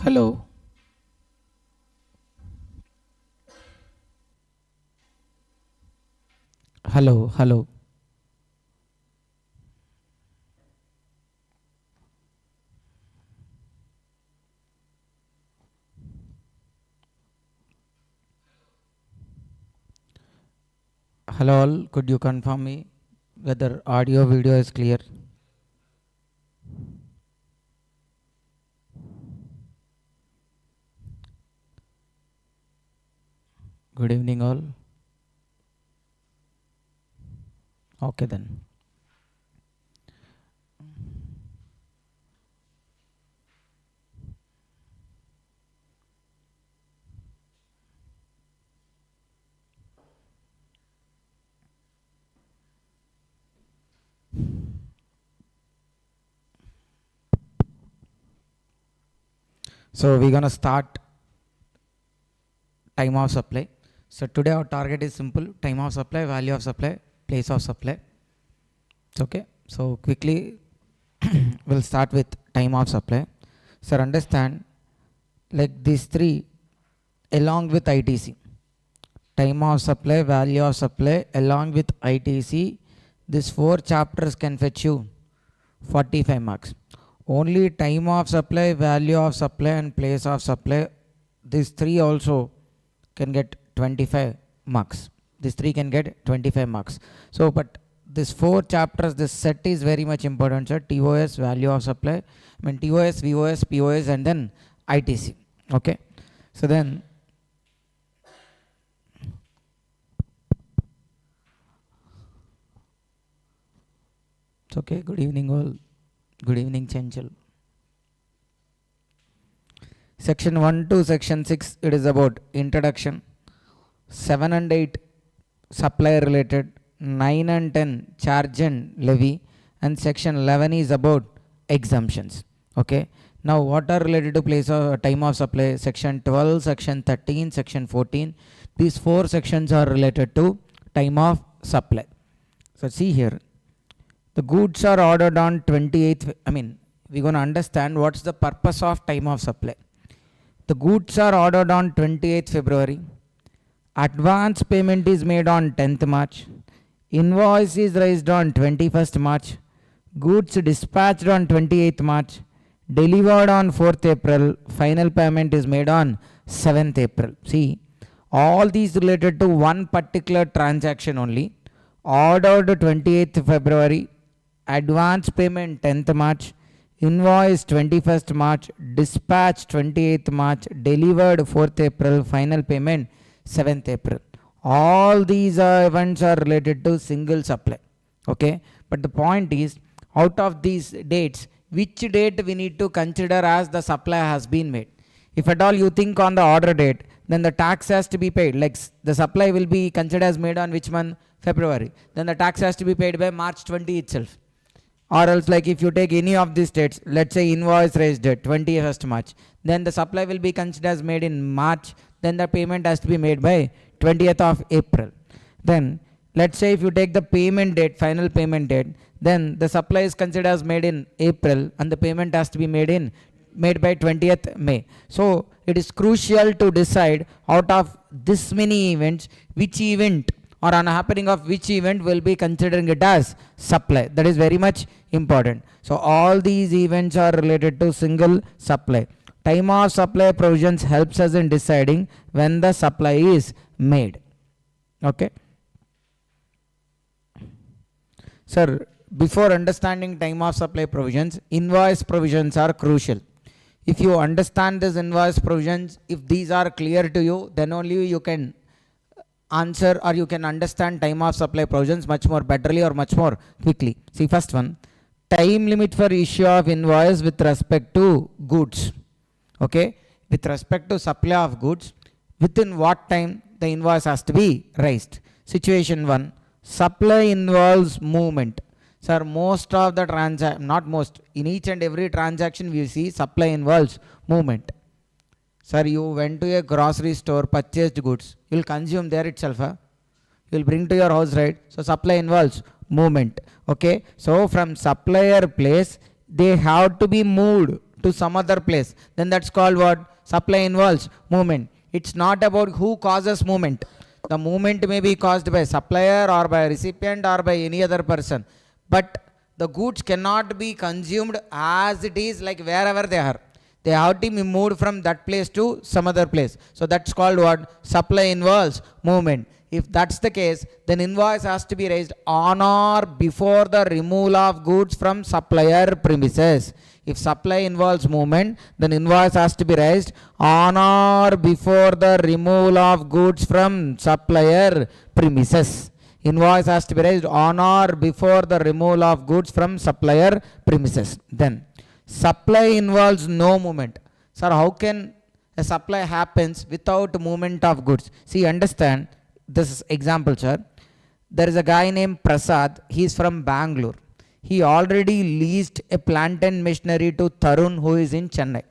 Hello. Hello, hello. Hello all, could you confirm me whether audio video is clear? Good evening all. Okay then. So we're gonna start time of supply. So today our target is simple: time of supply, value of supply, place of supply. Okay. So quickly we'll start with time of supply. So understand, like these three along with ITC. Time of supply, value of supply along with ITC, these 4 chapters can fetch you 45 marks. Only time of supply, value of supply and place of supply, these 3 also can get 25 marks. These 3 can get 25 marks. So but these 4 chapters, this set is very much important, sir. TOS, value of supply, TOS, VOS, POS and then ITC. Okay. So then it's okay. Good evening all. Good evening Chanchal. Section 1 to section 6, it is about introduction. 7 and 8 supply related, 9 and 10 charge and levy, and section 11 is about exemptions. Okay. Now what are related to place of time of supply? Section 12, section 13, section 14. These 4 sections are related to time of supply. So see here, the goods are ordered on 28th. We're going to understand what's the purpose of time of supply. The goods are ordered on 28th February. Advance payment is made on 10th March. Invoice is raised on 21st March. Goods dispatched on 28th March. Delivered on 4th April. Final payment is made on 7th April. See, all these related to one particular transaction only. Ordered 28th February. Advance payment 10th March, invoice 21st March, dispatch 28th March, delivered 4th April, final payment 7th April. All these events are related to single supply. Okay. But the point is, out of these dates, which date we need to consider as the supply has been made. If at all you think on the order date, then the tax has to be paid. Like the supply will be considered as made on which month? February. Then the tax has to be paid by March 20 itself. Or else, like if you take any of these dates, let's say invoice raised date 21st March, then the supply will be considered as made in March, then the payment has to be made by 20th of April. Then let's say if you take the payment date, final payment date, then the supply is considered as made in April and the payment has to be made by 20th May. So it is crucial to decide out of this many events, which event or on happening of which event will be considering it as supply. That is very much important. So all these events are related to single supply. Time of supply provisions helps us in deciding when the supply is made. Okay. Sir, before understanding time of supply provisions, invoice provisions are crucial. If you understand these invoice provisions, if these are clear to you, then only you can answer or you can understand time of supply provisions much more betterly or much more quickly. See, first one, time limit for issue of invoice with respect to goods. Okay, with respect to supply of goods, within what time the invoice has to be raised. Situation 1, supply involves movement. Sir, most of the not most, in each and every transaction we see supply involves movement. Sir, you went to a grocery store, purchased goods, you will consume there itself. You will bring to your house, right? So supply involves movement. Okay, so from supplier place they have to be moved to some other place, then that's called what? Supply involves movement. It's not about who causes movement. The movement may be caused by supplier or by recipient or by any other person, but the goods cannot be consumed as it is, like wherever they are. They have to be moved from that place to some other place. So that's called what? Supply involves movement. If that's the case, then invoice has to be raised on or before the removal of goods from supplier premises. If supply involves movement, then invoice has to be raised on or before the removal of goods from supplier premises. Invoice has to be raised on or before the removal of goods from supplier premises. Then supply involves no movement. Sir, how can a supply happens without movement of goods? See, understand this example, sir. There is a guy named Prasad. He is from Bangalore. He already leased a plant and machinery to Tarun, who is in Chennai.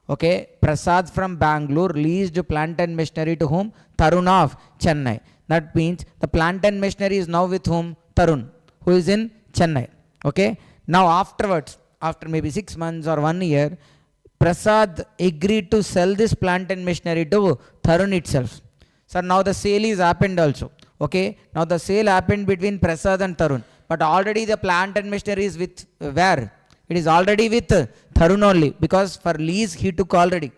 Okay, Prasad from Bangalore leased plant and machinery to whom? Tarun of Chennai. That means the plant and machinery is now with whom? Tarun, who is in Chennai. Okay, now afterwards, after maybe 6 months or 1 year, Prasad agreed to sell this plant and machinery to Tarun itself. So now the sale is happened also. Okay, now the sale happened between Prasad and Tarun, but already the plant and machinery is with where? It is already with Tarun only, because for lease he took already.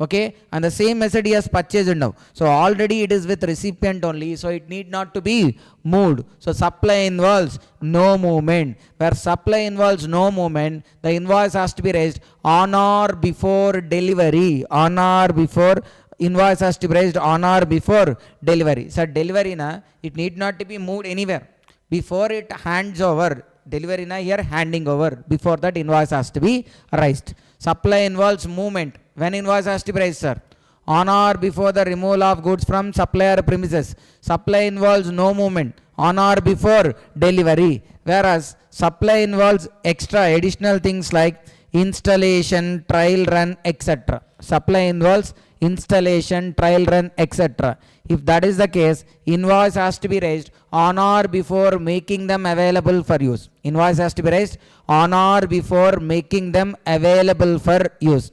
Okay, and the same method he has purchased now. So already it is with recipient only, so it need not to be moved. So supply involves no movement. Where supply involves no movement, the invoice has to be raised on or before delivery. On or before, invoice has to be raised on or before delivery. So delivery na, it need not to be moved anywhere. Before it hands over, delivery na here handing over. Before that invoice has to be raised. Supply involves movement. When invoice has to be raised, sir? On or before the removal of goods from supplier premises. Supply involves no movement. On or before delivery. Whereas supply involves extra additional things like installation, trial run, etc. Supply involves installation, trial run, etc. If that is the case, invoice has to be raised on or before making them available for use. Invoice has to be raised on or before making them available for use.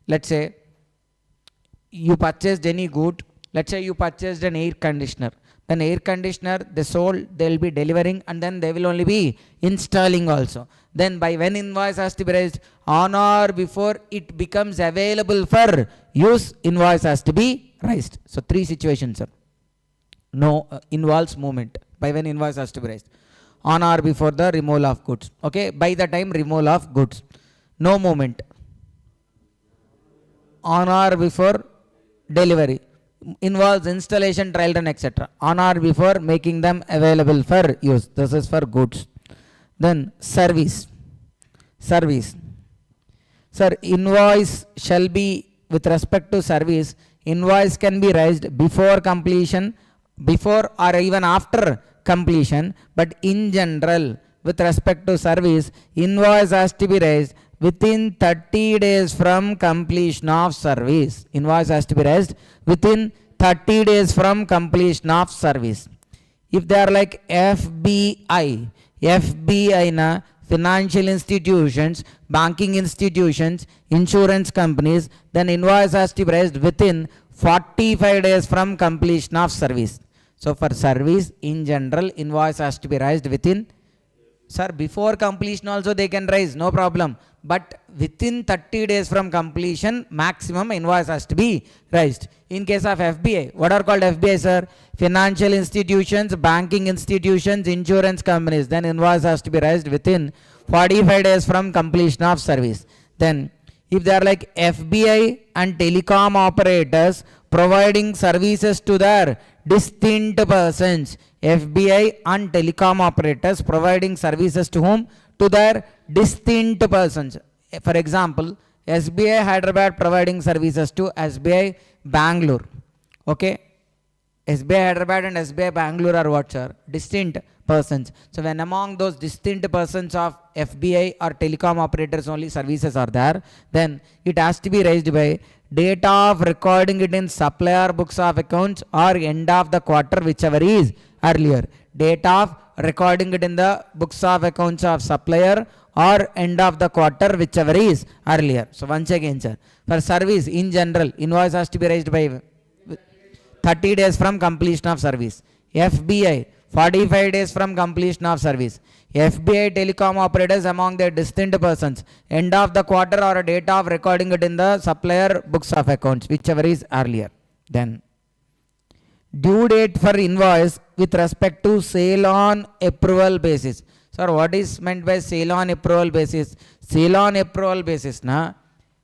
Let's say you purchased any good. Let's say you purchased an air conditioner. Then air conditioner they sold, they will be delivering, and then they will only be installing also. Then by when invoice has to be raised? On or before it becomes available for use, invoice has to be raised. So 3 situations, sir. No involves movement. By when invoice has to be raised? On or before the removal of goods. Okay, by the time removal of goods. No movement. On or before delivery. Involves installation, trial run, etc. On or before making them available for use. This is for goods. Then service. Service. Sir, invoice shall be with respect to service. Invoice can be raised before completion, before or even after completion. But in general, with respect to service, invoice has to be raised within 30 days from completion of service. Invoice has to be raised within 30 days from completion of service. If they are like FBI na financial institutions, banking institutions, insurance companies, then invoice has to be raised within 45 days from completion of service. So for service, in general, invoice has to be raised within, sir, before completion also they can raise, no problem. But within 30 days from completion, maximum invoice has to be raised. In case of FBI, what are called FBI, sir? Financial institutions, banking institutions, insurance companies. Then invoice has to be raised within 45 days from completion of service. Then if they are like FBI and telecom operators providing services to their distinct persons. FBI and telecom operators providing services to whom? To their distinct persons. For example, SBI Hyderabad providing services to SBI Bangalore. Okay. SBI Hyderabad and SBI Bangalore are what, sir? Distinct persons. So when among those distinct persons of FBI or telecom operators only services are there, then it has to be raised by date of recording it in supplier books of accounts or end of the quarter, whichever is earlier. Date of recording it in the books of accounts of supplier or end of the quarter, whichever is earlier. So once again, sir, for service in general, invoice has to be raised by 30 days from completion of service. FBI 45 days from completion of service. FBI telecom operators among their distinct persons, end of the quarter or a date of recording it in the supplier books of accounts, whichever is earlier. Then due date for invoice with respect to sale on approval basis. Sir, what is meant by sale on approval basis? Sale on approval basis, na?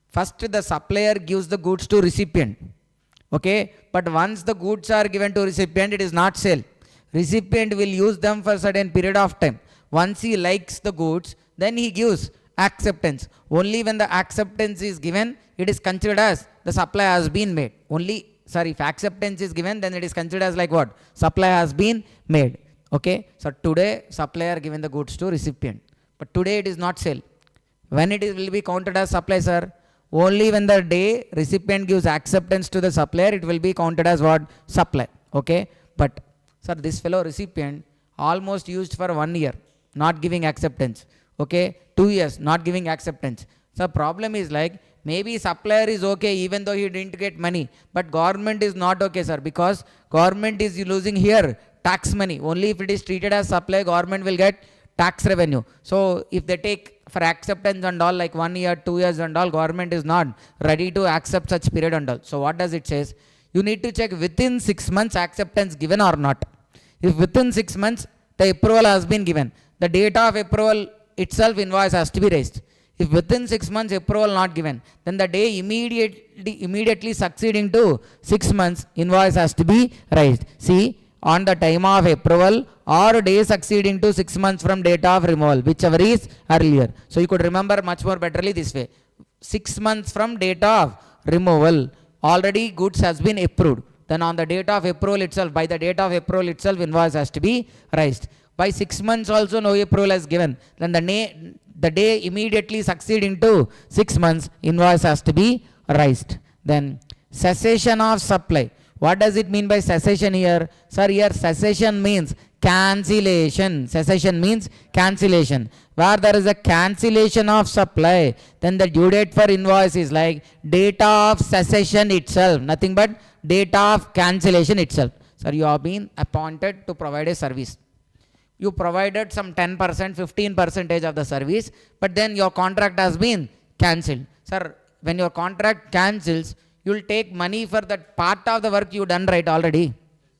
First the supplier gives the goods to recipient. Okay, but once the goods are given to recipient, it is not sale. Recipient will use them for a certain period of time. Once he likes the goods, then he gives acceptance. Only when the acceptance is given, it is considered as the supply has been made. If acceptance is given, then it is considered as like what? Supply has been made. Okay, so today supplier given the goods to recipient, but today it is not sale. When it will be counted as supply, sir? Only when the day recipient gives acceptance to the supplier, it will be counted as what? Supply. Okay, but sir, this fellow recipient almost used for 1 year, not giving acceptance. Okay, 2 years, not giving acceptance. So problem is like, maybe supplier is okay even though he didn't get money, but government is not okay, sir, because government is losing here tax money. Only if it is treated as supply, government will get tax revenue. So if they take for acceptance and all like 1 year, 2 years and all, government is not ready to accept such period and all. So what does it says? You need to check within 6 months acceptance given or not. If within 6 months the approval has been given, the date of approval itself invoice has to be raised. If within 6 months approval not given, then the day immediately succeeding to 6 months invoice has to be raised. See, on the time of approval or day succeeding to 6 months from date of removal, whichever is earlier. So you could remember much more betterly this way. 6 months from date of removal, already goods has been approved. Then on the date of approval itself, by the date of approval itself, invoice has to be raised. By 6 months also no approval is given, then the day immediately succeeding to 6 months, invoice has to be raised. Then cessation of supply. What does it mean by cessation here? Sir, here cessation means cancellation. Cessation means cancellation. Where there is a cancellation of supply, then the due date for invoice is like date of cessation itself. Nothing but date of cancellation itself. Sir, you have been appointed to provide a service. You provided some 10%, 15% of the service, but then your contract has been cancelled. Sir, when your contract cancels, you will take money for that part of the work you done right already.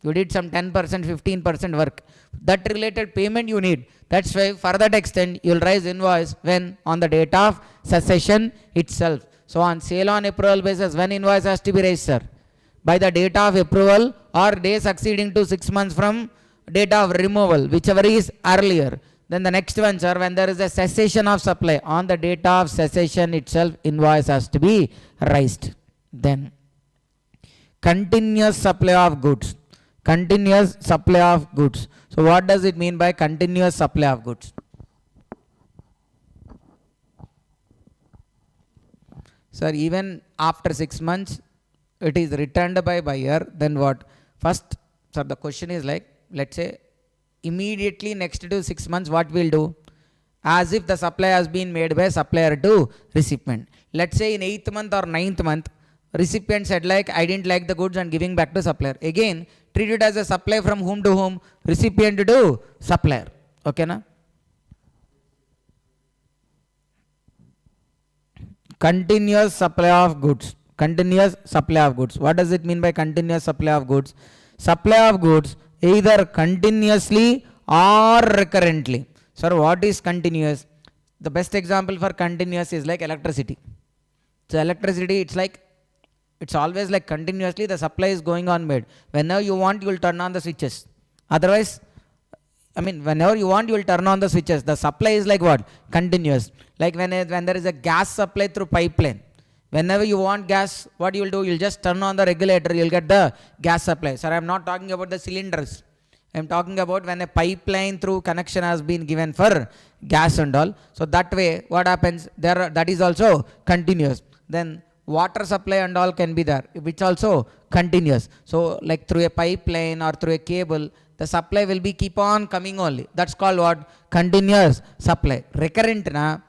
You did some 10%, 15% work. That related payment you need. That's why for that extent, you will raise invoice when on the date of cessation itself. So on sale on approval basis, when invoice has to be raised, sir? By the date of approval or day succeeding to 6 months from date of removal, whichever is earlier. Then the next one, sir, when there is a cessation of supply, on the date of cessation itself, invoice has to be raised. Then continuous supply of goods. Continuous supply of goods. So what does it mean by continuous supply of goods? Sir, even after 6 months, it is returned by buyer, then what? First, sir, the question is like, let's say immediately next to 6 months, what we'll do? As if the supply has been made by supplier to recipient. Let's say in 8th month or 9th month, recipient said like, I didn't like the goods and giving back to supplier. Again, treat it as a supply from whom to whom? Recipient to supplier. Okay, na? Continuous supply of goods. Continuous supply of goods. What does it mean by continuous supply of goods? Supply of goods either continuously or recurrently. Sir, what is continuous? The best example for continuous is like electricity. So electricity, it's always like continuously the supply is going on made. Whenever you want, you will turn on the switches. Otherwise, whenever you want, you will turn on the switches. The supply is like what? Continuous. Like when there is a gas supply through pipeline. Whenever you want gas, what you will do? You will just turn on the regulator, you will get the gas supply. Sir, I am not talking about the cylinders. I am talking about when a pipeline through connection has been given for gas and all. So that way, what happens? That is also continuous. Then water supply and all can be there, which also continuous. So like through a pipeline or through a cable, The supply will be keep on coming only. That's called what? Continuous supply. Recurrent na,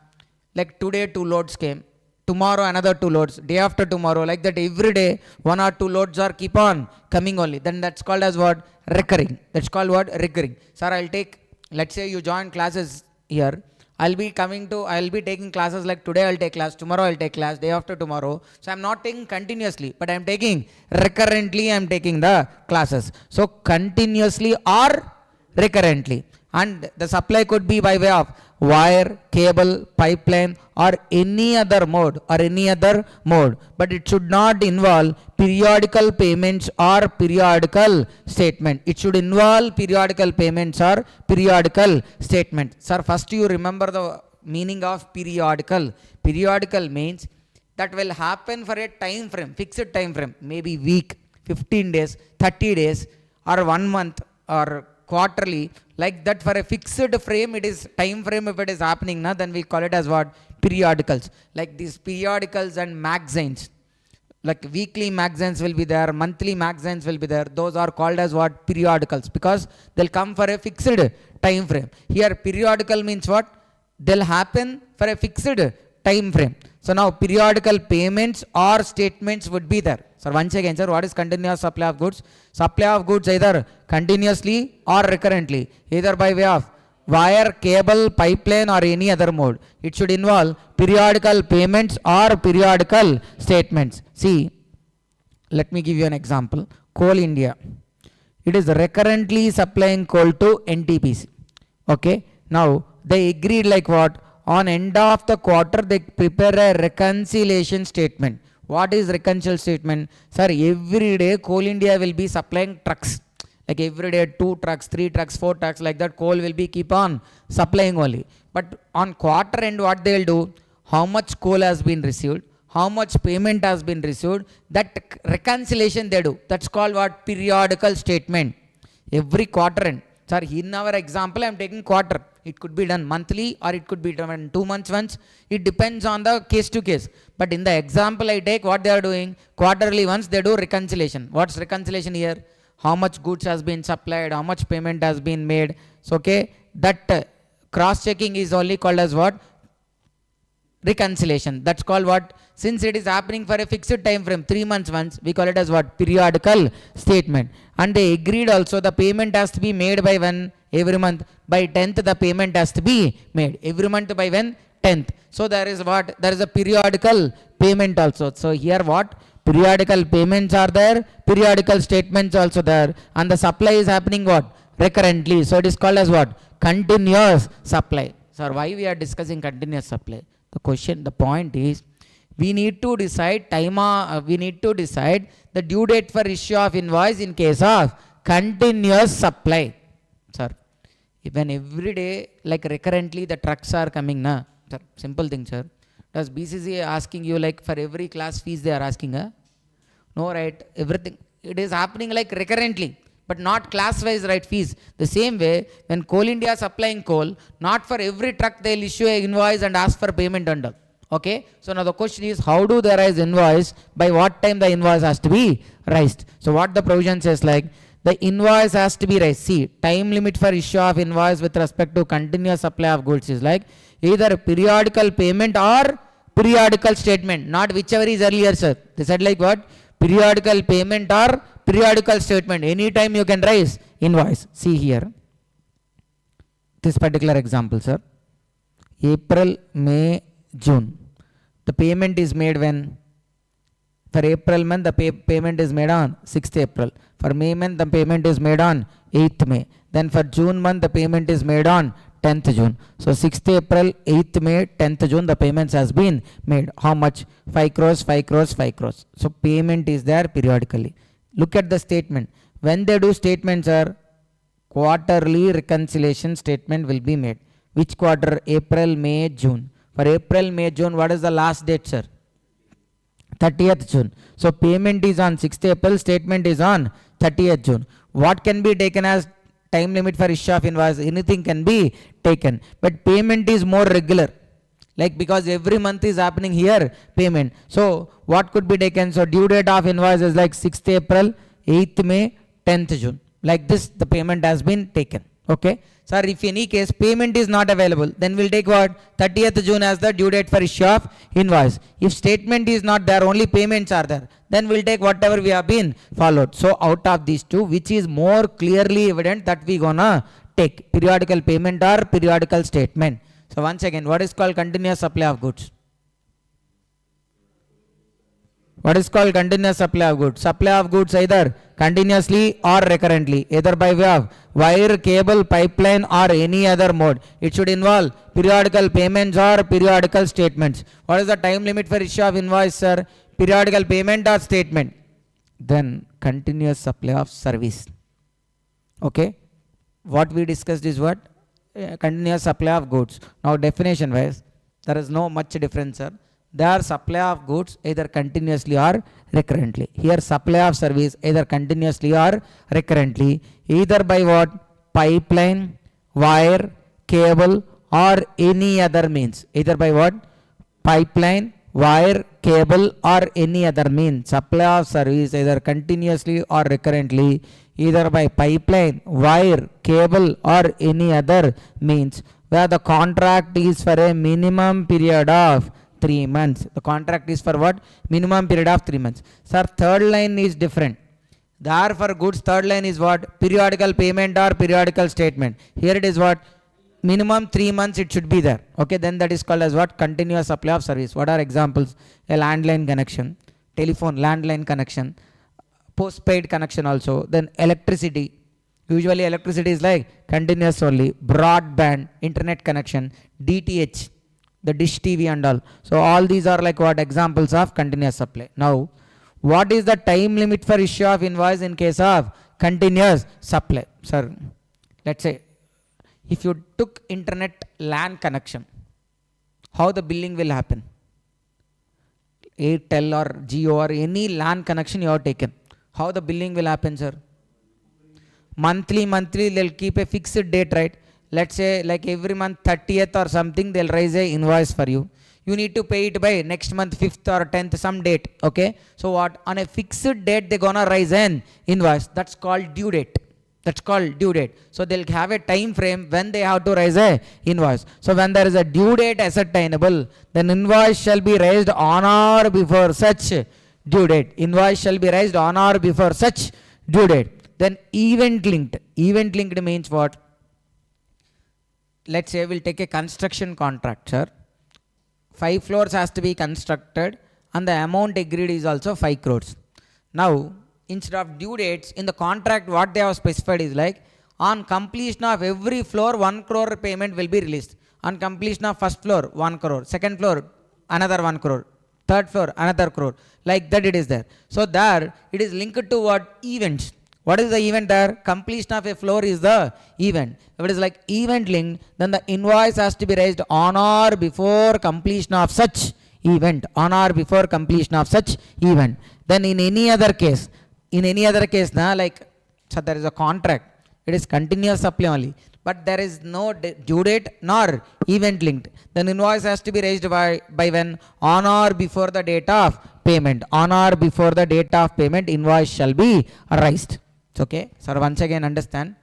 like today 2 loads came, tomorrow another 2 loads, day after tomorrow, like that every day 1 or 2 loads are keep on coming only. Then that's called as what? Recurring. That's called what? Recurring. Sir, I'll take, let's say you join classes here. I'll be taking classes like today I'll take class, tomorrow I'll take class, day after tomorrow. So I'm not taking continuously, but I'm taking recurrently, I'm taking the classes. So continuously or recurrently. And the supply could be by way of wire, cable, pipeline or any other mode but it should not involve periodical payments or periodical statement. It should involve periodical payments or periodical statement. Sir, first you remember the meaning of periodical. Periodical means that will happen for a time frame, fixed time frame, maybe week, 15 days, 30 days or 1 month or quarterly, like that for a fixed frame. It is time frame. If it is happening now, then we call it as what? Periodicals. Like these periodicals and magazines, like weekly magazines will be there, monthly magazines will be there. Those are called as what? Periodicals, because they'll come for a fixed time frame. Here periodical means what? They'll happen for a fixed time frame. So now periodical payments or statements would be there. So once again, sir, what is continuous supply of goods? Supply of goods either continuously or recurrently, either by way of wire, cable, pipeline or any other mode. It should involve periodical payments or periodical statements. See, let me give you an example. Coal India. It is recurrently supplying coal to NTPC. Okay. Now they agreed like what? On end of the quarter, they prepare a reconciliation statement. What is reconciliation statement? Sir, every day Coal India will be supplying trucks. Like every day 2 trucks, 3 trucks, 4 trucks, like that coal will be keep on supplying only. But on quarter end, what they will do? How much coal has been received? How much payment has been received? That reconciliation they do. That's called what? Periodical statement. Every quarter end. Sir, in our example, I am taking quarter. It could be done monthly or it could be done 2 months once. It depends on the case to case. But in the example I take, what they are doing? Quarterly once they do reconciliation. What's reconciliation here? How much goods has been supplied? How much payment has been made? So, okay, that cross-checking is only called as what? Reconciliation. That's called what? Since it is happening for a fixed time frame, 3 months once, we call it as what? Periodical statement. And they agreed also the payment has to be made by when? Every month. By 10th the payment has to be made. Every month by when? 10th. So there is what? There is a periodical payment also. So here what? Periodical payments are there. Periodical statements also there. And the supply is happening what? Recurrently. So it is called as what? Continuous supply. Sir, why we are discussing continuous supply? The point is, we need to decide the due date for issue of invoice in case of continuous supply. Sir, when every day, like recurrently the trucks are coming, na? Sir, simple thing, sir. Does BCCA asking you like for every class fees they are asking? No, right? Everything. It is happening like recurrently, but not class-wise, right, fees. The same way, when Coal India is supplying coal, not for every truck they will issue an invoice and ask for payment and all. Okay. So now the question is, how do they raise invoice? By what time the invoice has to be raised? So what the provision says, like, the invoice has to be raised. See, time limit for issue of invoice with respect to continuous supply of goods is like either periodical payment or periodical statement, not whichever is earlier, sir. They said like what? Periodical payment or periodical statement. Anytime you can raise invoice. See here, this particular example, sir. April, May, June. The payment is made when? For April month, the payment is made on 6th April. For May month, the payment is made on 8th May. Then for June month, the payment is made on 10th June. So 6th April, 8th May, 10th June, the payments has been made. How much? 5 crores, 5 crores, 5 crores. So payment is there periodically. Look at the statement. When they do statements, sir, quarterly reconciliation statement will be made. Which quarter? April, May, June. For April, May, June, what is the last date, sir? 30th June. So payment is on 6th April, statement is on 30th June. What can be taken as time limit for issue of invoice? Anything can be taken. But payment is more regular. Like because every month is happening here, payment. So what could be taken? So due date of invoice is like 6th April, 8th May, 10th June. Like this, the payment has been taken. Okay. Sir, if any case payment is not available, then we'll take what? 30th June as the due date for issue of invoice. If statement is not there, only payments are there, then we'll take whatever we have been followed. So out of these two, which is more clearly evident that we gonna take? Periodical payment or periodical statement? So once again, what is called continuous supply of goods? What is called continuous supply of goods? Supply of goods either continuously or recurrently, either by way of wire, cable, pipeline or any other mode. It should involve periodical payments or periodical statements. What is the time limit for issue of invoice, sir? Periodical payment or statement? Then continuous supply of service. Okay. What we discussed is what? Continuous supply of goods. Now definition wise, there is no much difference, sir. They are supply of goods either continuously or recurrently. Here supply of service either continuously or recurrently, either by what? Pipeline, wire, cable or any other means. Either by what? Pipeline, wire, cable or any other means. Supply of service either continuously or recurrently, either by pipeline, wire, cable or any other means, where the contract is for a minimum period of 3 months. The contract is for what? Minimum period of 3 months. Sir, third line is different. There for goods, third line is what? Periodical payment or periodical statement. Here it is what? Minimum 3 months it should be there. Okay, then that is called as what? Continuous supply of service. What are examples? A landline connection, telephone landline connection, postpaid connection also, then electricity. Usually electricity is like continuous only. Broadband, internet connection, DTH, the dish TV and all. So all these are like what? Examples of continuous supply. Now, what is the time limit for issue of invoice in case of continuous supply? Sir, let's say if you took internet LAN connection, how the billing will happen? Airtel or Jio or any LAN connection you have taken, how the billing will happen, sir? Monthly, they'll keep a fixed date, right? Let's say like every month 30th or something, they'll raise a invoice for you. You need to pay it by next month 5th or 10th, some date. Okay. So what? On a fixed date, they're gonna raise an invoice. That's called due date. That's called due date. So they'll have a time frame when they have to raise a invoice. So when there is a due date ascertainable, then invoice shall be raised on or before such due date. Invoice shall be raised on or before such due date. Then event linked. Event linked means what? Let's say we'll take a construction contract, sir. 5 floors has to be constructed and the amount agreed is also 5 crores. Now, instead of due dates, in the contract what they have specified is like, on completion of every floor 1 crore payment will be released. On completion of first floor 1 crore, second floor another 1 crore, third floor another crore. Like that it is there. So there it is linked to what? Events. What is the event there? Completion of a floor is the event. If it is like event linked, then the invoice has to be raised on or before completion of such event. On or before completion of such event. Then in any other case, now like, so there is a contract. It is continuous supply only. But there is no due date nor event linked. Then invoice has to be raised by when? On or before the date of payment. On or before the date of payment, invoice shall be raised. Okay, sir, once again understand.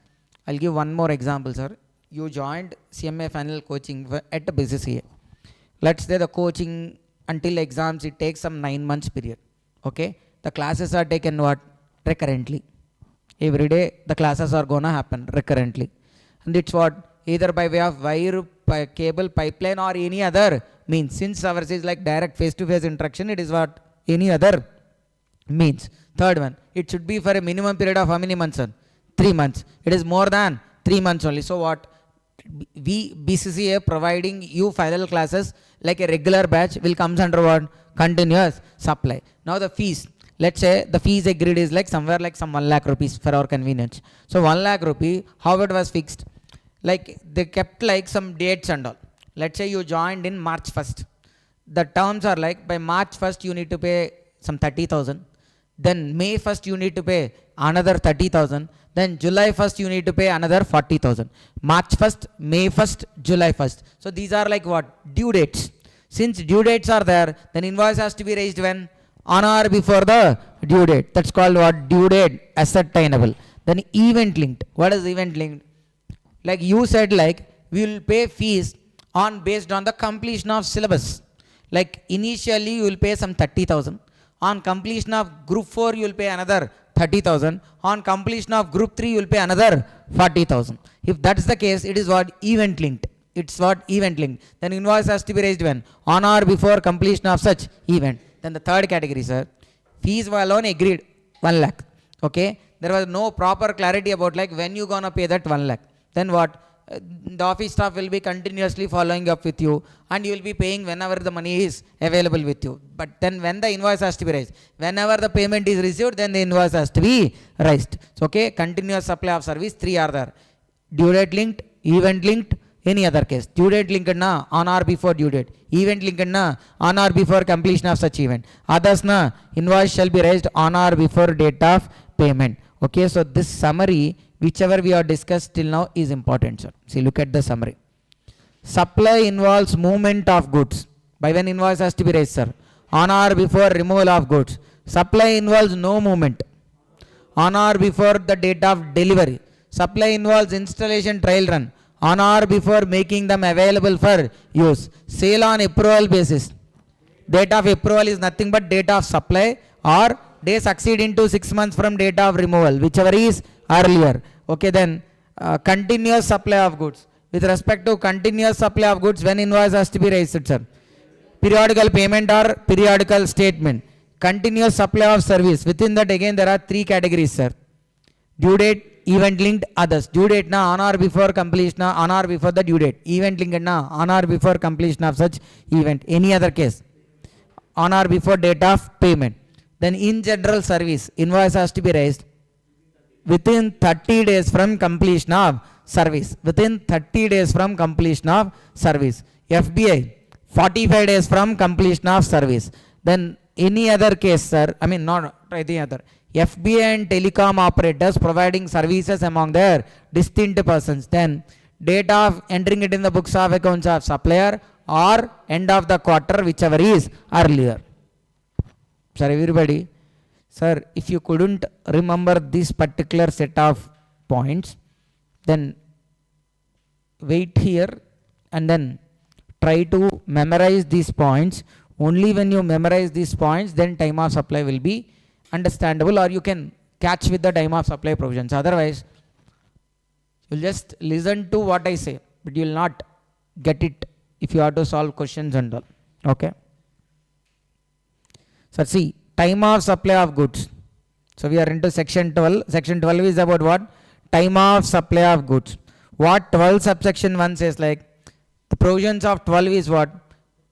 I'll give one more example, sir. You joined CMA final coaching at BCCA. Let's say the coaching until exams, it takes some 9 months period. Okay, the classes are taken what? Recurrently. Every day the classes are gonna happen recurrently. And it's what? Either by way of wire, cable, pipeline or any other means. Since ours is like direct face-to-face interaction, it is what? Any other means. Third one, it should be for a minimum period of how many months, sir? 3 months. It is more than 3 months only. So what? BCCA providing you final classes like a regular batch will comes under what? Continuous supply. Now the fees. Let's say the fees agreed is like somewhere like some 1 lakh rupees for our convenience. So 1 lakh rupee, how it was fixed? Like they kept like some dates and all. Let's say you joined in March 1st. The terms are like by March 1st you need to pay some 30,000. Then May 1st you need to pay another 30,000. Then July 1st you need to pay another 40,000. March 1st, May 1st, July 1st. So these are like what? Due dates. Since due dates are there, then invoice has to be raised when? On or before the due date. That's called what? Due date ascertainable. Then event linked. What is event linked? Like you said, like we will pay fees on based on the completion of syllabus. Like initially you will pay some 30,000. On completion of group 4 you will pay another 30,000. On completion of group 3 you will pay another 40,000. If that's the case, it is what? Event linked. It's what? Event linked. Then invoice has to be raised when? On or before completion of such event. Then the third category, sir, fees were alone agreed 1 lakh. Okay, there was no proper clarity about like when you gonna pay that 1 lakh. Then what? The office staff will be continuously following up with you, and you will be paying whenever the money is available with you. But then when the invoice has to be raised, whenever the payment is received, then the invoice has to be raised. So okay, continuous supply of service, 3 are there: due date linked, event linked, any other case. Due date linked na on or before due date, event linked na on or before completion of such event. Others na invoice shall be raised on or before date of payment. Okay, so this summary, whichever we have discussed till now, is important, sir. See, look at the summary. Supply involves movement of goods. By when invoice has to be raised, sir? On or before removal of goods. Supply involves no movement. On or before the date of delivery. Supply involves installation trial run. On or before making them available for use. Sale on approval basis. Date of approval is nothing but date of supply, or day succeeding to 6 months from date of removal, whichever is earlier. Okay, then continuous supply of goods. With respect to continuous supply of goods, when invoice has to be raised, sir? Periodical payment or periodical statement. Continuous supply of service. Within that again there are 3 categories, sir. Due date, event linked, others. Due date na on or before completion, na on or before the due date. Event linked na on or before completion of such event. Any other case, on or before date of payment. Then in general service, invoice has to be raised within 30 days from completion of service. Within 30 days from completion of service. FBI, 45 days from completion of service. Then any other case, sir, I mean not any other. FBI and telecom operators providing services among their distinct persons. Then date of entering it in the books of accounts of supplier, or end of the quarter, whichever is earlier. Sir, everybody, sir, if you couldn't remember this particular set of points, then wait here and then try to memorize these points. Only when you memorize these points, then time of supply will be understandable, or you can catch with the time of supply provisions. Otherwise, you'll just listen to what I say, but you'll not get it if you have to solve questions and all. Okay. So see, time of supply of goods. So we are into section 12. Section 12 is about what? Time of supply of goods. What 12 subsection 1 says, like the provisions of 12 is what?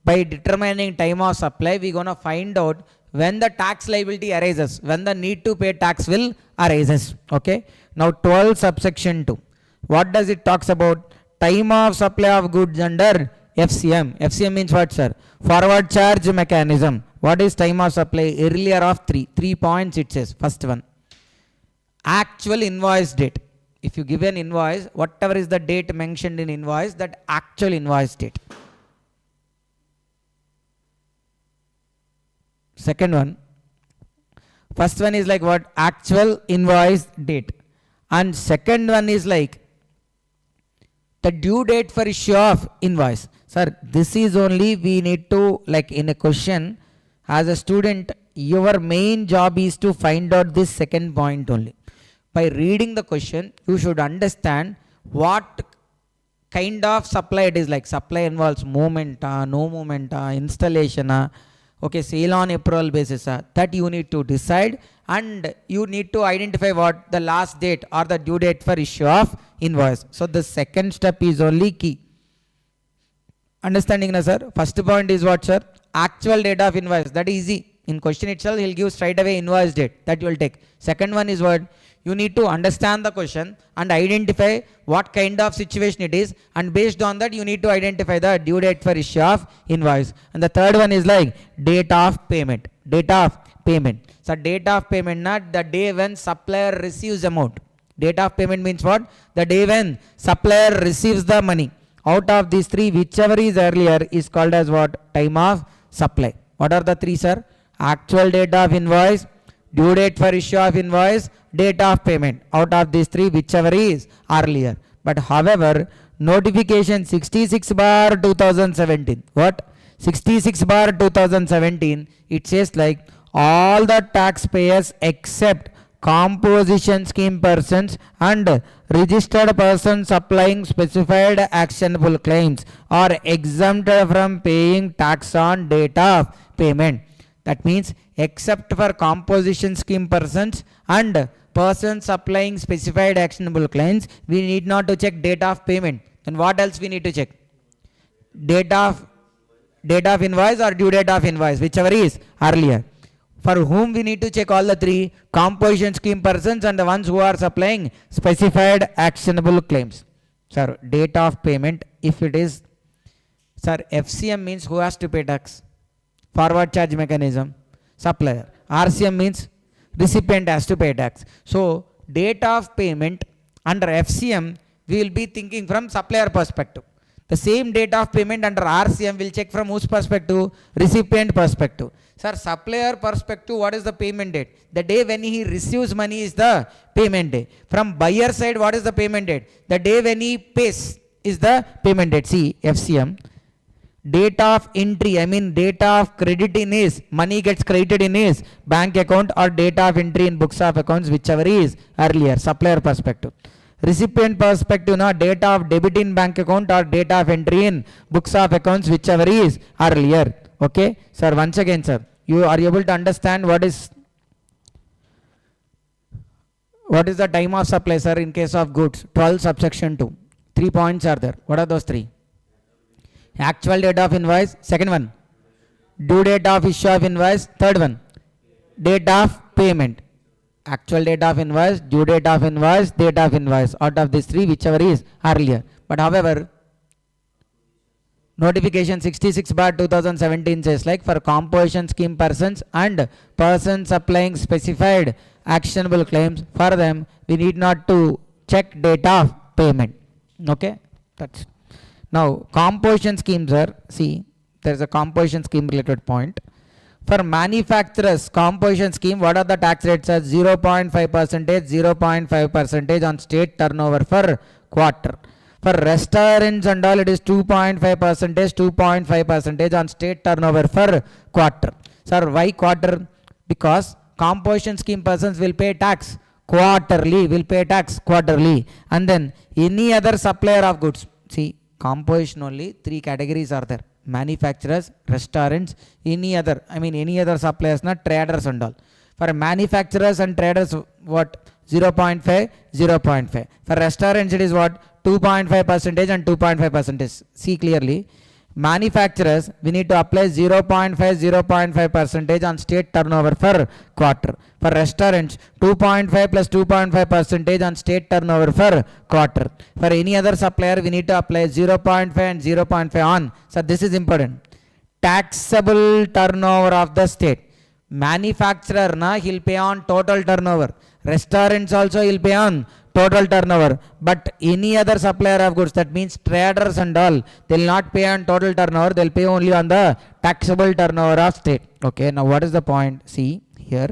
By determining time of supply, we gonna find out when the tax liability arises, when the need to pay tax will arises. Okay. Now 12 subsection 2. What does it talks about? Time of supply of goods under FCM. FCM means what, sir? Forward charge mechanism. What is time of supply? Earlier of 3 points it says. First one, actual invoice date. If you give an invoice, whatever is the date mentioned in invoice, that actual invoice date. Second one, first one is like what? Actual invoice date. And second one is like the due date for issue of invoice. Sir, this is only we need to, like in a question, as a student, your main job is to find out this second point only. By reading the question, you should understand what kind of supply it is like. Supply involves movement, no movement, installation, okay, sale on approval basis, that you need to decide, and you need to identify what the last date or the due date for issue of invoice. So the second step is only key. Understanding na, sir? First point is what, sir? Actual date of invoice. That is easy. In question itself, he'll give straight away invoice date. That you will take. Second one is what? You need to understand the question and identify what kind of situation it is, and based on that you need to identify the due date for issue of invoice. And the third one is like date of payment. Date of payment. So date of payment, not the day when supplier receives amount. Date of payment means what? The day when supplier receives the money. Out of these 3, whichever is earlier is called as what? Time of supply. What are the 3, sir? Actual date of invoice, due date for issue of invoice, date of payment. Out of these three, whichever is earlier. But however, notification 66 bar 2017. What? 66 bar 2017. It says like all the taxpayers except composition scheme persons and registered persons applying specified actionable claims are exempted from paying tax on date of payment. That means except for composition scheme persons and persons applying specified actionable claims, we need not to check date of payment. Then what else we need to check? Date of invoice or due date of invoice, whichever is earlier. For whom we need to check all the three? Composition scheme persons and the ones who are supplying specified actionable claims. Sir, date of payment, if it is, sir, FCM means who has to pay tax? Forward charge mechanism, supplier. RCM means recipient has to pay tax. So, date of payment under FCM, we will be thinking from supplier perspective. The same date of payment under RCM will check from whose perspective? Recipient perspective. Sir, supplier perspective, what is the payment date? The day when he receives money is the payment day. From buyer side, what is the payment date? The day when he pays is the payment date. See, FCM. Date of entry, date of credit in his, money gets credited in his bank account, or date of entry in books of accounts, whichever is earlier, supplier perspective. Recipient perspective, now date of debit in bank account or date of entry in books of accounts, whichever is earlier. Okay, sir, once again, sir, you are able to understand what is the time of supply, sir, in case of goods. 12 subsection 2. 3 points are there. What are those three? Actual date of invoice. Second one, due date of issue of invoice. Third one, date of payment. Actual date of invoice, due date of invoice, date of invoice. Out of these three, whichever is earlier. But however, notification 66 bar 2017 says like for composition scheme persons and persons applying specified actionable claims, for them we need not to check date of payment. Okay, that's now composition schemes are, see, there is a composition scheme related point. For manufacturers composition scheme, what are the tax rates? As 0.5%, 0.5% on state turnover for quarter. For restaurants and all, it is 2.5%, 2.5% on state turnover for quarter. Sir, why quarter? Because composition scheme persons will pay tax quarterly, and then any other supplier of goods. See, composition only 3 categories are there: manufacturers, restaurants, any other suppliers, not traders and all. For manufacturers and traders, what? 0.5, 0.5. For restaurants, it is what? 2.5% and 2.5%. See clearly. Manufacturers, we need to apply 0.5, 0.5% on state turnover for quarter. For restaurants, 2.5 plus 2.5% on state turnover for quarter. For any other supplier, we need to apply 0.5 and 0.5 on. So this is important. Taxable turnover of the state. Manufacturer, he'll pay on total turnover. Restaurants also he'll pay on total turnover. But any other supplier of goods, that means traders and all, they'll not pay on total turnover, they'll pay only on the taxable turnover of state. Okay, now what is the point? See here.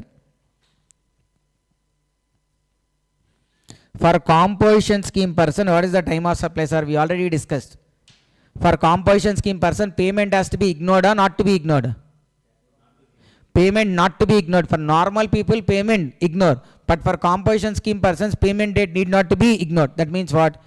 For composition scheme person, what is the time of supply, sir? We already discussed. For composition scheme person, payment has to be ignored or not to be ignored? Payment not to be ignored. For normal people, payment ignore. But for composition scheme persons, payment date need not to be ignored. That means what?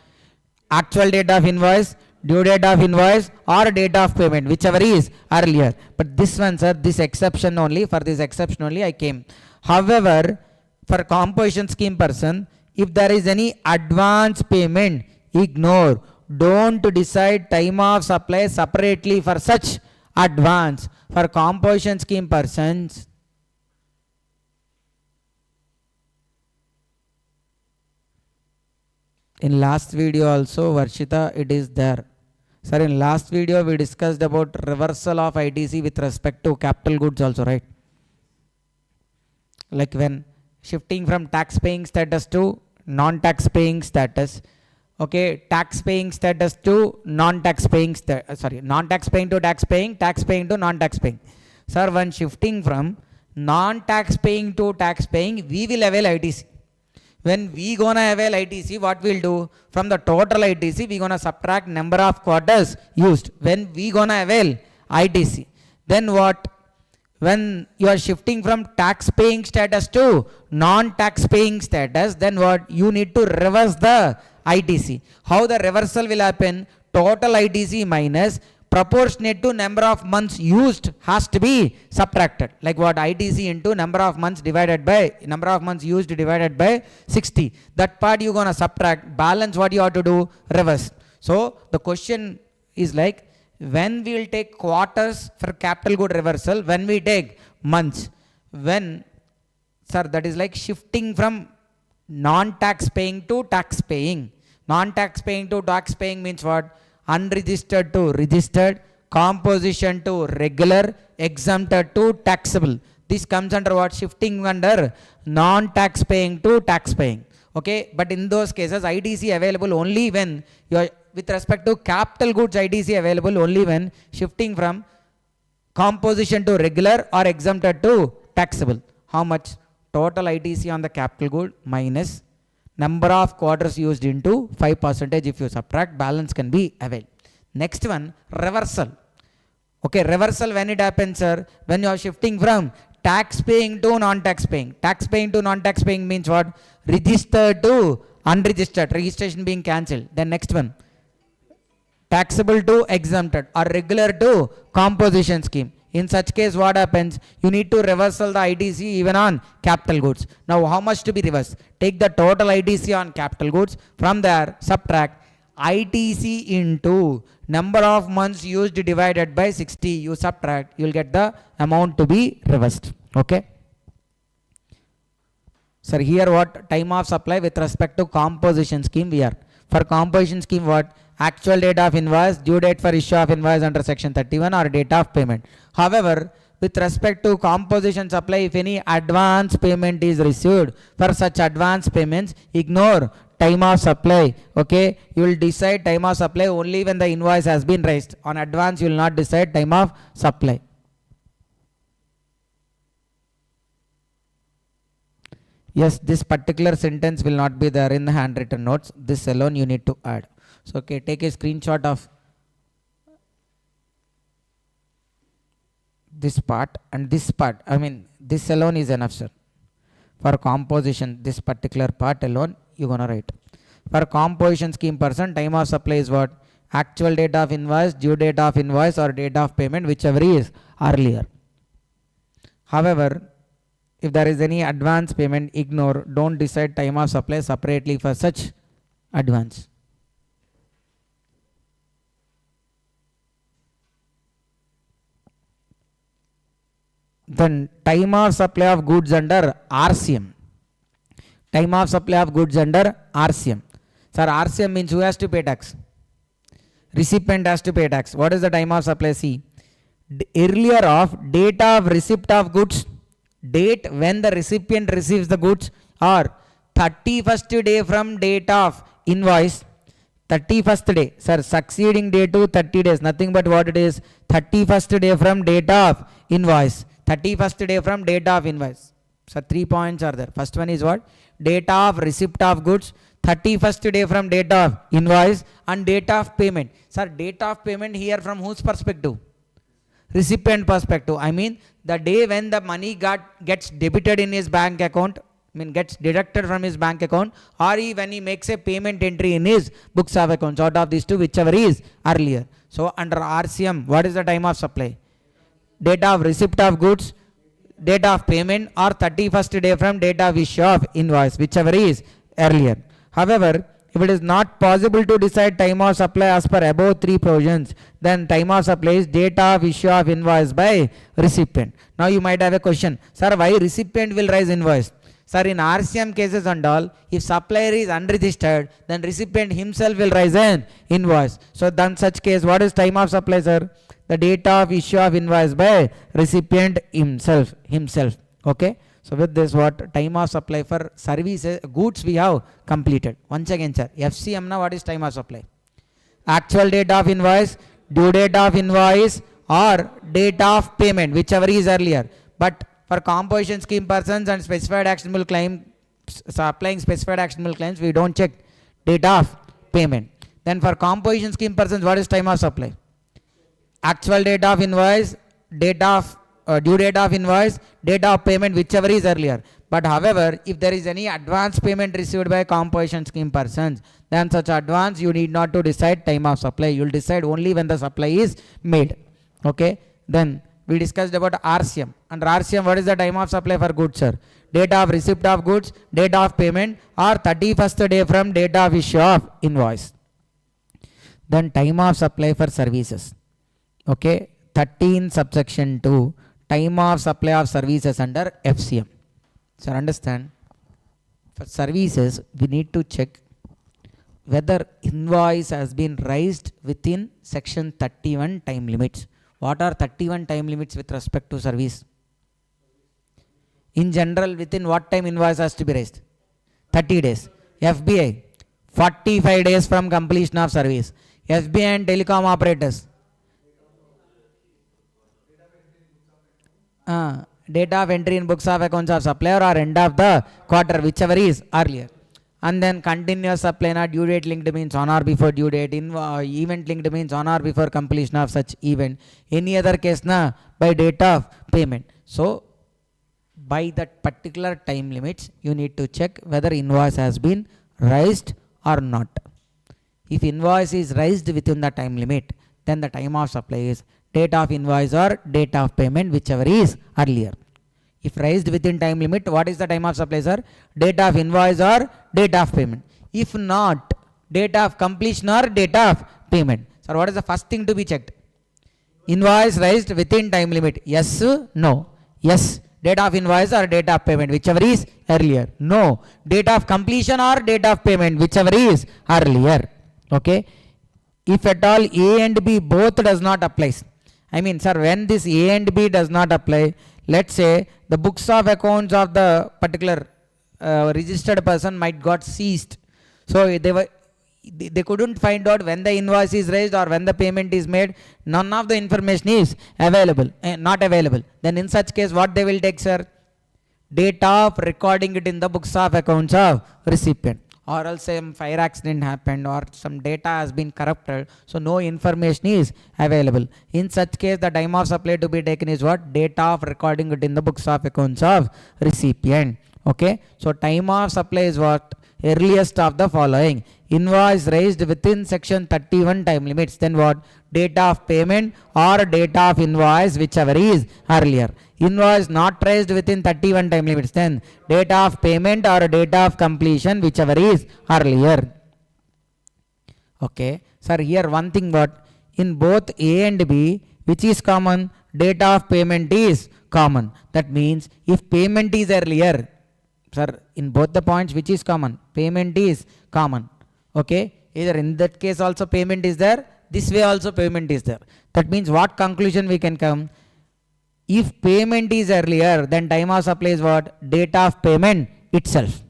Actual date of invoice, due date of invoice, or date of payment, whichever is earlier. But this one, sir, this exception only, for this exception only I came. However, for composition scheme person, if there is any advance payment, ignore. Don't decide time of supply separately for such advance. For composition scheme persons, in last video also, Varshita, it is there. Sir, in last video we discussed about reversal of ITC with respect to capital goods also, right? Like when shifting from tax paying status to non-tax paying status. Okay, tax paying status to non-tax paying, non-tax paying to tax paying to non-tax paying. Sir, when shifting from non-tax paying to tax paying, we will avail ITC. When we gonna avail ITC, what we'll do? From the total ITC, we gonna subtract number of quarters used. When we gonna avail ITC, then what? When you are shifting from tax paying status to non-tax paying status, then what? You need to reverse the ITC. How the reversal will happen? Total ITC minus proportionate to number of months used has to be subtracted. Like what? ITC into number of months divided by number of months used divided by 60. That part you gonna subtract. Balance what you have to do? Reverse. So the question is like, when we will take quarters for capital good reversal, when we take months, when, sir, that is like shifting from non-tax paying to tax paying. Non-tax paying to tax paying means what? Unregistered to registered, composition to regular, exempted to taxable. This comes under what? Shifting under non-tax paying to tax paying. Okay, but in those cases, ITC available only when you are, with respect to capital goods, ITC available only when shifting from composition to regular or exempted to taxable. How much? Total ITC on the capital good minus number of quarters used into 5%. If you subtract, balance can be availed. Next one, reversal. Okay, reversal when it happens, sir? When you are shifting from tax paying to non-tax paying. Tax paying to non-tax paying means what? Registered to unregistered, registration being cancelled. Then next one, taxable to exempted or regular to composition scheme. In such case, what happens? You need to reversal the ITC even on capital goods. Now, how much to be reversed? Take the total ITC on capital goods. From there, subtract ITC into number of months used divided by 60. You subtract, you will get the amount to be reversed. Okay. Sir, here what? Time of supply with respect to composition scheme we are. For composition scheme, what? Actual date of invoice, due date for issue of invoice under section 31 or date of payment. However, with respect to composition supply, if any advance payment is received, for such advance payments, ignore time of supply. Okay, you will decide time of supply only when the invoice has been raised. On advance, you will not decide time of supply. Yes, this particular sentence will not be there in the handwritten notes. This alone you need to add. So, okay, take a screenshot of this part and this part. I mean, this alone is enough, sir. For composition, this particular part alone, you're going to write. For composition scheme person, time of supply is what? Actual date of invoice, due date of invoice or date of payment, whichever is earlier. However, if there is any advance payment, ignore. Don't decide time of supply separately for such advance. Then time of supply of goods under RCM. Time of supply of goods under RCM. Sir, RCM means who has to pay tax? Recipient has to pay tax. What is the time of supply? See, earlier of date of receipt of goods, date when the recipient receives the goods, or 31st day from date of invoice. 31st day, sir, succeeding day to 30 days, nothing but what it is, 31st day from date of invoice. 31st day from date of invoice. So 3 points are there. First one is what? Date of receipt of goods, 31st day from date of invoice, and date of payment. Sir, date of payment here from whose perspective? Recipient perspective. I mean the day when the money gets debited in his bank account, gets deducted from his bank account, or when he makes a payment entry in his books of accounts. Out of these two, whichever is earlier. So under RCM, what is the time of supply? Date of receipt of goods, date of payment, or 31st day from date of issue of invoice, whichever is earlier. However, if it is not possible to decide time of supply as per above three provisions, then time of supply is date of issue of invoice by recipient. Now you might have a question, sir, why recipient will raise invoice? Sir, in RCM cases and all, if supplier is unregistered, then recipient himself will raise an invoice. So then such case, what is time of supply, sir? The date of issue of invoice by recipient himself. Okay. So with this, what time of supply for services, goods we have completed. Once again, sir, FCM now what is time of supply? Actual date of invoice, due date of invoice, or date of payment, whichever is earlier. But For composition scheme persons and specified actionable claim, applying specified actionable claims, we don't check date of payment. Then for composition scheme persons, what is time of supply? Actual date of invoice, date of due date of invoice, date of payment, whichever is earlier. But however, if there is any advance payment received by composition scheme persons, then such advance you need not to decide time of supply. You will decide only when the supply is made. Okay. Then we discussed about RCM. Under RCM, what is the time of supply for goods, sir? Date of receipt of goods, date of payment, or 31st day from date of issue of invoice. Then time of supply for services. Okay. 13 subsection 2, time of supply of services under FCM. So understand, for services we need to check whether invoice has been raised within section 31 time limits. What are 31 time limits with respect to service? In general, within what time invoice has to be raised? 30 days. FBI, 45 days from completion of service. FBI and telecom operators, date of entry in books of accounts of supplier or end of the quarter, whichever is earlier. And then continuous supply, not due date linked means on or before due date, event linked means on or before completion of such event. Any other case na by date of payment. So by that particular time limits, you need to check whether invoice has been raised or not. If invoice is raised within the time limit, then the time of supply is date of invoice or date of payment, whichever is earlier. If raised within time limit, what is the time of supply, sir? Date of invoice or date of payment. If not, date of completion or date of payment. Sir, what is the first thing to be checked? Invoice raised within time limit. Yes, no. Yes, date of invoice or date of payment, whichever is earlier. No, date of completion or date of payment, whichever is earlier. Okay. If at all A and B both does not apply. I mean, sir, when this A and B does not apply, let's say the books of accounts of the particular registered person might got seized. So they couldn't find out when the invoice is raised or when the payment is made. None of the information is available, not available. Then in such case, what they will take, sir? Date of recording it in the books of accounts of recipient. Or else some fire accident happened or some data has been corrupted, so no information is available. In such case, the time of supply to be taken is what? Data of recording it in the books of accounts of recipient. Okay, so time of supply is what? Earliest of the following. Invoice raised within section 31 time limits, then what? Date of payment or date of invoice, whichever is earlier. Invoice not raised within 31 time limits, then date of payment or date of completion, whichever is earlier. Okay, sir, here one thing, what? In both A and B, which is common? Date of payment is common. That means if payment is earlier, sir, in both the points, which is common? Payment is common. Okay, either in that case also payment is there, this way also payment is there. That means what conclusion we can come? If payment is earlier, then time of supply is what? Date of payment itself.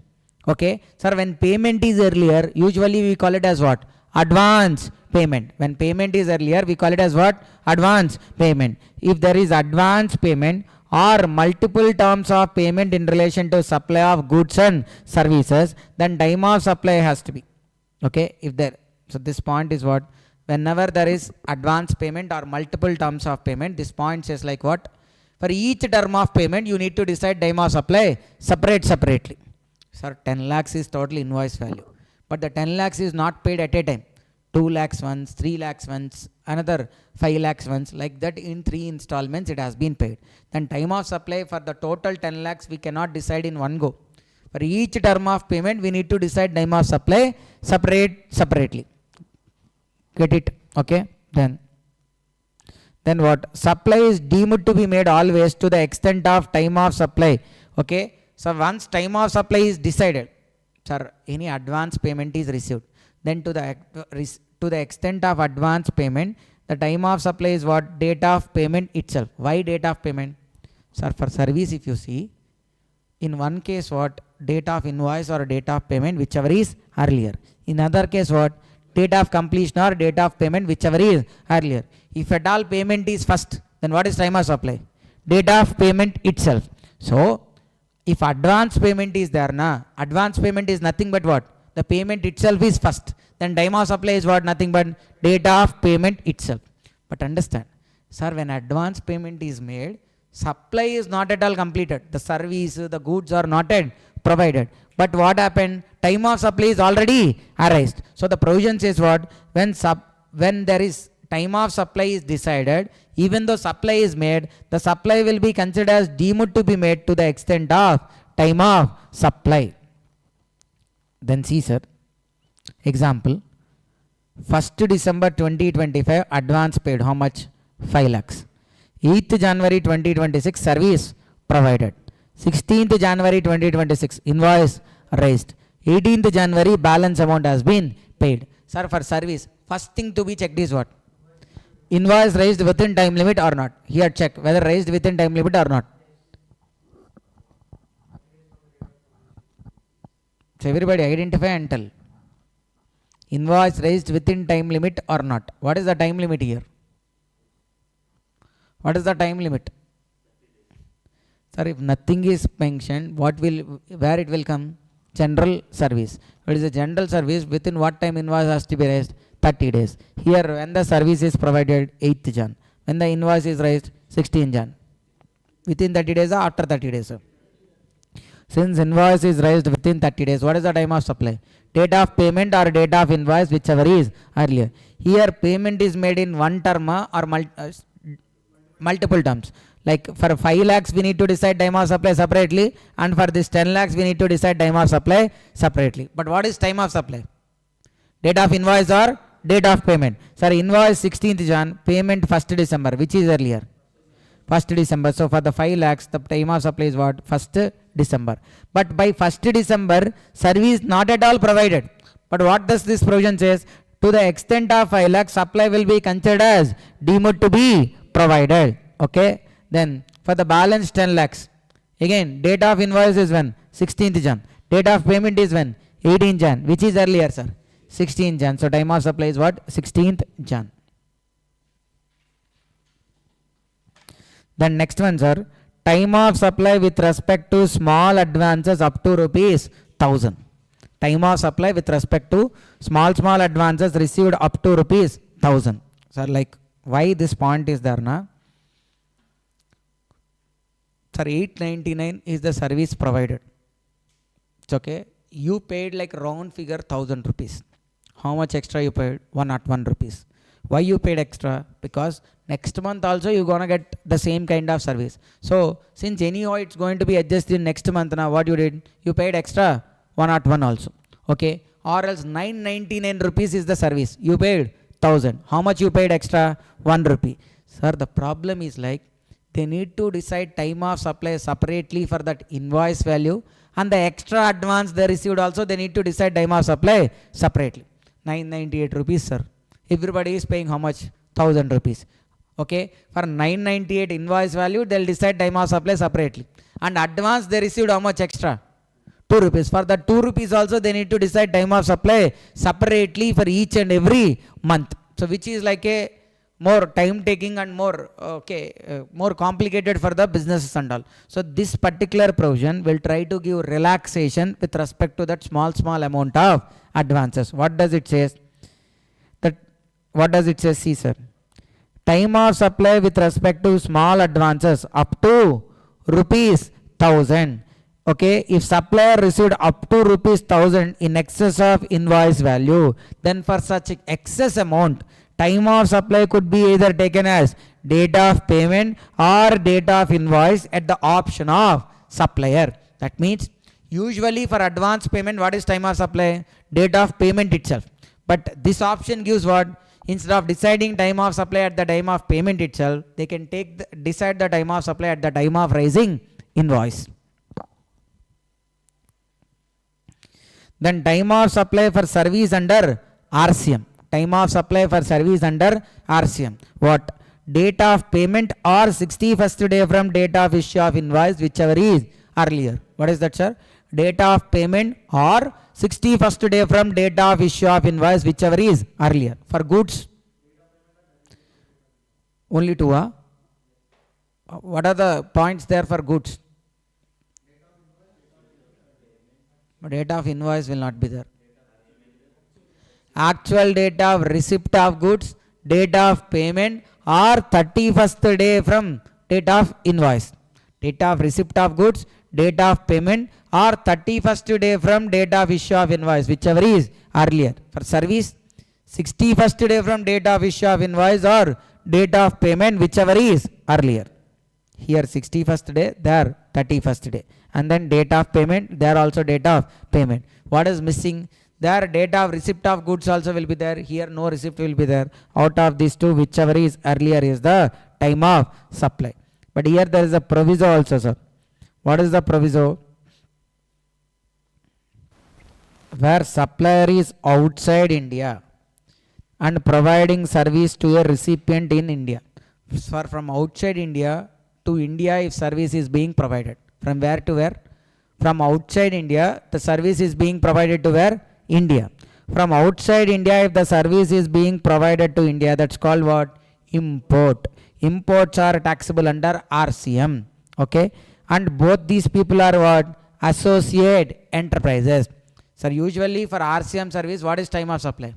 Okay, sir, when payment is earlier, usually we call it as what? Advance payment. When payment is earlier, we call it as what? Advance payment. If there is advance payment or multiple terms of payment in relation to supply of goods and services, then time of supply has to be. Okay, if there, so this point is what? Whenever there is advance payment or multiple terms of payment, this point says like what? For each term of payment, you need to decide time of supply separately. Sir, 10 lakhs is total invoice value, but the 10 lakhs is not paid at a time. 2 lakhs once, 3 lakhs once, another 5 lakhs once, like that in 3 installments it has been paid. Then time of supply for the total 10 lakhs we cannot decide in one go. For each term of payment, we need to decide time of supply separately. Get it? Okay. Then what? Supply is deemed to be made always to the extent of time of supply. Okay. So once time of supply is decided, sir, any advance payment is received, then to the extent of advance payment, the time of supply is what? Date of payment itself. Why date of payment? Sir, for service, if you see, in one case what? Date of invoice or date of payment, whichever is earlier. In other case what? Date of completion or date of payment, whichever is earlier. If at all payment is first, then what is time of supply? date of payment itself. So if advance payment is there, advance payment is nothing but what? The payment itself is first. Then time of supply is what? Nothing but date of payment itself. But understand, sir, when advance payment is made, supply is not at all completed. The service, the goods are not yet provided. But what happened? Time of supply is already arised. So the provision says what? When there is time of supply is decided, even though supply is made, the supply will be considered as deemed to be made to the extent of time of supply. Then see, sir, example, 1st December 2025 advance paid, how much? 5 lakhs. 8th January 2026 service provided. 16th January 2026 invoice raised. 18th January balance amount has been paid. Sir, for service, first thing to be checked is what? Invoice raised within time limit or not? Here check whether raised within time limit or not. So everybody identify and tell. Invoice raised within time limit or not? What is the time limit here? What is the time limit? Sir, if nothing is mentioned, where it will come? General service. What is a general service? Within what time invoice has to be raised? 30 days. Here, when the service is provided, 8th Jan. When the invoice is raised, 16th Jan. Within 30 days or after 30 days? Since invoice is raised within 30 days, what is the time of supply? Date of payment or date of invoice, whichever is earlier. Here, payment is made in one term or multiple terms. Like for 5 lakhs, we need to decide time of supply separately, and for this 10 lakhs, we need to decide time of supply separately. But what is time of supply? Date of invoice or date of payment? Sir, invoice 16th Jan, payment 1st December, which is earlier? 1st December. So for the 5 lakhs, the time of supply is what? 1st December. But by 1st December, service not at all provided. But what does this provision says? To the extent of 5 lakhs, supply will be considered as deemed to be provided. Okay. Then for the balance 10 lakhs, again, date of invoice is when? 16th Jan. Date of payment is when? 18th Jan. Which is earlier, sir? 16th Jan. So time of supply is what? 16th Jan. Then next one, sir. Time of supply with respect to small advances up to rupees 1000. Time of supply with respect to small advances received up to rupees 1000. Sir, like why this point is there, na? Sir, 899 is the service provided. It's okay. You paid like round figure 1000 rupees. How much extra you paid? 101 rupees. Why you paid extra? Because next month also you're gonna get the same kind of service. So since anyhow it's going to be adjusted next month, now what you did? You paid extra 101 also. Okay. Or else 999 rupees is the service. You paid 1000. How much you paid extra? 1 rupee. Sir, the problem is like they need to decide time of supply separately for that invoice value, and the extra advance they received also they need to decide time of supply separately. 998 rupees, sir. Everybody is paying how much? 1000 rupees. Okay. For 998 invoice value, they'll decide time of supply separately. And advance they received how much extra? 2 rupees. For the 2 rupees also they need to decide time of supply separately for each and every month. So which is like a more time taking and more more complicated for the businesses and all. So this particular provision will try to give relaxation with respect to that small amount of advances. What does it say? What does it say? See, sir. Time of supply with respect to small advances up to rupees 1000. Okay, if supplier received up to rupees 1000 in excess of invoice value, then for such excess amount, time of supply could be either taken as date of payment or date of invoice at the option of supplier. That means usually for advance payment, what is time of supply? Date of payment itself. But this option gives what? Instead of deciding time of supply at the time of payment itself, they can decide the time of supply at the time of raising invoice. Then time of supply for service under RCM. Time of supply for service under RCM. What? Date of payment or 61st day from date of issue of invoice, whichever is earlier. What is that, sir? Date of payment or 61st day from date of issue of invoice, whichever is earlier. For goods, only two. What are the points there for goods? Date of invoice will not be there. Actual date of receipt of goods, date of payment, or 31st day from date of invoice. Date of receipt of goods, date of payment, or 31st day from date of issue of invoice, whichever is earlier. For service, 61st day from date of issue of invoice or date of payment, whichever is earlier. Here 61st day, there 31st day. And then date of payment, there also date of payment. What is missing? There date of receipt of goods also will be there. Here no receipt will be there. Out of these two, whichever is earlier is the time of supply. But here there is a proviso also, sir. What is the proviso? Where supplier is outside India and providing service to a recipient in India. For from outside India to India, if service is being provided. From where to where? From outside India, the service is being provided to where? India. From outside India, if the service is being provided to India, that's called what? Import. Imports are taxable under RCM. Okay. And both these people are what? Associate enterprises. Sir, usually for RCM service, what is time of supply?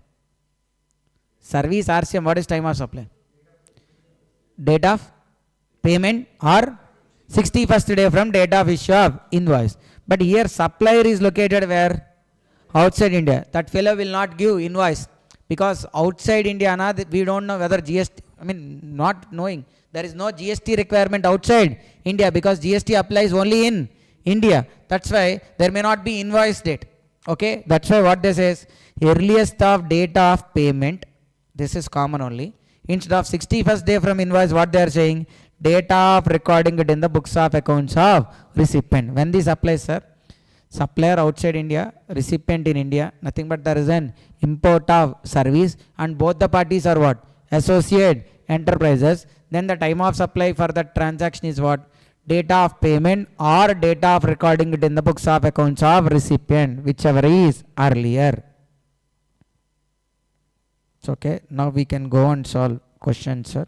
Service RCM, what is time of supply? Date of payment or 61st day from date of issue of invoice. But here supplier is located where? Outside India. That fellow will not give invoice because outside India, we don't know whether GST, not knowing. There is no GST requirement outside India because GST applies only in India. That's why there may not be invoice date. Okay. That's why what this is, earliest of date of payment. This is common only. Instead of 61st day from invoice, what they are saying? Date of recording it in the books of accounts of recipient. When this applies, sir? Supplier outside India, recipient in India, nothing but there is an import of service and both the parties are what? Associate enterprises. Then the time of supply for that transaction is what? Date of payment or date of recording it in the books of accounts of recipient, whichever is earlier. It's okay. Now we can go and solve questions, sir.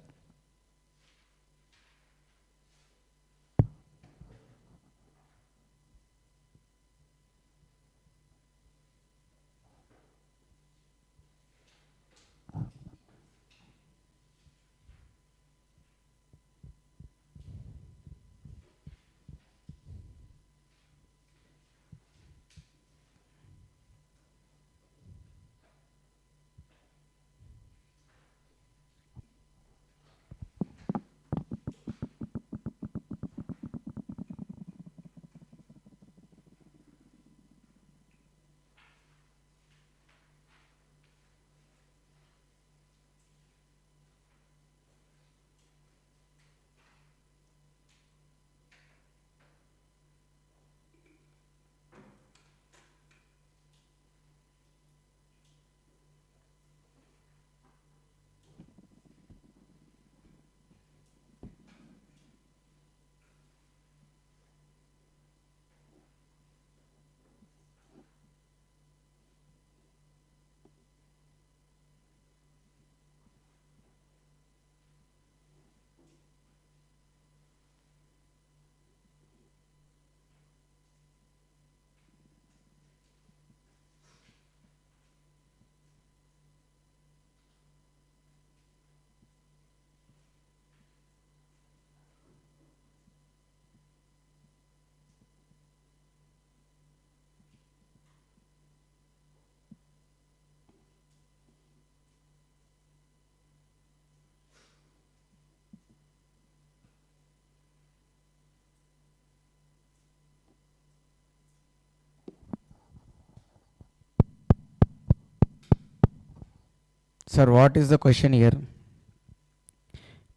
Sir, what is the question here?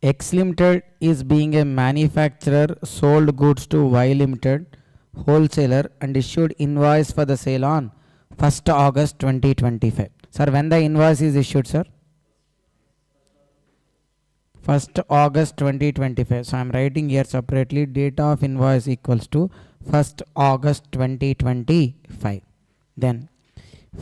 X Limited is being a manufacturer, sold goods to Y Limited, wholesaler, and issued invoice for the sale on 1st August 2025. Sir, when the invoice is issued, sir? 1st August 2025. So I am writing here separately, date of invoice equals to 1st August 2025. Then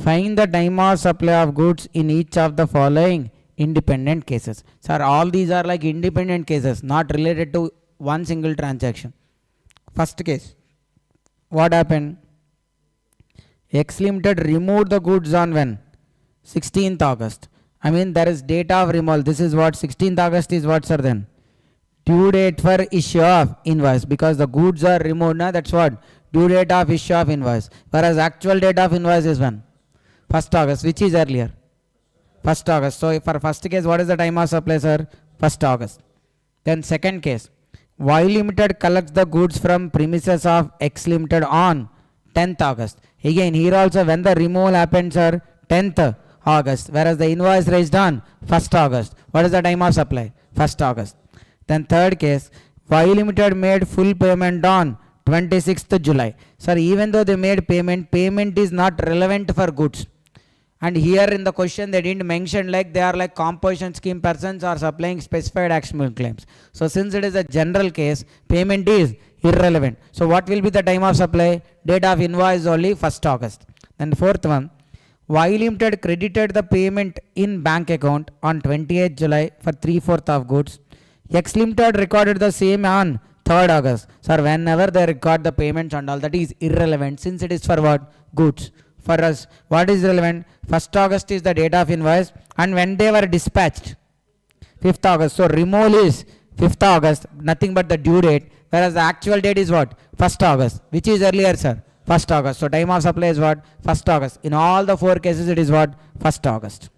find the time of supply of goods in each of the following independent cases. Sir, all these are like independent cases, not related to one single transaction. First case, what happened? X Limited removed the goods on when? 16th August. I mean, there is date of removal. This is what 16th August is what, sir, then? Due date for issue of invoice, because the goods are removed. Now that's what? Due date of issue of invoice. Whereas actual date of invoice is when? 1st August. Which is earlier? 1st August. So for first case, what is the time of supply, sir? 1st August. Then second case, Y Limited collects the goods from premises of X Limited on 10th August. Again, here also when the removal happens, sir? 10th August. Whereas the invoice raised on 1st August. What is the time of supply? 1st August. Then third case, Y Limited made full payment on 26th July. Sir, even though they made payment, payment is not relevant for goods. And here in the question they didn't mention like they are like composition scheme persons or supplying specified actionable claims. So since it is a general case, payment is irrelevant. So what will be the time of supply? Date of invoice only 1st August. Then fourth one, Y Limited credited the payment in bank account on 28th July for 3/4 of goods. X Limited recorded the same on 3rd August. Sir, whenever they record the payments and all, that is irrelevant since it is for what? Goods. For us, what is relevant? 1st August is the date of invoice and when they were dispatched, 5th August. So removal is 5th August, nothing but the due date, whereas the actual date is what? 1st August. Which is earlier, sir? 1st August. So time of supply is what? 1st August. In all the four cases, it is what? 1st August.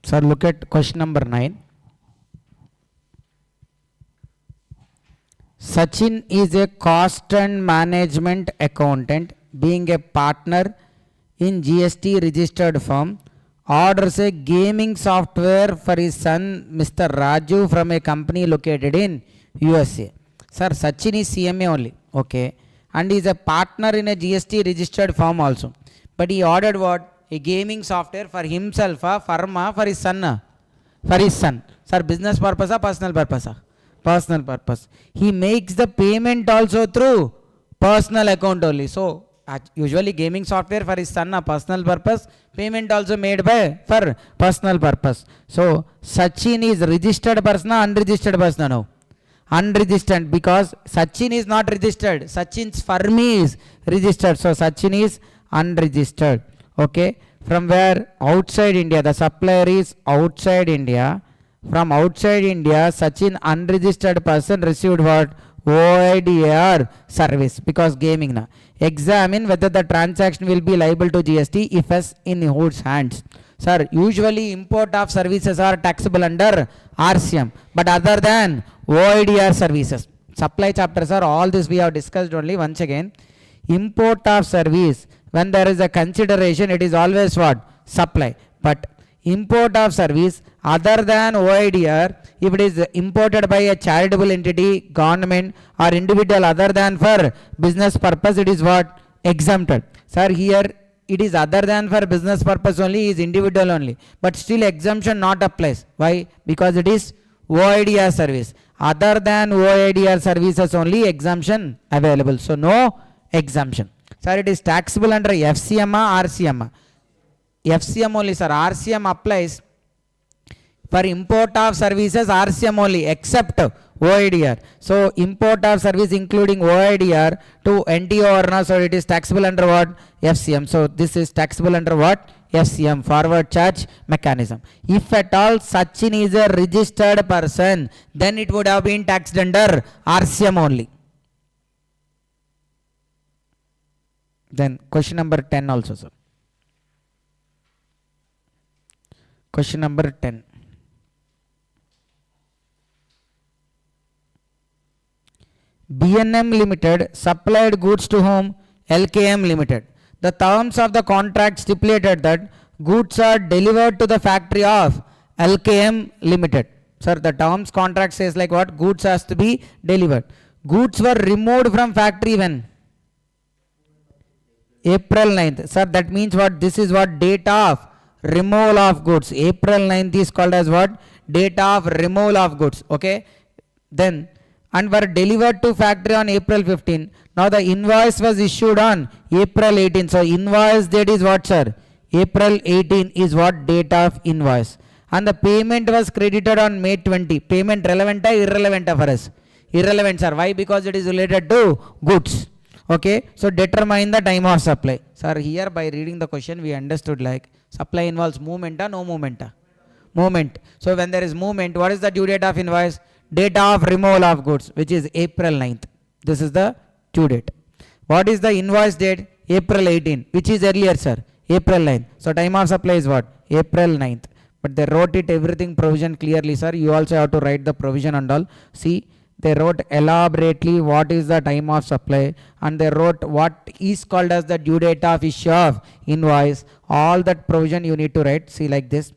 Sir, look at question number 9. Sachin is a cost and management accountant being a partner in GST registered firm, orders a gaming software for his son Mr. Raju from a company located in USA. Sir, Sachin is CMA only, okay, and he is a partner in a GST registered firm also. But he ordered what? A gaming software for himself, for his son. For his son. Sir, business purpose or personal purpose? Personal purpose. He makes the payment also through personal account only. So, usually gaming software for his son, personal purpose. Payment also made by for personal purpose. So, Sachin is registered person or unregistered person? No. Unregistered, because Sachin is not registered. Sachin's firm is registered. So, Sachin is unregistered. Okay, from where? Outside India. The supplier is outside India. From outside India, Sachin unregistered person received what? OIDR service, because gaming na. Examine whether the transaction will be liable to GST if yes, in whose hands. Sir, usually import of services are taxable under RCM, but other than OIDR services. Supply chapters are all this we have discussed only. Once again, import of service, when there is a consideration, it is always what? Supply. But import of service other than OIDR, if it is imported by a charitable entity, government or individual other than for business purpose, it is what? Exempted. Sir, here it is other than for business purpose only, is individual only. But still exemption not applies. Why? Because it is OIDR service. Other than OIDR services only exemption available. So no exemption. Sir, it is taxable under FCM or RCM? FCM only, sir. RCM applies for import of services, RCM only, except OIDR. So, import of service including OIDR to NTO or not, so it is taxable under what? FCM. So, this is taxable under what? FCM, forward charge mechanism. If at all Sachin is a registered person, then it would have been taxed under RCM only. Then question number 10 also, sir. Question number 10. B&M Limited supplied goods to whom? LKM Limited. The terms of the contract stipulated that goods are delivered to the factory of LKM Limited. Sir, the terms contract says like what? Goods has to be delivered. Goods were removed from factory when? April 9th. Sir, that means what? This is what? Date of removal of goods. April 9th is called as what? Date of removal of goods. Okay. Then, and were delivered to factory on April 15. Now the invoice was issued on April 18. So invoice date is what, sir? April 18 is what? Date of invoice. And the payment was credited on May 20. Payment relevant or irrelevant for us? Irrelevant, sir. Why? Because it is related to goods. Okay. So determine the time of supply. Sir, here by reading the question we understood like supply involves movement or no movement? Movement. So when there is movement, what is the due date of invoice? Date of removal of goods, which is April 9th. This is the due date. What is the invoice date? April 18. Which is earlier, sir? April 9th. So time of supply is what? April 9th. But they wrote it everything provision clearly, sir. You also have to write the provision and all. See, they wrote elaborately what is the time of supply, and they wrote what is called as the due date of issue of invoice. All that provision you need to write. See, like this.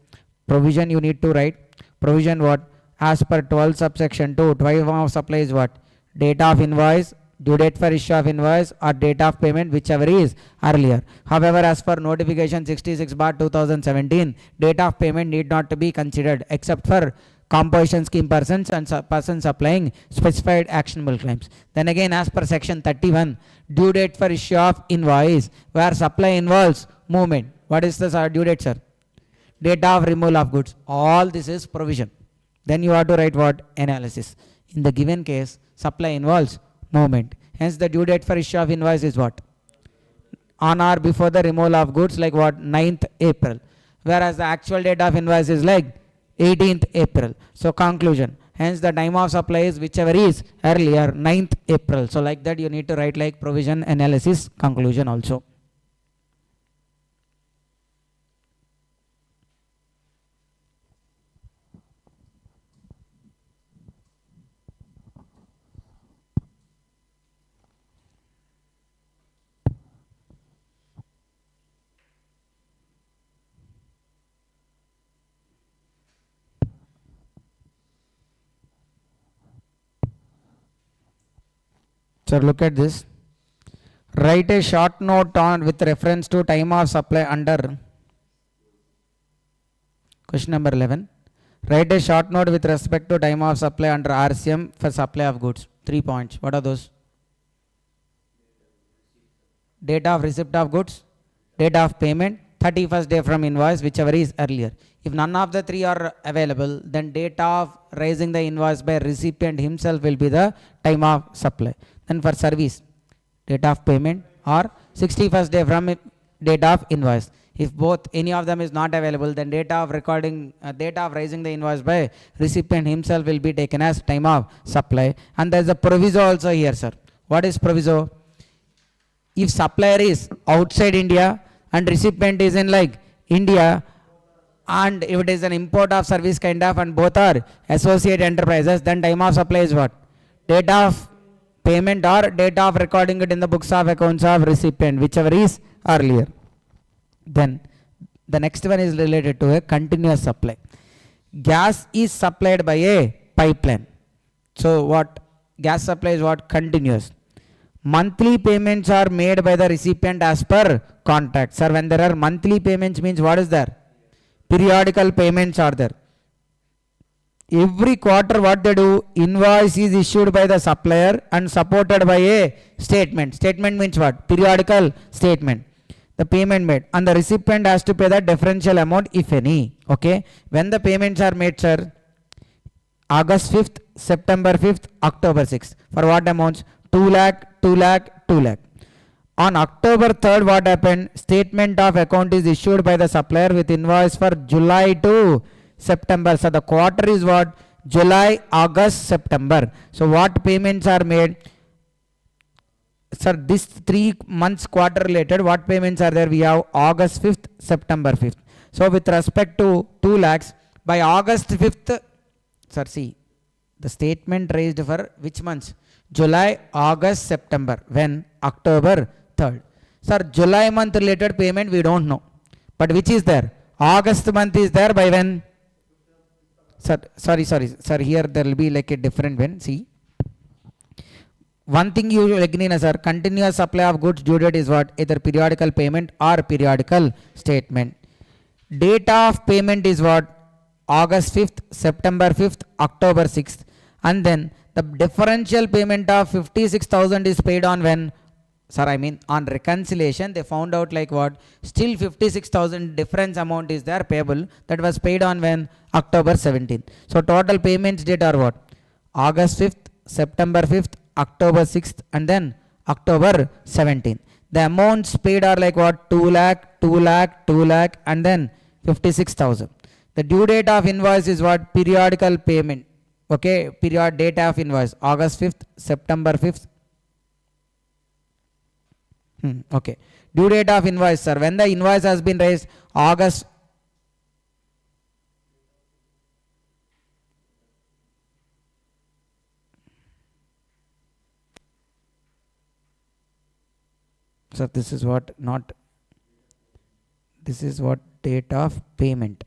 Provision you need to write. Provision what? As per 12 subsection 2, time of supply is what? Date of invoice, due date for issue of invoice, or date of payment, whichever is earlier. However, as per notification 66/2017, date of payment need not to be considered except for composition scheme persons and persons supplying specified actionable claims. Then again, as per section 31, due date for issue of invoice, where supply involves movement. What is the due date, sir? Date of removal of goods. All this is provision. Then you have to write what? Analysis. In the given case, supply involves movement. Hence the due date for issue of invoice is what? On or before the removal of goods, like what? 9th April. Whereas the actual date of invoice is like 18th April. So conclusion. Hence the time of supply is whichever is earlier, 9th April. So like that you need to write like provision, analysis, conclusion also. So look at this. Write a short note on with reference to time of supply under question number 11. Write a short note with respect to time of supply under RCM for supply of goods. 3 points. What are those? Date of receipt of goods, date of payment, 31st day from invoice, whichever is earlier. If none of the three are available, then date of raising the invoice by recipient himself will be the time of supply. Then for service, date of payment or 61st day from date of invoice. If both any of them is not available, then date of raising the invoice by recipient himself will be taken as time of supply. And there is a proviso also here, sir. What is proviso? If supplier is outside India and recipient is in like India, and if it is an import of service kind of and both are associate enterprises, then time of supply is what? Date of payment or date of recording it in the books of accounts of recipient, whichever is earlier. Then the next one is related to a continuous supply. Gas is supplied by a pipeline. So what? Gas supply is what? Continuous. Monthly payments are made by the recipient as per contract. Sir, when there are monthly payments means what is there? Periodical payments are there. Every quarter what they do? Invoice is issued by the supplier and supported by a statement. Statement means what? Periodical statement. The payment made. And the recipient has to pay the differential amount if any. Okay. When the payments are made, sir? August 5th, September 5th, October 6th. For what amounts? 2 lakh, 2 lakh, 2 lakh. On October 3rd, what happened? Statement of account is issued by the supplier with invoice for July to September. So the quarter is what? July, August, September. So what payments are made? Sir, this 3 months quarter related, what payments are there? We have August 5th, September 5th. So with respect to 2 lakhs, by August 5th, sir, see, The statement raised for which months? July, August, September. When? October 3rd. Sir, July month related payment we don't know. But which is there? August month is there by when? Sir, sorry. Sir, here there will be like a different when. See. One thing you will agree, sir, continuous supply of goods due date is what? Either periodical payment or periodical statement. Date of payment is what? August 5th, September 5th, October 6th. And then the differential payment of 56,000 is paid on when? Sir, I mean on reconciliation they found out like what? Still 56,000 difference amount is there payable. That was paid on when? October 17th. So total payments date are what? August 5th, September 5th, October 6th, and then October 17th. The amounts paid are like what? 2 lakh, 2 lakh, 2 lakh, and then 56,000. The due date of invoice is what? Periodical payment. Okay, period date of invoice. August 5th, September 5th. Okay. Due date of invoice, sir. When the invoice has been raised, August. So this is what not. This is what date of payment.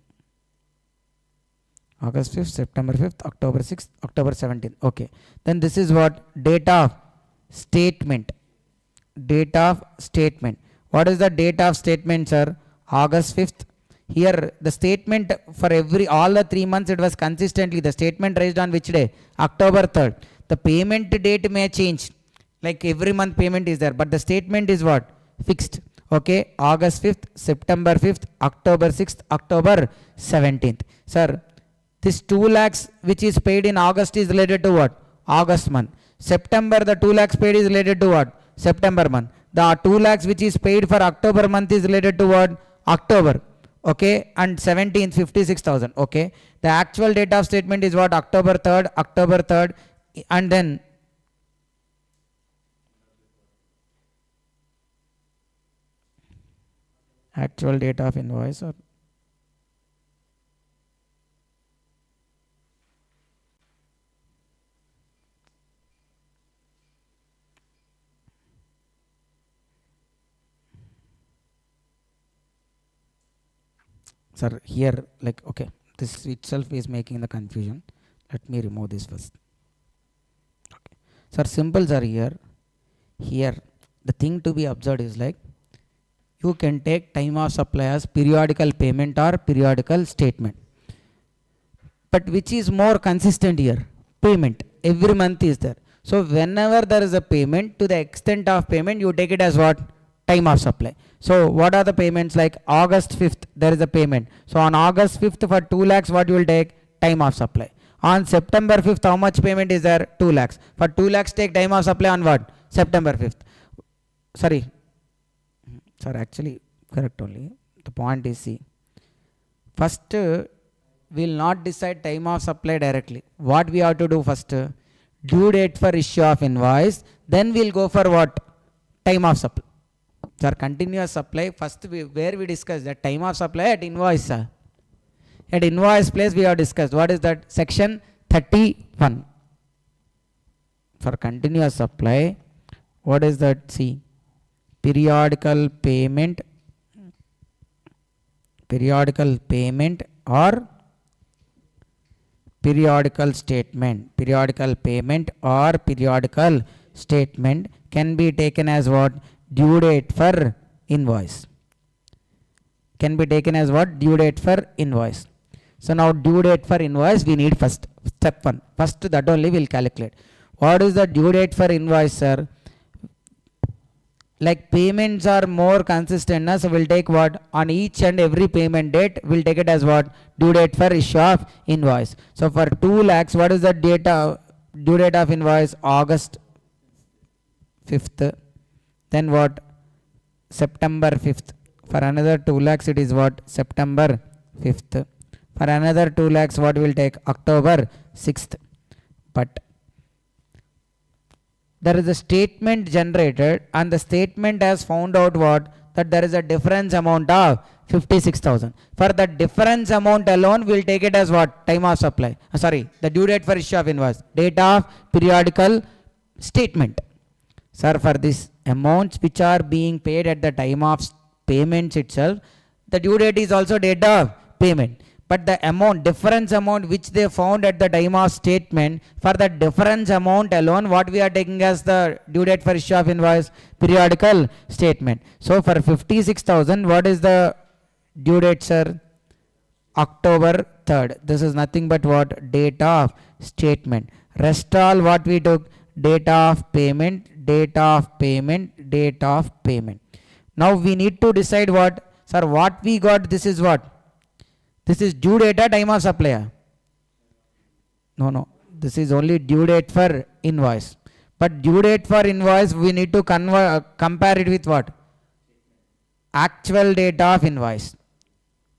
August 5th, September 5th, October 6th, October 17th. Okay. Then this is what? Date of statement. Date of statement. What is the date of statement, sir? August 5th. Here the statement for all the 3 months it was consistently the statement raised on which day? October 3rd. The payment date may change. Like every month payment is there, but the statement is what? Fixed. Okay. August 5th, September 5th, October 6th, October 17th. Sir, this 2 lakhs which is paid in August is related to what? August month. September the 2 lakhs paid is related to what? September month. The 2 lakhs which is paid for October month is related to what? October. Okay. And 17th 56,000. Okay. The actual date of statement is what? October 3rd, October 3rd, and then actual date of invoice or sir, here like okay, this itself is making the confusion. Let me remove this first. Okay. Sir, symbols are here. Here the thing to be observed is like you can take time of supply as periodical payment or periodical statement. But which is more consistent here? Payment. Every month is there. So whenever there is a payment, to the extent of payment, you take it as what? Time of supply. So what are the payments? Like August 5th, there is a payment. So on August 5th for 2 lakhs, what you will take? Time of supply. On September 5th, how much payment is there? 2 lakhs. For 2 lakhs, take time of supply on what? September 5th. Sorry. Sir, actually correct only. The point is, see, first we will not decide time of supply directly. What we have to do first? Due date for issue of invoice. Then we will go for what? Time of supply. Sir, continuous supply. First where we discussed that time of supply at invoice. Sir. At invoice place we have discussed. What is that? Section 31. For continuous supply, what is that? See. Periodical payment or periodical statement. Periodical payment or periodical statement can be taken as what? Due date for invoice. Can be taken as what? Due date for invoice. So now due date for invoice we need first step 1. First that only we will calculate. What is the due date for invoice, sir? Like payments are more consistent, so we'll take what? On each and every payment date, we'll take it as what? Due date for issue of invoice. So for 2 lakhs, what is the due date of invoice? August 5th. Then what? September 5th. For another 2 lakhs, it is what? September 5th. For another 2 lakhs, what will take? October 6th. But there is a statement generated and the statement has found out what? That there is a difference amount of 56,000. For the difference amount alone, we'll take it as what? Time of supply. The due date for issue of invoice. Date of periodical statement. Sir, for this amounts which are being paid at the time of payments itself, the due date is also date of payment. But the amount, difference amount which they found at the time of statement, for the difference amount alone, what we are taking as the due date for issue of invoice? Periodical statement. So for 56,000, what is the due date, sir? October 3rd. This is nothing but what? Date of statement. Rest all what we took? Date of payment, date of payment, date of payment. Now we need to decide what? Sir, what we got, this is what? This is due date or time of supply? No. This is only due date for invoice. But due date for invoice, we need to compare it with what? Actual date of invoice.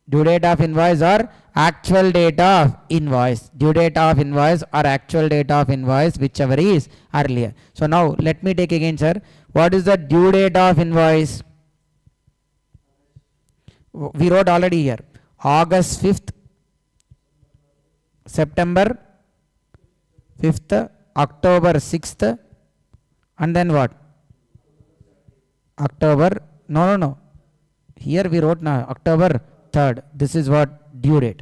Due date of invoice or actual date of invoice. Due date of invoice or actual date of invoice, whichever is earlier. So now let me take again, sir. What is the due date of invoice? We wrote already here. August 5th, September 5th, October 6th, and then what? October, no. Here we wrote now October 3rd. This is what? Due date.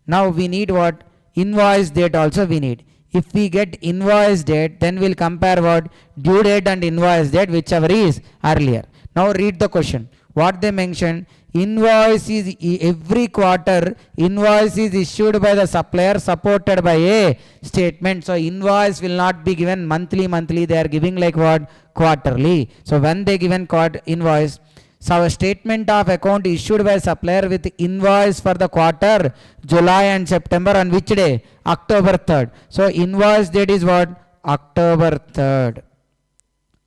Now we need what? Invoice date also we need. If we get invoice date, then we'll compare what? Due date and invoice date, whichever is earlier. Now read the question. What they mentioned? Invoice is every quarter, invoice is issued by the supplier supported by a statement. So invoice will not be given monthly, they are giving like what? Quarterly. So when they given invoice, so a statement of account issued by supplier with invoice for the quarter July and September on which day? October 3rd. So invoice date is what? October 3rd.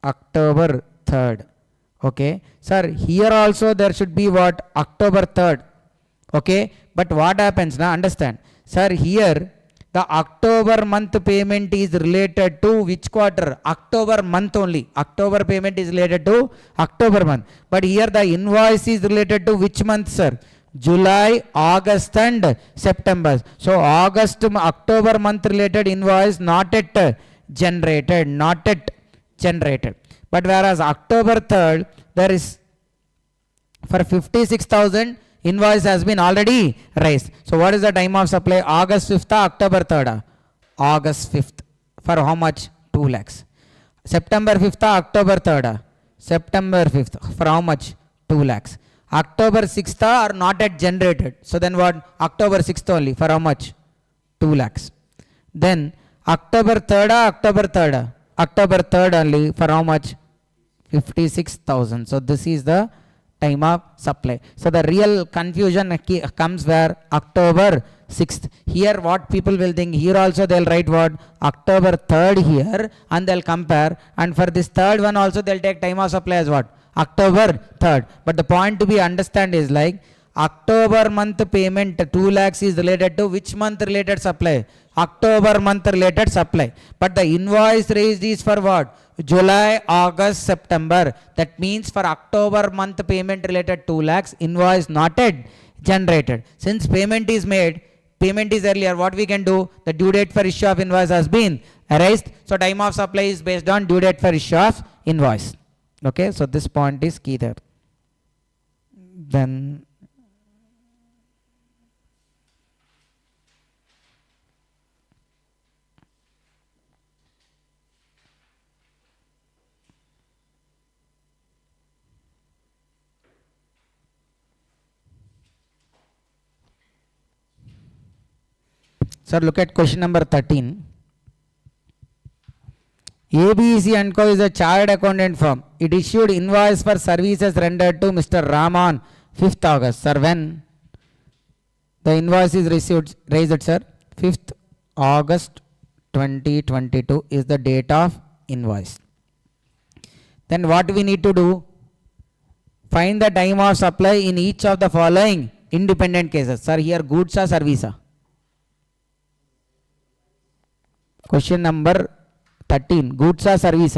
October 3rd. Okay. Sir, here also there should be what? October 3rd. Okay. But what happens now? Understand. Sir, here the October month payment is related to which quarter? October month only. October payment is related to October month. But here the invoice is related to which month, sir? July, August and September. So October month related invoice not yet generated. But whereas October 3rd, there is for 56,000 invoice has been already raised. So what is the time of supply? August 5th, October 3rd? August 5th. For how much? 2 lakhs. September 5th, October 3rd? September 5th. For how much? 2 lakhs. October 6th are not yet generated. So then what? October 6th only. For how much? 2 lakhs. Then October 3rd, October 3rd? October 3rd only. For how much? 56,000. So this is the time of supply. So the real confusion comes where? October 6th. Here what people will think, here also they'll write what? October 3rd here and they'll compare, and for this third one also they'll take time of supply as what? October 3rd. But the point to be understand is like October month payment 2 lakhs is related to which month related supply? October month related supply. But the invoice raised is for what? July, August, September. That means for October month payment related 2 lakhs, invoice not yet generated. Since payment is made, payment is earlier, what we can do? The due date for issue of invoice has been erased. So time of supply is based on due date for issue of invoice. Okay, so this point is key there. Then sir, look at question number 13. ABC & Co. is a chartered accountant firm. It issued invoice for services rendered to Mr. Ram on 5th August. Sir, when the invoice is raised, sir? 5th August 2022 is the date of invoice. Then what we need to do? Find the time of supply in each of the following independent cases. Sir, here goods or service? Question number 13. Goods or service?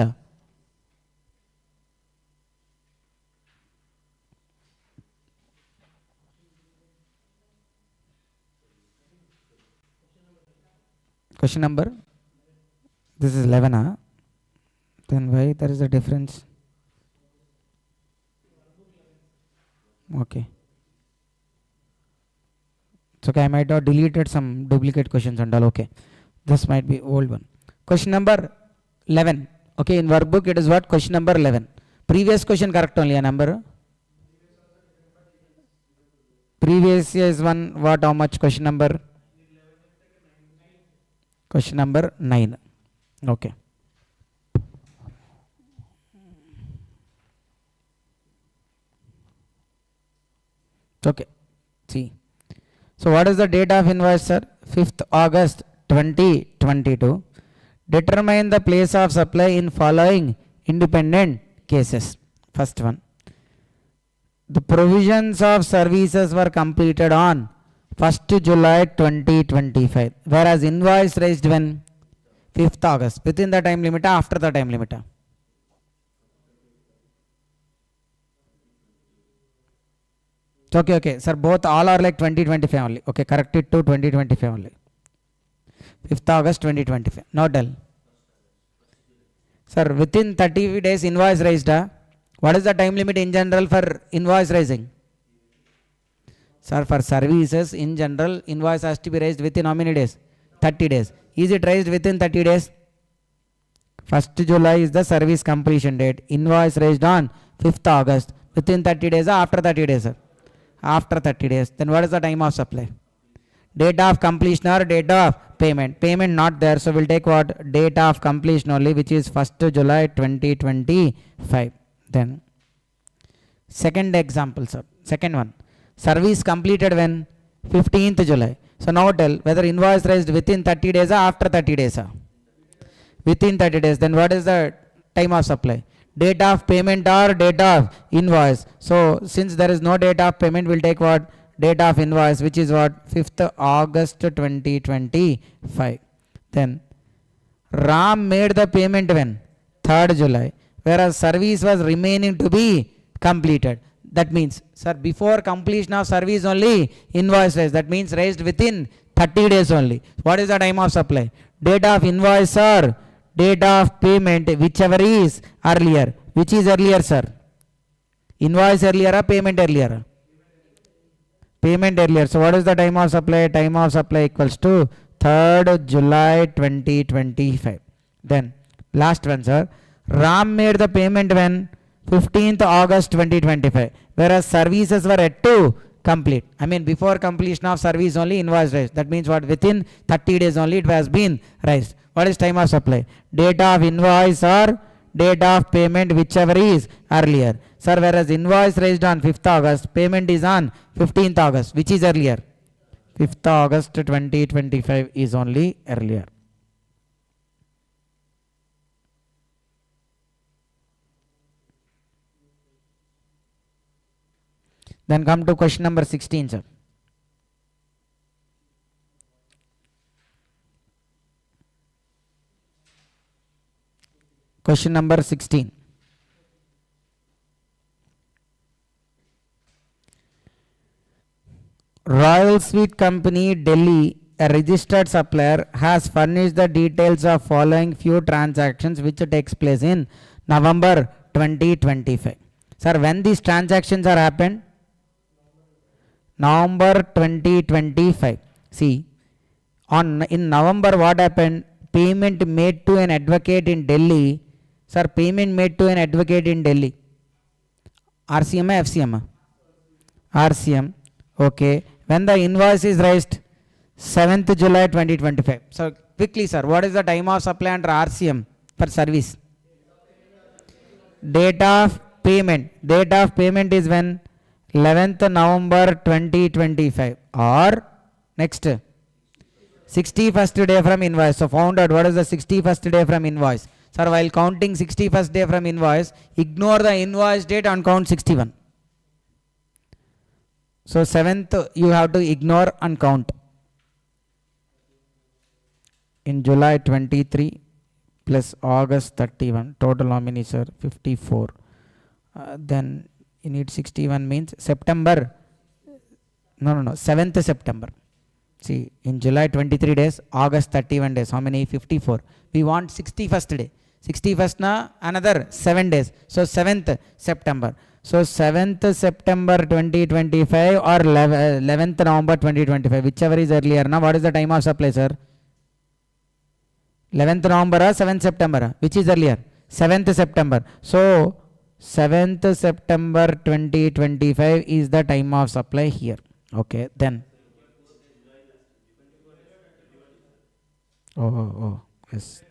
Question number, this is 11, huh? Then why there is a difference? Okay. It's okay, I might have deleted some duplicate questions and all. Okay. This might be old one. Question number 11. Okay, in workbook it is what? Question number 11. Previous question correct only a number. Previous year is one, what, how much? Question number? Question number 9. Okay. Okay. See. So what is the date of invoice, sir? 5th August 2022. Determine the place of supply in following independent cases. First one. The provisions of services were completed on 1st July 2025. Whereas invoice raised when? 5th August. Within the time limit, after the time limit? Okay, okay. Sir, both all are like 2025 only. Okay, correct it to 2025 only. 5th August 2025. Not dull. Sir, within 30 days invoice raised. What is the time limit in general for invoice raising? Sir, for services in general, invoice has to be raised within how many days? 30 days. Is it raised within 30 days? 1st July is the service completion date. Invoice raised on 5th August. Within 30 days or after 30 days, sir? After 30 days. Then what is the time of supply? Date of completion or date of payment? Payment not there, so we'll take what? Date of completion only, which is 1st July 2025. Then second example, sir. Second one. Service completed when? 15th July. So now tell whether invoice raised within 30 days or after 30 days, sir? Within 30 days. Then what is the time of supply? Date of payment or date of invoice? So since there is no date of payment, we'll take what? Date of invoice, which is what? 5th August 2025. Then Ram made the payment when? 3rd July. Whereas service was remaining to be completed. That means, sir, before completion of service only invoice raised. That means raised within 30 days only. What is the time of supply? Date of invoice or date of payment, whichever is earlier. Which is earlier, sir? Invoice earlier or payment earlier? Payment earlier. So what is the time of supply? Time of supply equals to 3rd July 2025. Then last one, sir. Ram made the payment when? 15th August 2025. Whereas services were yet to complete. I mean before completion of service only invoice raised. That means what? Within 30 days only it has been raised. What is time of supply? Date of invoice or date of payment, whichever is earlier. Sir, whereas invoice raised on 5th August, payment is on 15th August. Which is earlier? 5th August 2025 is only earlier. Then come to question number 16, sir. Question number 16. Royal Sweet Company, Delhi, a registered supplier, has furnished the details of following few transactions which takes place in November 2025. Sir, when these transactions are happened? November 2025. See, in November what happened? Payment made to an advocate in Delhi. Sir, payment made to an advocate in Delhi. RCM or FCM? RCM. Okay. When the invoice is raised? 7th July 2025. So quickly, sir, what is the time of supply under RCM for service? Date of payment. Date of payment is when? 11th November 2025. Or next 61st day from invoice. So found out what is the 61st day from invoice. Sir, while counting 61st day from invoice, ignore the invoice date and count 61. So 7th you have to ignore and count. In July 23 plus August 31, total nominees are 54. Then you need 61 means September. No, 7th September. See, in July 23 days, August 31 days. How many? 54. We want 61st day. 61st na another 7 days. So 7th September. So 7th September 2025 or 11th November 2025, whichever is earlier. Now what is the time of supply, sir? 11th November or 7th September? Which is earlier? 7th September. So 7th September 2025 is the time of supply here. Okay, then. Oh, yes.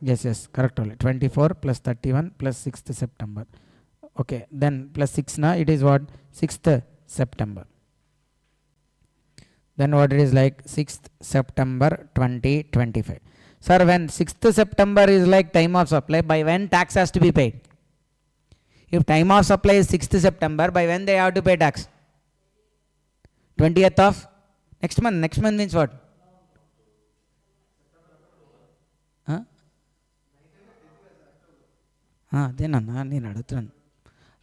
Yes, correct only. 24 plus 31 plus 6th September. Okay, then plus 6 na, it is what? 6th September. Then what it is like? 6th September 2025. Sir, when 6th September is like time of supply, by when tax has to be paid? If time of supply is 6th September, by when they have to pay tax? 20th of next month. Next month means what? అదేనన్నా నేను అడుగుతున్నాను.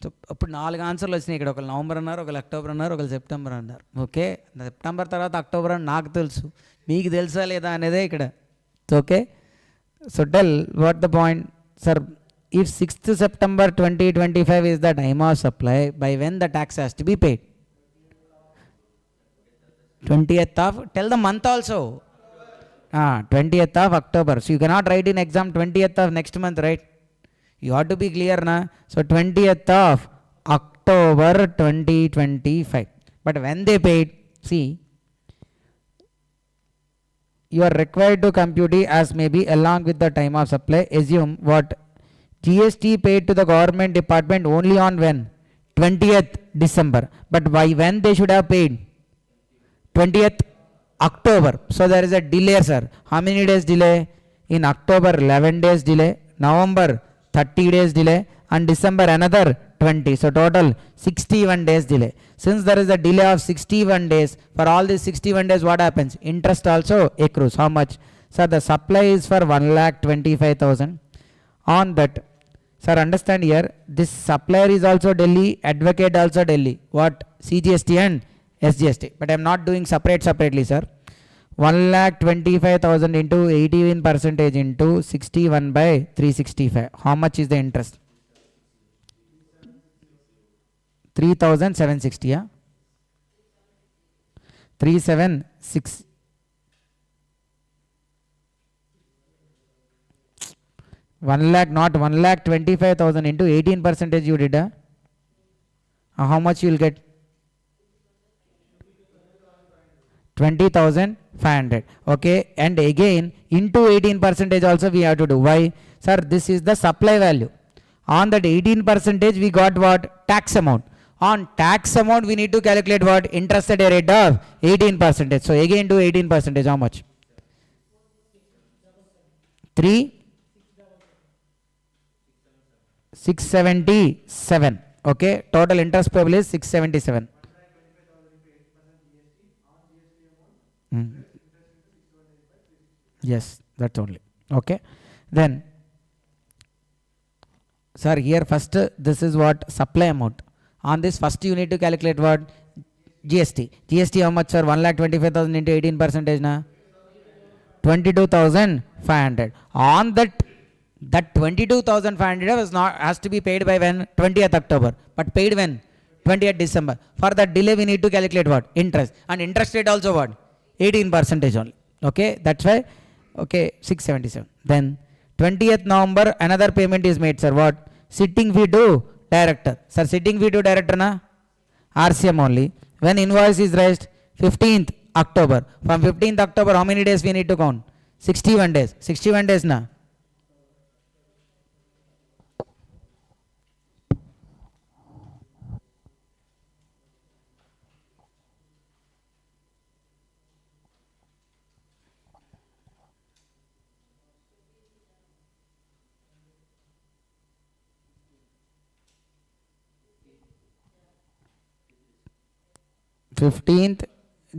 So అప్పుడు 4 ఆన్సర్లు వచ్చినాయి ఇక్కడ. ఒకరు November అన్నారు, ఒకరు October అన్నారు, ఒకరు సెప్టెంబర్ అన్నారు. ఓకే, సెప్టెంబర్ తర్వాత అక్టోబర్ అని నాకు తెలుసు, మీకు తెలుసా లేదా అనేదే ఇక్కడ. Okay, so tell what the point. Sir, if 6th September 2025 is the time of supply, by when the tax has to be paid? 20th of, tell the month also. 20th of October. So you cannot write in exam 20th of next month, right? You have to be clear, na? So 20th of October 2025. But when they paid, see, you are required to compute it as maybe along with the time of supply. Assume what? GST paid to the government department only on when? 20th December. But by when they should have paid? 20th October. So there is a delay, sir. How many days delay? In October 11 days delay, November 30 days delay, and December another 20. So total 61 days delay. Since there is a delay of 61 days, for all these 61 days what happens? Interest also accrues. How much? Sir, the supply is for 1,25,000. On that, sir, understand here, this supplier is also Delhi, advocate also Delhi. What? CGST and SGST. But I am not doing separately, sir. 1,25,000 into 18% into 61 by 365. How much is the interest? 3,760. 376. 1 lakh, not 1,25,000 into 18% you did. How much you will get? 20,500. Okay, and again into 18% also we have to do. Why? Sir, this is the supply value. On that 18% we got what? Tax amount. On tax amount we need to calculate what? Interest at a rate of 18%. So again do 18%. How much? 677. Okay, total interest payable is 677. Yes, that's only. Okay, then sir, here first this is what? Supply amount. On this first you need to calculate what? GST how much, sir? 1,25,000 into 18% na? 22,500. On that 22,500 has to be paid by when? 20th October. But paid when? 20th December. For that delay we need to calculate what? Interest. And interest rate also what? 18% only. Okay, that's why. Okay, 677. Then 20th November another payment is made, sir. What? Sitting fee to director. Sir, sitting fee to director na? RCM only. When invoice is raised? 15th October. From 15th October how many days we need to count? 61 days. 61 days na? Fifteenth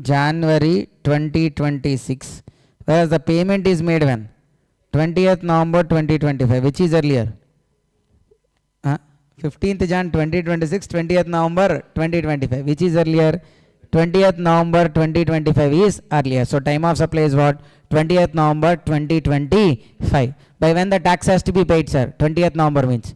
January 2026, whereas the payment is made when? 20th November 2025. Which is earlier? 15th Jan 2026, 20th November 2025. Which is earlier? 20th November 2025 is earlier. So time of supply is what? 20th November 2025. By when the tax has to be paid, sir? 20th November means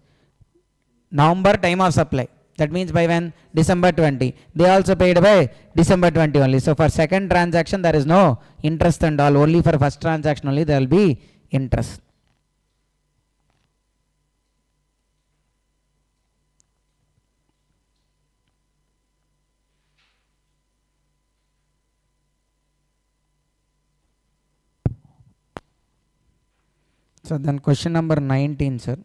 November time of supply. That means by when? December 20. They also paid by December 20 only. So for second transaction there is no interest and all. Only for first transaction only there will be interest. So then question number 19, sir.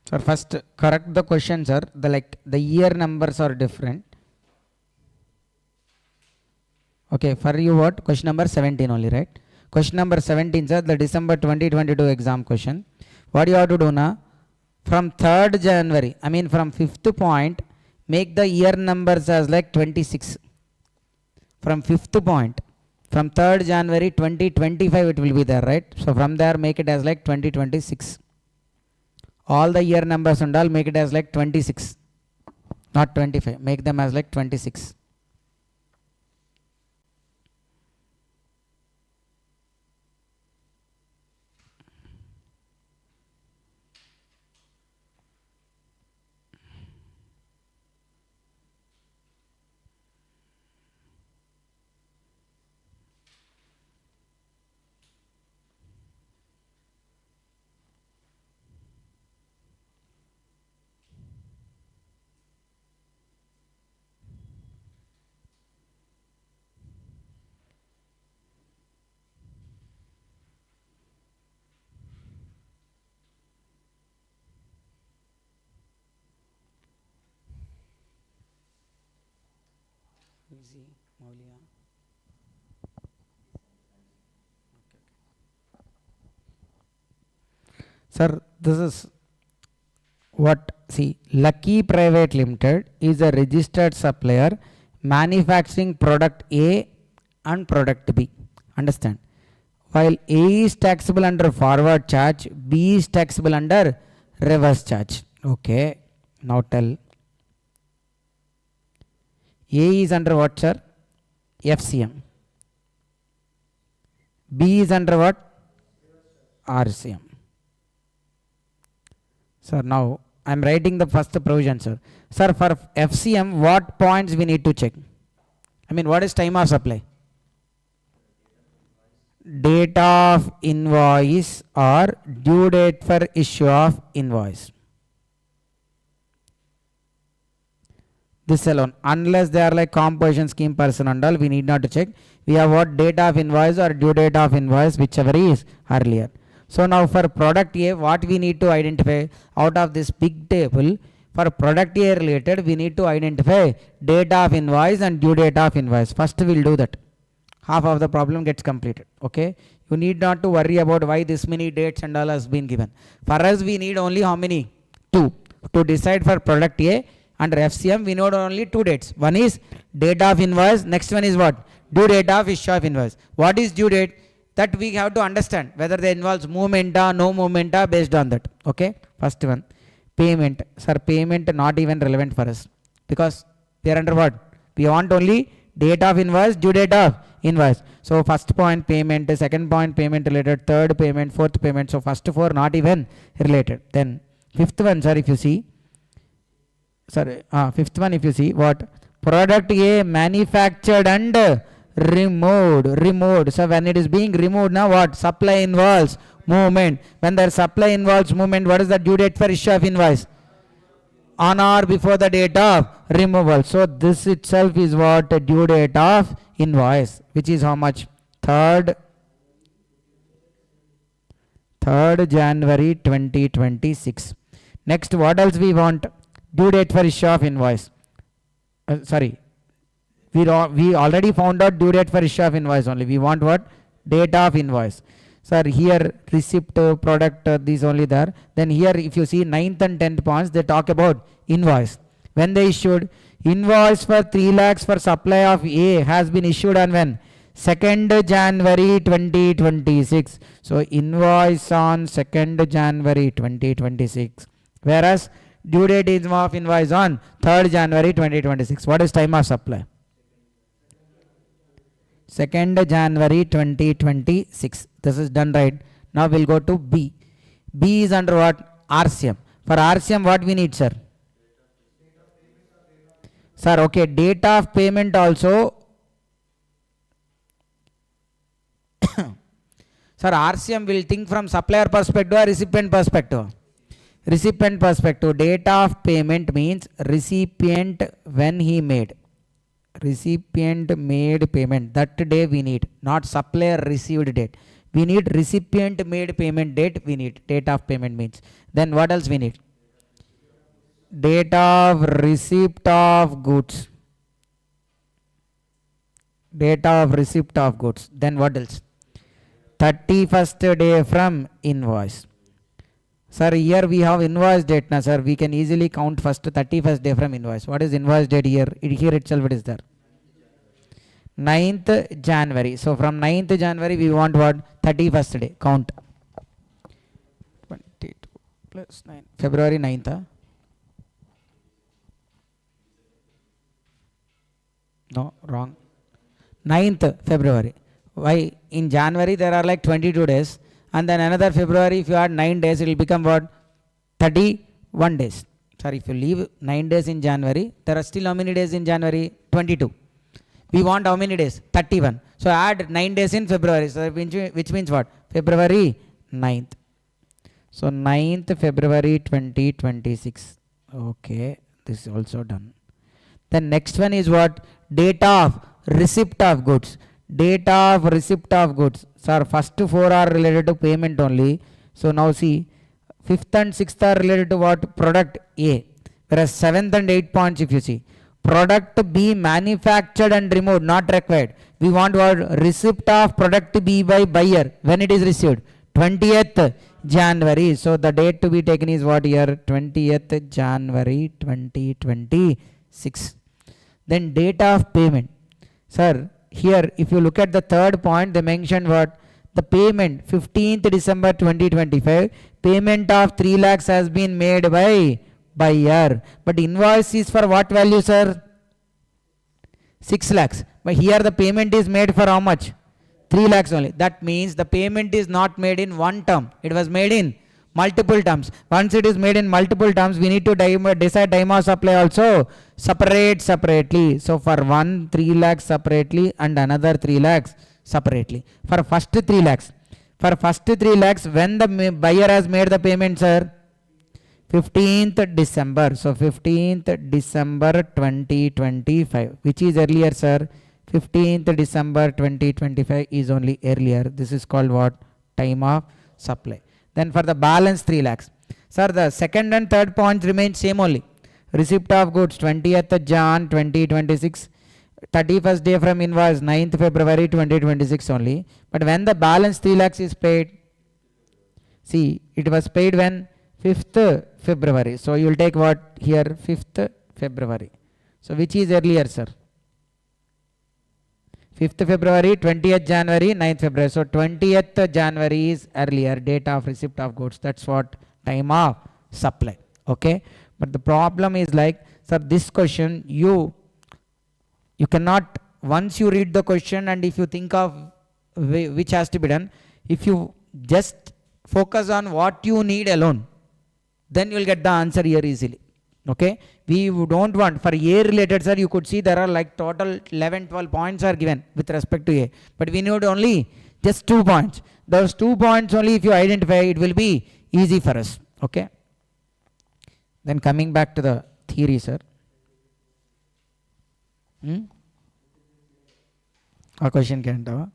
Sir, first correct the question, sir. The year numbers are different. Okay, for you what? Question number 17 only, right? Question number 17, sir, the December 2022 exam question. What you have to do now? From 3rd January, I mean from 5th point, make the year numbers as like 26. From 5th point, from 3rd January 2025 it will be there, right? So from there make it as like 2026. All the year numbers and all make it as like 26, not 25. Make them as like 26. Sir, this is what? See, Lucky Private Limited is a registered supplier manufacturing product A and product B. Understand? While A is taxable under forward charge, B is taxable under reverse charge. Okay. Now tell. A is under what, sir? FCM. B is under what? RCM. Sir, now I am writing the first provision, sir. Sir, for FCM, what points we need to check? I mean, what is time of supply? Date of invoice or due date for issue of invoice. This alone. Unless they are like composition scheme person and all, we need not to check. We have what? Date of invoice or due date of invoice, whichever is earlier. So now for product A, what we need to identify out of this big table, for product A related, we need to identify date of invoice and due date of invoice. First we will do that. Half of the problem gets completed. Okay. You need not to worry about why this many dates and all has been given. For us, we need only how many? 2. To decide for product A under FCM, we need only 2 dates. One is date of invoice. Next one is what? Due date of issue of invoice. What is due date? That we have to understand whether they involves movement or no movement based on that. Okay. First one. Payment. Sir, payment not even relevant for us. Because we are under what? We want only date of invoice, due date of invoice. So first point payment, second point payment related, third payment, fourth payment. So first 4 not even related. Then fifth one, sir, if you see. Sorry, fifth one if you see what? Product A manufactured and removed. So when it is being removed, now what? Supply involves movement. When the supply involves movement, what is the due date for issue of invoice? On or before the date of removal. So this itself is what? Due date of invoice, which is how much? 3rd January 2026. Next, what else we want? Due date for issue of invoice. We already found out due date for issue of invoice only. We want what? Date of invoice. Sir, here receipt, product, these only there. Then here if you see 9th and 10th points, they talk about invoice. When they issued? Invoice for 3 lakhs for supply of A has been issued on when? 2nd January 2026. So invoice on 2nd January 2026. Whereas due date is of invoice on 3rd January 2026. What is time of supply? 2nd January 2026. This is done right. Now we'll go to B. B is under what? RCM. For RCM what we need, sir? Sir, okay, date of payment also. Sir, RCM will think from supplier perspective or recipient perspective? Recipient perspective. Date of payment means recipient when he made. Recipient made payment. That day we need. Not supplier received date. We need recipient made payment date. We need. Date of payment means. Then what else we need? Date of receipt of goods. Date of receipt of goods. Then what else? 31st day from invoice. Sir, here we have invoice date now, sir. We can easily count first 31st day from invoice. What is invoice date here? Here itself it is there. 9th January. So from 9th January we want what? 31st day. Count. 22 plus 9. February 9th. No, wrong. 9th February. Why? In January there are like 22 days. And then another February, if you add 9 days, it will become what? 31 days. Sorry, if you leave 9 days in January, there are still how many days in January? 22. We want how many days? 31. So add 9 days in February. So which means what? February 9th. So 9th February 2026. Okay, this is also done. Then next one is what? Date of receipt of goods. Date of receipt of goods. Sir, first 4 are related to payment only. So now see, 5th and 6th are related to what? Product A. Whereas 7th and 8th points if you see. Product B manufactured and removed, not required. We want what? Receipt of product B by buyer. When it is received? 20th January. So the date to be taken is what here? 20th January 2026. Then date of payment. Sir, here if you look at the third point, they mentioned what? The payment 15th December 2025. Payment of 3 lakhs has been made by buyer. But invoice is for what value, sir? 6 lakhs. But here the payment is made for how much? 3 lakhs only. That means the payment is not made in one term. It was made in multiple terms. Once it is made in multiple terms, we need to decide time of supply also separately. So for one 3 lakhs separately and another 3 lakhs separately. For first 3 lakhs. For first 3 lakhs, when the buyer has made the payment, sir? 15th December. So 15th December 2025. Which is earlier, sir? 15th December 2025 is only earlier. This is called what? Time of supply. Then for the balance 3 lakhs. Sir, the second and third points remain same only. Receipt of goods 20th Jan 2026. 31st day from invoice 9th February 2026 only. But when the balance 3 lakhs is paid, see, it was paid when? 5th February. So you will take what here? 5th February. So which is earlier, sir? 5th February, 20th January, 9th February. So 20th January is earlier date of receipt of goods. That's what? Time of supply. Okay. But the problem is like, sir, this question you cannot, once you read the question and if you think of which has to be done, if you just focus on what you need alone, then you will get the answer here easily. Okay. We don't want, for A related, sir, you could see there are like total 11, 12 points are given with respect to A. But we need only just 2 points. Those 2 points only if you identify, it will be easy for us. Okay. Then coming back to the theory, sir. A question can't have.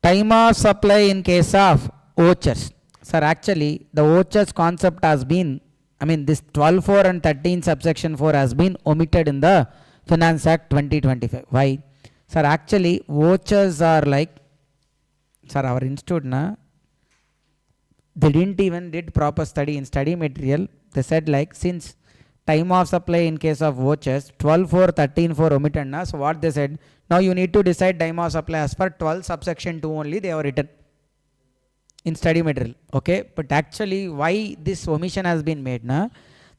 Time of supply in case of vouchers. Sir, actually the vouchers concept has been, this 12.4 and 13 subsection 4 has been omitted in the Finance Act 2025. Why? Sir, actually vouchers are like Sir, our institute, they didn't even did proper study in study material. They said like, since time of supply in case of vouchers, 12.4, 13.4 omitted. So what they said, now you need to decide time of supply as per 12 subsection 2 only they have written in study material. Okay, but actually why this omission has been made?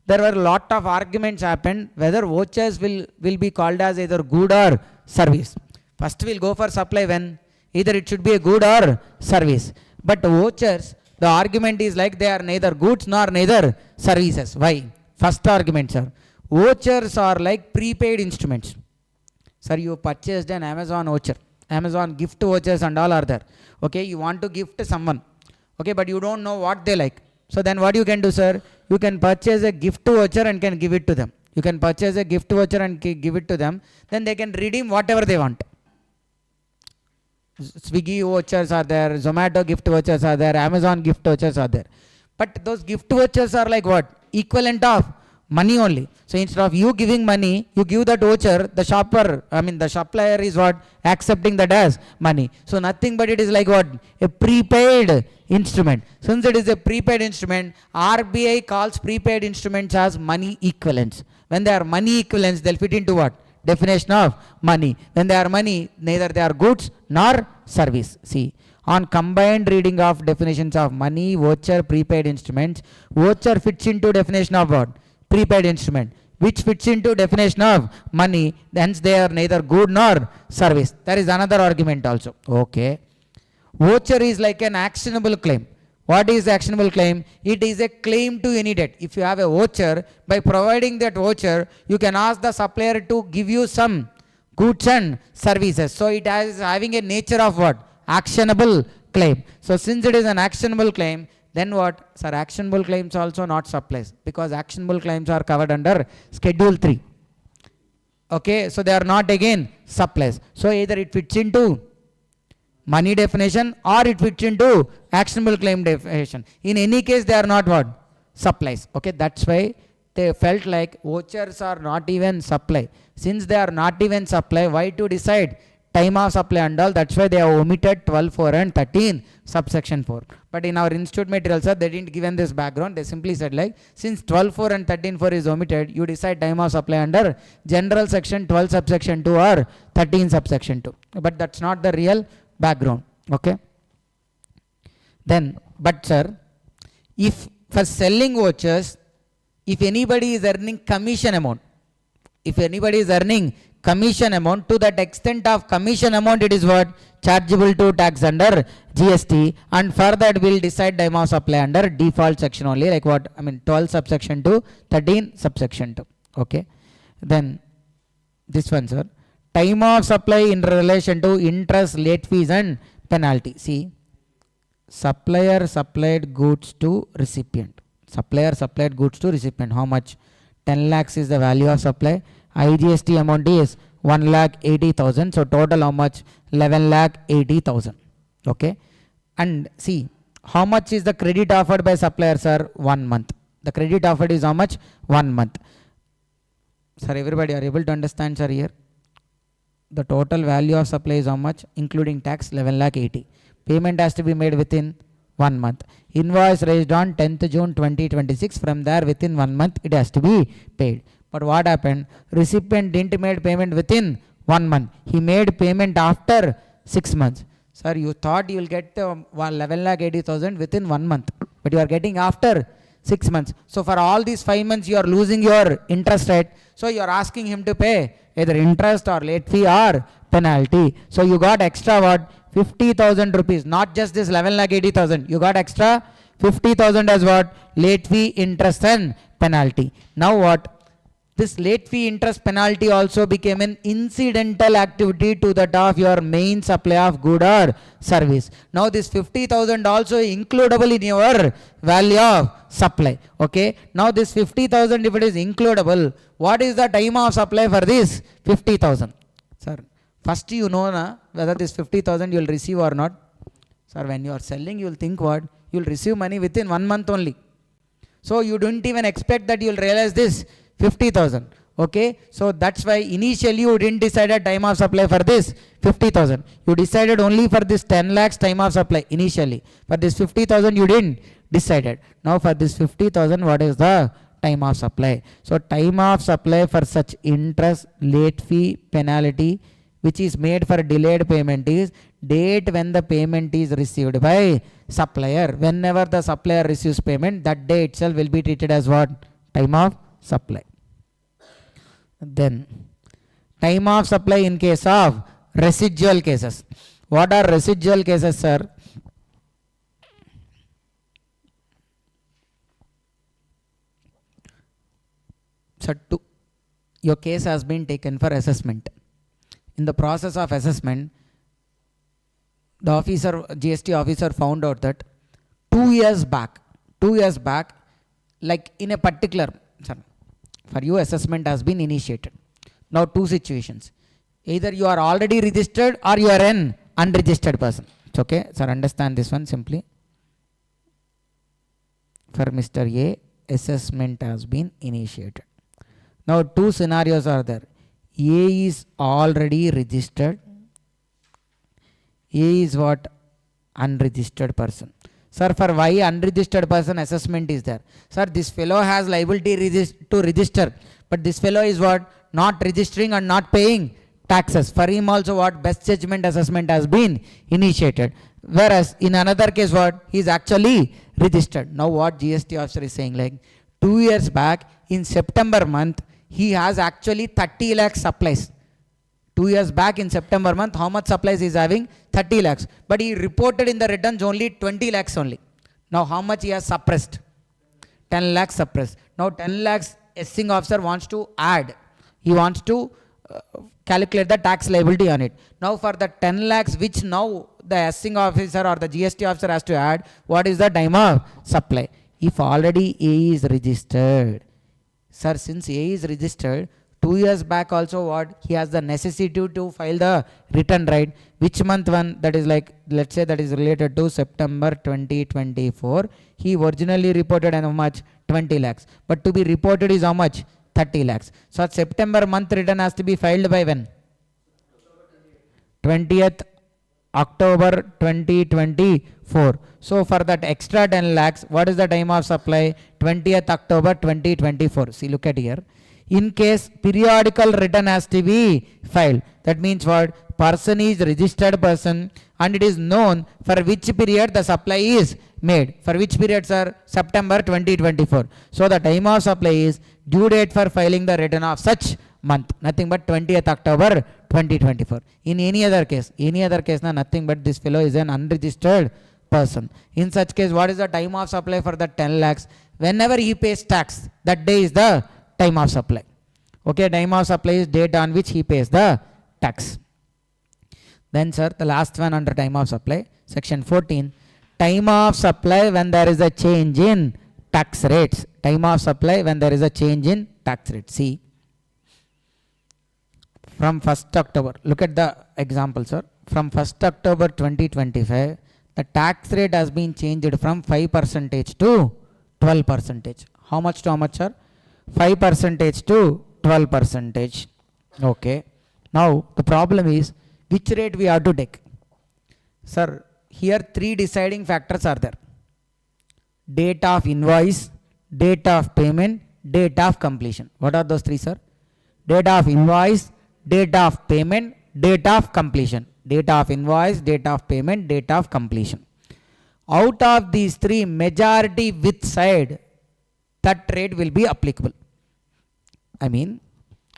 There were a lot of arguments happened whether vouchers will be called as either good or service. First we'll go for supply when either it should be a good or service. But vouchers, the argument is like they are neither goods nor neither services. Why? First argument, sir. Vouchers are like prepaid instruments. Sir, you purchased an Amazon voucher. Amazon gift vouchers and all are there. Okay, you want to gift someone. Okay, but you don't know what they like. So then what you can do, sir? You can purchase a gift voucher and can give it to them. You can purchase a gift voucher and give it to them. Then they can redeem whatever they want. Swiggy vouchers are there, Zomato gift vouchers are there, Amazon gift vouchers are there. But those gift vouchers are like what? Equivalent of money only. So instead of you giving money, you give that voucher, the supplier is what? Accepting that as money. So nothing but it is like what? A prepaid instrument. Since it is a prepaid instrument, RBI calls prepaid instruments as money equivalents. When they are money equivalents, they'll fit into what? Definition of money. When they are money, neither they are goods nor service. See, on combined reading of definitions of money, voucher, prepaid instruments, voucher fits into definition of what? Prepaid instrument, which fits into definition of money, hence they are neither good nor service. There is another argument also. Okay. Voucher is like an actionable claim. What is actionable claim? It is a claim to any debt. If you have a voucher, by providing that voucher, you can ask the supplier to give you some goods and services. So it is having a nature of what? Actionable claim. So since it is an actionable claim, then what? Sir, actionable claims also not supplies, because actionable claims are covered under Schedule 3. Okay, so they are not again supplies. So either it fits into money definition or it fits into actionable claim definition. In any case, they are not what? Supplies. Okay, that's why they felt like vouchers are not even supply. Since they are not even supply, why to decide time of supply and all? That's why they have omitted 12.4 and 13 subsection 4. But in our institute material, sir, they didn't given this background. They simply said like, since 12.4 and 13.4 is omitted, you decide time of supply under general section 12 subsection 2 or 13 subsection 2. But that's not the real background. Okay. Then, but sir, if for selling vouchers, if anybody is earning commission amount, if anybody is earning commission amount, to that extent of commission amount, it is what? Chargeable to tax under GST, and for that we'll decide time of supply under default section only, like what? 12 subsection 2, 13 subsection 2. Okay. Then this one, sir. Time of supply in relation to interest, late fees and penalty. See, supplier supplied goods to recipient. Supplier supplied goods to recipient. How much? 10 lakhs is the value of supply. IGST amount is 1,80,000. So total how much? 11,80,000. Okay. And see, how much is the credit offered by supplier, sir? 1 month. The credit offered is how much? 1 month. Sir, everybody are able to understand, sir, here? The total value of supply is how much? Including tax, 11,80,000. Payment has to be made within 1 month. Invoice raised on 10th June 2026. From there, within 1 month, it has to be paid. But what happened? Recipient didn't make payment within 1 month. He made payment after 6 months. Sir, you thought you will get 11,80,000 within 1 month, but you are getting after 6 months. So for all these 5 months, you are losing your interest rate. So you are asking him to pay either interest or late fee or penalty. So you got extra what? 50,000 rupees. Not just this 11,80,000. You got extra 50,000 as what? Late fee, interest and penalty. Now what? This late fee, interest, penalty also became an incidental activity to that of your main supply of good or service. Now this 50,000 also includable in your value of supply. Okay. Now this 50,000, if it is includable, what is the time of supply for this 50,000? Sir, first you know whether this 50,000 you will receive or not. Sir, when you are selling, you will think what? You will receive money within 1 month only. So you don't even expect that you will realize this 50,000. Okay, so that's why initially you didn't decide a time of supply for this 50,000. You decided only for this 10 lakhs time of supply initially. For this 50,000 you didn't decided. Now for this 50,000, what is the time of supply? So time of supply for such interest, late fee, penalty which is made for delayed payment is date when the payment is received by supplier. Whenever the supplier receives payment, that day itself will be treated as what? Time of supply. Then time of supply in case of residual cases. What are residual cases, sir? Sir, your case has been taken for assessment. In the process of assessment, the officer, GST officer found out that 2 years back, like in a particular, sir, for you assessment has been initiated. Now two situations. Either you are already registered or you are an unregistered person. It's okay, sir, understand this one simply. For Mr. A, assessment has been initiated. Now two scenarios are there. A is already registered. A is what? Unregistered person. Sir, for why unregistered person assessment is there? Sir, this fellow has liability to register, but this fellow is what? Not registering and not paying taxes. For him also what? Best judgment assessment has been initiated. Whereas in another case what? He is actually registered. Now what GST officer is saying, like 2 years back in September month, he has actually 30 lakhs supplies. 2 years back in September month, how much supplies he is having? 30 lakhs. But he reported in the returns only 20 lakhs only. Now how much he has suppressed? 10 lakhs suppressed. Now 10 lakhs assessing officer wants to add. He wants to calculate the tax liability on it. Now for the 10 lakhs which now the assessing officer or the GST officer has to add, what is the time of supply? If already A is registered. Sir, since A is registered, 2 years back also what? He has the necessity to file the return, right? Which month one? That is like, let's say that is related to September 2024. He originally reported how much? 20 lakhs. But to be reported is how much? 30 lakhs. So September month return has to be filed by when? 20th October 2024. So for that extra 10 lakhs, what is the time of supply? 20th October 2024. See, look at here. In case periodical return has to be filed. That means what? Person is registered person and it is known for which period the supply is made. For which period, sir? September 2024. So the time of supply is due date for filing the return of such month. Nothing but 20th October 2024. In any other case, nothing but this fellow is an unregistered person. In such case, what is the time of supply for the 10 lakhs? Whenever he pays tax, that day is the time of supply. Okay, time of supply is date on which he pays the tax. Then, sir, the last one under time of supply, section 14, time of supply when there is a change in tax rates. Time of supply when there is a change in tax rate. See, from 1st October, look at the example, sir. From 1st October 2025, the tax rate has been changed from 5% to 12%. How much to how much, sir? 5% to 12%. Okay. Now, the problem is, which rate we have to take? Sir, here 3 deciding factors are there. Date of invoice, date of payment, date of completion. What are those 3, sir? Date of invoice, date of payment, date of completion. Date of invoice, date of payment, date of completion. Out of these 3, majority which side that rate will be applicable? I mean,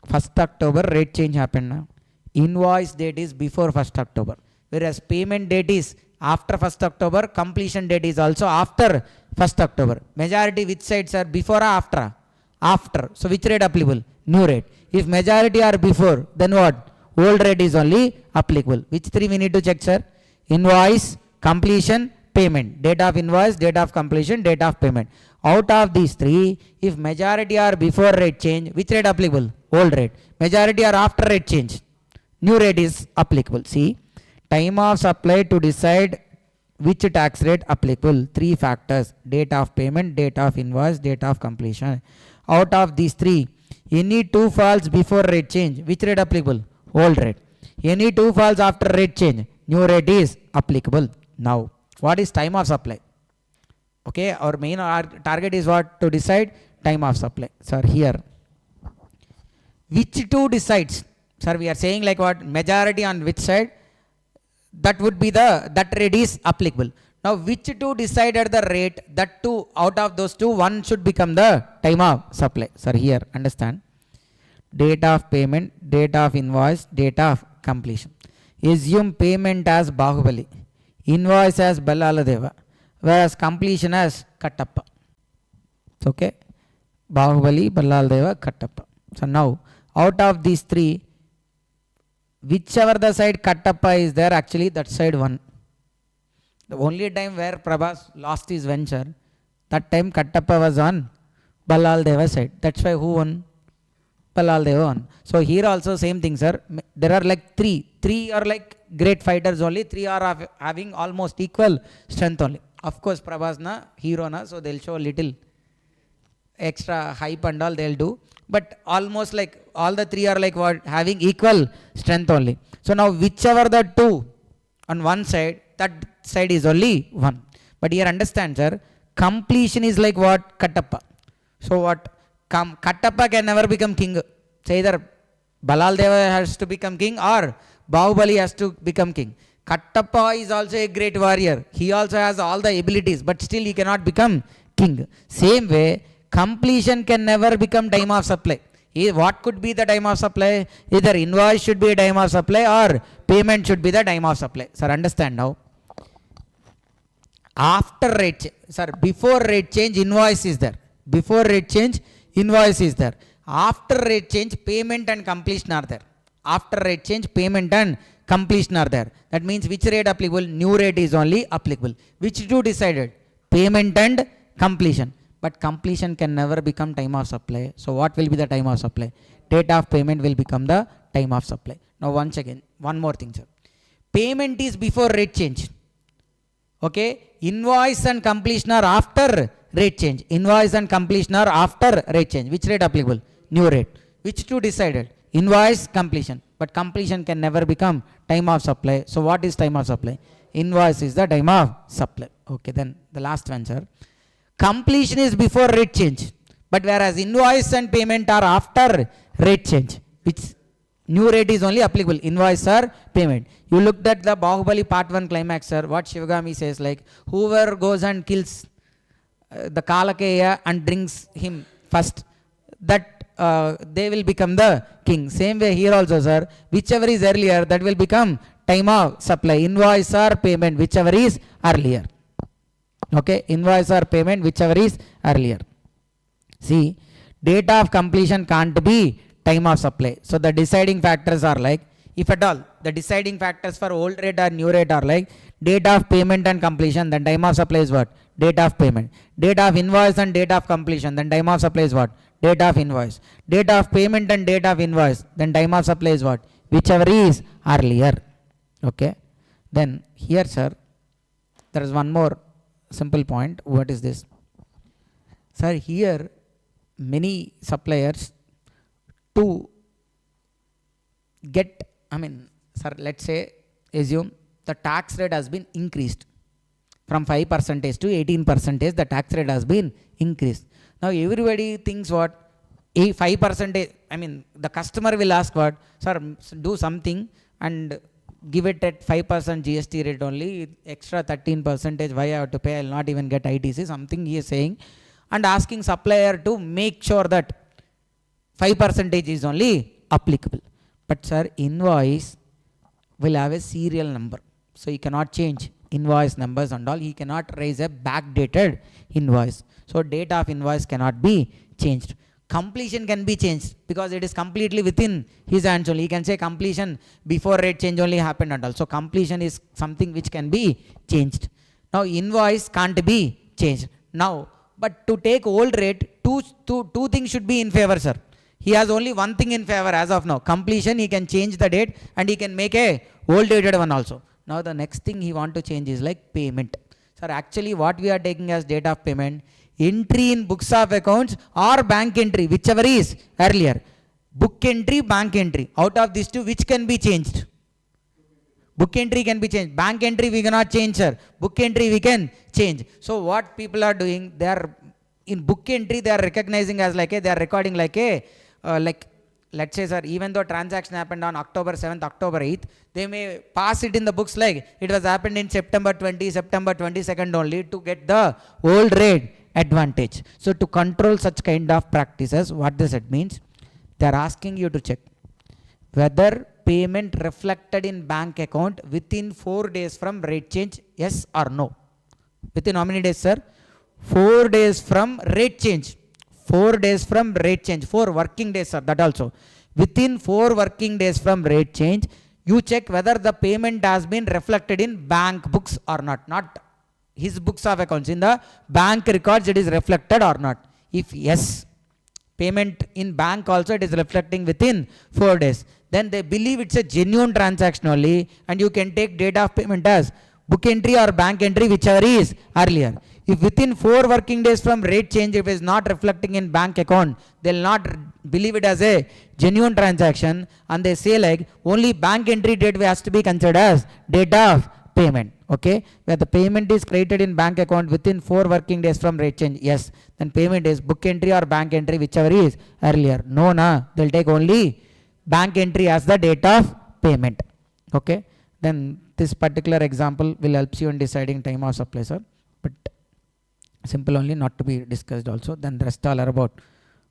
1st October rate change happened now. Invoice date is before 1st October. Whereas payment date is after 1st October, completion date is also after 1st October. Majority which sides are before or after? After. So which rate applicable? New rate. If majority are before, then what? Old rate is only applicable. Which 3 we need to check, sir? Invoice, completion, payment. Date of invoice, date of completion, date of payment. Out of these 3, if majority are before rate change, which rate applicable? Old rate. Majority are after rate change, new rate is applicable. See, time of supply to decide which tax rate applicable? 3 factors. Date of payment, date of invoice, date of completion. Out of these 3, Any 2 falls before rate change. Which rate applicable? Old rate. Any 2 falls after rate change. New rate is applicable. Now, what is time of supply? Okay, our main target is what? To decide time of supply. Sir, here. Which two decides? Sir, we are saying like what? Majority on which side? That would be that rate is applicable. Now, which two decided the rate? That two, out of those two, one should become the time of supply. Sir, here, understand. Date of payment, date of invoice, date of completion. Assume payment as Bahubali, invoice as Ballaladeva, whereas completion as Kattappa. Okay. Bahubali, Ballaladeva, Kattappa. So now, out of these three, whichever the side Kattappa is there, actually that side won. The only time where Prabhas lost his venture, that time Kattappa was on Ballaldeva's side. That's why who won? Balladeva won. So here also same thing, sir. There are like three. Three are like great fighters only. Three are having almost equal strength only. Of course, Prabhas na hero na, so they'll show a little extra hype and all they'll do. But almost like all the three are like what? Having equal strength only. So now whichever the two on one side, that side is only one. But here understand, sir, completion is like what? Kattappa. So what? Kattappa can never become king. So either Balaldeva has to become king or Bahubali has to become king. Kattappa is also a great warrior. He also has all the abilities, but still he cannot become king. Same way, completion can never become time of supply. What could be the time of supply? Either invoice should be a time of supply or payment should be the time of supply. Sir, understand now. After rate change, sir, before rate change, invoice is there. Before rate change, invoice is there. After rate change, payment and completion are there. After rate change, payment and completion are there. That means which rate applicable? New rate is only applicable. Which two decided? Payment and completion. But completion can never become time of supply. So what will be the time of supply? Date of payment will become the time of supply. Now once again, one more thing, sir. Payment is before rate change. Okay. Invoice and completion are after rate change. Invoice and completion are after rate change. Which rate applicable? New rate. Which two decided? Invoice, completion. But completion can never become time of supply. So what is time of supply? Invoice is the time of supply. Okay, then the last one, sir. Completion is before rate change. But whereas invoice and payment are after rate change. Which new rate is only applicable. Invoice or payment. You looked at the Bahubali part 1 climax, sir. What Shivagami says, like, whoever goes and kills the Kalakeya and drinks him first, that they will become the king. Same way here also, sir. Whichever is earlier, that will become time of supply. Invoice or payment, whichever is earlier. Okay, invoice or payment, whichever is earlier. See, date of completion can't be time of supply. So the deciding factors are like, if at all, the deciding factors for old rate or new rate are like date of payment and completion, then time of supply is what? Date of payment. Date of invoice and date of completion, then time of supply is what? Date of invoice. Date of payment and date of invoice, then time of supply is what? Whichever is earlier. Okay. Then here, sir, there is one more simple point. What is this? Sir, here many suppliers to get, sir, let's say, assume the tax rate has been increased from 5% to 18%, the tax rate has been increased. Now everybody thinks what? 5%, the customer will ask what? Sir, do something and give it at 5% GST rate only, extra 13%, why I have to pay? I will not even get ITC, something he is saying, and asking supplier to make sure that 5% is only applicable. But sir, invoice will have a serial number. So he cannot change invoice numbers and all. He cannot raise a backdated invoice. So date of invoice cannot be changed. Completion can be changed because it is completely within his hands only. He can say completion before rate change only happened and all. So completion is something which can be changed. Now invoice can't be changed. Now, but to take old rate, two things should be in favor, sir. He has only one thing in favor as of now. Completion, he can change the date and he can make a old dated one also. Now the next thing he want to change is like payment. Sir, actually what we are taking as date of payment, Entry in books of accounts or bank entry, whichever is earlier. Book entry, bank entry. Out of these two, which can be changed? Book entry can be changed. Bank entry we cannot change, sir. Book entry we can change. So what people are doing, they are in book entry, they are recognizing as like a, they are recording like a, let's say, sir, even though transaction happened on October 7th, October 8th, they may pass it in the books like it was happened in September 20, September 22nd only to get the old rate advantage. So to control such kind of practices, what does it means? They are asking you to check whether payment reflected in bank account within 4 days from rate change, yes or no. Within how many days, sir? 4 days from rate change. 4 days from rate change. 4 working days, sir, that also. Within 4 working days from rate change, you check whether the payment has been reflected in bank books or not. Not his books of accounts. In the bank records, it is reflected or not. If yes, payment in bank also it is reflecting within 4 days. Then they believe it's a genuine transaction only, and you can take date of payment as book entry or bank entry, whichever is earlier. If within 4 working days from rate change, if it is not reflecting in bank account, they will not believe it as a genuine transaction, and they say like only bank entry date has to be considered as date of payment. Okay, where the payment is created in bank account within 4 working days from rate change, yes, then payment is book entry or bank entry, whichever is earlier. No, they'll take only bank entry as the date of payment. Okay, then this particular example will help you in deciding time of supply, sir, but simple only, not to be discussed also. Then rest all are about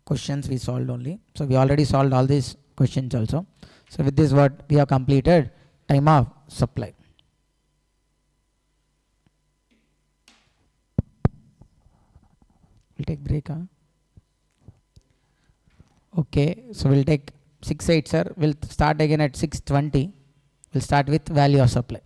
questions we solved only. So we already solved all these questions also. So with this what we have completed time of supply. We'll take break, huh? Okay, so we'll take 6-8, sir. We'll start again at 6:20. We'll start with value of supply.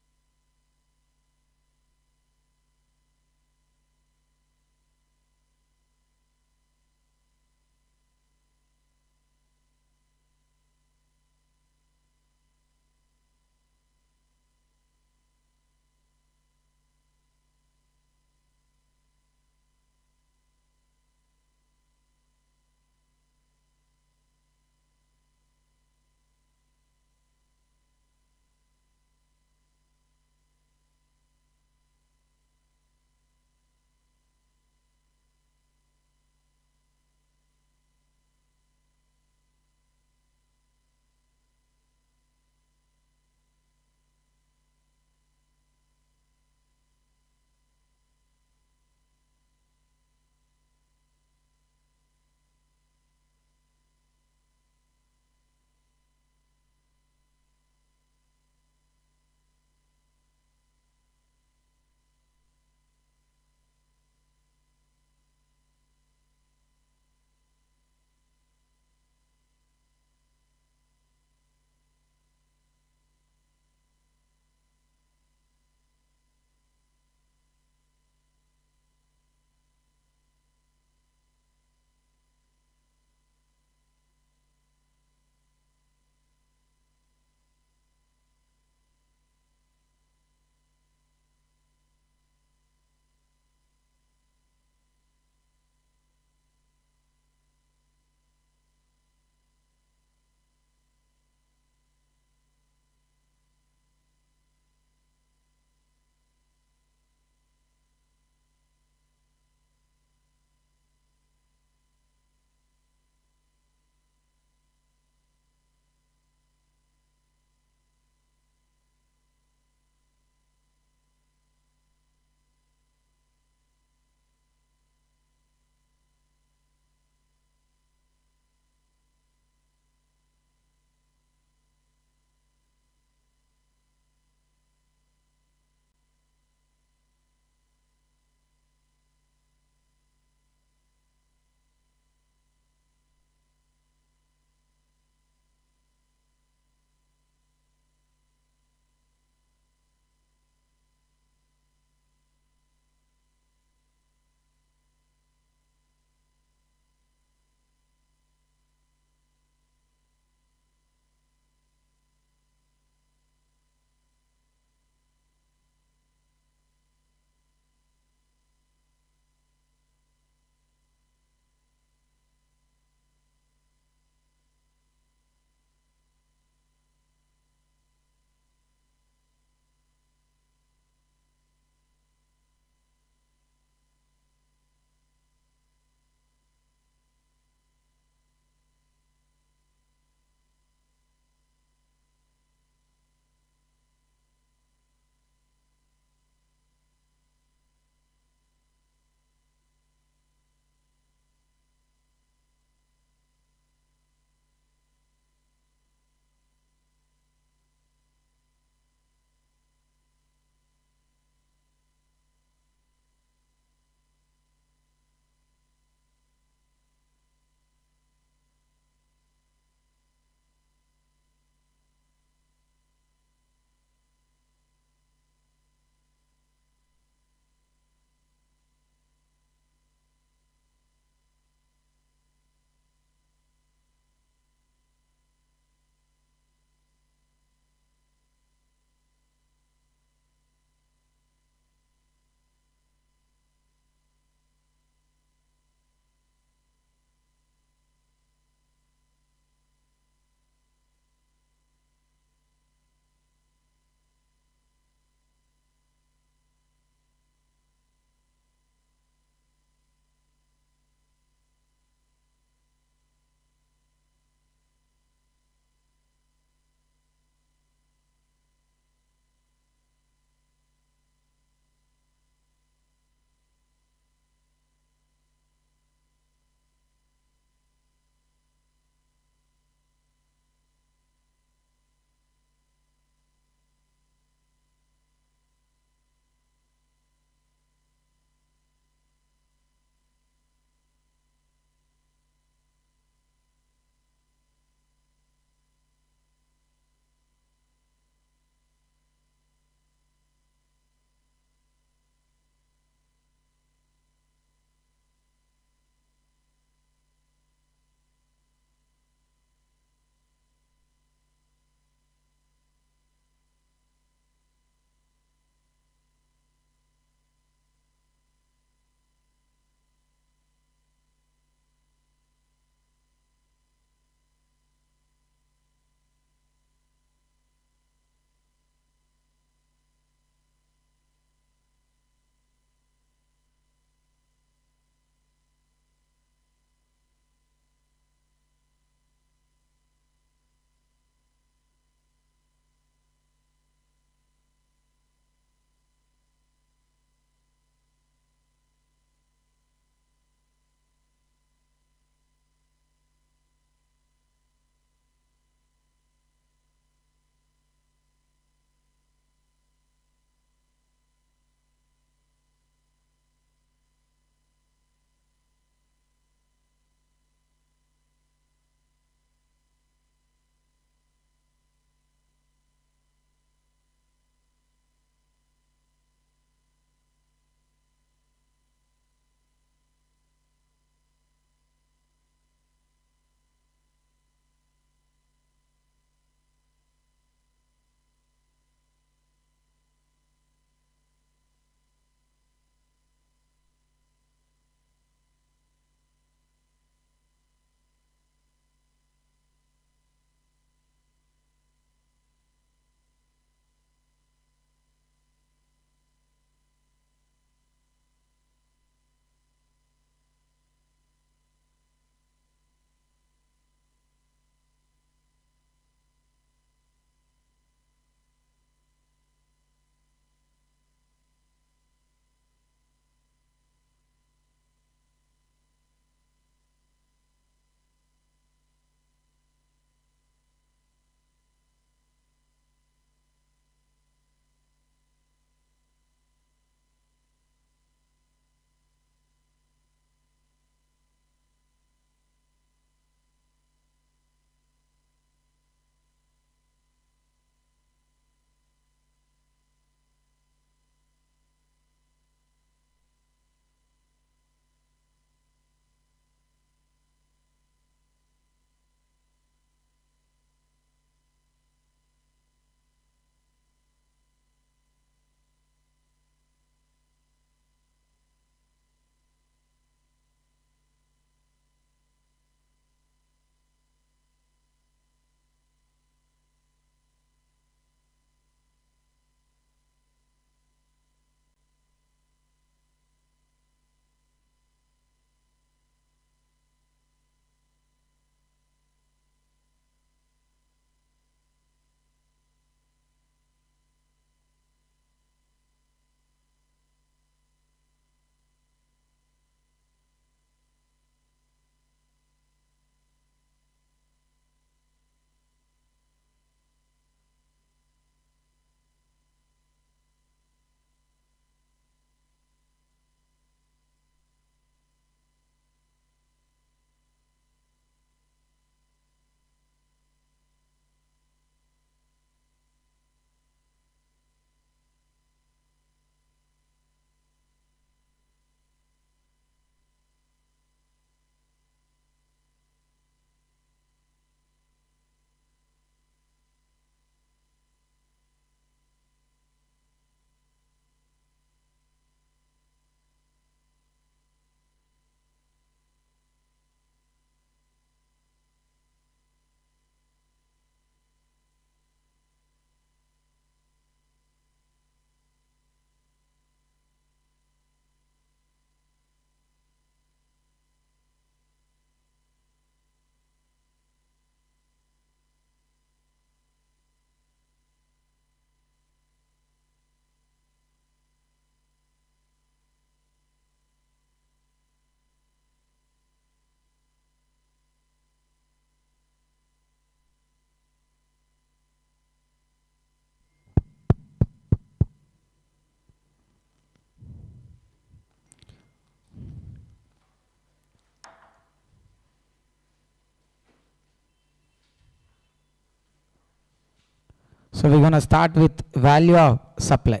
So we're going to start with value of supply.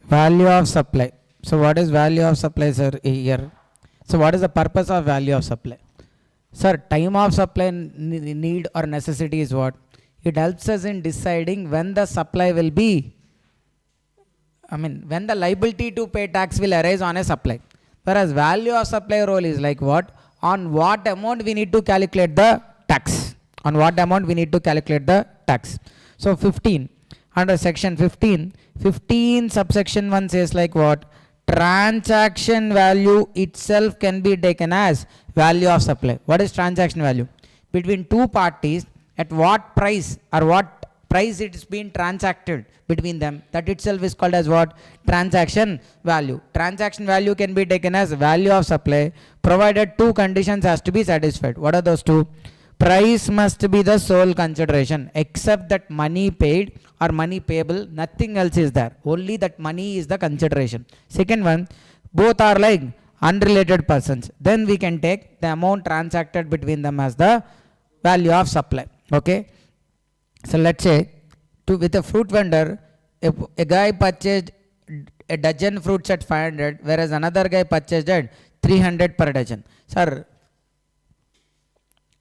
Value of supply. So what is value of supply, sir, here? So what is the purpose of value of supply? Sir, time of supply need or necessity is what? It helps us in deciding when the supply will be, when the liability to pay tax will arise on a supply. Whereas value of supply role is like what? On what amount we need to calculate the tax. On what amount we need to calculate the tax. So 15, under section 15 subsection 1 says like what? Transaction value itself can be taken as value of supply. What is transaction value? Between two parties, at what price or what price it is being transacted between them, that itself is called as what? Transaction value. Transaction value can be taken as value of supply provided two conditions has to be satisfied. What are those two? Price must be the sole consideration, except that money paid or money payable, nothing else is there. Only that money is the consideration. Second one, both are like unrelated persons. Then we can take the amount transacted between them as the value of supply. Okay. So let's say with a fruit vendor, a guy purchased a dozen fruits at 500, whereas another guy purchased at 300 per dozen. Sir,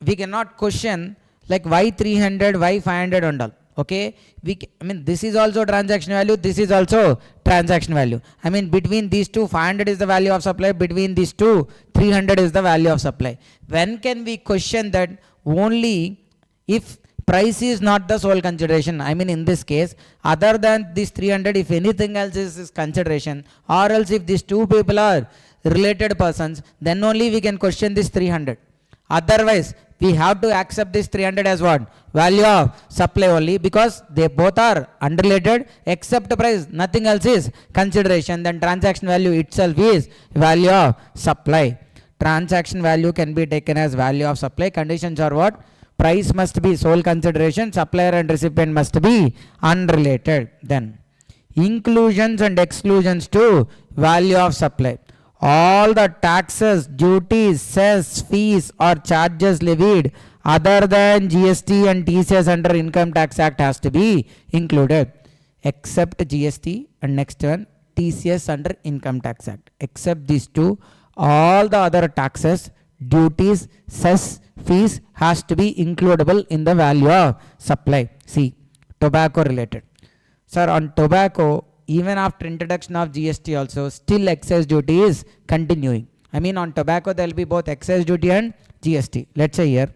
we cannot question like why 300, why 500 and all. Okay, this is also transaction value, this is also transaction value. Between these two, 500 is the value of supply, between these two, 300 is the value of supply. When can we question that? Only if price is not the sole consideration. In this case, other than this 300, if anything else is consideration, or else if these two people are related persons, then only we can question this 300. Otherwise, we have to accept this 300 as what? Value of supply only, because they both are unrelated except price, nothing else is consideration. Then transaction value itself is value of supply. Transaction value can be taken as value of supply. Conditions are what? Price must be sole consideration, supplier and recipient must be unrelated. Then inclusions and exclusions to value of supply. All the taxes, duties, cess, fees or charges levied other than GST and TCS under Income Tax Act has to be included, except GST and next one TCS under Income Tax Act. Except these two, all the other taxes, duties, cess, fees has to be includable in the value of supply. See, tobacco related. Sir, on tobacco, even after introduction of GST also, still excise duty is continuing. On tobacco there will be both excise duty and GST. Let's say here,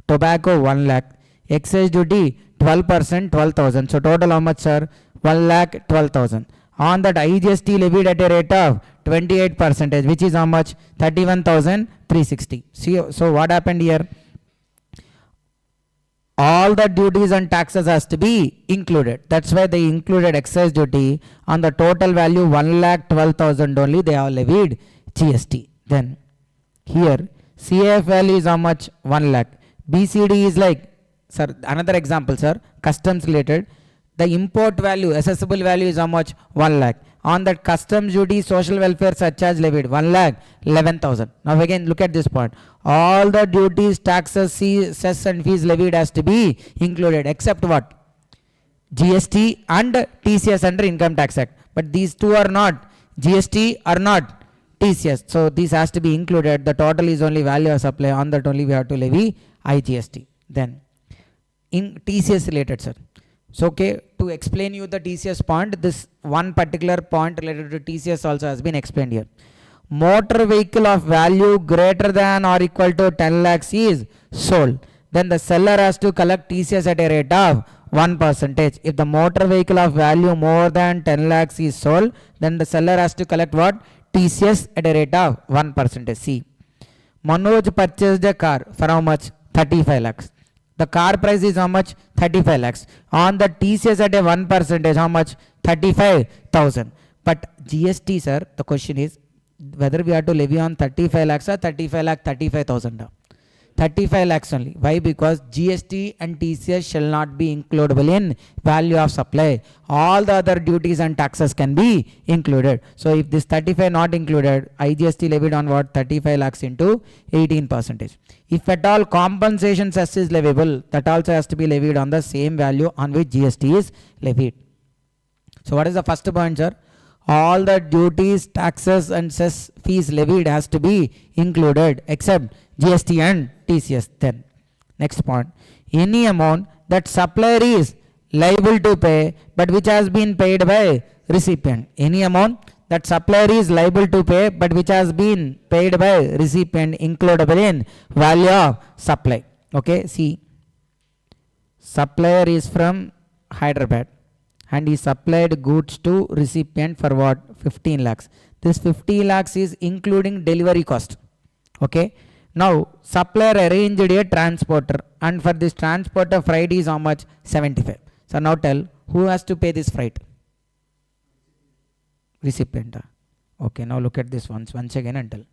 tobacco 1 lakh, excise duty 12%, 12,000. So total how much, sir? 1 lakh 12,000. On that IGST levied at a rate of 28%, which is how much? 31,360. See, so what happened here? All the duties and taxes has to be included. That's why they included excise duty on the total value 1,12,000 only. They have levied GST. Then here CAF value is how much? 1 lakh. BCD is like, sir, another example, sir, customs related. The import value, assessable value is how much? 1 lakh. On that customs duty, social welfare surcharge levied 1,11,000. Now again look at this point. All the duties, taxes, cess and fees levied has to be included except what? GST and TCS under Income Tax Act. But these two are not. GST are not TCS. So this has to be included. The total is only value of supply. On that only we have to levy IGST. Then in TCS related, sir. So okay, to explain you the TCS point, this one particular point related to TCS also has been explained here. Motor vehicle of value greater than or equal to 10 lakhs is sold. Then the seller has to collect TCS at a rate of 1%. If the motor vehicle of value more than 10 lakhs is sold, then the seller has to collect what? TCS at a rate of 1%. See, Manoj purchased a car for how much? 35 lakhs. The car price is how much? 35 lakhs. On the TCS at a 1%, how much? 35,000. But GST, sir, the question is whether we have to levy on 35 lakhs or 35 lakh 35,000. 35 lakhs only. Why? Because GST and TCS shall not be includable in value of supply. All the other duties and taxes can be included. So if this 35 not included, IGST levied on what? 35 lakhs into 18%. If at all compensation cess is leviable, that also has to be levied on the same value on which GST is levied. So what is the first point, sir? All the duties, taxes and cess fees levied has to be included except GST and TCS. Then next point, any amount that supplier is liable to pay but which has been paid by recipient. Any amount that supplier is liable to pay but which has been paid by recipient includable in value of supply. Okay, see, supplier is from Hyderabad and he supplied goods to recipient for what? 15 lakhs. This 50 lakhs is including delivery cost. Okay. Now supplier arranged a transporter and for this transporter freight is how much? 75. So now tell, who has to pay this freight? Recipient. Okay, now look at this once again and tell.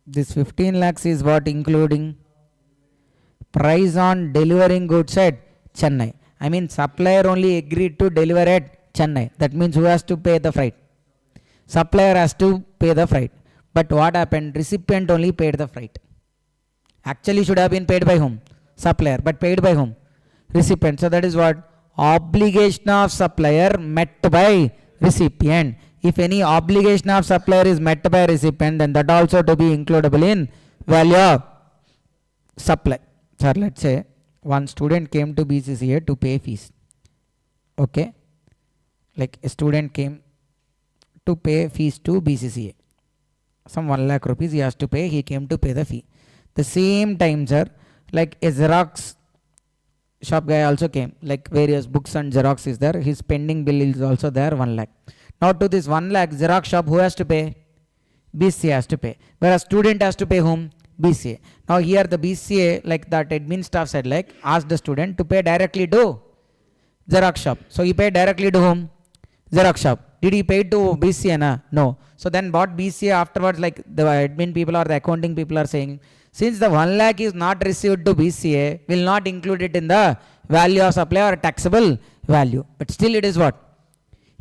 This 15 lakhs is what? Including price on delivering goods at Chennai. I mean supplier only agreed to deliver at Chennai. That means who has to pay the freight? Supplier has to pay the freight. But what happened? Recipient only paid the freight. Actually should have been paid by whom? Supplier. But paid by whom? Recipient. So that is what? Obligation of supplier met by recipient. If any obligation of supplier is met by recipient, then that also to be includable in value of supply. Sir, let's say one student came to BCCA to pay fees. Okay, like a student came to pay fees to BCCA. Some 1 lakh rupees he has to pay. He came to pay the fee. The same time, sir, like a Xerox shop guy also came. Like various books and Xerox is there. His pending bill is also there, 1 lakh. Now to this 1 lakh Xerox shop, who has to pay? BCA has to pay. Whereas student has to pay whom? BCA. Now here the BCA, like that admin staff said, like asked the student to pay directly to Xerox shop. So he paid directly to whom? Xerox shop. Did he pay to BCA? Na? No. So then what BCA afterwards, like the admin people or the accounting people are saying, since the 1 lakh is not received to BCA, will not include it in the value of supply or taxable value. But still it is what?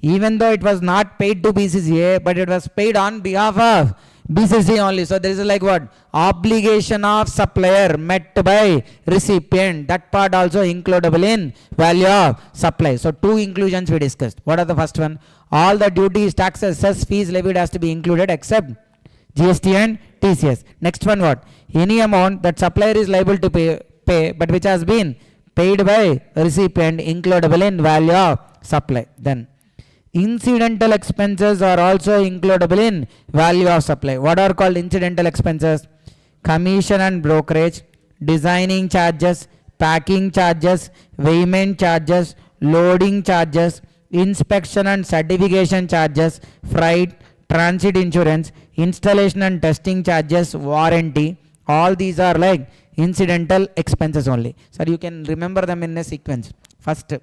Even though it was not paid to BCCA, but it was paid on behalf of BCCA only. So there is like what? Obligation of supplier met by recipient. That part also includable in value of supply. So two inclusions we discussed. What are the first one? All the duties, taxes, cess, fees levied has to be included except GST and TCS. Next one what? Any amount that supplier is liable to pay but which has been paid by recipient includable in value of supply. Then incidental expenses are also includable in value of supply. What are called incidental expenses? Commission and brokerage, designing charges, packing charges, weighment charges, loading charges, inspection and certification charges, freight, transit insurance, installation and testing charges, warranty. All these are like incidental expenses only. So you can remember them in a sequence. First,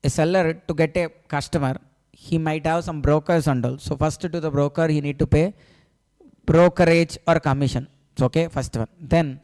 a seller to get a customer, he might have some brokers and all. So first to the broker he need to pay brokerage or commission. So okay, first one. Then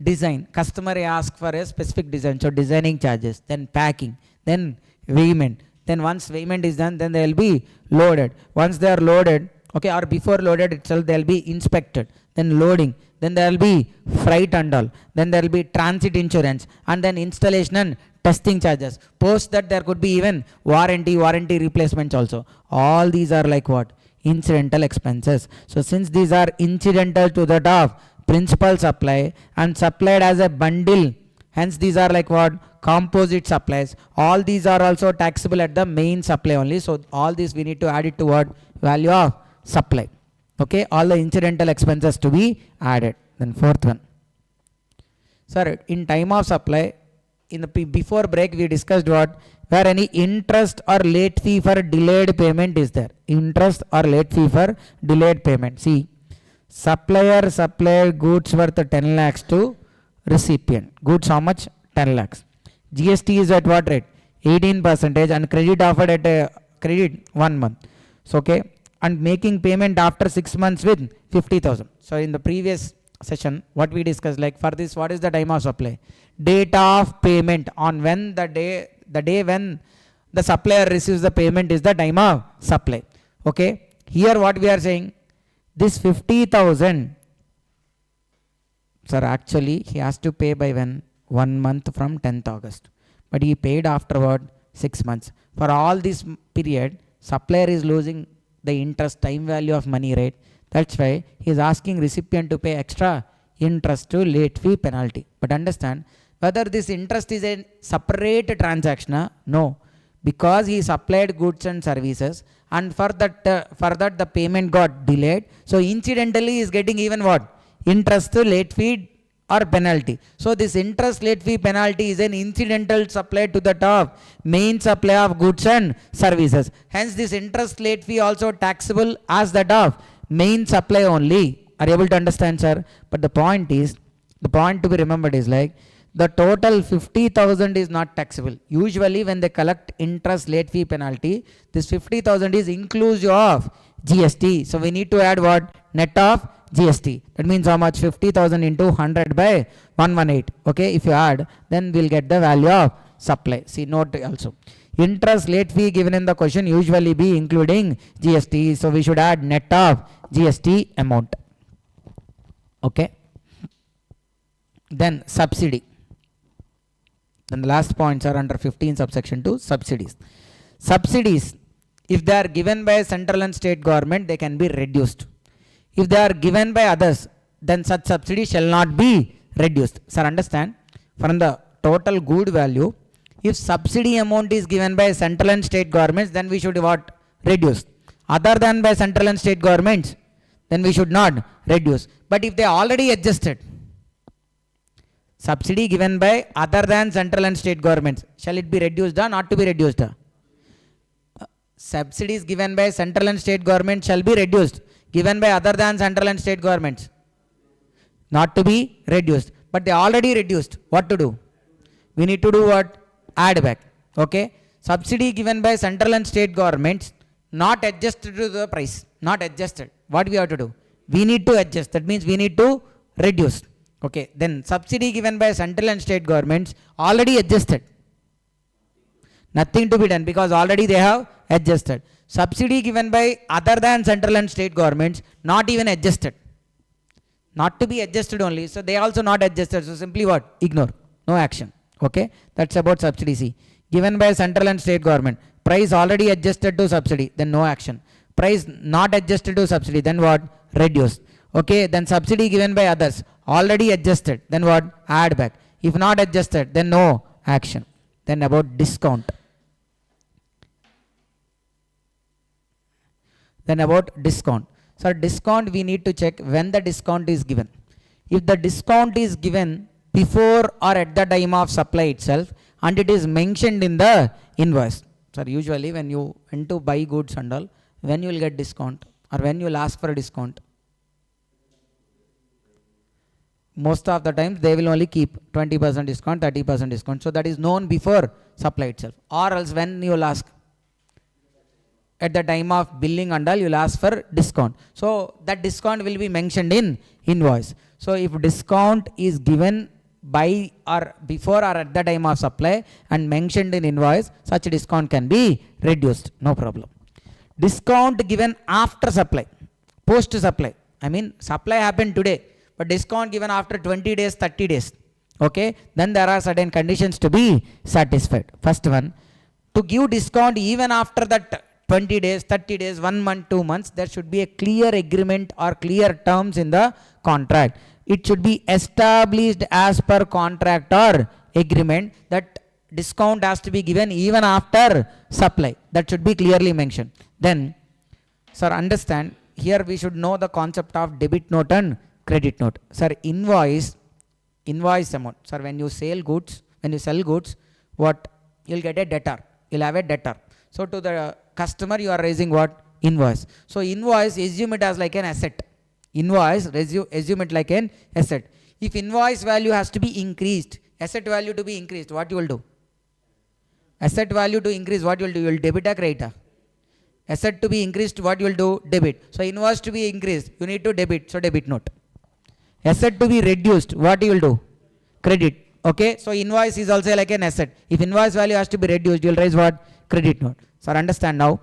design. Customer ask for a specific design. So designing charges. Then packing. Then weighment. Then once weighment is done, then they will be loaded. Once they are loaded, okay, or before loaded itself, they will be inspected. Then loading. Then there will be freight and all. Then there will be transit insurance. And then installation and testing charges. Post that there could be even warranty replacements also. All these are like what? Incidental expenses. So since these are incidental to that of principal supply and supplied as a bundle, hence these are like what? Composite supplies. All these are also taxable at the main supply only. So all these we need to add it to what? Value of supply. Okay, all the incidental expenses to be added. Then fourth one. Sir, in time of supply, in the before break we discussed what? Where any interest or late fee for delayed payment is there. Interest or late fee for delayed payment. See, supplier supplied goods worth 10 lakhs to recipient. Goods how much? 10 lakhs. GST is at what rate? 18% and credit offered at credit 1 month. So okay, and making payment after 6 months with 50,000. So in the previous session, what we discussed, like for this, what is the time of supply? Date of payment, on when the day when the supplier receives the payment is the time of supply. Okay, here what we are saying, this 50,000, sir, actually he has to pay by when? 1 month from 10th August. But he paid afterward 6 months. For all this period, supplier is losing the interest time value of money, right? That's why he is asking recipient to pay extra interest to late fee penalty. But understand, whether this interest is a separate transaction, no. Because he supplied goods and services, and for that the payment got delayed. So incidentally he is getting even what? Interest to late fee or penalty. So this interest late fee penalty is an incidental supply to the top main supply of goods and services. Hence this interest late fee also taxable as that of main supply only. Are you able to understand, sir? But the point to be remembered is like, the total 50,000 is not taxable. Usually when they collect interest late fee penalty, this 50,000 is inclusive of GST. So we need to add what? Net of GST. That means how much? 50,000 into 100 by 118. Okay, if you add, then we'll get the value of supply. See, note also. Interest late fee given in the question usually be including GST. So we should add net of GST amount. Okay. Then subsidy. Then the last points are under 15 subsection 2, subsidies. Subsidies, if they are given by central and state government, they can be reduced. If they are given by others, then such subsidy shall not be reduced. Sir, understand? From the total good value, if subsidy amount is given by central and state governments, then we should what? Reduce. Other than by central and state governments, then we should not reduce. But if they already adjusted, subsidy given by other than central and state governments, shall it be reduced or not to be reduced? Subsidies given by central and state government shall be reduced. Given by other than central and state governments, not to be reduced. But they already reduced. What to do? We need to do what? Add back. Okay. Subsidy given by central and state governments, not adjusted to the price. Not adjusted. What we have to do? We need to adjust. That means we need to reduce. Okay. Then subsidy given by central and state governments already adjusted. Nothing to be done because already they have adjusted. Subsidy given by other than central and state governments, not even adjusted. Not to be adjusted only. So they also not adjusted. So simply what? Ignore. No action. Okay. That's about subsidy C. Given by central and state government. Price already adjusted to subsidy. Then no action. Price not adjusted to subsidy. Then what? Reduce. Okay. Then subsidy given by others. Already adjusted. Then what? Add back. If not adjusted, then no action. Then about discount. Then about discount. So discount we need to check when the discount is given. If the discount is given before or at the time of supply itself and it is mentioned in the invoice. So usually when you went to buy goods and all, when you will get discount or when you will ask for a discount. Most of the times they will only keep 20% discount, 30% discount. So that is known before supply itself. Or else when you will ask, at the time of billing and all, you will ask for discount. So that discount will be mentioned in invoice. So if discount is given by or before or at the time of supply and mentioned in invoice, such discount can be reduced. No problem. Discount given after supply, post supply. I mean supply happened today, but discount given after 20 days, 30 days. Okay. Then there are certain conditions to be satisfied. First one, to give discount even after that 20 days, 30 days, 1 month, 2 months, there should be a clear agreement or clear terms in the contract. It should be established as per contract or agreement that discount has to be given even after supply. That should be clearly mentioned. Then, sir, understand, here we should know the concept of debit note and credit note. Sir, invoice amount. Sir, when you sell goods, what? You'll get a debtor. You'll have a debtor. So to the customer you are raising what? Invoice. So invoice, assume it as like an asset. Invoice, assume it like an asset. If invoice value has to be increased, asset value to be increased, what you will do? Asset value to increase, what you will do? You will debit or credit? Asset to be increased, what you will do? Debit. So invoice to be increased, you need to debit, so debit note. Asset to be reduced, what you will do? Credit. Okay, so invoice is also like an asset. If invoice value has to be reduced, you will raise what? Credit note. So understand now.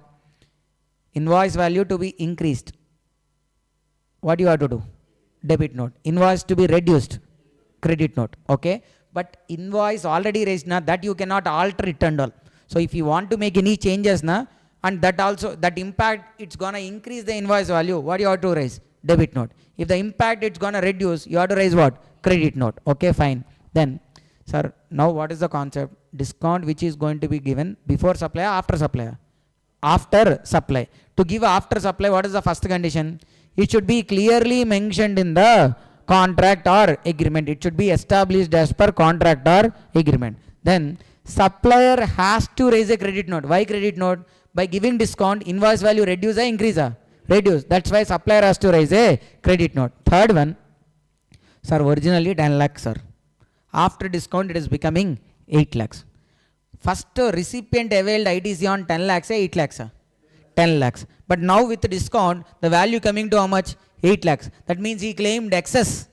Invoice value to be increased, what you have to do? Debit note. Invoice to be reduced, credit note. Okay, but invoice already raised na, that you cannot alter it and all. So if you want to make any changes na, and that also, that impact, it's gonna increase the invoice value, what you have to raise? Debit note. If the impact it's gonna reduce, you have to raise what? Credit note. Okay, fine. Then, sir, now what is the concept? Discount which is going to be given before supply or after supply? After supply. To give after supply, what is the first condition? It should be clearly mentioned in the contract or agreement. It should be established as per contract or agreement. Then supplier has to raise a credit note. Why credit note? By giving discount, invoice value reduce or increase? Reduce. That's why supplier has to raise a credit note. Third one, sir, originally 10 lakhs, sir. After discount, it is becoming 8 lakhs. First recipient availed ITC on 10 lakhs, 8 lakhs, 10 lakhs. But now with the discount, the value coming to how much? 8 lakhs. That means he claimed excess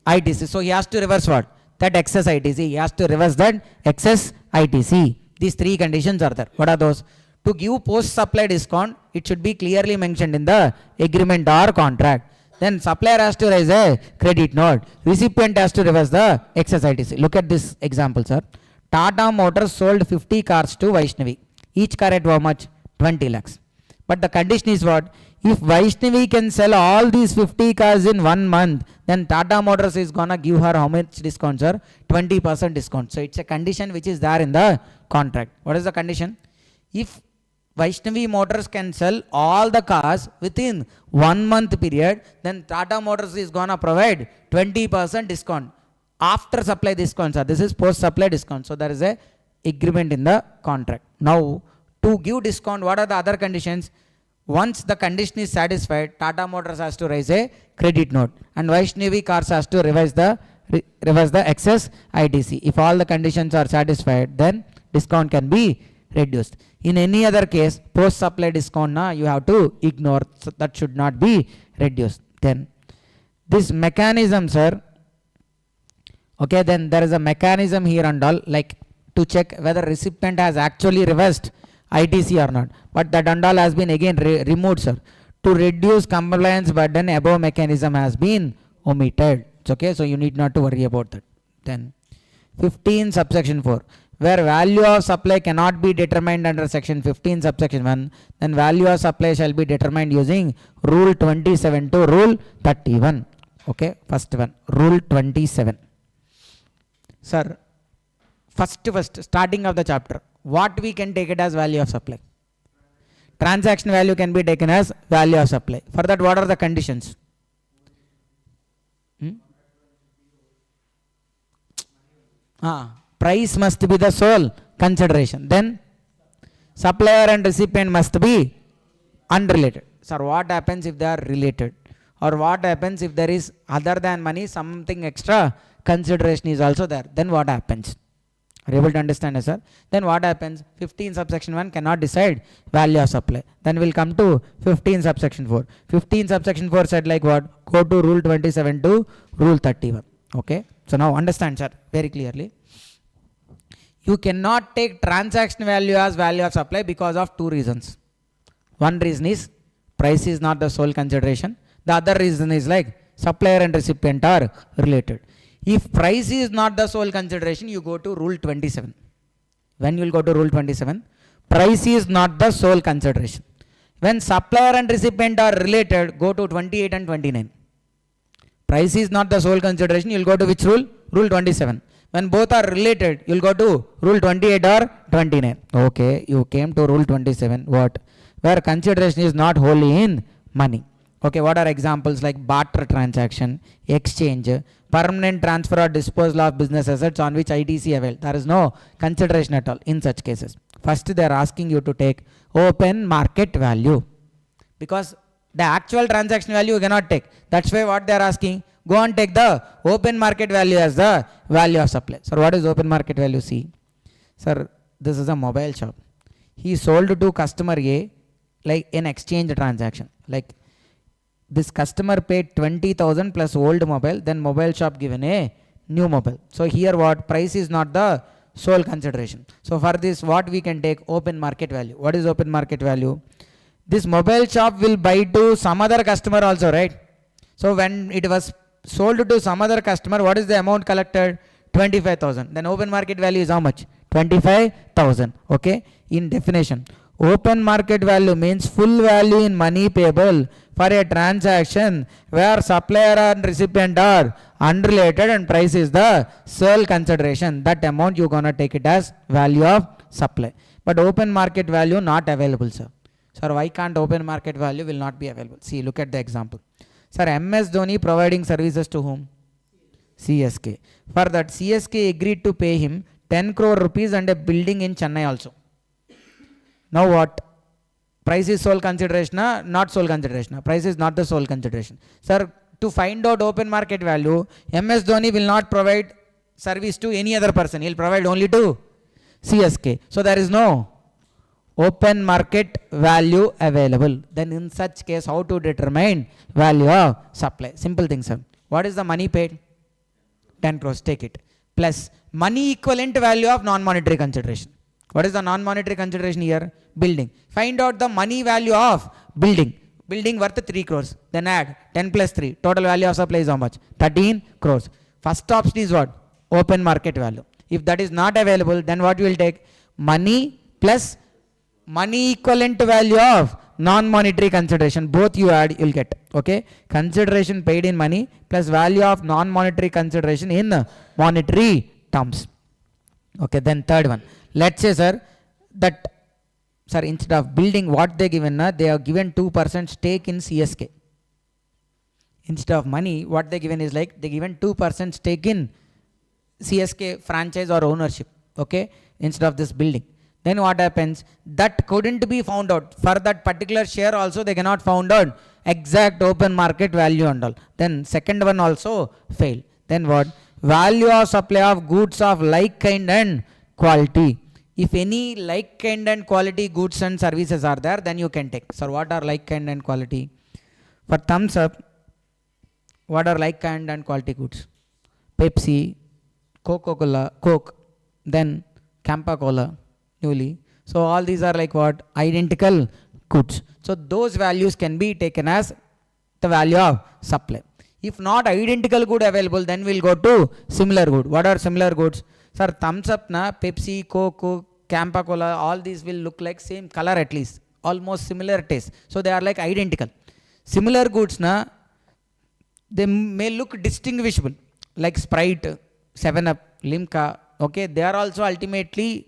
ITC. So he has to reverse what? That excess ITC. He has to reverse that excess ITC. These three conditions are there. What are those? To give post-supply discount, it should be clearly mentioned in the agreement or contract. Then supplier has to raise a credit note. Recipient has to reverse the excess ITC. Look at this example, sir. Tata Motors sold 50 cars to Vaishnavi. Each car at how much? 20 lakhs. But the condition is what? If Vaishnavi can sell all these 50 cars in 1 month, then Tata Motors is gonna give her how much discount, sir? 20% discount. So it's a condition which is there in the contract. What is the condition? If Vaishnavi Motors can sell all the cars within 1 month period, then Tata Motors is gonna provide 20% discount. After supply discount, sir. This is post supply discount. So there is a agreement in the contract. Now to give discount, what are the other conditions? Once the condition is satisfied, Tata Motors has to raise a credit note and Vaishnavi Cars has to reverse the excess ITC. If all the conditions are satisfied, then discount can be reduced. In any other case, post supply discount you have to ignore. So that should not be reduced. Then this mechanism, sir. Okay, then there is a mechanism here and all, like to check whether recipient has actually reversed ITC or not. But that and all has been again removed, sir. To reduce compliance burden, above mechanism has been omitted. It's okay, so you need not to worry about that. Then 15 subsection 4. Where value of supply cannot be determined under section 15 subsection 1, then value of supply shall be determined using rule 27 to rule 31. Okay, first one, rule 27. Sir, first, starting of the chapter, what we can take it as value of supply? Transaction value can be taken as value of supply. For that, what are the conditions? Price must be the sole consideration. Then supplier and recipient must be unrelated. Sir, what happens if they are related? Or what happens if there is other than money something extra consideration is also there? Then what happens? Are you able to understand, sir? Then what happens? 15 subsection 1 cannot decide value of supply. Then we'll come to 15 subsection 4. 15 subsection 4 said like what? Go to rule 27 to rule 31. Okay. So now understand, sir, very clearly. You cannot take transaction value as value of supply because of two reasons. One reason is price is not the sole consideration. The other reason is like supplier and recipient are related. If price is not the sole consideration, you go to rule 27. When you will go to rule 27, price is not the sole consideration. When supplier and recipient are related, go to 28 and 29. Price is not the sole consideration, you will go to which rule? Rule 27. When both are related, you will go to rule 28 or 29. Okay, you came to rule 27. What? Where consideration is not wholly in money. Okay, what are examples like barter transaction, exchange, permanent transfer or disposal of business assets on which ITC availed? There is no consideration at all in such cases. First, they are asking you to take open market value because the actual transaction value you cannot take. That's why what they are asking, go and take the open market value as the value of supply. Sir, what is open market value? See, sir, this is a mobile shop. He sold to customer A like an exchange transaction. Like this customer paid 20,000 plus old mobile, then mobile shop given a new mobile. So here what? Price is not the sole consideration. So for this what we can take? Open market value. What is open market value? This mobile shop will buy to some other customer also, right? So when it was sold to some other customer, what is the amount collected? 25,000. Then open market value is how much? 25,000. Okay. In definition, open market value means full value in money payable for a transaction where supplier and recipient are unrelated and price is the sole consideration. That amount you gonna take it as value of supply. But open market value not available, sir. Sir, why can't open market value will not be available? See, look at the example. Sir, MS Dhoni providing services to whom? CSK. For that, CSK agreed to pay him 10 crore rupees and a building in Chennai also. Now what? Price is sole consideration, not sole consideration. Price is not the sole consideration. Sir, to find out open market value, MS Dhoni will not provide service to any other person. He will provide only to CSK. So there is no open market value available. Then in such case, how to determine value of supply? Simple thing, sir. What is the money paid? 10 crores, take it. Plus money equivalent value of non-monetary consideration. What is the non-monetary consideration here? Building. Find out the money value of building. Building worth 3 crores. Then add 10 plus 3. Total value of supply is how much? 13 crores. First option is what? Open market value. If that is not available, then what you will take? Money plus money equivalent value of non-monetary consideration. Both you add, you will get. Okay. Consideration paid in money plus value of non-monetary consideration in monetary terms. Okay. Then third one. Let's say, sir, that, sir, instead of building what they given, they have given 2% stake in CSK. Instead of money, what they given is like they given 2% stake in CSK franchise or ownership. Okay. Instead of this building. Then what happens? That couldn't be found out. For that particular share also they cannot found out exact open market value and all. Then second one also fail. Then what? Value of supply of goods of like kind and quality. If any like kind and quality goods and services are there, then you can take. So what are like kind and quality? For thumbs up, what are like kind and quality goods? Pepsi, Coca-Cola, Coke, then Campa-Cola, newly. So all these are like what? Identical goods. So those values can be taken as the value of supply. If not identical good available, then we'll go to similar good. What are similar goods? Sir, thumbs up na, Pepsi, Coke, Campa-Cola, all these will look like same color at least. Almost similar taste. So they are like identical. Similar goods na, they may look distinguishable. Like Sprite, 7-Up, Limca. Okay, they are also ultimately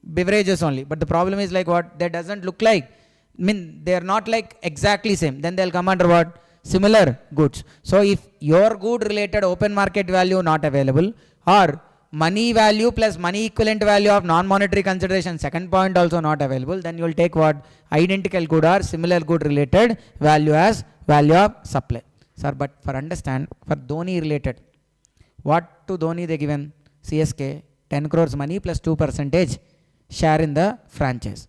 beverages only, but the problem is like what? They doesn't look like, they are not like exactly same. Then they'll come under what? Similar goods. So if your good related open market value not available, or money value plus money equivalent value of non-monetary consideration, second point also not available, then you will take what? Identical good or similar good related value as value of supply. Sir, but for understand, for Dhoni related, what to Dhoni they given? CSK 10 crores money plus 2% share in the franchise.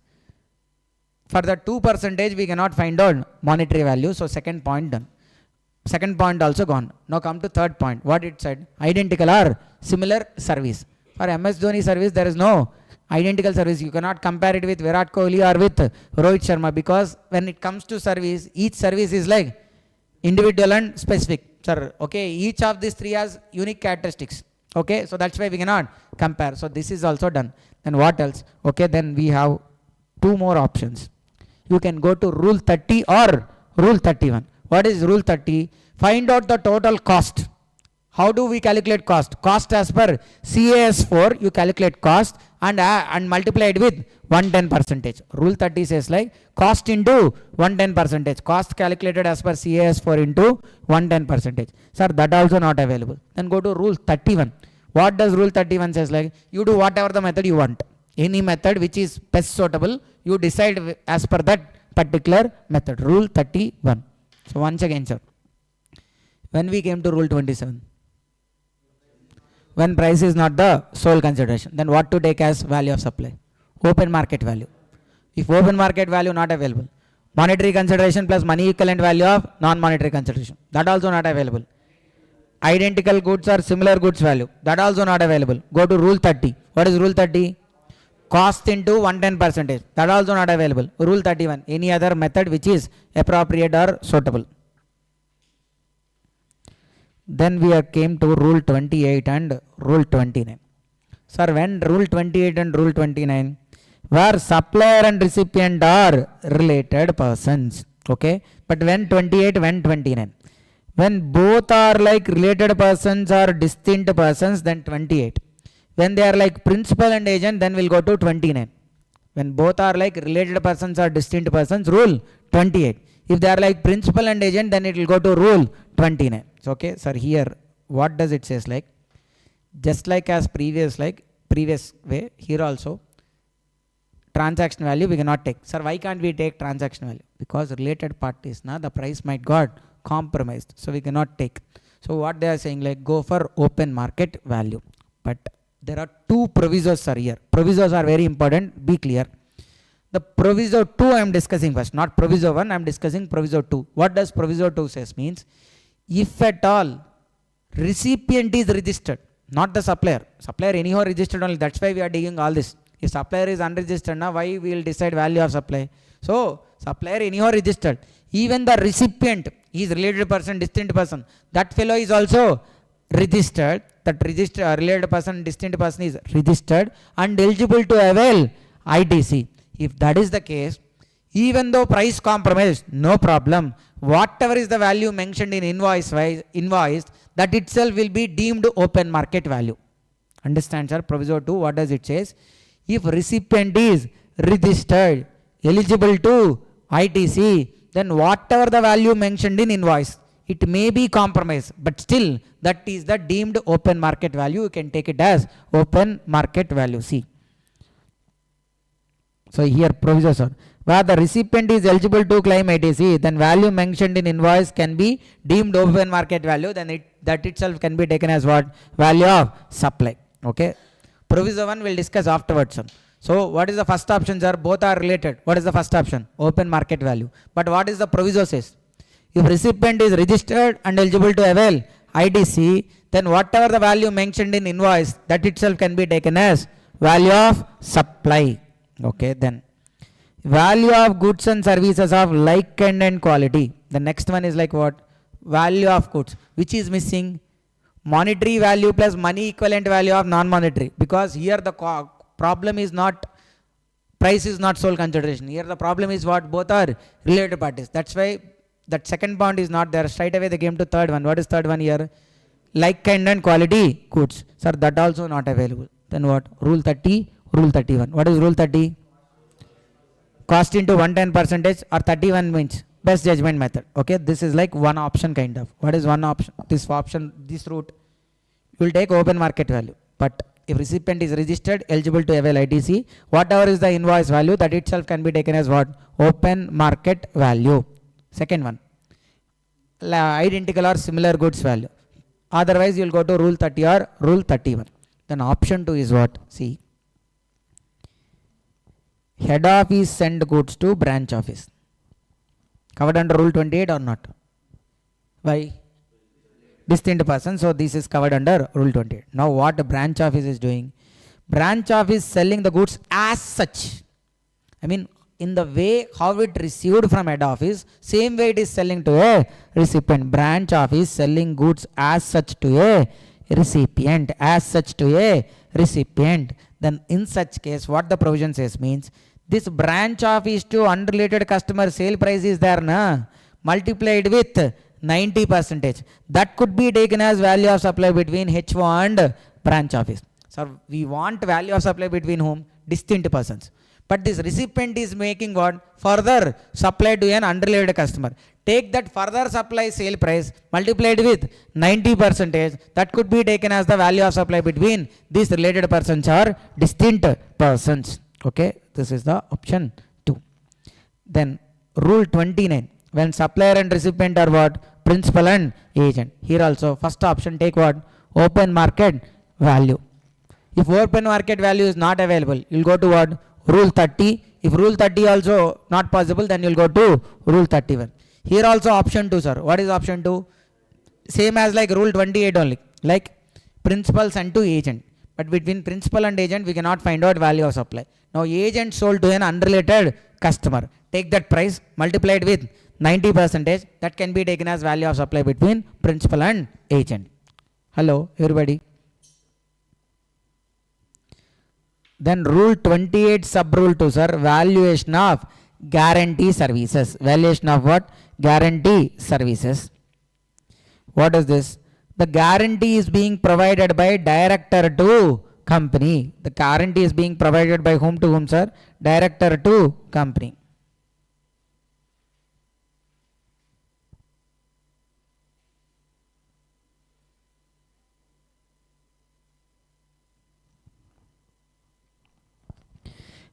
For the 2% we cannot find out monetary value. So second point done. Second point also gone. Now come to third point. What it said? Identical or similar service. For MS Dhoni service there is no identical service. You cannot compare it with Virat Kohli or with Rohit Sharma, because when it comes to service, each service is like individual and specific. Sir, okay, each of these three has unique characteristics. Okay, so that's why we cannot compare. So this is also done. Then what else? Okay, then we have two more options. You can go to rule 30 or rule 31. What is rule 30? Find out the total cost. How do we calculate cost? Cost as per CAS4, you calculate cost and multiply it with 110%. Rule 30 says like cost into 110%. Cost calculated as per CAS4 into 110%. Sir, that also not available. Then go to rule 31. What does rule 31 says? Like you do whatever the method you want. Any method which is best suitable, you decide as per that particular method. Rule 31. So once again, sir, when we came to rule 27, when price is not the sole consideration. Then what to take as value of supply? Open market value. If open market value not available, monetary consideration plus money equivalent value of non-monetary consideration, that also not available. Identical goods or similar goods value, that also not available. Go to rule 30. What is rule 30? Cost into 110%, that also not available. Rule 31, any other method which is appropriate or suitable. Then we came to rule 28 and rule 29. Sir, when rule 28 and rule 29, where supplier and recipient are related persons, okay, but when 28, when 29, when both are like related persons or distinct persons, then 28. When they are like principal and agent, then we'll go to 29. When both are like related persons or distinct persons, rule 28. If they are like principal and agent, then it will go to rule 29. So, okay, sir, here what does it says? Like just like as previous way, here also transaction value we cannot take. Sir, why can't we take transaction value? Because related parties, na, the price might got compromised, so we cannot take. So what they are saying, like go for open market value. But there are two provisos are here. Provisos are very important, be clear. The proviso 2 I am discussing first, not proviso 1, I am discussing proviso 2. What does proviso 2 says? Means if at all recipient is registered, not the supplier. Supplier anyhow registered only, that's why we are digging all this. If supplier is unregistered, now why we will decide value of supply? So supplier anyhow registered. Even the recipient is related person, distinct person. That fellow is also registered. That related person, distinct person is registered and eligible to avail ITC. If that is the case, even though price compromised, no problem. Whatever is the value mentioned in invoice, that itself will be deemed open market value. Understand, sir? Proviso 2, what does it says? If recipient is registered, eligible to ITC, then whatever the value mentioned in invoice, it may be compromised, but still that is the deemed open market value. You can take it as open market value. See. So here proviso, sir. Where the recipient is eligible to claim ITC, then value mentioned in invoice can be deemed open market value, then that itself can be taken as what? Value of supply. Okay. Proviso 1 will discuss afterwards, sir. So what is the first option, sir? Both are related. What is the first option? Open market value. But what is the proviso says? If recipient is registered and eligible to avail ITC, then whatever the value mentioned in invoice, that itself can be taken as value of supply. Okay, then value of goods and services of like kind and quality. The next one is like what? Value of goods. Which is missing? Monetary value plus money equivalent value of non-monetary. Because here the problem is not, price is not sole consideration. Here the problem is what? Both are related parties. That's why that second point is not there. Straight away they came to third one. What is third one here? Like kind and quality goods. Sir, that also not available. Then what? Rule 30, rule 31. What is rule 30? Cost into 110% or 31 means best judgment method. Okay, this is like one option kind of. What is one option? This option, this route, you will take open market value. But if recipient is registered, eligible to avail ITC, whatever is the invoice value, that itself can be taken as what? Open market value. Second one, identical or similar goods value. Otherwise, you will go to rule 30 or rule 31. Then option 2 is what? See. Head office send goods to branch office. Covered under rule 28 or not? Why? Distinct person. So this is covered under rule 28. Now what the branch office is doing? Branch office selling the goods as such. I mean, in the way how it received from head office, same way it is selling to a recipient. Branch office selling goods as such to a recipient. As such to a recipient. Then in such case, what the provision says means, this branch office to unrelated customer sale price is there, na, multiplied with 90%. That could be taken as value of supply between HO and branch office. So we want value of supply between whom? Distinct persons. But this recipient is making what? Further supply to an unrelated customer. Take that further supply sale price multiplied with 90%. That could be taken as the value of supply between these related persons or distinct persons. Okay, this is the option 2. Then rule 29. When supplier and recipient are what? Principal and agent. Here also first option take what? Open market value. If open market value is not available, you'll go to what? Rule 30. If rule 30 also not possible, then you'll go to rule 31. Here also option 2, sir. What is option 2? Same as like rule 28 only. Like principal sent to agent. But between principal and agent, we cannot find out value of supply. Now agent sold to an unrelated customer. Take that price, multiply it with 90%. That can be taken as value of supply between principal and agent. Hello, everybody. Then rule 28 sub rule 2, sir. Valuation of guarantee services. Valuation of what? Guarantee services. What is this? The guarantee is being provided by director to company. The guarantee is being provided by whom to whom, sir? Director to company.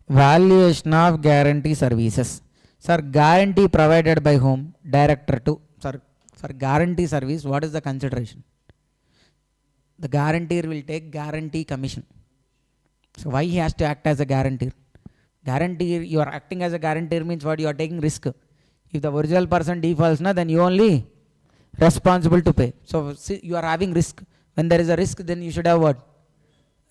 Valuation of guarantee services. Sir, guarantee provided by whom? Director to. Sir, for guarantee service, what is the consideration? The guarantor will take guarantee commission. So why he has to act as a guarantor? Guarantor, you are acting as a guarantor means what? You are taking risk. If the original person defaults, then you only responsible to pay. So see, you are having risk. When there is a risk, then you should have what?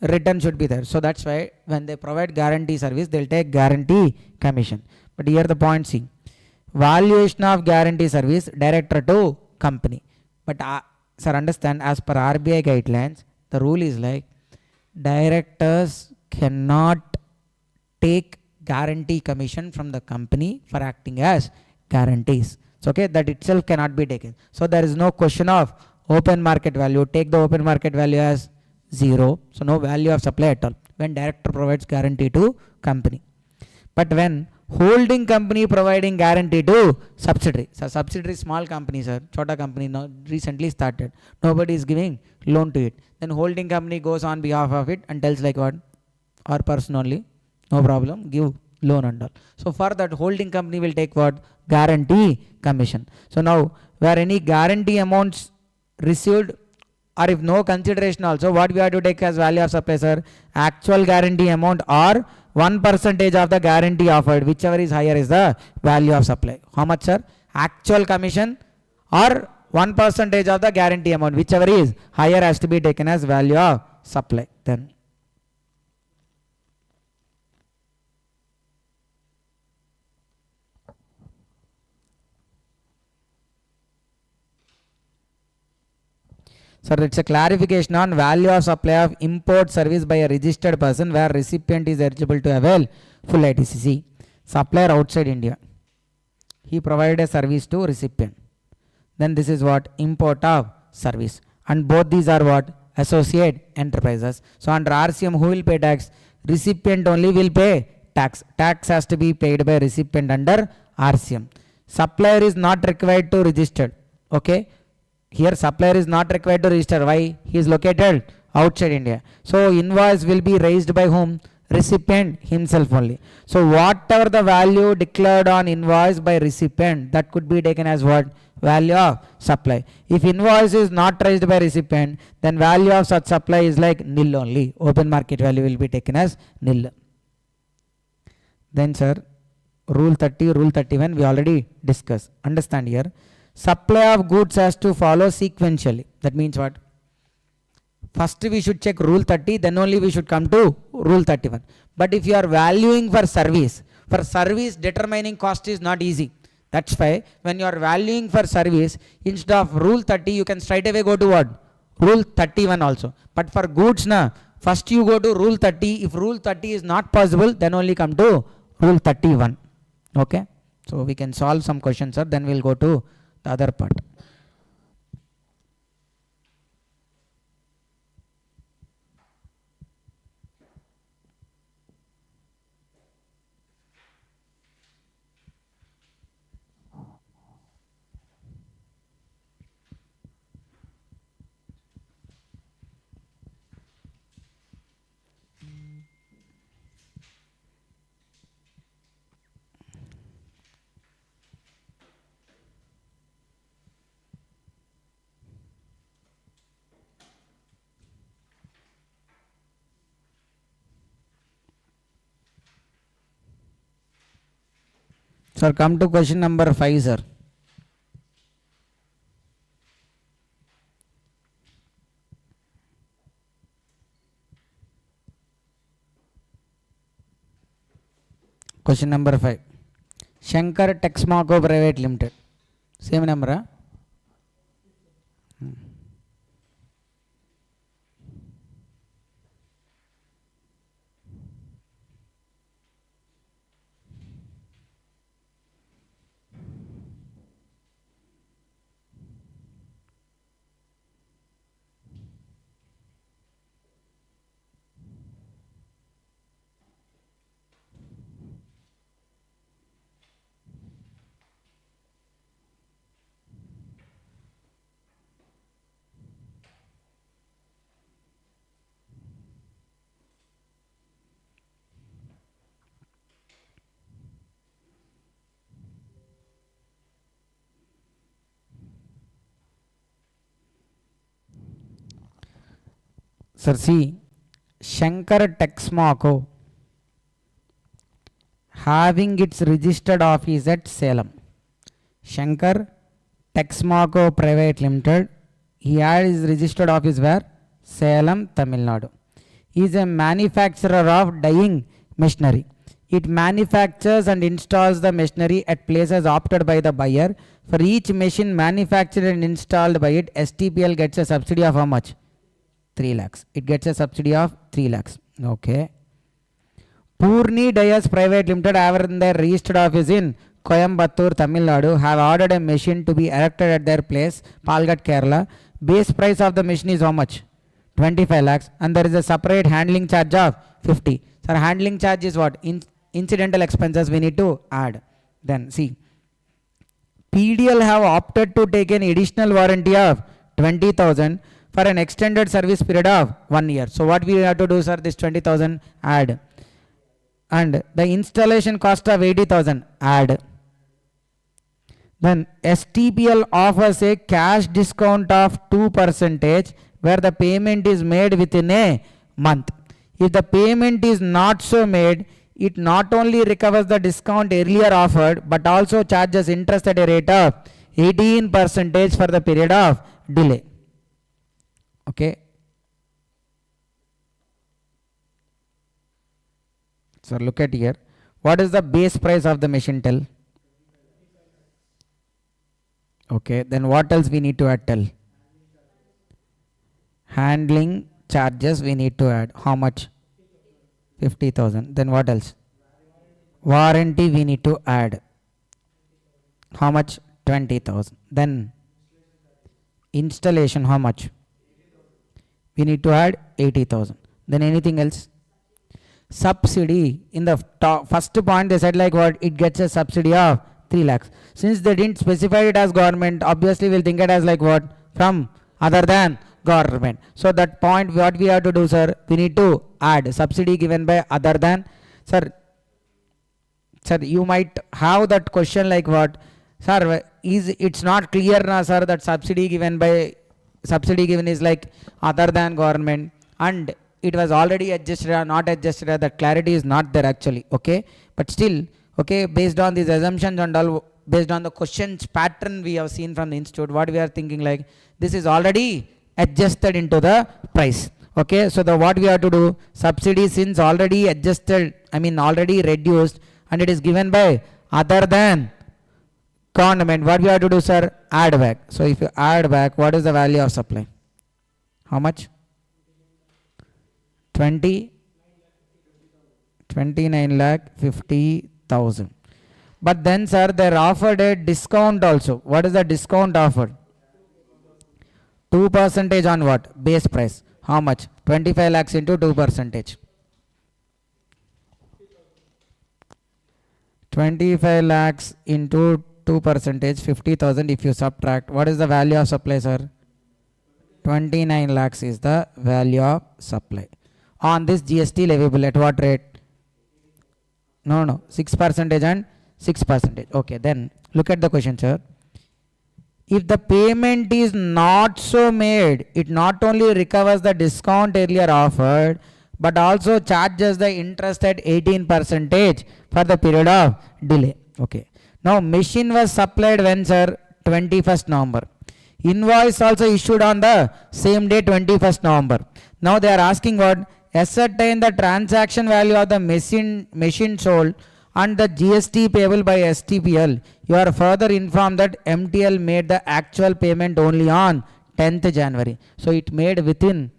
Return should be there. So that's why when they provide guarantee service, they'll take guarantee commission. But here the point, see, valuation of guarantee service, director to company. But sir, understand, as per RBI guidelines, the rule is like directors cannot take guarantee commission from the company for acting as guarantees. So okay, that itself cannot be taken. So there is no question of open market value. Take the open market value as 0. So no value of supply at all when director provides guarantee to company. But when holding company providing guarantee to subsidiary. So subsidiary small company, sir, chota company, now recently started. Nobody is giving loan to it. Then holding company goes on behalf of it and tells like what? Our person only, no problem, give loan and all. So for that, holding company will take what? Guarantee commission. So now where any guarantee amounts received, or if no consideration also, what we have to take as value of supply, sir? Actual guarantee amount or 1% of the guarantee offered, whichever is higher is the value of supply. How much, sir? Actual commission or 1% of the guarantee amount, whichever is higher has to be taken as value of supply. Then so it's a clarification on value of supply of import service by a registered person where recipient is eligible to avail full ITCC. Supplier outside India, he provided a service to recipient. Then this is what? Import of service. And both these are what? Associate enterprises. So under RCM, who will pay tax? Recipient only will pay tax. Tax has to be paid by recipient under RCM. Supplier is not required to register. Okay. Here supplier is not required to register. Why? He is located outside India. So invoice will be raised by whom? Recipient himself only. So whatever the value declared on invoice by recipient, that could be taken as what? Value of supply. If invoice is not raised by recipient, then value of such supply is like nil only. Open market value will be taken as nil. Then sir, rule 30, rule 31 we already discussed. Understand here. Supply of goods has to follow sequentially. That means what? First we should check rule 30, then only we should come to rule 31. But if you are valuing for service determining cost is not easy. That's why when you are valuing for service, instead of rule 30, you can straight away go to what? Rule 31 also. But for goods, first you go to rule 30. If rule 30 is not possible, then only come to rule 31. Okay. So we can solve some questions, sir. Then we'll go to the other part. Sir, come to question number 5, sir. Question number 5. Shankar Texmaco Private Limited. Same number, huh? Sir, see, Shankar Texmaco having its registered office at Salem. Shankar Texmaco Private Limited, he had his registered office where? Salem, Tamil Nadu. He is a manufacturer of dyeing machinery. It manufactures and installs the machinery at places opted by the buyer. For each machine manufactured and installed by it, STPL gets a subsidy of how much? 3 lakhs. It gets a subsidy of 3 lakhs. Okay. Purni Dyers Private Limited, having their registered office in Coimbatore, Tamil Nadu, have ordered a machine to be erected at their place, Palghat, Kerala. Base price of the machine is how much? 25 lakhs. And there is a separate handling charge of 50. Sir, handling charge is what? Incidental expenses we need to add. Then see, PDL have opted to take an additional warranty of 20,000 for an extended service period of 1 year. So what we have to do, sir? This 20,000 add. And the installation cost of 80,000 add. Then STPL offers a cash discount of 2% where the payment is made within a month. If the payment is not so made, it not only recovers the discount earlier offered but also charges interest at a rate of 18% for the period of delay. Okay. So look at here. What is the base price of the machine? Tell. Okay. Then what else we need to add? Tell. Handling charges we need to add. How much? 50,000. Then what else? Warranty we need to add. How much? 20,000. Then installation how much? We need to add 80,000. Then anything else? Subsidy. In the first point they said like what? It gets a subsidy of 3 lakhs. Since they didn't specify it as government, obviously we'll think it as like what? From other than government. So that point what we have to do, sir? We need to add subsidy given by other than. Sir, you might have that question like what? Sir, it's not clear now, sir, that subsidy given is like other than government, and it was already adjusted or not adjusted. That clarity is not there actually. Okay, but still, okay, based on these assumptions and all, based on the questions pattern we have seen from the institute, what we are thinking like this is already adjusted into the price. Okay, so the what we have to do, subsidy since already adjusted, already reduced, and it is given by other than government, what we have to do, sir? Add back. So if you add back, what is the value of supply? How much? 29 lakh 50,000. But then, sir, they are offered a discount also. What is the discount offered? 2% on what? Base price. How much? 25 lakhs into 2%. 25 lakhs into 2%, 50,000. If you subtract, what is the value of supply, sir? 29 lakhs is the value of supply. On this GST leviable at what rate? No, 6% and 6%. Okay, then look at the question, sir. If the payment is not so made, it not only recovers the discount earlier offered, but also charges the interest at 18% for the period of delay. Okay. Now machine was supplied when, sir? 21st November. Invoice also issued on the same day, 21st November. Now they are asking what? Ascertain the transaction value of the machine sold and the GST payable by STPL. You are further informed that MTL made the actual payment only on 10th January. So it made within,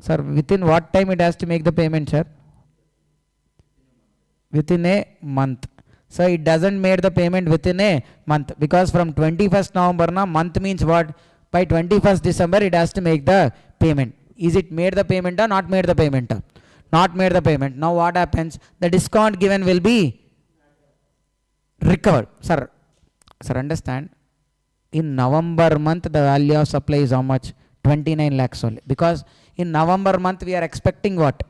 sir, within what time it has to make the payment, sir? Within a month. So it doesn't made the payment within a month, because from 21st November na month means what? By 21st December it has to make the payment. Is it made the payment or not made the payment? Not made the payment. Now what happens? The discount given will be recovered. Sir, understand? In November month the value of supply is how much? 29 lakhs only. Because in November month we are expecting what?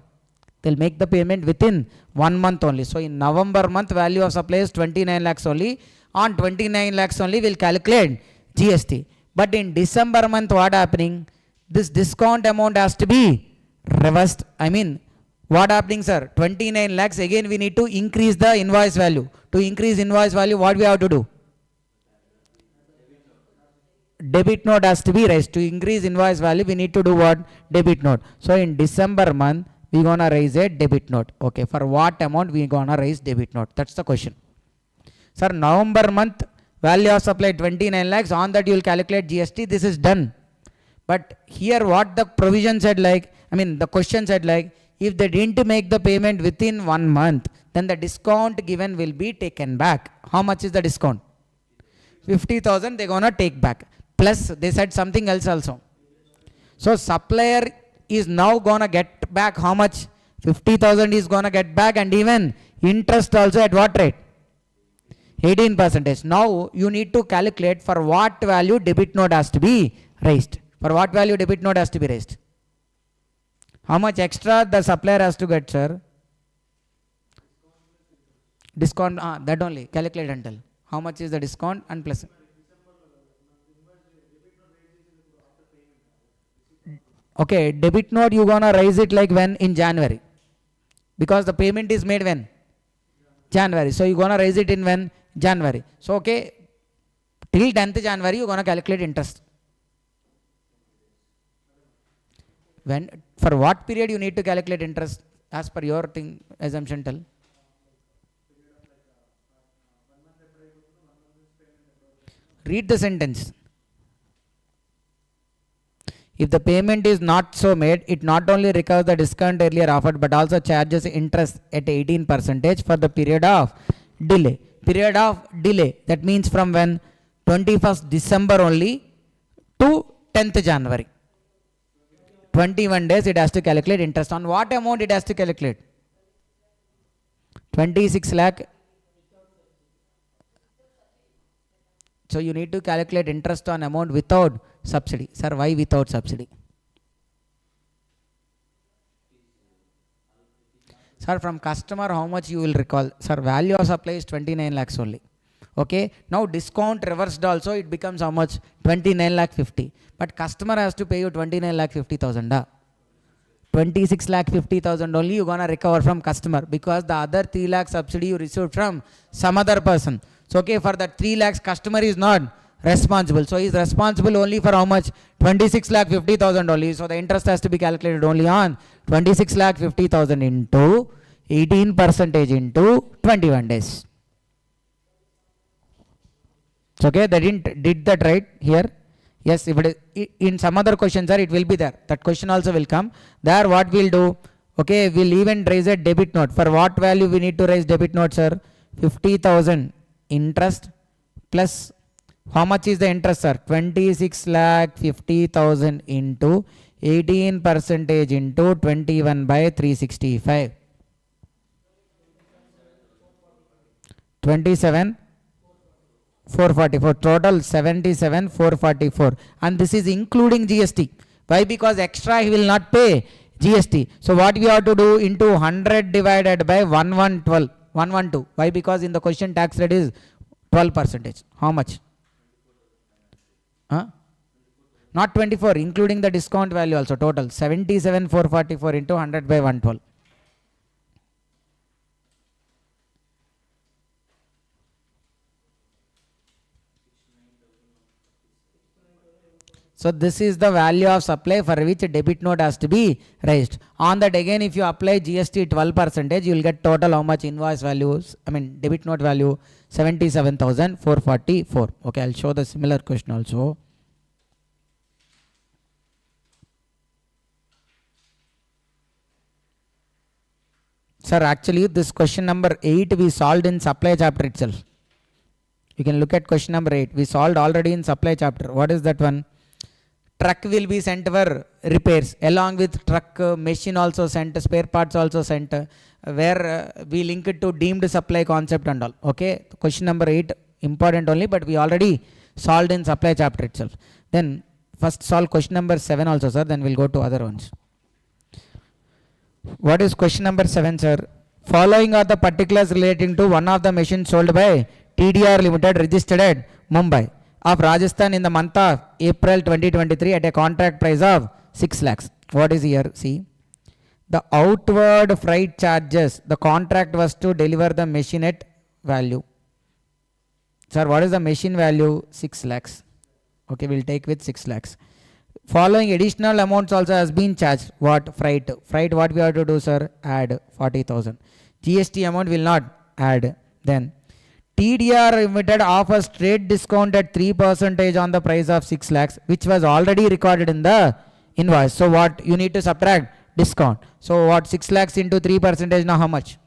They'll make the payment within 1 month only. So in November month value of supply is 29 lakhs only. On 29 lakhs only we'll calculate GST. But in December month what happening? This discount amount has to be reversed. I mean, what happening, sir? 29 lakhs again we need to increase the invoice value. To increase invoice value, what we have to do? Debit note has to be raised. To increase invoice value we need to do what? Debit note. So in December month we gonna raise a debit note. Okay, for what amount we gonna raise debit note? That's the question. Sir, November month value of supply 29 lakhs, on that you will calculate GST. This is done. But here what the provision said, like, I mean the question said, like, if they didn't make the payment within 1 month, then the discount given will be taken back. How much is the discount? 50,000 they gonna take back. Plus they said something else also. So supplier is now gonna get back how much? 50,000 is gonna get back, and even interest also at what rate? 18%. Now you need to calculate for what value debit note has to be raised. For what value debit note has to be raised? How much extra the supplier has to get, sir? Discount, that only. Calculate and tell. How much is the discount and plus? Okay, debit note you gonna raise it like when? In January. Because the payment is made when? January. So you gonna raise it in when? January. So okay, till 10th January you gonna calculate interest. When, for what period you need to calculate interest as per your thing, assumption tell? Read the sentence. If the payment is not so made, it not only recovers the discount earlier offered but also charges interest at 18% for the period of delay. Period of delay, that means from when? 21st December only to 10th January. 21 days it has to calculate interest. On what amount it has to calculate? 26 lakh. So you need to calculate interest on amount without subsidy. Sir, why without subsidy? Sir, from customer how much you will recall? Sir, value of supply is 29 lakhs only. Okay, now discount reversed also, it becomes how much? 29 lakh 50. But customer has to pay you 29 lakh 50,000. 26 lakh 50,000 only you gonna recover from customer, because the other 3 lakh subsidy you received from some other person. So okay, for that 3 lakhs customer is not responsible. So he is responsible only for how much? 26 lakh 50,000 only. So the interest has to be calculated only on 26 lakh 50,000 into 18% into 21 days. So okay, they did that right here. Yes, if it is in some other questions, sir, it will be there. That question also will come. There what we'll do? Okay, we'll even raise a debit note. For what value we need to raise debit note, sir? 50,000 interest plus how much is the interest, sir? 26 lakh 50,000 into 18% into 21 by 365. 27 444, total 77 444, and this is including GST. Why? Because extra he will not pay GST. So what we have to do? Into 100 divided by 112. Why? Because in the question tax rate is 12%. How much? Not 24, including the discount value also. Total 77 444 into 100 by 112. So this is the value of supply for which a debit note has to be raised. On that again, if you apply GST 12%, you will get total how much invoice values, debit note value 77,444. Okay, I'll show the similar question also. Sir, actually this question number 8 we solved in supply chapter itself. You can look at question number 8. We solved already in supply chapter. What is that one? Truck will be sent for repairs. Along with truck, machine also sent, spare parts also sent, where we link it to deemed supply concept and all. Okay, question number 8 important only, but we already solved in supply chapter itself. Then first solve question number 7 also, sir, then we'll go to other ones. What is question number 7, sir? Following are the particulars relating to one of the machines sold by TDR Limited registered at Mumbai of Rajasthan in the month of April 2023 at a contract price of 6 lakhs. What is here? See, the outward freight charges, the contract was to deliver the machine at value. Sir, what is the machine value? 6 lakhs. Okay, we'll take with 6 lakhs. Following additional amounts also has been charged. What? Freight. Freight, what we have to do, sir? Add 40,000. GST amount will not add. Then TDR Limited offers trade discount at 3% on the price of 6 lakhs, which was already recorded in the invoice. So what? You need to subtract discount. So what? 6 lakhs into 3% now how much?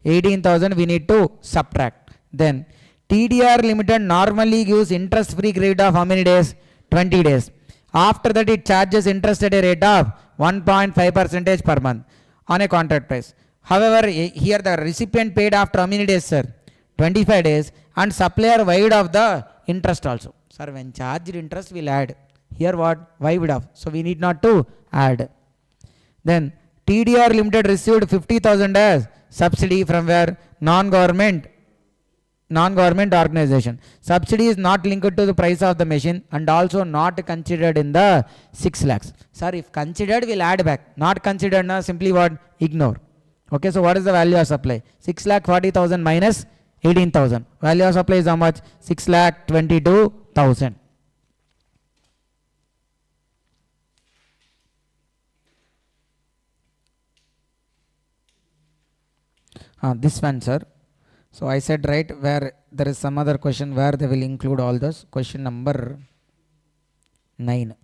18,000 we need to subtract. Then TDR Limited normally gives interest-free credit of how many days? 20 days. After that, it charges interest at a rate of 1.5% per month on a contract price. However, here the recipient paid after how many days, sir? 25 days, and supplier waived off the interest also. Sir, when charged interest will add. Here what? Waived off. So we need not to add. Then TDR Limited received 50,000 as subsidy from where? Non-government organization. Subsidy is not linked to the price of the machine and also not considered in the 6 lakhs. Sir, if considered, we'll add back. Not considered, now simply what? Ignore. Okay, so what is the value of supply? 6,40,000 minus 18,000. Value of supply is how much? 6,22,000. This one, sir. So I said, right, where there is some other question where they will include all those. Question number 9.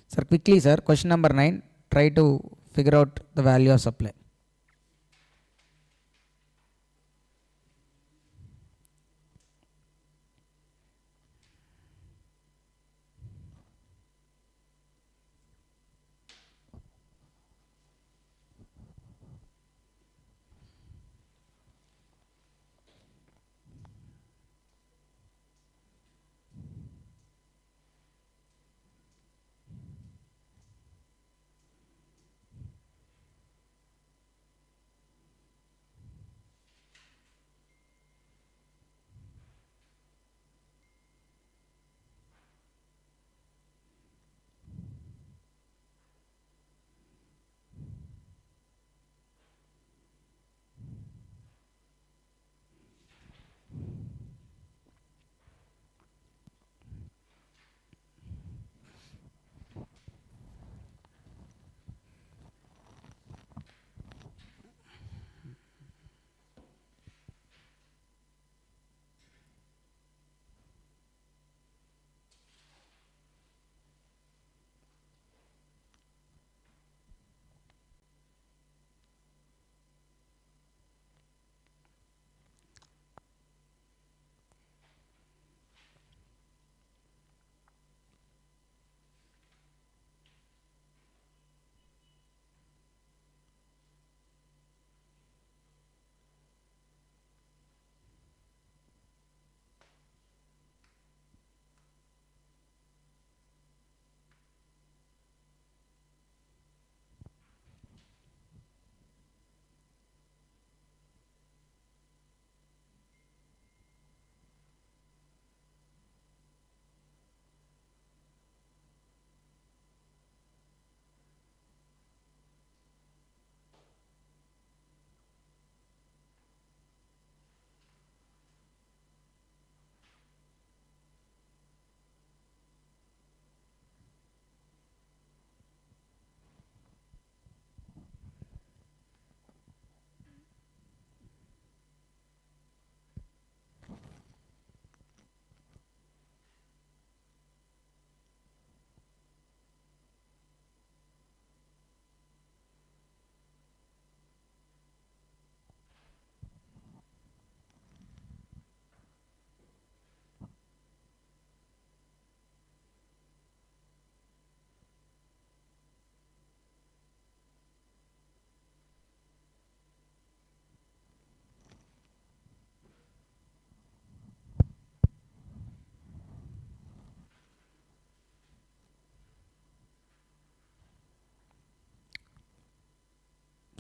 Sir, quickly, sir, question number 9, try to figure out the value of supply.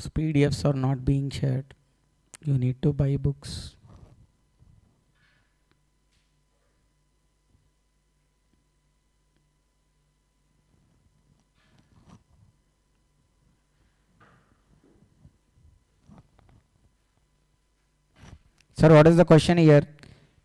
PDFs are not being shared. You need to buy books. Sir, what is the question here?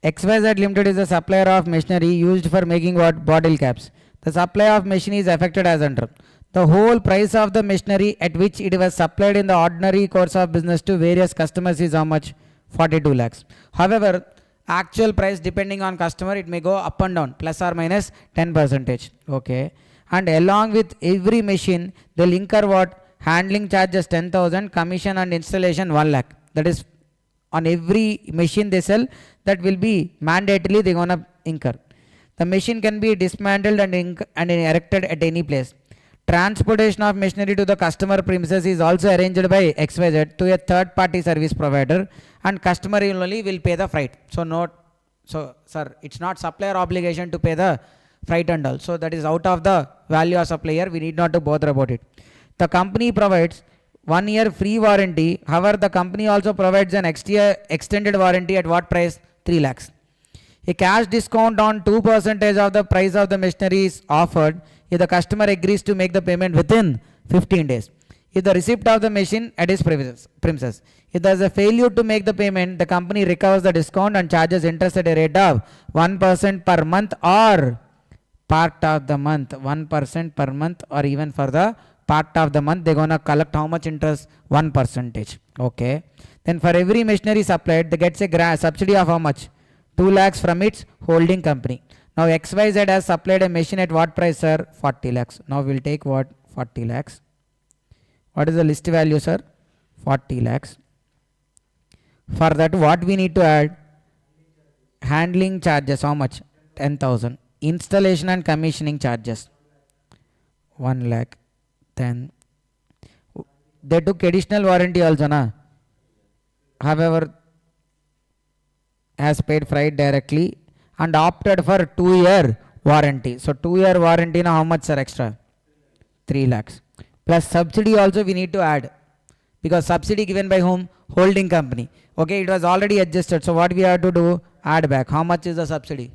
XYZ Limited is a supplier of machinery used for making what? Bottle caps. The supply of machine is affected as under. The whole price of the machinery at which it was supplied in the ordinary course of business to various customers is how much? 42 lakhs. However, actual price depending on customer, it may go up and down, plus or minus 10%. Okay. And along with every machine, they'll incur what? Handling charges 10,000, commission and installation 1 lakh. That is on every machine they sell, that will be mandatorily they're gonna incur. The machine can be dismantled and erected at any place. Transportation of machinery to the customer premises is also arranged by XYZ to a third party service provider, and customer only will pay the freight. So sir, it's not supplier obligation to pay the freight and all. So that is out of the value of supplier. We need not to bother about it. The company provides 1 year free warranty. However, the company also provides an extended warranty at what price? 3 lakhs. A cash discount on 2% of the price of the machinery is offered if the customer agrees to make the payment within 15 days. If the receipt of the machine at his premises. If there is a failure to make the payment, the company recovers the discount and charges interest at a rate of 1% per month or part of the month. 1% per month, or even for the part of the month, they're going to collect how much interest? 1%. Okay. Then for every machinery supplied, they gets a subsidy of how much? 2 lakhs from its holding company. Now XYZ has supplied a machine at what price, sir? 40 lakhs. Now we'll take what? 40 lakhs. What is the list value, sir? 40 lakhs. For that, what we need to add? Handling charges, how much? 10,000. Installation and commissioning charges, 1 lakh. Then they took additional warranty also, na? However, has paid freight directly and opted for 2-year warranty. So 2-year warranty, now how much, sir, extra? 3 lakhs. Plus subsidy also we need to add, because subsidy given by whom? Holding company. Okay, it was already adjusted. So what we have to do? Add back. How much is the subsidy?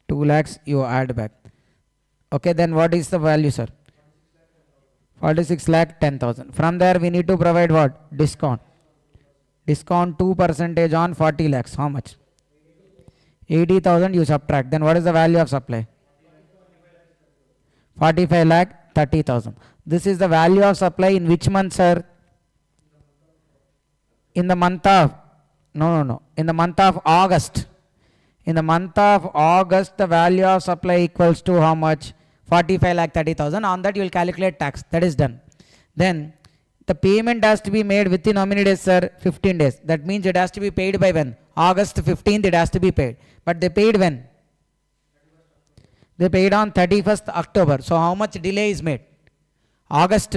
2 lakhs you add back. Okay, then what is the value, sir? 46 lakh 10,000. From there we need to provide what? Discount. Discount 2% on 40 lakhs. How much? 80,000 you subtract. Then what is the value of supply? 45 lakh 30,000. This is the value of supply in which month, sir? In the month of, in the month of August. In the month of August, the value of supply equals to how much? 45 lakh 30,000. On that you will calculate tax. That is done. Then the payment has to be made within how many days, sir? 15 days. That means it has to be paid by when? August 15th it has to be paid. But they paid when? They paid on 31st October. So how much delay is made? August,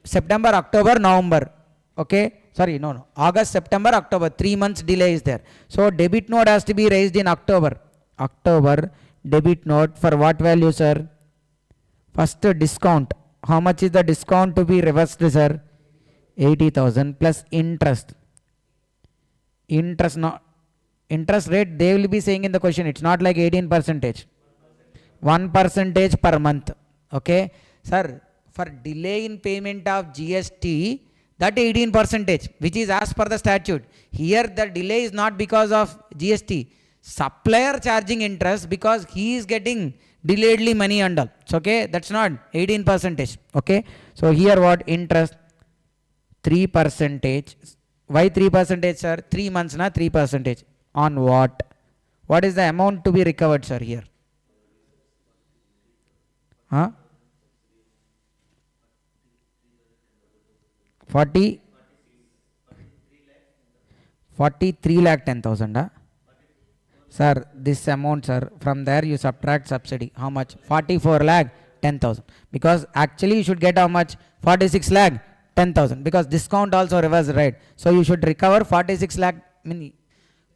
September, October, November. Okay. Sorry, no. August, September, October. 3 months delay is there. So debit note has to be raised in October. October debit note for what value, sir? First discount. How much is the discount to be reversed, sir? 80,000 plus interest. Interest rate they will be saying in the question. It's not like 18%. 1% per month. Okay. Sir, for delay in payment of GST, that 18%, which is as per the statute. Here the delay is not because of GST. Supplier charging interest because he is getting delayedly money and all. So, okay, that's not 18%. Okay. So here what? Interest 3%. Why 3%, sir? 3 months na 3%. On what? What is the amount to be recovered, sir, here? Huh? 43 lakh 10,000. Huh? Sir, this amount, sir, from there you subtract subsidy. How much? 44 lakh 10,000. Because actually you should get how much? 46 lakh 10,000. Because discount also reverse, right? So you should recover 46 lakh,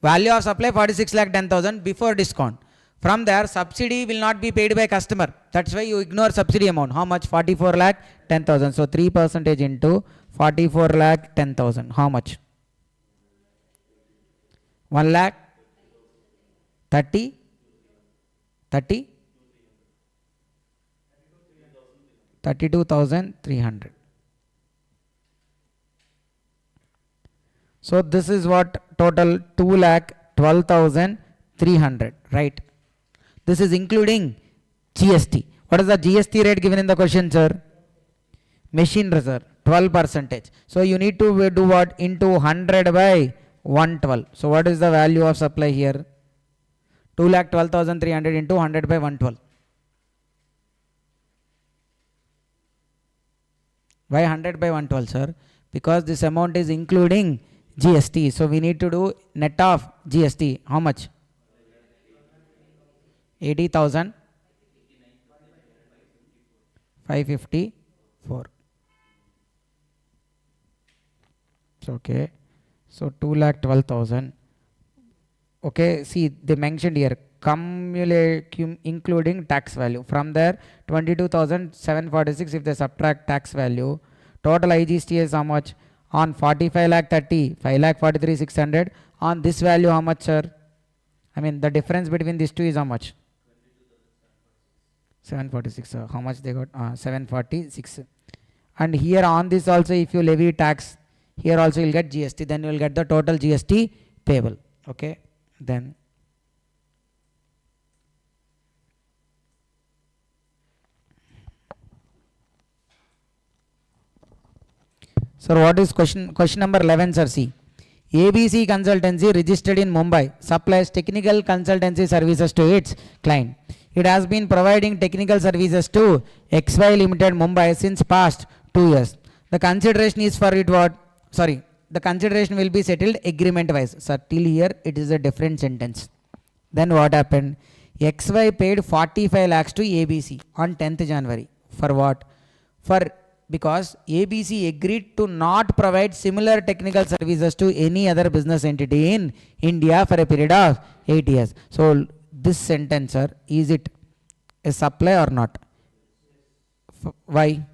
value of supply 46 lakh 10,000 before discount. From there, subsidy will not be paid by customer. That's why you ignore subsidy amount. How much? 44 lakh 10,000. So 3% into 44 lakh 10,000. How much? 1 lakh 30 30 32,300. So this is what total 2 lakh 12,300, right? This is including GST. What is the GST rate given in the question, sir? Machine reserve 12%. So you need to do what? Into 100 by 112. So what is the value of supply here? 2,12,300 into 100 by 112. Why 100 by 112, sir? Because this amount is including GST. So we need to do net of GST. How much? 80,000 554. So okay. So 2,12,000. Okay, see they mentioned here including tax value. From there 22,746 if they subtract tax value. Total IGST is how much? On 45 lakh 30, 5 lakh 43,600. On this value how much, sir? I mean the difference between these two is how much? 746. How much they got? 746. And here on this also if you levy tax, here also you'll get GST, then you will get the total GST payable. Okay, then sir, what is question number 11, sir? See, ABC Consultancy registered in Mumbai supplies technical consultancy services to its client. It has been providing technical services to XY Limited Mumbai since past 2 years. The consideration is for it what? Sorry, the consideration will be settled agreement wise. Sir, till here it is a different sentence. Then what happened? XY paid 45 lakhs to ABC on 10th January. For what? Because ABC agreed to not provide similar technical services to any other business entity in India for a period of 8 years. So this sentence, sir, is it a supply or not? Why?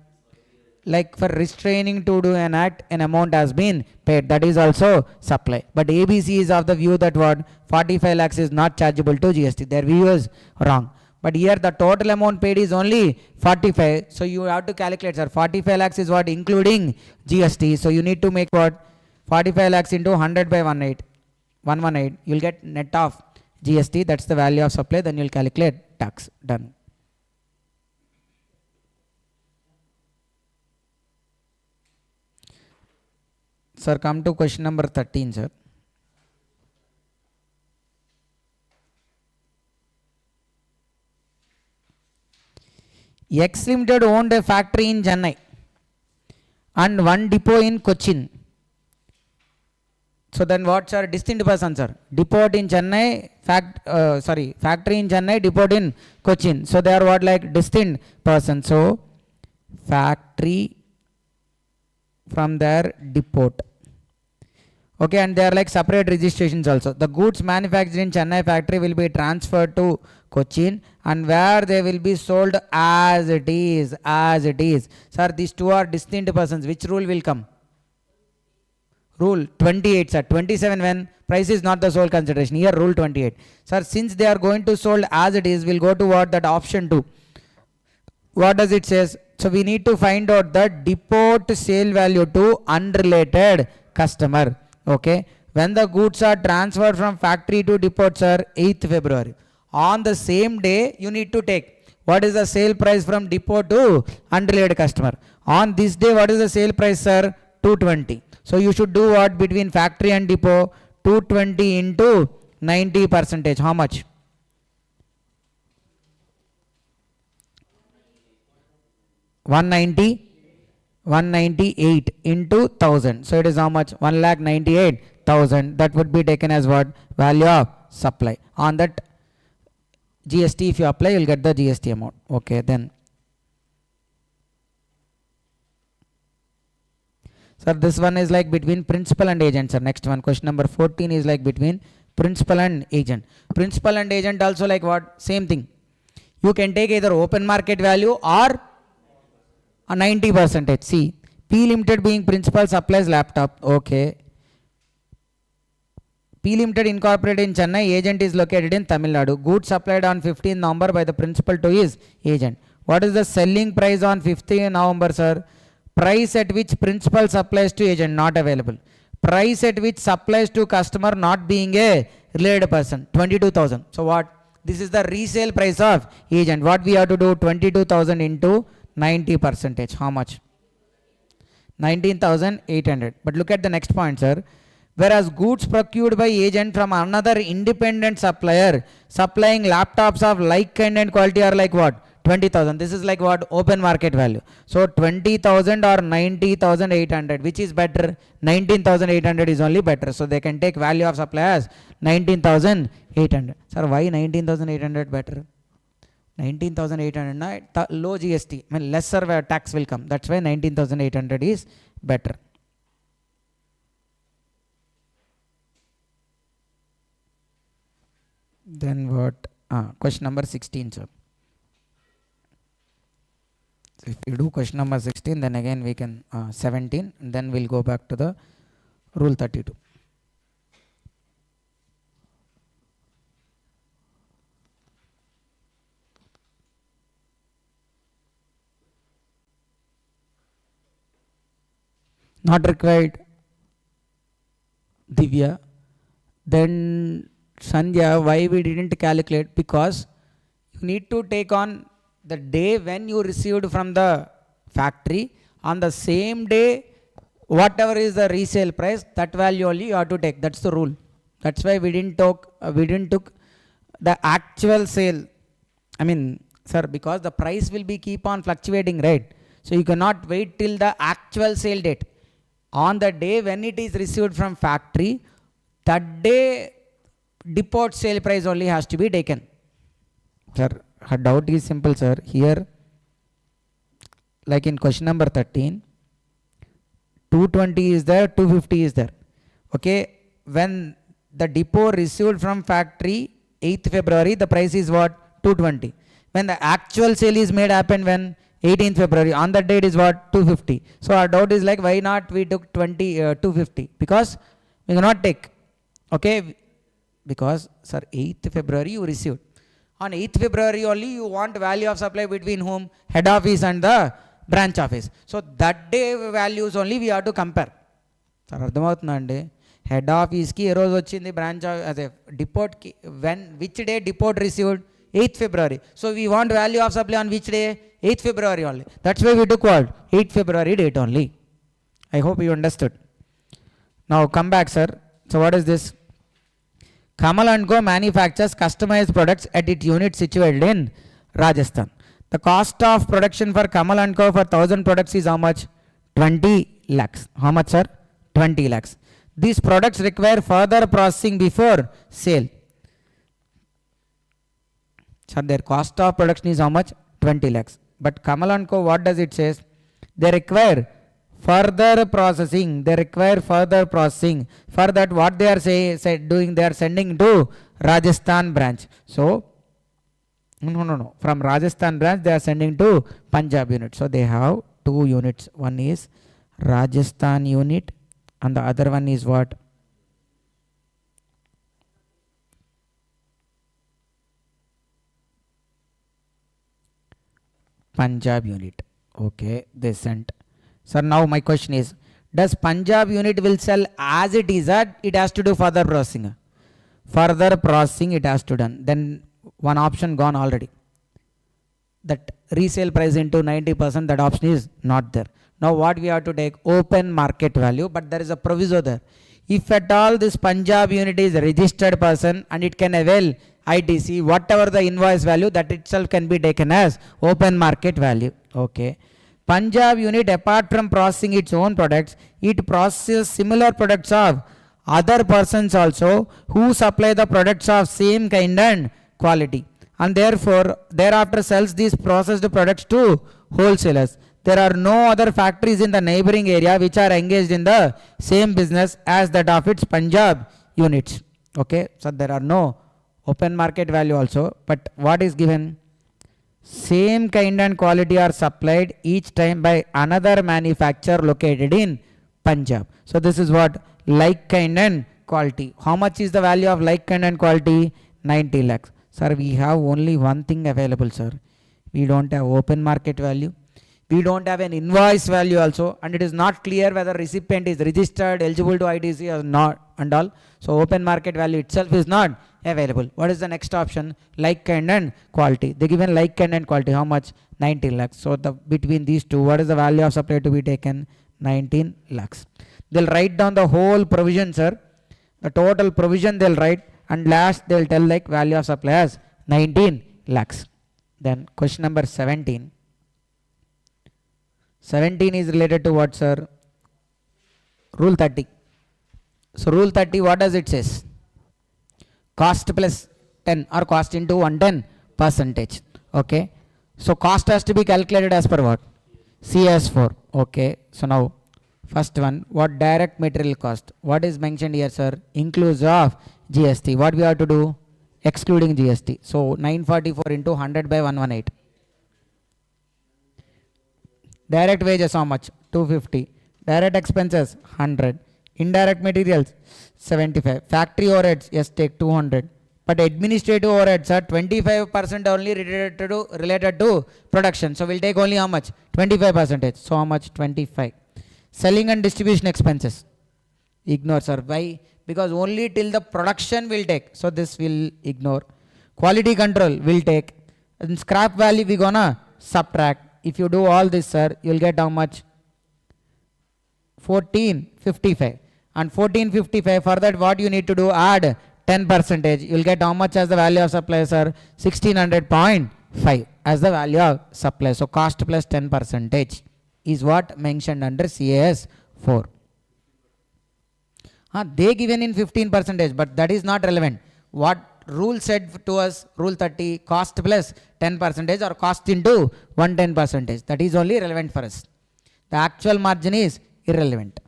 Like for restraining to do an act, an amount has been paid. That is also supply. But ABC is of the view that what? 45 lakhs is not chargeable to GST. Their view is wrong. But here the total amount paid is only 45. So you have to calculate, sir. 45 lakhs is what? Including GST. So you need to make what? 45 lakhs into 100 by 118. You'll get net of GST. That's the value of supply. Then you'll calculate tax. Done. Sir, come to question number 13, sir. X Limited owned a factory in Chennai and one depot in Cochin. So then what's our distinct person, sir? Depot in Chennai, factory in Chennai, depot in Cochin. So they are what? Like distinct person. So factory from their depot. Okay, and they are like separate registrations also. The goods manufactured in Chennai factory will be transferred to Cochin and where they will be sold as it is. Sir, these two are distinct persons. Which rule will come? Rule 28, sir. 27 when? Price is not the sole consideration. Here rule 28. Sir, since they are going to sold as it is, we'll go to what? That option 2. What does it says? So we need to find out the depot sale value to unrelated customer. Okay. When the goods are transferred from factory to depot, sir, 8th February. On the same day, you need to take what is the sale price from depot to unrelated customer. On this day, what is the sale price, sir? 220. So you should do what between factory and depot? 220 into 90%. How much? 198 into 1000. So it is how much? 1,98,000. That would be taken as what? Value of supply. On that GST, if you apply, you'll get the GST amount. Okay, then. Sir, this one is like between principal and agent, sir. Next one, question number 14 is like between Principal and agent. Principal and agent also like what? Same thing. You can take either open market value or a 90%. See, P Limited being principal supplies laptop. Okay. P Limited incorporated in Chennai, agent is located in Tamil Nadu. Goods supplied on 15th November by the principal to his agent. What is the selling price on 15th November, sir? Price at which principal supplies to agent, not available. Price at which supplies to customer not being a related person, 22,000. So what? This is the resale price of agent. What we have to do? 22,000 into 90%. How much? 19,800. But look at the next point, sir. Whereas goods procured by agent from another independent supplier supplying laptops of like kind and quality are like what? 20,000. This is like what? Open market value. So 20,000 or 90,800. Which is better? 19,800 is only better. So they can take value of supply as 19,800. Sir, why 19,800 better? 19,800 low GST. I mean lesser tax will come. That's why 19,800 is better. Then what? Question number 16, sir. So if you do question number 16, then again we can 17, and then we'll go back to the rule 32. Not required, Divya. Then Sandhya, why we didn't calculate? Because you need to take on the day when you received from the factory. On the same day, whatever is the resale price, that value only you have to take. That's the rule. That's why we didn't took the actual sale. I mean, sir, because the price will be keep on fluctuating, right? So you cannot wait till the actual sale date. On the day when it is received from factory, that day depot sale price only has to be taken. Sir, her doubt is simple, sir. Here, like in question number 13, 220 is there, 250 is there. Okay, when the depot received from factory 8th February, the price is what? 220. When the actual sale is made happen when? 18th February. On that date is what? 250. So our doubt is like, why not we took 250? Because we cannot take. Okay, because sir, 8th February you received. On 8th February only you want value of supply between whom? Head office and the branch office. So that day values only we have to compare. Sir, ardhamavutundi head office ki ee roju vachindi, branch as a depot ki when which day depot received? 8th February. So we want value of supply on which day? 8th February only. That's why we took what? 8th February date only. I hope you understood. Now come back, sir. So what is this? Kamal & Co manufactures customized products at its unit situated in Rajasthan. The cost of production for Kamal & Co for 1,000 products is how much? 20 lakhs. How much, sir? 20 lakhs. These products require further processing before sale. So their cost of production is how much? 20 lakhs. But Kamal & Co, what does it say? They require further processing. They require further processing. For that, what they are doing, they are sending to Rajasthan branch. So, no. From Rajasthan branch, they are sending to Punjab unit. So they have two units. One is Rajasthan unit, and the other one is what? Punjab unit. Okay, they sent. Sir, now my question is, does Punjab unit will sell as it is, or it has to do further processing? Further processing it has to done. Then one option gone already. That resale price into 90%, that option is not there. Now what we have to take? Open market value, but there is a proviso there. If at all this Punjab unit is a registered person and it can avail ITC, whatever the invoice value, that itself can be taken as open market value. Okay. Punjab unit, apart from processing its own products, it processes similar products of other persons also who supply the products of same kind and quality, and therefore thereafter sells these processed products to wholesalers. There are no other factories in the neighboring area which are engaged in the same business as that of its Punjab units. Okay, so there are no open market value also, but what is given? Same kind and quality are supplied each time by another manufacturer located in Punjab. So this is what? Like kind and quality. How much is the value of like kind and quality? 90 lakhs. Sir, we have only one thing available, sir. We don't have open market value. We don't have an invoice value also, and it is not clear whether recipient is registered, eligible to ITC or not and all. So open market value itself is not available. What is the next option? Like kind and quality. They given like kind and quality. How much? 19 lakhs. So the between these two, what is the value of supply to be taken? 19 lakhs. They'll write down the whole provision, sir. The total provision they'll write, and last they'll tell like value of supply as 19 lakhs. Then question number 17. 17 is related to what, sir? Rule 30. So rule 30, what does it says? Cost plus 10 or cost into 110 percentage. Okay. So cost has to be calculated as per what? CS4. Okay. So now first one, what direct material cost? What is mentioned here, sir? Inclusive of GST. What we have to do? Excluding GST. So 944 into 100 by 118. Direct wages how much? 250. Direct expenses 100. Indirect materials 75. Factory overheads, yes, take 200. But administrative overheads are 25% only related to production. So we'll take only how much? 25%. So how much? 25. Selling and distribution expenses. Ignore, sir. Why? Because only till the production will take. So this will ignore. Quality control will take. And scrap value we gonna subtract. If you do all this, sir, you will get how much? 1455. And 1455, for that what you need to do? Add 10%. You will get how much as the value of supply, sir? 1600.5 as the value of supply. So cost plus 10% is what mentioned under CAS 4. They given in 15%, but that is not relevant. What rule said to us, rule 30, cost plus 10% or cost into 110%. That is only relevant for us. The actual margin is irrelevant.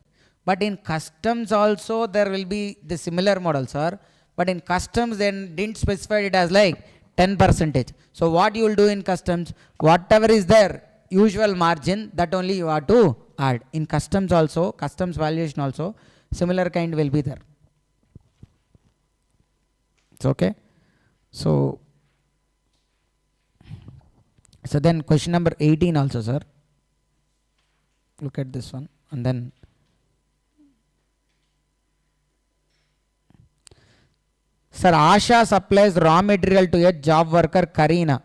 But in customs also there will be the similar model, sir. But in customs then didn't specify it as like 10%. So what you will do in customs, whatever is there, usual margin, that only you have to add. In customs also, customs valuation also, similar kind will be there. It's okay. So then question number 18 also, sir. Look at this one. And then sir, Asha supplies raw material to a job worker Karina.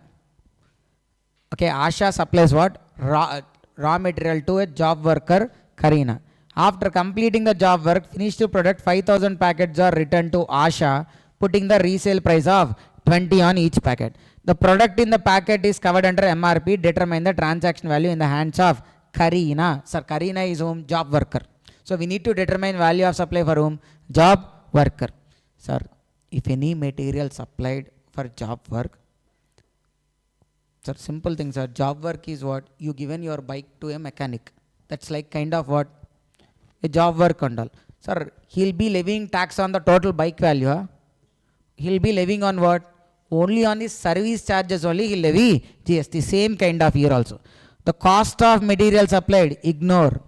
Okay, Asha supplies what? Raw material to a job worker Karina. After completing the job work, finished product 5,000 packets are returned to Asha, putting the resale price of 20 on each packet. The product in the packet is covered under MRP. Determine the transaction value in the hands of Karina. Sir, Karina is whom? Job worker. So we need to determine value of supply for whom? Job worker. Sir, if any material supplied for job work, sir, simple things, sir. Job work is what? You given your bike to a mechanic. That's like kind of what? A job work and all. Sir, he'll be levying tax on the total bike value. Huh? He'll be levying on what? Only on his service charges only he'll levy GST. Same kind of here also. The cost of material supplied, ignore.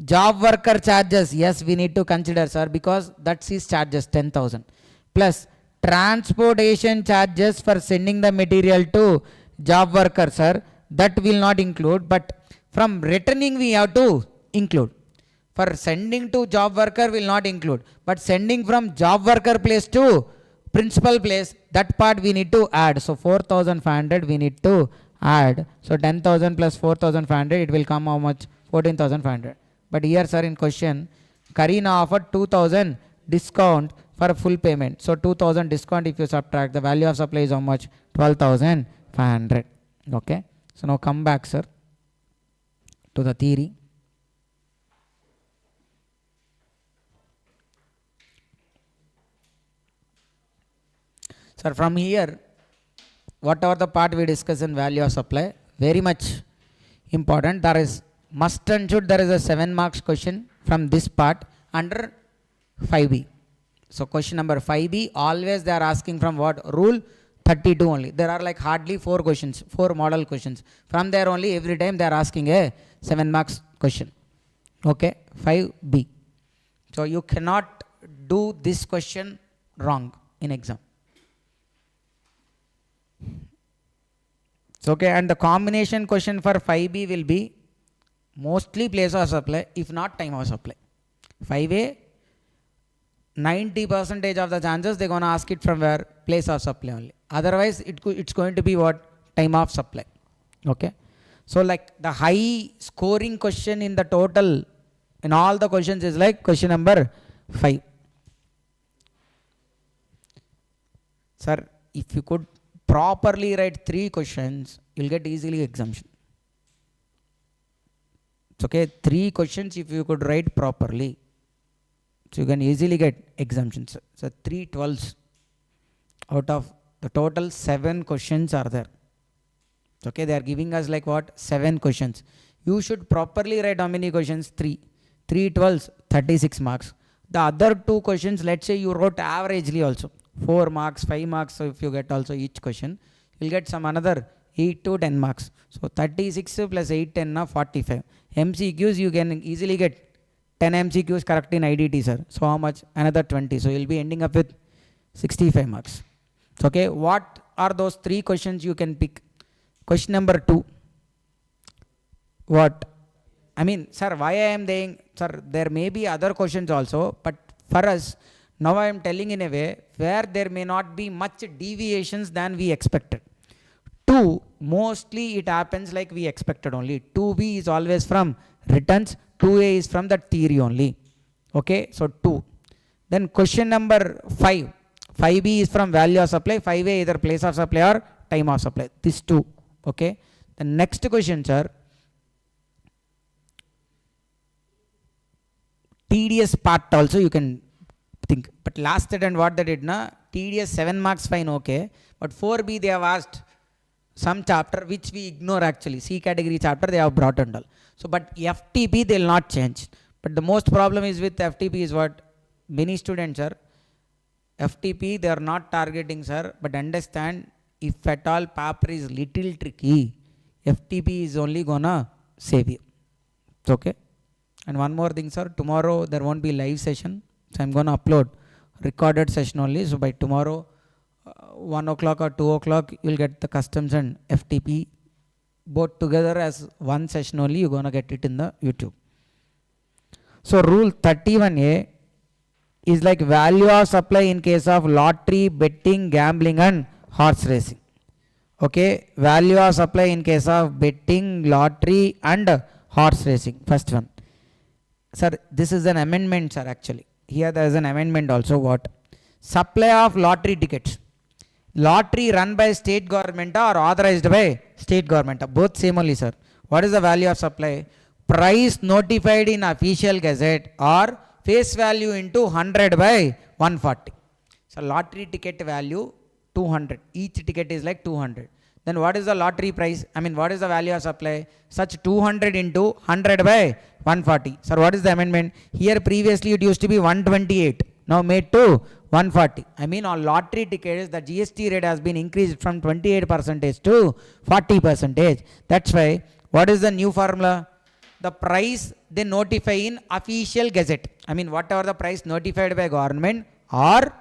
Job worker charges, yes, we need to consider, sir, because that's his charges, 10,000. Plus transportation charges for sending the material to job worker, sir, that will not include, but from returning we have to include. For sending to job worker will not include, but sending from job worker place to principal place, that part we need to add. So 4,500 we need to add. So 10,000 plus 4,500, it will come how much? 14,500. But here, sir, in question, Karina offered 2,000 discount for full payment. So 2,000 discount, if you subtract, the value of supply is how much? 12,500. Okay. So now come back, sir, to the theory. Sir, from here, whatever the part we discuss in value of supply, very much important. There is must and should, there is a 7 marks question from this part under 5B. So question number 5B, always they are asking from what? Rule 32 only. There are like hardly 4 questions, 4 model questions. From there only every time they are asking a 7 marks question. Okay, 5B. So you cannot do this question wrong in exam. So okay, and the combination question for 5B will be mostly place of supply, if not time of supply. 5A, 90% of the chances they're going to ask it from where? Place of supply only. Otherwise, it's going to be what? Time of supply. Okay. So like the high scoring question in the total, in all the questions is like question number 5. Sir, if you could properly write 3 questions, you'll get easily exemption. It's okay. 3 questions if you could write properly, so you can easily get exemptions. So 3 12s out of the total 7 questions are there. Okay, they are giving us like what? 7 questions. You should properly write how many questions? 3. 3 12s, 36 marks. The other 2 questions, let's say you wrote averagely also. 4 marks, 5 marks. So if you get also each question, you'll get some another 8 to 10 marks. So 36 plus 8, 10, 45. MCQs you can easily get 10 MCQs correct in IDT, sir. So how much? Another 20. So you'll be ending up with 65 marks. So okay, what are those 3 questions you can pick? Question number 2. What? I mean, sir, why I am saying, sir, there may be other questions also, but for us, now I am telling in a way where there may not be much deviations than we expected. 2, mostly it happens like we expected only. 2B is always from returns. 2A is from the theory only. Okay, so 2. Then question number 5. 5B is from value of supply. 5A either place of supply or time of supply. This 2. Okay. The next question, sir. TDS part also you can think. But last attempt what they did na? TDS 7 marks fine, okay. But 4B they have asked some chapter which we ignore actually. C category chapter they have brought and all. So but FTP they will not change. But the most problem is with FTP is what? Many students are FTP they are not targeting, sir. But understand, if at all paper is little tricky, FTP is only gonna save you. It's okay. And one more thing, sir. Tomorrow there won't be live session. So I'm gonna upload recorded session only. So by tomorrow 1 o'clock or 2 o'clock you'll get the customs and FTP both together as one session only. You're gonna get it in the YouTube. So rule 31A is like value of supply in case of lottery, betting, gambling and horse racing. Okay, value of supply in case of betting, lottery and horse racing. First one. Sir, this is an amendment, sir, actually. Here there is an amendment also. What? Supply of lottery tickets. Lottery run by state government or authorized by state government. Both same only, sir. What is the value of supply? Price notified in official gazette or face value into 100 by 140. So lottery ticket value 200. Each ticket is like 200. Then what is the lottery price? I mean, what is the value of supply? Such 200 into 100 by 140. Sir, what is the amendment? Here previously it used to be 128. Now made to 140. I mean, on lottery tickets, the GST rate has been increased from 28% to 40%. That's why, what is the new formula? The price they notify in official gazette. I mean, whatever the price notified by government or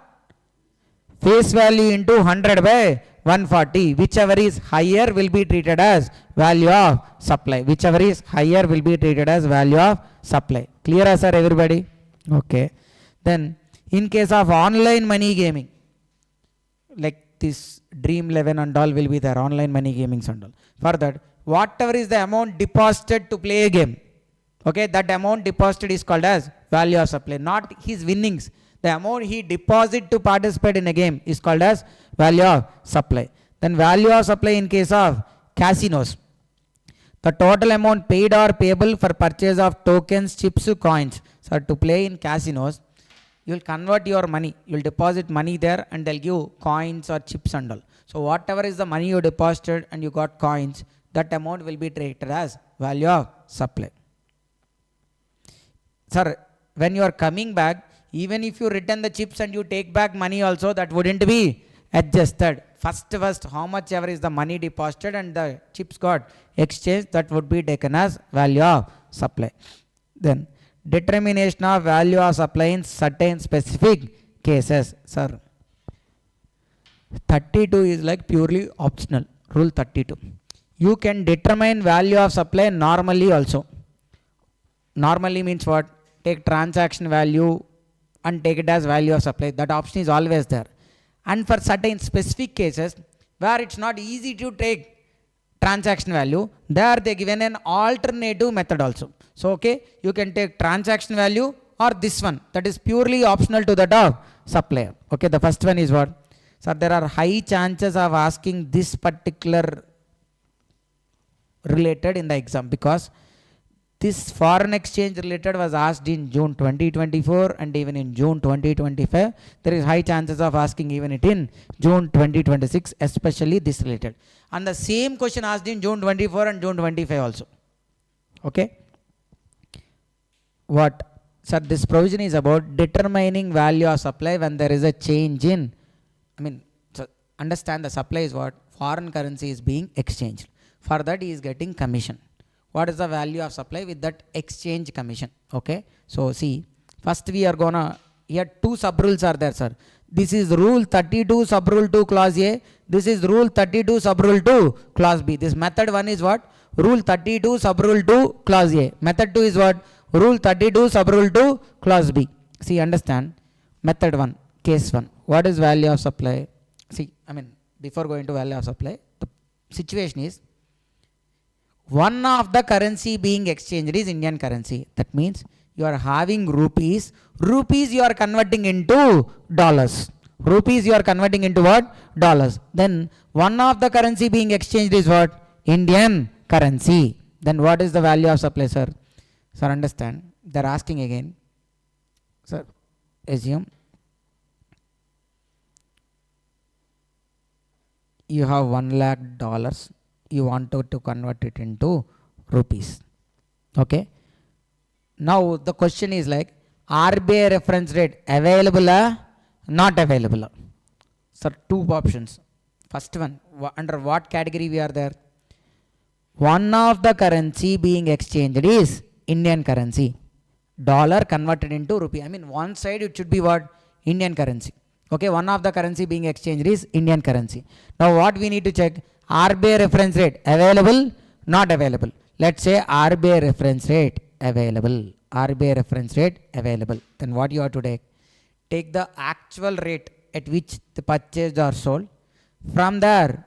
face value into 100 by 140. Whichever is higher will be treated as value of supply. Whichever is higher will be treated as value of supply. Clear, sir, everybody? Okay. Then, in case of online money gaming, like this Dream 11 and all will be there, online money gaming and all. For that, whatever is the amount deposited to play a game, okay, that amount deposited is called as value of supply, not his winnings. The amount he deposit to participate in a game is called as value of supply. Then value of supply in case of casinos. The total amount paid or payable for purchase of tokens, chips, coins. So to play in casinos, you will convert your money. You will deposit money there and they'll give coins or chips and all. So whatever is the money you deposited and you got coins, that amount will be treated as value of supply. Sir, when you are coming back, Even if you return the chips and you take back money also, that wouldn't be adjusted. First, how much ever is the money deposited and the chips got exchanged, that would be taken as value of supply. Then, determination of value of supply in certain specific cases. Sir, 32 is like purely optional. Rule 32. You can determine value of supply normally also. Normally means what? Take transaction value and take it as value of supply. That option is always there. And for certain specific cases where it's not easy to take transaction value, there they given an alternative method also. So okay, you can take transaction value or this one, that is purely optional to that of supplier. Okay, the first one is what? So there are high chances of asking this particular related in the exam, because this foreign exchange related was asked in June 2024 and even in June 2025. There is high chances of asking even it in June 2026, especially this related. And the same question asked in June 24 and June 25 also. Okay. What? Sir, this provision is about determining value of supply when there is a change in, so understand the supply is what? Foreign currency is being exchanged. For that he is getting commission. What is the value of supply with that exchange commission? Okay. So see, first we are gonna, here two sub rules are there, sir. This is rule 32 sub rule 2 clause A. This is rule 32 sub rule 2 clause B. This method 1 is what? Rule 32 sub rule 2 clause A. Method 2 is what? Rule 32 sub rule 2 clause B. See, understand. Method 1, case 1. What is value of supply? See, before going to value of supply, the situation is, one of the currency being exchanged is Indian currency. That means you are having rupees. Rupees you are converting into dollars. Rupees you are converting into what? Dollars. Then one of the currency being exchanged is what? Indian currency. Then what is the value of supply, sir? Sir, understand. They are asking again. Sir, assume you have $1 lakh. You want to convert it into rupees. Okay. Now the question is like, RBI reference rate available or not available? Sir, two options. First one, under what category we are there? One of the currency being exchanged is Indian currency. Dollar converted into rupee. One side it should be what? Indian currency. Okay, one of the currency being exchanged is Indian currency. Now what we need to check? RBI reference rate available, not available. Let's say RBI reference rate available. RBI reference rate available. Then what you have to take? Take the actual rate at which the purchased or sold. From there,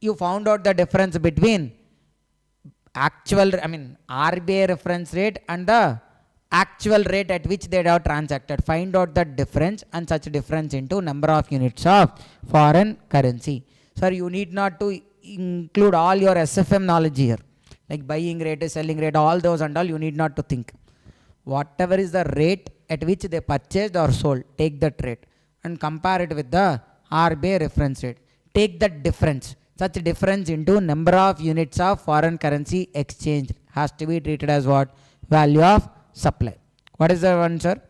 you found out the difference between actual, RBI reference rate and the actual rate at which they have transacted. Find out the difference and such difference into number of units of foreign currency. Sir, you need not to include all your SFM knowledge here. Like buying rate, selling rate, all those and all you need not to think. Whatever is the rate at which they purchased or sold, take that rate and compare it with the RBI reference rate. Take that difference. Such difference into number of units of foreign currency exchange has to be treated as what? Value of supply. What is the answer?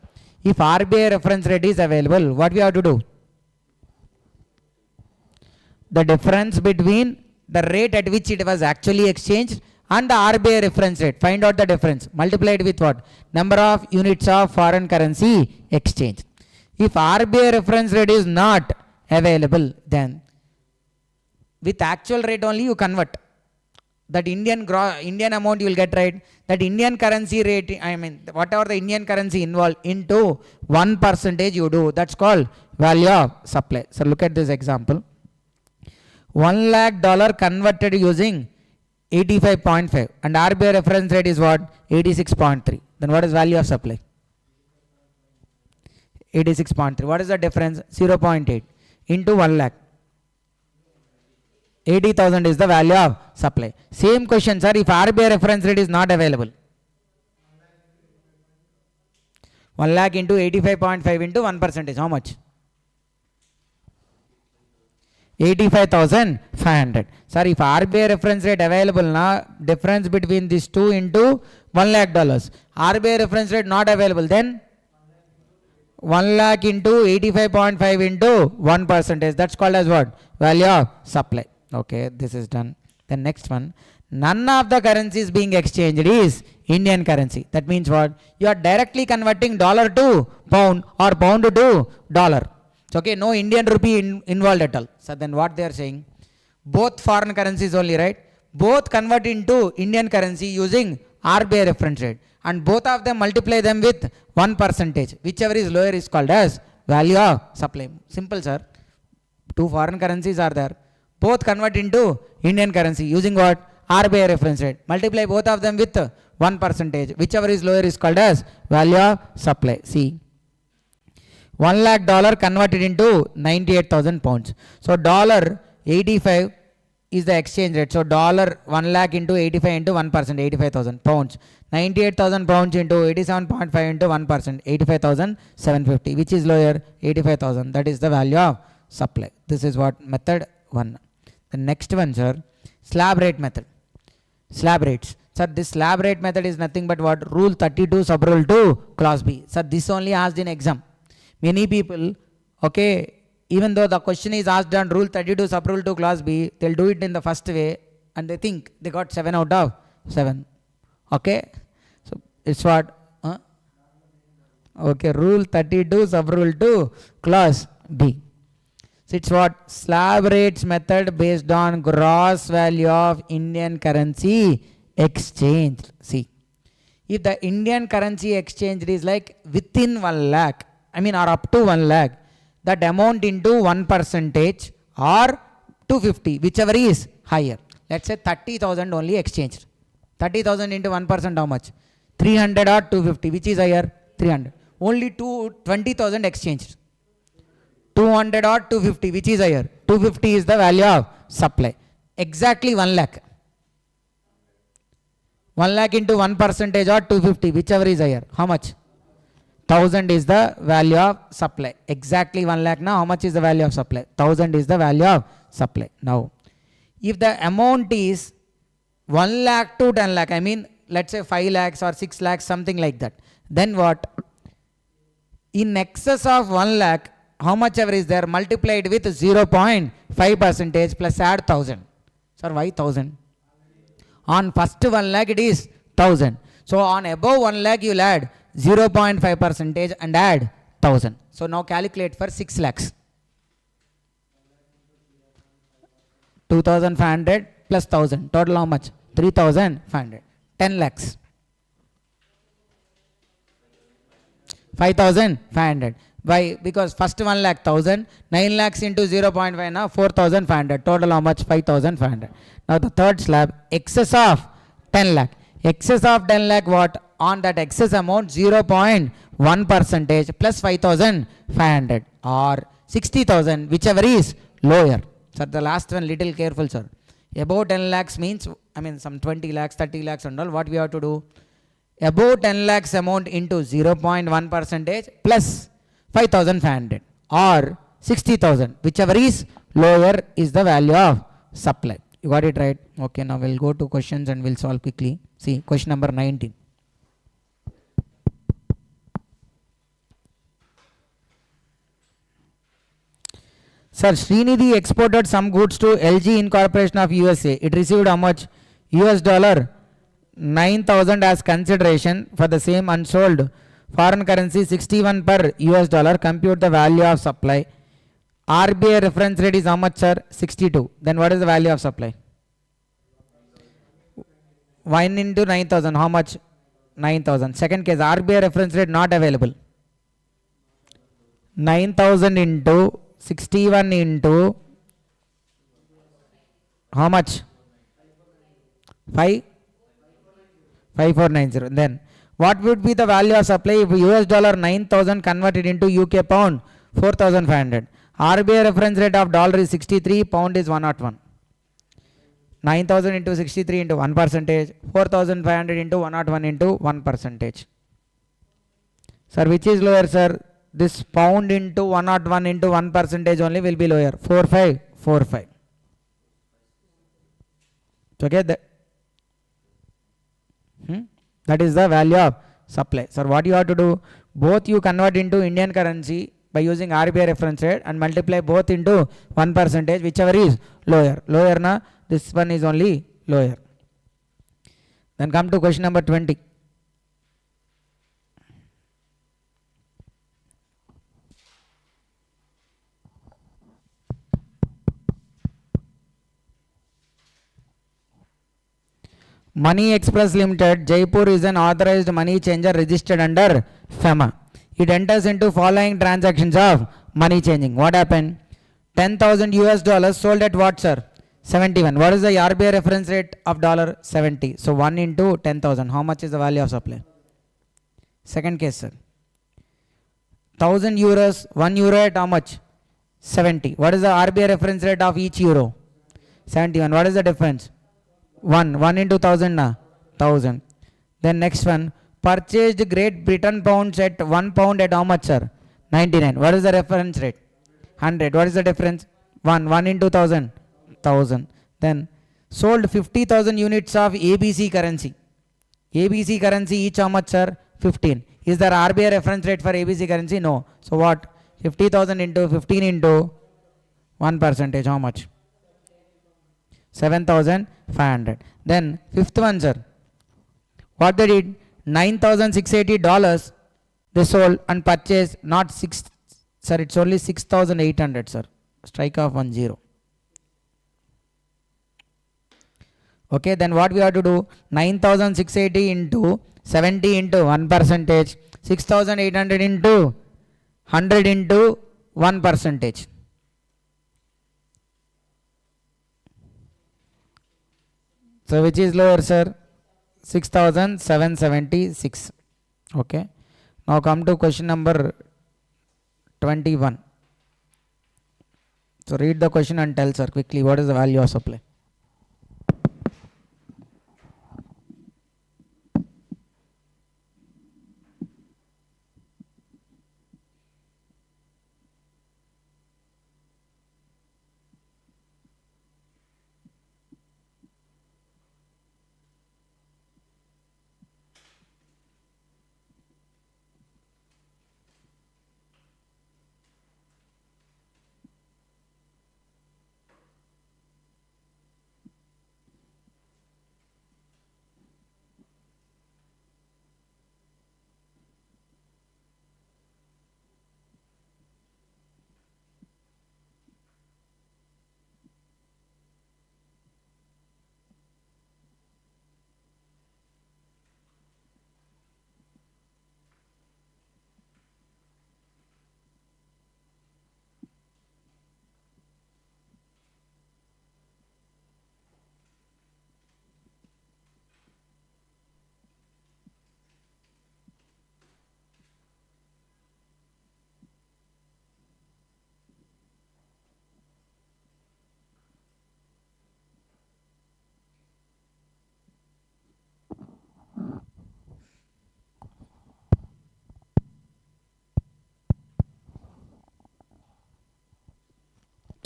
If RBI reference rate is available, what we have to do? The difference between the rate at which it was actually exchanged and the RBI reference rate. Find out the difference. Multiply it with what? Number of units of foreign currency exchange. If RBI reference rate is not available, then with actual rate only you convert. That Indian amount you will get, right? That Indian currency rate, whatever the Indian currency involved into 1% you do. That's called value of supply. So look at this example. $1 lakh converted using 85.5 and RBI reference rate is what? 86.3. Then what is value of supply? 86.3. What is the difference? 0.8 into 1 lakh. 80,000 is the value of supply. Same question, sir, if RBI reference rate is not available. 1 lakh into 85.5 into 1%. How much? 85,500. Sir, if RBI reference rate available now, difference between these two into $1 lakh. RBI reference rate not available, then 1 lakh into 85.5 into 1%. That's called as what? Value of supply. Okay, this is done. The next one, none of the currencies being exchanged is Indian currency. That means what? You are directly converting dollar to pound or pound to dollar. Okay, no Indian rupee involved at all. So then what they are saying? Both foreign currencies only, right? Both convert into Indian currency using RBI reference rate, and both of them multiply them with 1%. Whichever is lower is called as value of supply. Simple, sir. Two foreign currencies are there. Both convert into Indian currency using what? RBI reference rate. Multiply both of them with 1%. Whichever is lower is called as value of supply. See, $1 lakh converted into 98,000 pounds. So dollar 85 is the exchange rate. So dollar 1 lakh into 85 into 1%, 85,000 pounds. 98,000 pounds into 87.5 into 1%, 85,750. Which is lower? 85,000. That is the value of supply. This is what method 1. The next one, sir, slab rate method. Slab rates. Sir, this slab rate method is nothing but what? Rule 32 sub rule 2 clause B. Sir, this only asked in exam. Many people, okay, even though the question is asked on rule 32 sub rule 2 clause B, they'll do it in the first way and they think they got 7 out of 7. Okay, so it's what? Okay, rule 32 sub rule 2 clause B. So it's what? Slab rates method based on gross value of Indian currency exchanged. See, if the Indian currency exchanged is like within 1 lakh, or up to 1 lakh, that amount into 1% or 250, whichever is higher. Let's say 30,000 only exchanged. 30,000 into 1% how much? 300 or 250, which is higher? 300. Only 20,000 exchanged. 200 or 250, which is higher? 250 is the value of supply. Exactly 1 lakh. 1 lakh into 1% or 250, whichever is higher. How much? 1000 is the value of supply. Exactly 1 lakh. Now, how much is the value of supply? 1000 is the value of supply. Now, if the amount is 1 lakh to 10 lakh, let's say 5 lakhs or 6 lakhs, something like that. Then what? In excess of 1 lakh, how much ever is there? Multiplied with 0.5% plus add 1000. Sir, why 1000? On first 1 lakh, it is 1000. So, on above 1 lakh, you will add 0.5% and add 1000. So now calculate for 6 lakhs. 2,500 plus 1000. Total how much? 3,500. 10 lakhs. 5,500. Why? Because first 1 lakh 1000. 9 lakhs into 0.5 now 4,500. Total how much? 5,500. Now the third slab, excess of 10 lakh. Excess of 10 lakh what? On that excess amount 0.1% plus 5,500 or 60,000, whichever is lower. Sir, the last one little careful, sir. Above 10 lakhs means, some 20 lakhs, 30 lakhs and all. What we have to do? Above 10 lakhs amount into 0.1% plus 5,500 or 60,000, whichever is lower is the value of supply. You got it right? Okay, now we'll go to questions and we'll solve quickly. See, question number 19. Sir, Srinidhi exported some goods to LG Incorporation of USA. It received how much? US dollar 9,000 as consideration for the same unsold foreign currency 61 per US dollar. Compute the value of supply. RBI reference rate is how much, sir? 62. Then what is the value of supply? 1 into 9,000. How much? 9,000. Second case, RBI reference rate not available. 9,000 into 61 into how much? 5490. Then what would be the value of supply if US dollar 9,000 converted into UK pound 4,500? RBI reference rate of dollar is 63, pound is 101. 9,000 into 63 into 1%, 4,500 into 101 into 1%. Sir, which is lower, sir? This pound into 101 into 1% only will be lower. 4545. Okay, that is the value of supply. Sir, what you have to do? both you convert into Indian currency by using RBI reference rate and multiply both into 1%, whichever is lower na, this one is only lower. Then come to question number 20. Money Express Limited, Jaipur is an authorized money changer registered under FEMA. It enters into following transactions of money changing. What happened? 10,000 US dollars sold at what, sir? 71. What is the RBI reference rate of $70? So 1 into 10,000. How much is the value of supply? Second case, sir. 1,000 euros, 1 euro at how much? 70. What is the RBI reference rate of each euro? 71. What is the difference? 1 into 1,000 na? 1,000. Then next one, purchased Great Britain pounds at 1 pound at how much, sir? 99. What is the reference rate? 100. What is the difference? 1 into 1,000? 1,000. Then sold 50,000 units of ABC currency. ABC currency each how much, sir? 15. Is there RBI reference rate for ABC currency? No. So what? 50,000 into 15 into 1%, how much? 7,500. Then fifth one, sir. What they did? $9,680 they sold and purchased, not 6, sir, it's only 6,800, sir. Strike off 10. Okay, then what we have to do? 9,680 into 70 into 1%, 6,800 into 100 into 1%. So which is lower, sir? 6,776. Okay. Now come to question number 21. So read the question and tell, sir, quickly what is the value of supply.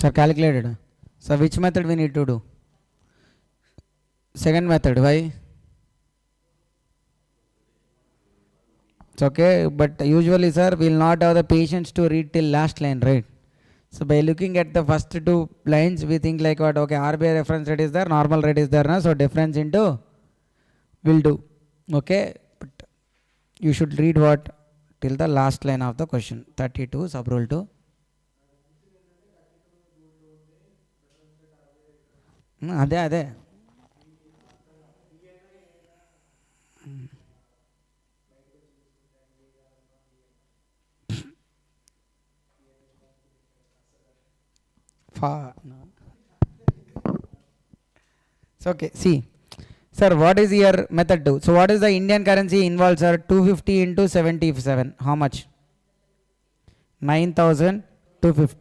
Sir, calculated. So which method we need to do? Second method. Why? It's okay, but usually, sir, we will not have the patience to read till last line, right? So by looking at the first two lines, we think like what? Okay, RBI reference rate is there, normal rate is there, na? So difference into will do. Okay, but you should read what? Till the last line of the question. 32, sub rule 2. అదే So okay, see, sir, what is your method 2? So what is the Indian currency involved, sir? 250 into 77. How much? 9,250.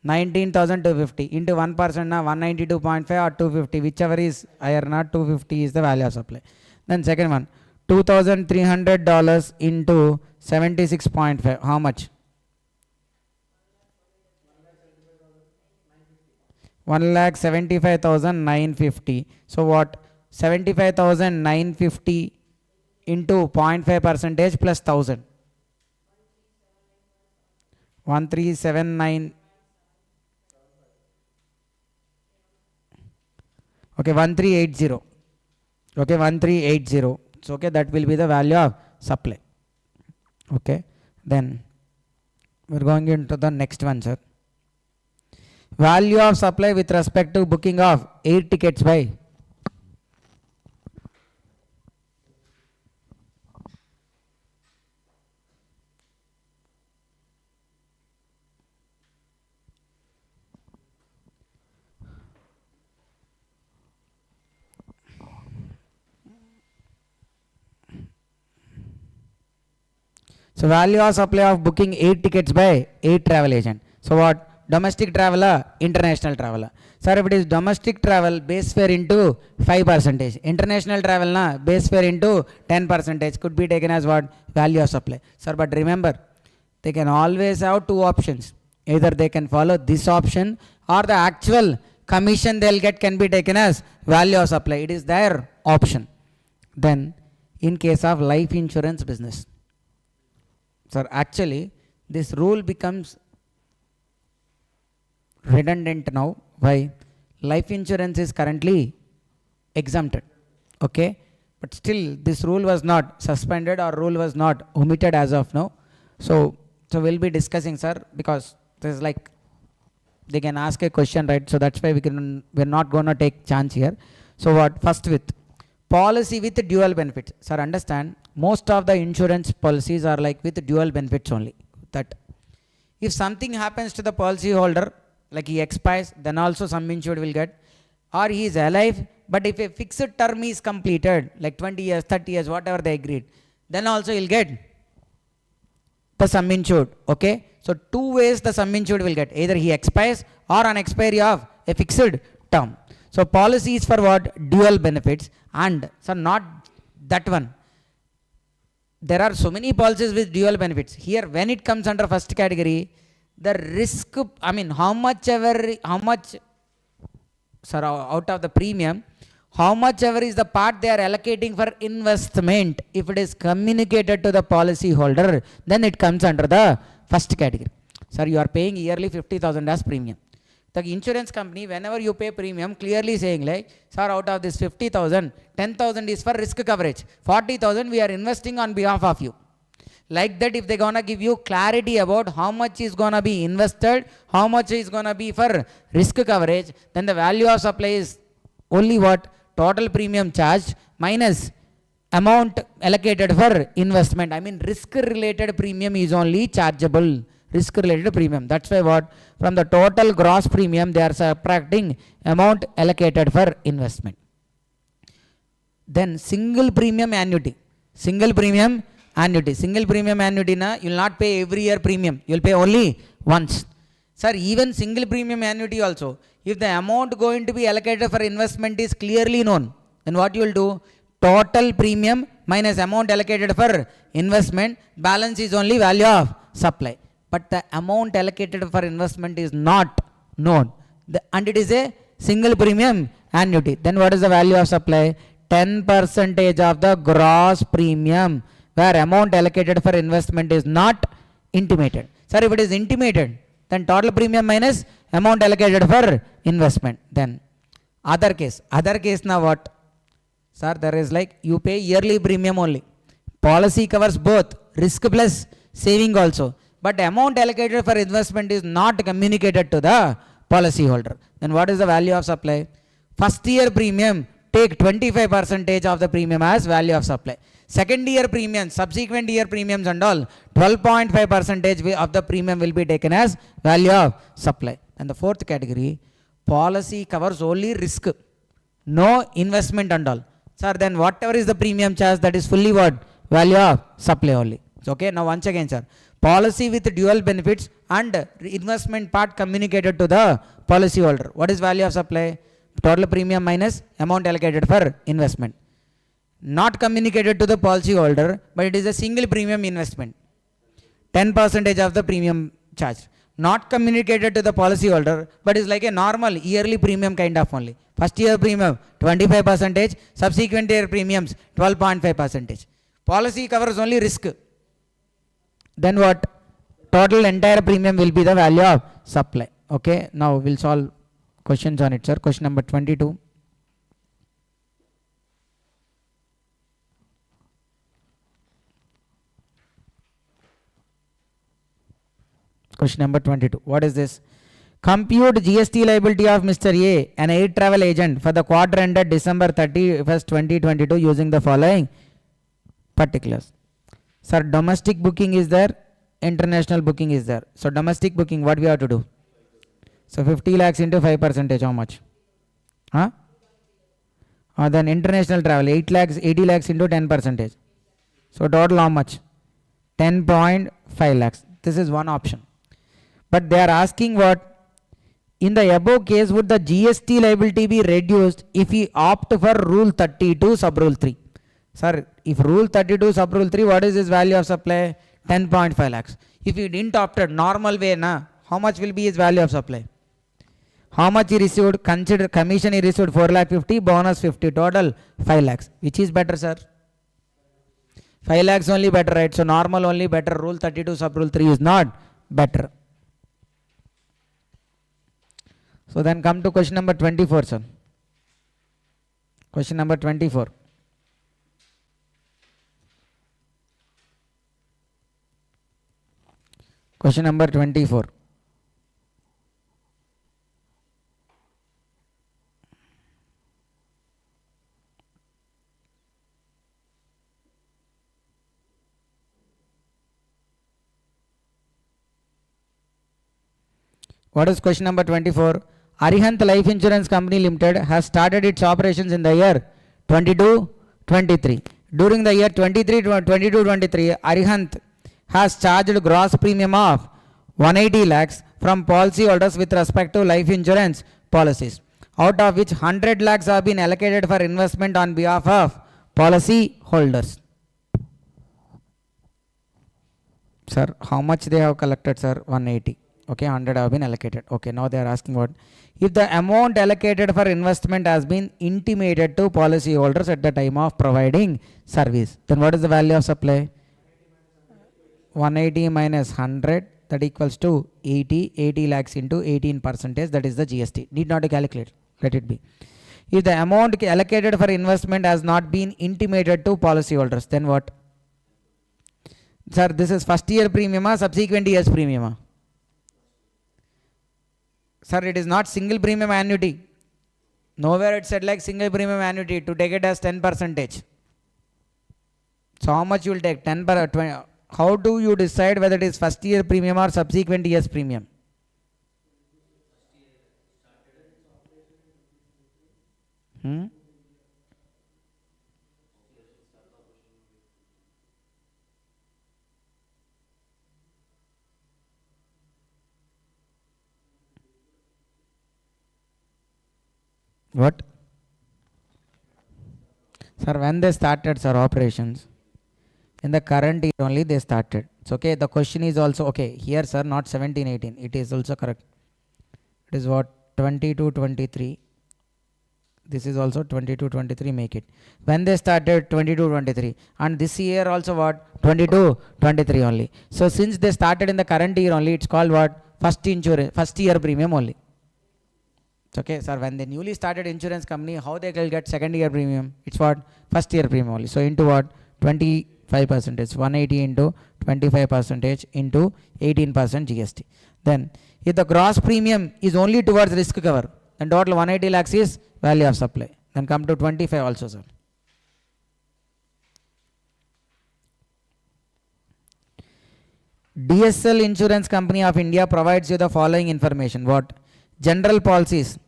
19,250 into 1% na 192.5 or 250, whichever is higher, not 250 is the value of supply. Then second one, $2,300 into 76.5. How much? 1,75,950. So what? 75,950 into 0.5 percentage plus 1000. 1379. Okay, 1380. Okay, 1380. So okay, that will be the value of supply. Okay, then we're going into the next one, sir. Value of supply with respect to booking of 8 tickets by so value of supply of booking 8 tickets by 8 travel agent. So what? Domestic traveler, international traveler. Sir, if it is domestic travel, base fare into 5%. International travel na base fare into 10% could be taken as what? Value of supply. Sir, but remember, they can always have two options. Either they can follow this option or the actual commission they'll get can be taken as value of supply. It is their option. Then, in case of life insurance business, sir, actually, this rule becomes redundant now. Why? Life insurance is currently exempted. Okay? But still, this rule was not suspended or rule was not omitted as of now. So we'll be discussing, sir, because there's like, they can ask a question, right? So that's why we're not going to take chance here. So what? First with policy with dual benefits. Sir, understand, most of the insurance policies are like with dual benefits only. That if something happens to the policy holder, like he expires, then also some insured will get, or he is alive, but if a fixed term is completed, like 20 years, 30 years, whatever they agreed, then also he'll get the sum insured. Okay? So two ways the sum insured will get, either he expires or on expiry of a fixed term. So policy is for what? Dual benefits. And so not that one. There are so many policies with dual benefits. Here, when it comes under first category, the risk, I mean, how much, sir, out of the premium, how much ever is the part they are allocating for investment, if it is communicated to the policy holder, then it comes under the first category. Sir, you are paying yearly 50,000 as premium. The insurance company, whenever you pay premium, clearly saying like, sir, out of this 50,000, 10,000 is for risk coverage. 40,000 we are investing on behalf of you. Like that, if they're gonna give you clarity about how much is gonna be invested, how much is gonna be for risk coverage, then the value of supply is only what? Total premium charged minus amount allocated for investment. I mean, risk related premium is only chargeable. Risk related premium. That's why what? From the total gross premium, they are subtracting amount allocated for investment. Then single premium annuity. Single premium annuity. Single premium annuity na, you will not pay every year premium. You will pay only once. Sir, even single premium annuity also, if the amount going to be allocated for investment is clearly known, then what you will do? Total premium minus amount allocated for investment, balance is only value of supply. But the amount allocated for investment is not known. And it is a single premium annuity. Then what is the value of supply? 10% of the gross premium, where amount allocated for investment is not intimated. Sir, if it is intimated, then total premium minus amount allocated for investment. Then other case now what? Sir, there is like, you pay yearly premium only. Policy covers both risk plus saving also. But amount allocated for investment is not communicated to the policy holder. Then what is the value of supply? First year premium, take 25% of the premium as value of supply. Second year premium, subsequent year premiums and all, 12.5% of the premium will be taken as value of supply. And the fourth category, policy covers only risk, no investment and all. Sir, then whatever is the premium charge, that is fully what? Value of supply only. So, okay, now once again, sir, policy with dual benefits and investment part communicated to the policy holder. What is value of supply? Total premium minus amount allocated for investment. Not communicated to the policy holder, but it is a single premium investment. 10% of the premium charge. Not communicated to the policy holder, but is like a normal yearly premium kind of only. First year premium 25%, subsequent year premiums 12.5%. Policy covers only risk. Then what? Total entire premium will be the value of supply. Okay, now we'll solve questions on it, sir. Question number 22. Question number 22. What is this? Compute GST liability of Mr. A, an air travel agent, for the quarter ended December 31st, 2022 using the following particulars. Sir, domestic booking is there, international booking is there. So domestic booking, what we have to do? So 50 lakhs into 5%, how much? Huh? Then international travel, 80 lakhs into 10%. So total how much? 10.5 lakhs. This is one option. But they are asking what? In the above case, would the GST liability be reduced if we opt for Rule 32 sub Rule 3? Sir, if Rule 32 sub Rule 3, what is his value of supply? 10.5 lakhs. If he didn't opt it normal way, how much will be his value of supply? How much he received? Consider commission he received 4 lakh 50, bonus 50, total 5 lakhs. Which is better, sir? 5 lakhs only better, right? So normal only better. Rule 32 sub Rule 3 is not better. So then come to question number 24, sir. Question number 24. Question number 24. What is question number 24? Arihant Life Insurance Company Limited has started its operations in the year 22-23. During the year 22-23, Arihant has charged gross premium of 180 lakhs from policyholders with respect to life insurance policies, out of which 100 lakhs have been allocated for investment on behalf of policy holders. Sir, how much they have collected, sir? 180. Okay, 100 have been allocated. Okay, now they are asking what? If the amount allocated for investment has been intimated to policyholders at the time of providing service, then what is the value of supply? 180 minus 100, that equals to 80 lakhs into 18%, that is the GST. Need not to calculate, let it be. If the amount allocated for investment has not been intimated to policyholders, then what? Sir, this is first year premium or subsequent years premium? Sir, it is not single premium annuity. Nowhere it said like single premium annuity to take it as 10%. So how much you will take? 10 per 20. How do you decide whether it is first year premium or subsequent years premium? What? Sir, when they started, sir, operations? In the current year only they started. It's okay. The question is also okay. Here, sir, not 17-18. It is also correct. It is what? 22-23. This is also 22-23. Make it. When they started 22-23. And this year also what? 22-23 only. So since they started in the current year only, it's called what? First year premium only. Okay, sir, when they newly started insurance company, how they will get second year premium? It's what? First year premium only. So into what? 25%. 180 into 25% into 18% GST. Then if the gross premium is only towards risk cover, then total 180 lakhs is value of supply. Then come to 25 also, sir. DSL Insurance Company of India provides you the following information. What? General policies.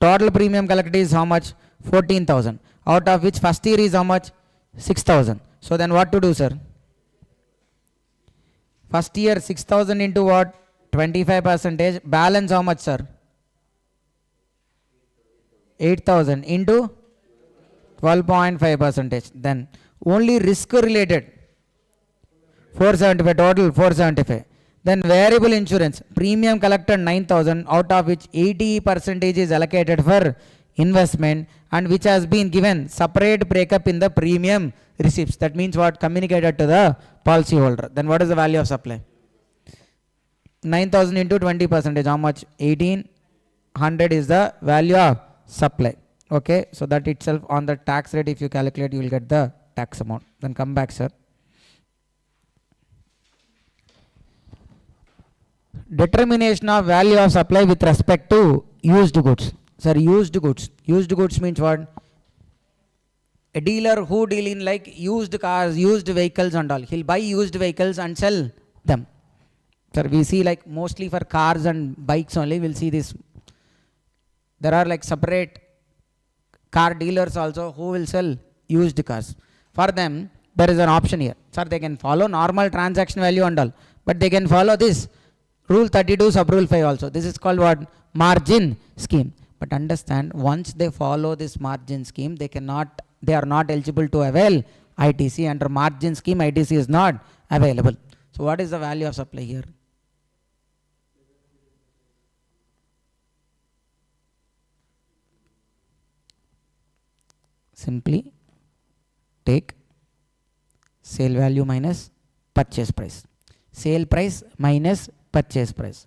Total premium collected is how much? 14,000. Out of which first year is how much? 6,000. So then what to do, sir? First year 6,000 into what? 25%. Balance how much, sir? 8,000 into 12.5%. Then only risk related 475, total 475. Then variable insurance, premium collected 9,000, out of which 80% is allocated for investment, and which has been given separate breakup in the premium receipts. That means what? Communicated to the policyholder. Then what is the value of supply? 9,000 into 20%. How much? 1,800 is the value of supply. Okay, so that itself on the tax rate, if you calculate, you will get the tax amount. Then come back, sir. Determination of value of supply with respect to used goods. Sir, used goods. Used goods means what? A dealer who deal in like used cars, used vehicles and all. He'll buy used vehicles and sell them. Sir, we see like mostly for cars and bikes only, we'll see this. There are like separate car dealers also who will sell used cars. For them, there is an option here. Sir, they can follow normal transaction value and all, but they can follow this Rule 32 sub Rule 5 also. This is called what? Margin scheme. But understand, once they follow this margin scheme, they are not eligible to avail ITC. Under margin scheme, ITC is not available. So what is the value of supply here? Simply take sale value minus purchase price. Sale price minus purchase price.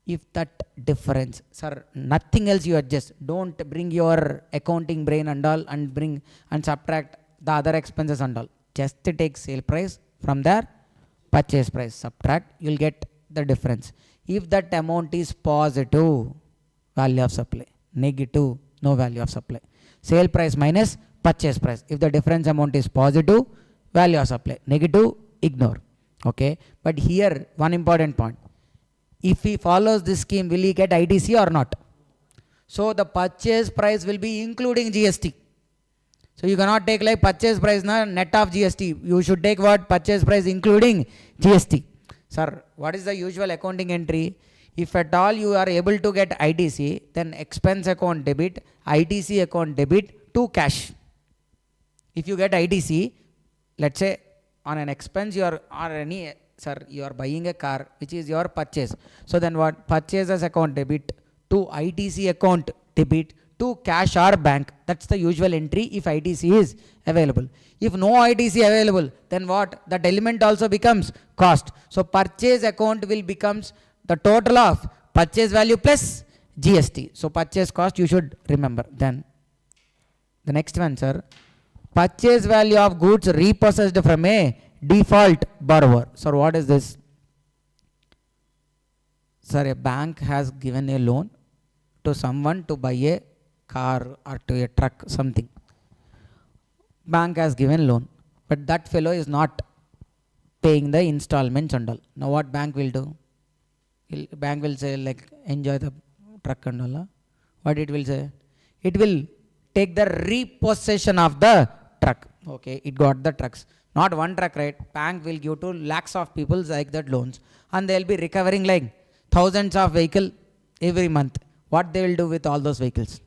If that difference, sir, nothing else you adjust. Don't bring your accounting brain and all and bring and subtract the other expenses and all. Just take sale price from there, purchase price, subtract, you'll get the difference. If that amount is positive, value of supply. Negative, no value of supply. Sale price minus purchase price. If the difference amount is positive, value of supply. Negative, ignore. Okay. But here, one important point. If he follows this scheme, will he get ITC or not? So the purchase price will be including GST. So you cannot take like purchase price net of GST. You should take what? Purchase price including GST. Sir, what is the usual accounting entry? If at all you are able to get ITC, then expense account debit, ITC account debit to cash. If you get ITC, let's say on an expense you are or any, sir, you are buying a car which is your purchase. So then what? Purchases account debit to ITC account debit to cash or bank. That's the usual entry if ITC is available. If no ITC available, then what? That element also becomes cost. So purchase account will becomes the total of purchase value plus GST. So purchase cost you should remember. Then the next one, sir. Purchase value of goods repossessed from a default borrower. Sir, what is this? Sir, a bank has given a loan to someone to buy a car or to a truck, something. Bank has given loan, but that fellow is not paying the installments and all. Now what bank will do? Bank will say like enjoy the truck and all. What it will say? It will take the repossession of the truck. Okay, it got the trucks. Not one truck, right? Bank will give to lakhs of people like that loans, and they will be recovering like thousands of vehicles every month. What they will do with all those vehicles?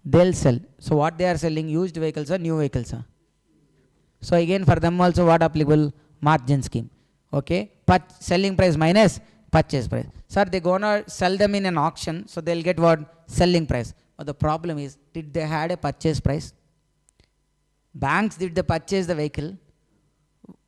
They'll sell. So what they are selling? Used vehicles or new vehicles? So again for them also what applicable? Margin scheme. Okay, but selling price minus purchase price. Sir, they're gonna sell them in an auction, so they'll get what? Selling price. But the problem is, did they had a purchase price? Banks did they purchase the vehicle?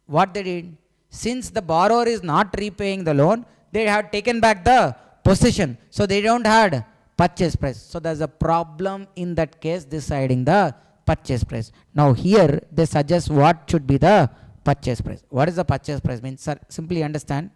What they did? Since the borrower is not repaying the loan, they have taken back the possession. So they don't had purchase price. So there's a problem in that case deciding the purchase price. Now here they suggest what should be the purchase price. What is the purchase price means? Sir, simply understand.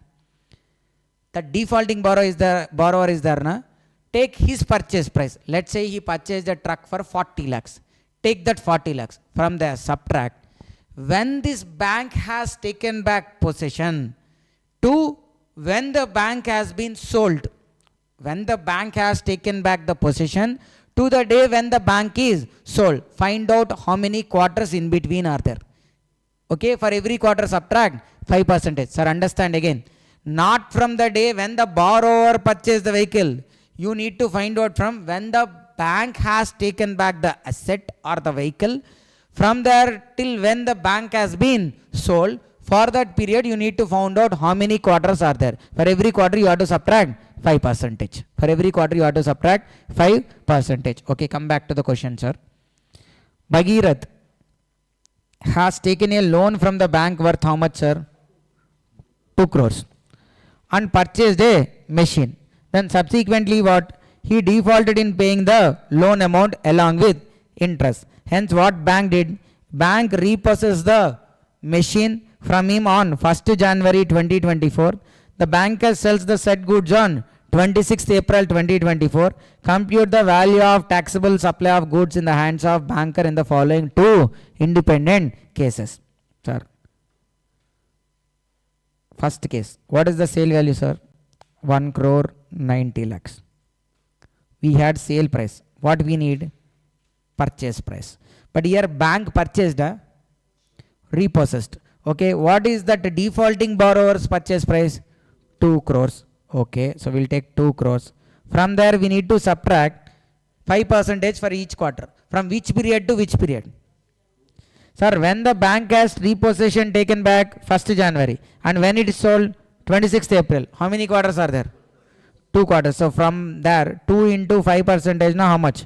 The defaulting borrower is there, na? Take his purchase price. Let's say he purchased a truck for 40 lakhs. Take that 40 lakhs. From there, subtract. When this bank has taken back possession to when the bank has been sold. When the bank has taken back the possession to the day when the bank is sold. Find out how many quarters in between are there. Okay, for every quarter subtract 5%. Sir, understand again. Not from the day when the borrower purchased the vehicle. You need to find out from when the bank has taken back the asset or the vehicle. From there till when the bank has been sold. For that period you need to find out how many quarters are there. For every quarter you have to subtract 5%. For every quarter you have to subtract 5%. Okay, come back to the question, sir. Bhagirath has taken a loan from the bank worth how much, sir? 2 crores. And purchased a machine. Then subsequently what? He defaulted in paying the loan amount along with interest. Hence what bank did? Bank repossessed the machine from him on 1st January 2024. The banker sells the said goods on 26th April 2024. Compute the value of taxable supply of goods in the hands of banker in the following two independent cases. Sir. First case. What is the sale value, sir? 1 crore 90 lakhs. We had sale price. What we need? Purchase price. But here bank purchased, repossessed. Okay, what is that defaulting borrower's purchase price? 2 crores. Okay, so we'll take 2 crores. From there we need to subtract 5% for each quarter. From which period to which period? Sir, when the bank has repossession taken back 1st January and when it is sold 26th April, how many quarters are there? 2 quarters. So from there 2 into 5% now how much?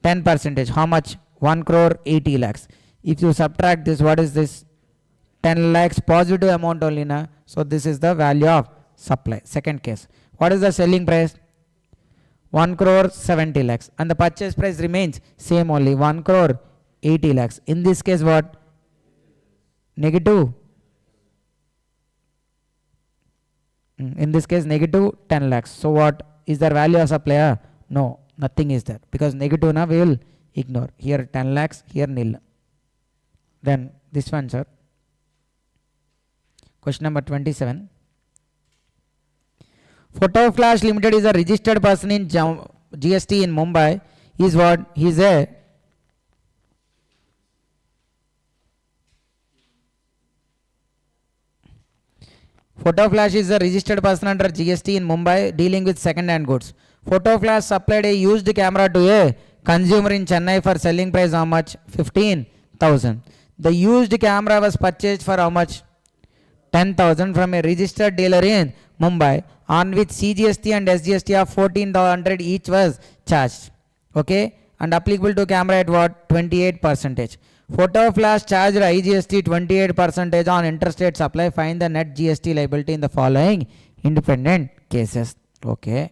10%. How much? 1 crore 80 lakhs. If you subtract this, what is this? 10 lakhs positive amount only na. So this is the value of supply. Second case. What is the selling price? 1 crore 70 lakhs. And the purchase price remains same only, 1 crore 80 lakhs. In this case what? Negative. In this case negative 10 lakhs. So what? Is there value of supply? No, nothing is there. Because negative na we will ignore. Here 10 lakhs, here nil. Then this one, sir. Question number 27. Photo Flash Limited is a registered person in GST in Mumbai. He is what? He is a Photo Flash is a registered person under GST in Mumbai dealing with second-hand goods. Photo Flash supplied a used camera to a consumer in Chennai for selling price how much? 15,000. The used camera was purchased for how much? 10,000 from a registered dealer in Mumbai, on which CGST and SGST of 1400 each was charged. Okay, and applicable to camera at what? 28%. Photo Flash charged IGST 28% on interstate supply. Find the net GST liability in the following independent cases. Okay.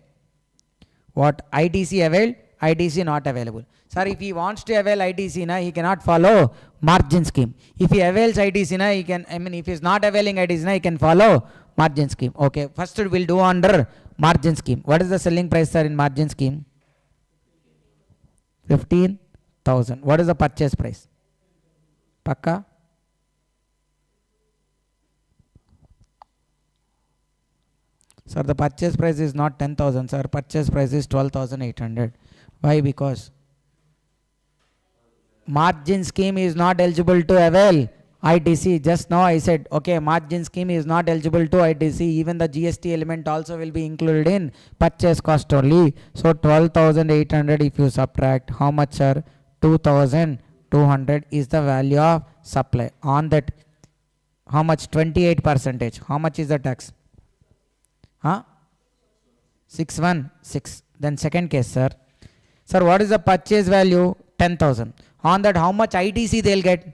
What? ITC availed, ITC not available. Sir, if he wants to avail ITC, na, he cannot follow margin scheme. If he avails ITC, na, he can, if he is not availing ITC, na, he can follow margin scheme. Okay, first we'll do under margin scheme. What is the selling price, sir, in margin scheme? 15,000. What is the purchase price? Pakka? Sir, the purchase price is not 10,000, sir. Purchase price is 12,800. Why? Because margin scheme is not eligible to avail ITC. Just now I said, okay, margin scheme is not eligible to ITC. Even the GST element also will be included in purchase cost only. So 12,800 if you subtract, how much, sir? 2,200 is the value of supply. On that, how much? 28%. How much is the tax? 616. Then second case, sir. Sir, what is the purchase value? 10,000. On that, how much ITC they'll get?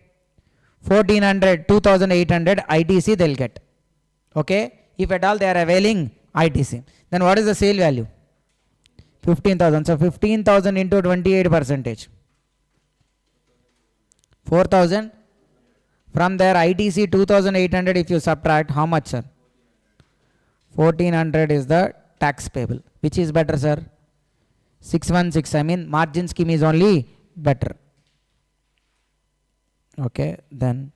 1,400, 2,800 ITC they'll get. Okay? If at all they are availing ITC. Then what is the sale value? 15,000. So 15,000 into 28%. 4,000. From there ITC 2,800 if you subtract, how much, sir? 1,400 is the tax payable. Which is better, sir? 616. Margin scheme is only better. Okay, then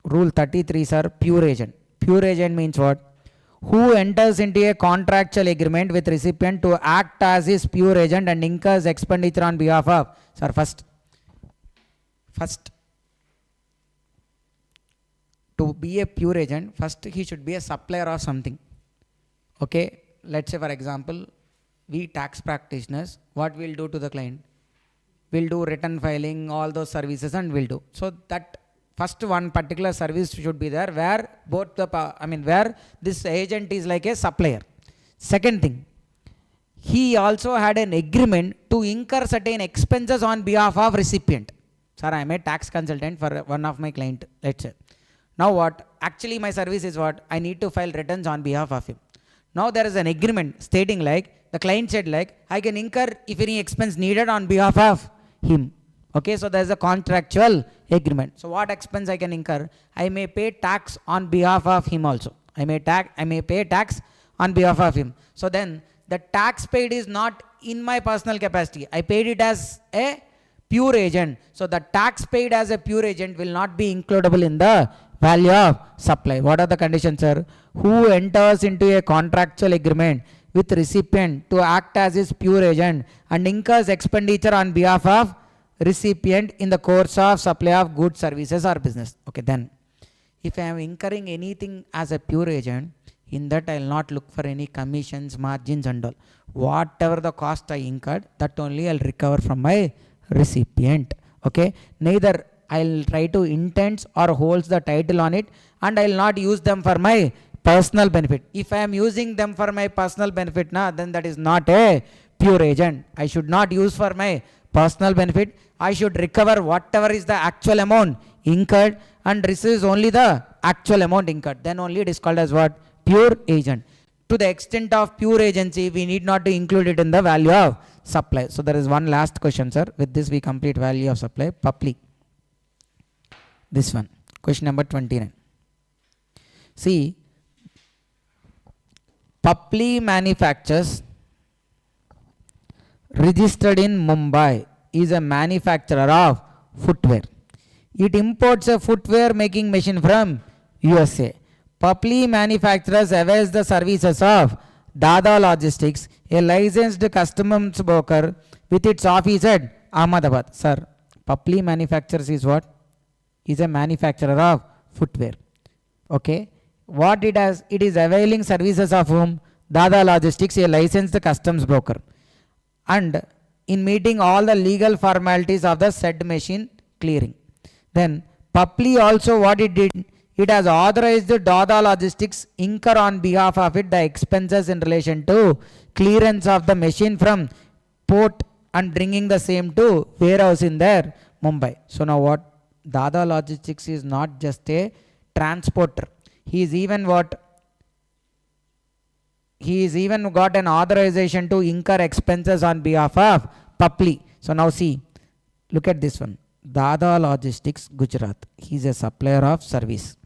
rule 33, sir. Pure agent. Pure agent means what? Who enters into a contractual agreement with recipient to act as his pure agent and incurs expenditure on behalf of, sir, first to be a pure agent, first he should be a supplier of something. Okay, let's say for example, we tax practitioners, what we'll do to the client? We'll do return filing, all those services, and we'll do. So that first one particular service should be there where both the, where this agent is like a supplier. Second thing, he also had an agreement to incur certain expenses on behalf of recipient. Sir, I am a tax consultant for one of my client, let's say. Now what? Actually my service is what? I need to file returns on behalf of him. Now there is an agreement stating like, the client said like, I can incur if any expense needed on behalf of him. Okay, so there is a contractual agreement. So what expense I can incur? I may pay tax on behalf of him also. I may pay tax on behalf of him. So then the tax paid is not in my personal capacity. I paid it as a pure agent. So the tax paid as a pure agent will not be includable in the value of supply. What are the conditions, sir? Who enters into a contractual agreement with recipient to act as his pure agent and incurs expenditure on behalf of recipient in the course of supply of goods, services or business. Okay, then if I am incurring anything as a pure agent, in that I will not look for any commissions, margins and all. Whatever the cost I incurred, that only I will recover from my recipient. Okay, neither I will try to intents or holds the title on it, and I will not use them for my personal benefit. If I am using them for my personal benefit, then that is not a pure agent. I should not use for my personal benefit. I should recover whatever is the actual amount incurred and receives only the actual amount incurred. Then only it is called as what? Pure agent. To the extent of pure agency, we need not to include it in the value of supply. So there is one last question, sir. With this we complete value of supply. Public. This one. Question number 29. See, Papli manufactures registered in Mumbai is a manufacturer of footwear. It imports a footwear making machine from USA. Papli manufacturers avails the services of Dada Logistics, a licensed customs broker with its office at Ahmedabad. Sir, Papli manufacturers is what? Is a manufacturer of footwear. Okay. What it has? It is availing services of whom? Dada Logistics, a licensed customs broker. And in meeting all the legal formalities of the said machine clearing. Then Papli also what it did? It has authorized the Dada Logistics incur on behalf of it the expenses in relation to clearance of the machine from port and bringing the same to warehouse in there Mumbai. So now what? Dada Logistics is not just a transporter. He is even what? He is even got an authorization to incur expenses on behalf of Papli. So now see, look at this one. Dada Logistics Gujarat. He is a supplier of service.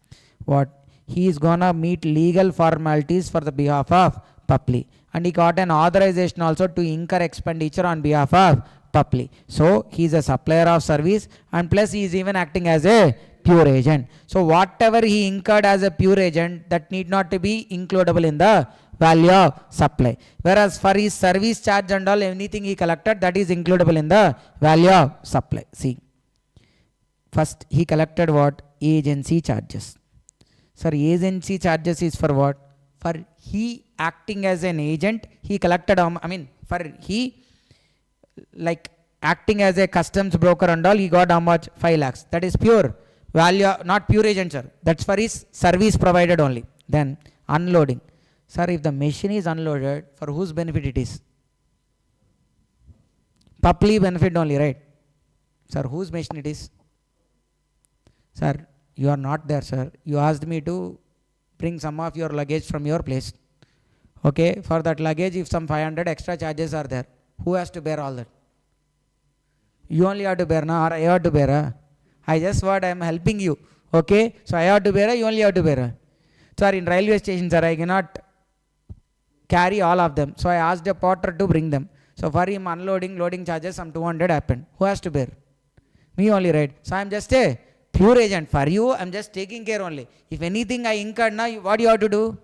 What? He is gonna meet legal formalities for the behalf of Papli. And he got an authorization also to incur expenditure on behalf of Papli. So he is a supplier of service, and plus he is even acting as a pure agent. So whatever he incurred as a pure agent, that need not to be includable in the value of supply. Whereas for his service charge and all, anything he collected, that is includable in the value of supply. See, first he collected what? Agency charges. Sir, agency charges is for what? For he acting as an agent, he collected, for he like acting as a customs broker and all, he got how much? 5 lakhs. That is pure value, not pure agent, sir. That's for his service provided only. Then unloading. Sir, if the machine is unloaded, for whose benefit it is? Papli benefit only, right? Sir, whose machine it is? Sir, you are not there, sir. You asked me to bring some of your luggage from your place. Okay, for that luggage, if some 500 extra charges are there, who has to bear all that? You only have to bear, or I have to bear? I just what I am helping you. Okay, so I have to bear, you only have to bear. Sir, in railway station, sir, I cannot carry all of them. So I asked a porter to bring them. So for him unloading, loading charges, some 200 happened. Who has to bear? Me only, right? So I am just a pure agent. For you, I am just taking care only. If anything I incurred now, what you have to do?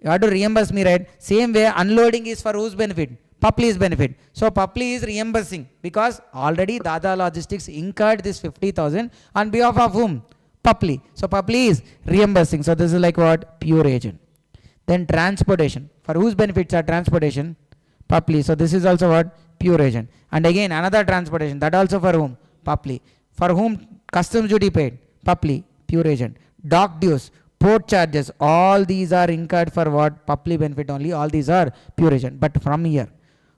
You have to reimburse me, right? Same way, unloading is for whose benefit? Papli's benefit. So Papli is reimbursing because already Dada Logistics incurred this 50,000 on behalf of whom? Papli. So Papli is reimbursing. So this is like what? Pure agent. Then transportation. For whose benefits are transportation? Papli. So this is also what? Pure agent. And again another transportation. That also for whom? Papli. For whom customs duty paid? Public, pure agent. Dock dues, port charges, all these are incurred for what? Public benefit only. All these are pure agent. But from here,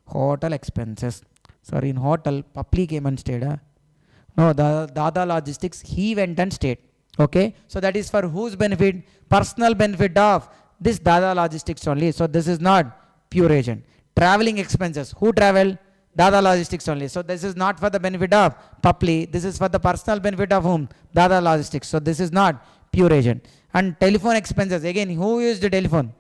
hotel expenses. Sorry, in hotel, public came and stayed. No, the Dada Logistics, he went and stayed. Okay, so that is for whose benefit? Personal benefit of this Dada Logistics only. So this is not pure agent. Traveling expenses, who travel? Dada Logistics only. So this is not for the benefit of Papli. This is for the personal benefit of whom? Dada Logistics. So this is not pure agent. And telephone expenses, again, who used the telephone?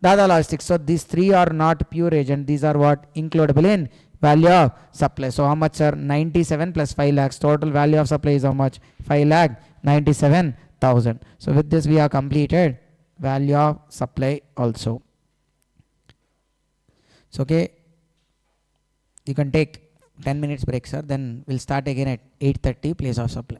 Dada Logistics. So these three are not pure agent. These are what? Includable in value of supply. So how much, sir? 97 plus 5 lakhs. Total value of supply is how much? 5 lakh 97,000. So with this we have completed value of supply also. So okay, you can take 10 minutes break, sir. Then we'll start again at 8:30, place of supply.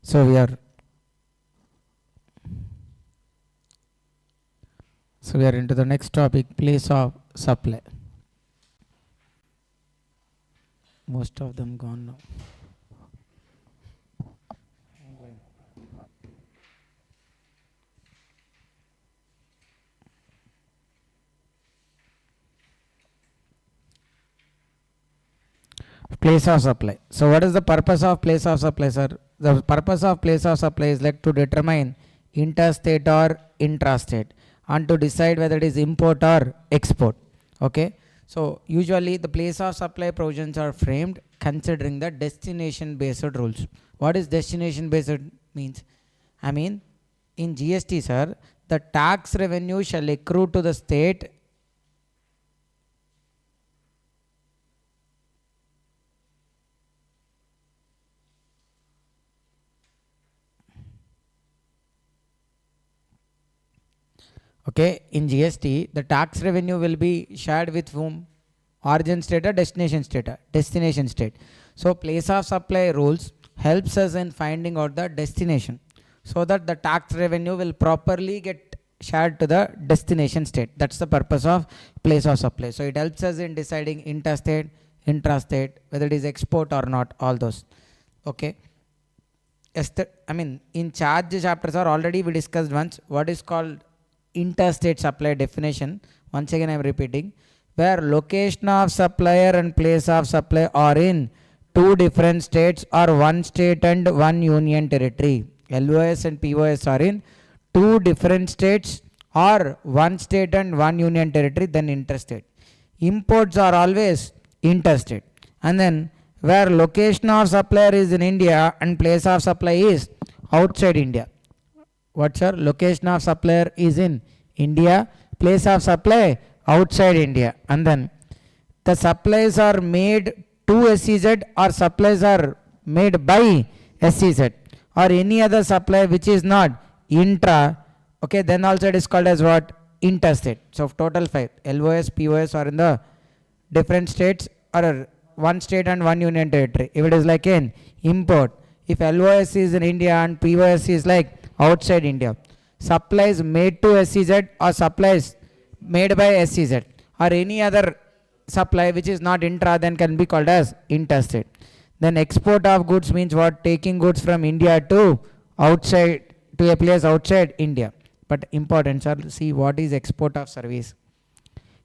So we are into the next topic, place of supply. Most of them gone now. Place of supply. So what is the purpose of place of supply, sir? The purpose of place of supply is like to determine interstate or intrastate and to decide whether it is import or export. Okay. So usually the place of supply provisions are framed considering the destination based rules. What is destination based means? I mean, in GST, sir, the tax revenue shall accrue to the state in GST, the tax revenue will be shared with whom? Origin state or destination state? Destination state. So place of supply rules helps us in finding out the destination so that the tax revenue will properly get shared to the destination state. That's the purpose of place of supply. So it helps us in deciding interstate, intrastate, whether it is export or not, all those. Okay. In charge chapters are already we discussed once what is called interstate supply definition. Once again I am repeating, where location of supplier and place of supply are in two different states or one state and one union territory. LOS and POS are in two different states or one state and one union territory, then interstate. Imports are always interstate. And then where location of supplier is in India and place of supply is outside India. What's your location of supplier is in India, place of supply outside India. And then the supplies are made to SEZ or supplies are made by SEZ or any other supply which is not intra. Okay, then also it is called as what? Interstate. So total 5. LOS, POS are in the different states or one state and one union territory. If it is like in import, if LOS is in India and POS is like outside India, supplies made to SEZ or supplies made by SEZ or any other supply which is not intra, then can be called as interstate. Then export of goods means what? Taking goods from India to outside, to a place outside India. But important, sir, see what is export of service.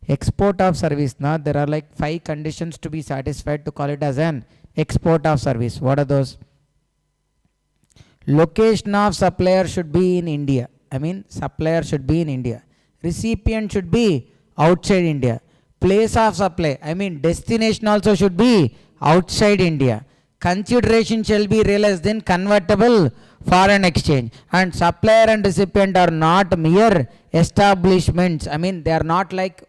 Export of service, now there are like 5 conditions to be satisfied to call it as an export of service. What are those? Location of supplier should be in India. Supplier should be in India. Recipient should be outside India. Place of supply, destination also should be outside India. Consideration shall be realized in convertible foreign exchange. And supplier and recipient are not mere establishments. They are not like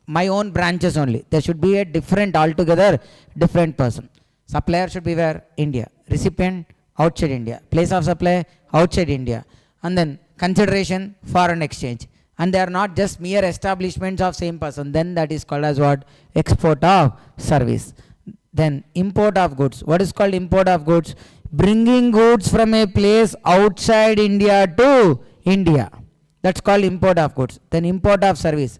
my own branches only. There should be a different, altogether different person. Supplier should be where? India. Recipient outside India. Place of supply outside India. And then consideration foreign exchange. And they are not just mere establishments of same person. Then that is called as what? Export of service. Then import of goods. What is called import of goods? Bringing goods from a place outside India to India. That's called import of goods. Then import of service.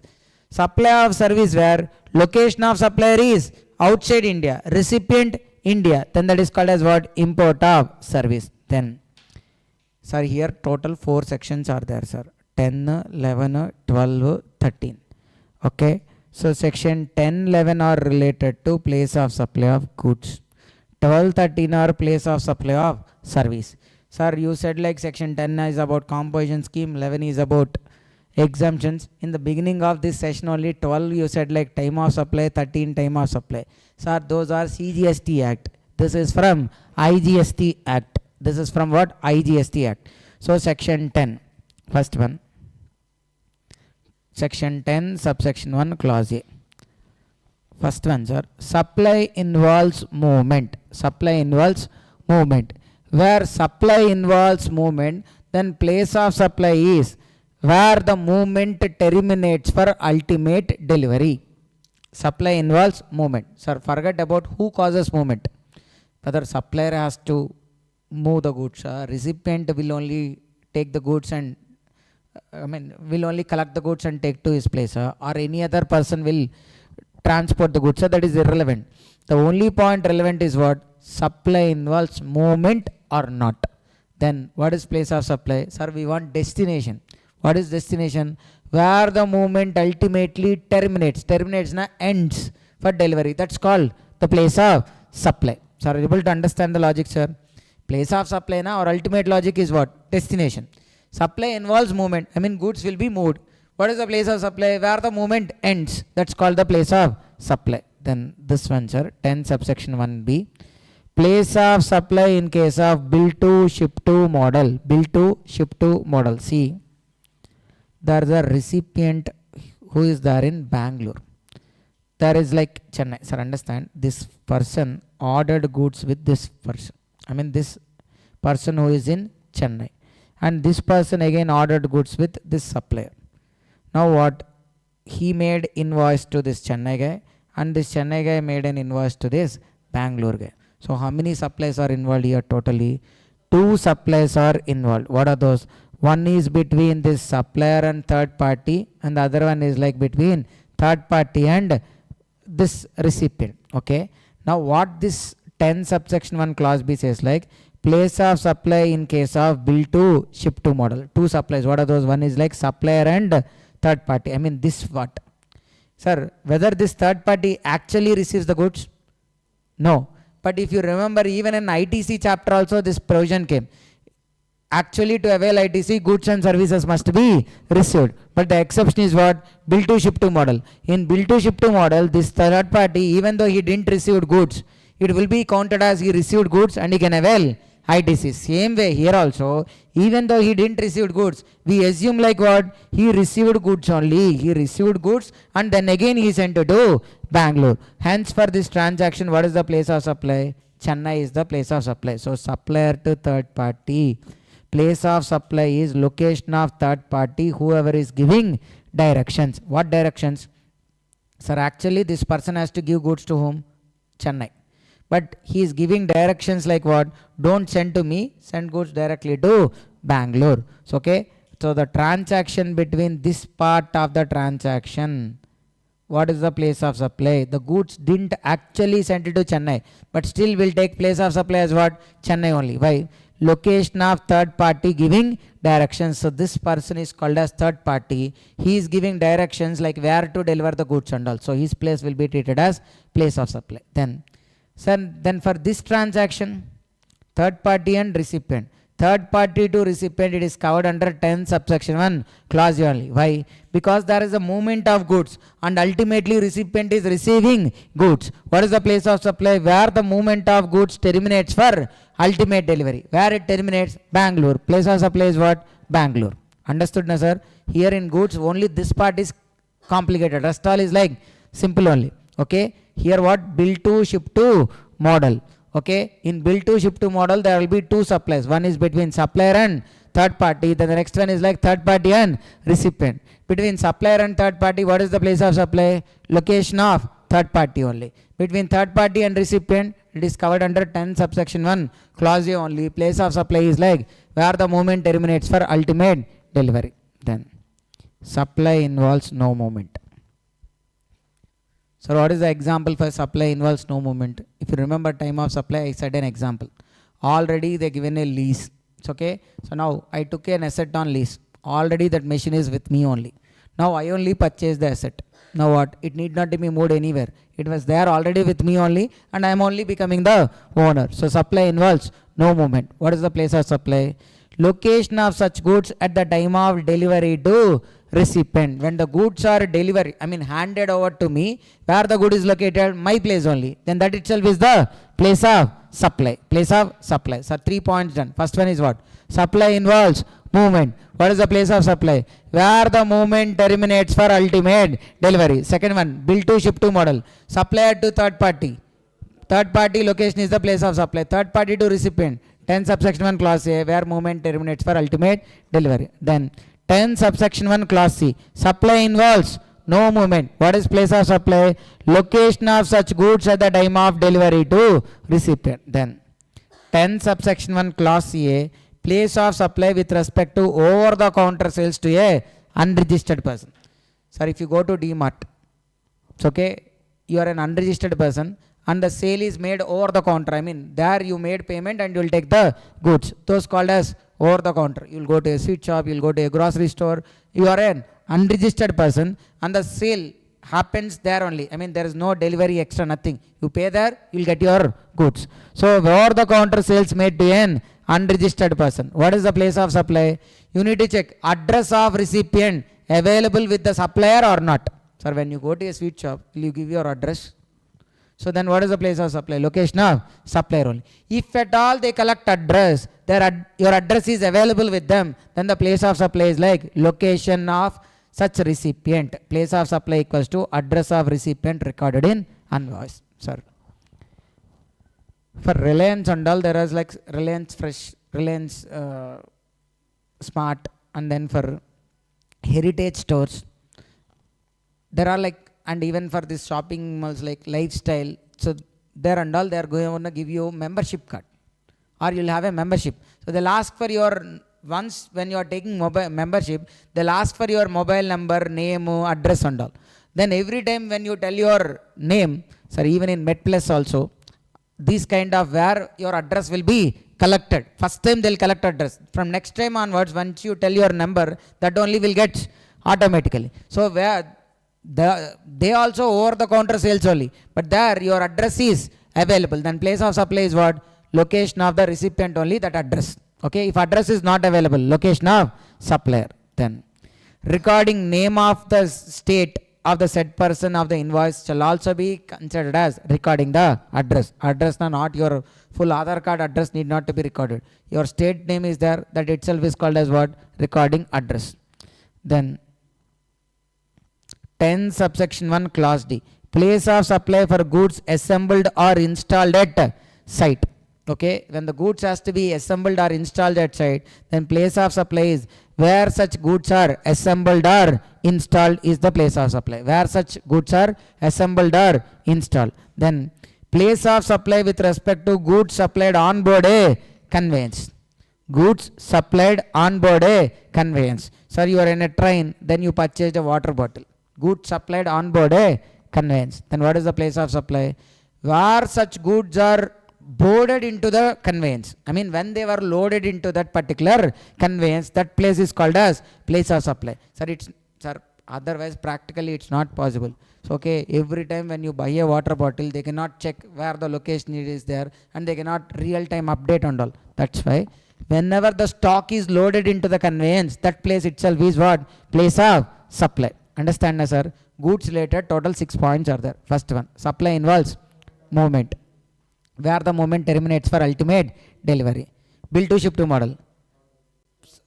Supply of service where location of supplier is outside India. Recipient India. Then that is called as what? Import of service. Then, sir, here total 4 sections are there, sir. 10, 11, 12, 13. Okay. So section 10, 11 are related to place of supply of goods. 12, 13 are place of supply of service. Sir, you said like section 10 is about composition scheme, 11 is about exemptions. In the beginning of this session only 12 you said like time of supply, 13 time of supply. Sir, those are CGST Act. This is from IGST Act. This is from what? IGST Act. So section 10, first one. Section 10, subsection 1, clause A. First one, sir. Supply involves movement. Supply involves movement. Where supply involves movement, then place of supply is where the movement terminates for ultimate delivery. Supply involves movement. Sir, forget about who causes movement. Whether supplier has to move the goods. Recipient will only take the goods and will only collect the goods and take to his place, or any other person will transport the goods. So that is irrelevant. The only point relevant is what? Supply involves movement or not. Then what is place of supply? Sir, we want destination. What is destination? Where the movement ultimately terminates. Terminates na ends for delivery. That's called the place of supply. So are you able to understand the logic, sir? Place of supply na, or ultimate logic is what? Destination. Supply involves movement. Goods will be moved. What is the place of supply? Where the movement ends. That's called the place of supply. Then this one, sir, 10 subsection 1b. Place of supply in case of bill to ship to model. Bill to ship to model. See, there is a recipient who is there in Bangalore. There is like Chennai. Sir, understand, this person ordered goods with this person. This person who is in Chennai. And this person again ordered goods with this supplier. Now what? He made invoice to this Chennai guy, and this Chennai guy made an invoice to this Bangalore guy. So how many suppliers are involved here totally? 2 suppliers are involved. What are those? One is between this supplier and third party, and the other one is like between third party and this recipient. Okay. Now what this 10 subsection 1 clause B says, like place of supply in case of bill to ship to model. 2 suppliers. What are those? One is like supplier and third party. This what? Sir, whether this third party actually receives the goods? No. But if you remember, even in ITC chapter also this provision came. Actually, to avail ITC, goods and services must be received. But the exception is what? Bill to ship to model. In bill to ship to model, this third party, even though he didn't receive goods, it will be counted as he received goods and he can avail ITC. Same way here also, even though he didn't receive goods, we assume like what? He received goods only. He received goods and then again he sent it to Bangalore. Hence for this transaction, what is the place of supply? Chennai is the place of supply. So supplier to third party. Place of supply is location of third party, whoever is giving directions. What directions? Sir, actually this person has to give goods to whom? Chennai. But he is giving directions like what? Don't send to me, send goods directly to Bangalore. So, okay. So the transaction between this part of the transaction, what is the place of supply? The goods didn't actually send it to Chennai, but still will take place of supply as what? Chennai only. Why? Location of third party giving directions. So this person is called as third party. He is giving directions like where to deliver the goods and all. So his place will be treated as place of supply. Then for this transaction, third party and recipient. Third party to recipient, it is covered under 10 subsection 1 clause only. Why? Because there is a movement of goods and ultimately recipient is receiving goods. What is the place of supply? Where the movement of goods terminates for ultimate delivery. Where it terminates? Bangalore. Place of supply is what? Bangalore. Understood na sir? Here in goods only this part is complicated. Rest all is like simple only. Okay. Here what? Bill to ship to model. Okay, in bill to ship to model there will be 2 suppliers. One is between supplier and third party. Then the next one is like third party and recipient. Between supplier and third party, what is the place of supply? Location of third party only. Between third party and recipient, it is covered under 10 subsection 1 clause A only. Place of supply is like where the movement terminates for ultimate delivery. Then supply involves no movement. So what is the example for supply involves no movement? If you remember time of supply, I said an example. Already they given a lease. It's okay. So now I took an asset on lease. Already that machine is with me only. Now I only purchased the asset. Now what? It need not be moved anywhere. It was there already with me only and I am only becoming the owner. So supply involves no movement. What is the place of supply? Location of such goods at the time of delivery to recipient. When the goods are delivered, handed over to me, where the good is located? My place only. Then that itself is the place of supply. Place of supply. So 3 points done. First one is what? Supply involves movement. What is the place of supply? Where the movement terminates for ultimate delivery. Second one, bill to ship to model. Supplier to third party. Third party location is the place of supply. Third party to recipient. 10 subsection 1 clause A, where movement terminates for ultimate delivery. Then 10 subsection 1 clause C. Supply involves no movement. What is place of supply? Location of such goods at the time of delivery to recipient. Then 10 subsection 1 clause CA, place of supply with respect to over the counter sales to a unregistered person. Sir, if you go to DMart, it's okay, you are an unregistered person and the sale is made over the counter. I mean, there you made payment and you will take the goods. Those called as over the counter. You will go to a sweet shop, you will go to a grocery store. You are an unregistered person and the sale happens there only. I mean, there is no delivery extra, nothing. You pay there, you will get your goods. So, over the counter sales made to an unregistered person. What is the place of supply? You need to check address of recipient available with the supplier or not. Sir, when you go to a sweet shop, will you give your address? So then what is the place of supply? Location of supplier only. If at all they collect address, your address is available with them, then the place of supply is like location of such recipient. Place of supply equals to address of recipient recorded in invoice. Sir. For Reliance and all, there is like Reliance Fresh, Reliance Smart, and then for heritage stores, there are like, and even for this shopping malls like Lifestyle, so there and all, they are going to give you membership card or you'll have a membership. So they'll ask for your, once when you are taking mobile membership, they'll ask for your mobile number, name, address and all. Then every time when you tell your name, sir, even in MedPlus also, this kind of where your address will be collected. First time they'll collect address. From next time onwards, once you tell your number, that only will get automatically. So where they also over the counter sales only, but there your address is available. Then place of supply is what? Location of the recipient only, that address. Okay, if address is not available, location of supplier. Then recording name of the state of the said person of the invoice shall also be considered as recording the address. Address not your full Aadhaar card address need not to be recorded. Your state name is there, that itself is called as what? Recording address. Then 10 subsection 1 clause D, place of supply for goods assembled or installed at site. Okay, when the goods has to be assembled or installed at site, then place of supply is where such goods are assembled or installed is the place of supply. Where such goods are assembled or installed. Then place of supply with respect to goods supplied on board a conveyance. Goods supplied on board a conveyance. Sir, you are in a train, then you purchased a water bottle. Goods supplied on board a conveyance. Then what is the place of supply? Where such goods are boarded into the conveyance. I mean, when they were loaded into that particular conveyance, that place is called as place of supply. Sir, otherwise practically it's not possible. So, okay, every time when you buy a water bottle, they cannot check where the location it is there, and they cannot real-time update and all. That's why whenever the stock is loaded into the conveyance, that place itself is what? Place of supply. Understand, sir? Goods related total 6 points are there. First one, supply involves movement, where the movement terminates for ultimate delivery. Bill to ship to model.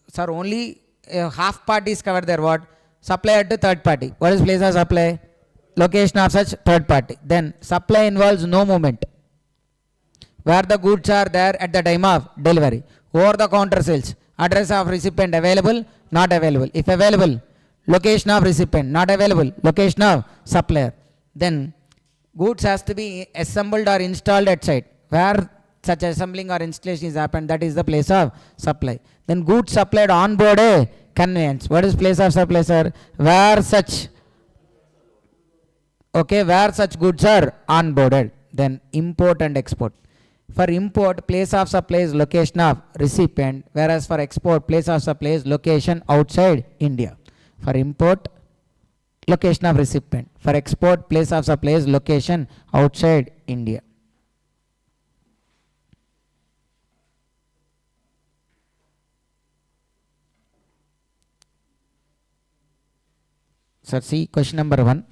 Sir, only half part is covered there. What? Supplier to third party. What is place of supply? Location of such third party. Then supply involves no movement, where the goods are there at the time of delivery. Over the counter sales. Address of recipient available, not available. If available, location of recipient, not available, location of supplier. Then goods has to be assembled or installed at site. Where such assembling or installation is happened, that is the place of supply. Then goods supplied on board a conveyance. What is place of supply, sir? Where such, okay, where such goods are onboarded. Then import and export. For import, place of supply is location of recipient, whereas for export, place of supply is location outside India. For import, location of recipient. For export, place of supply is location outside India. So see question number 1.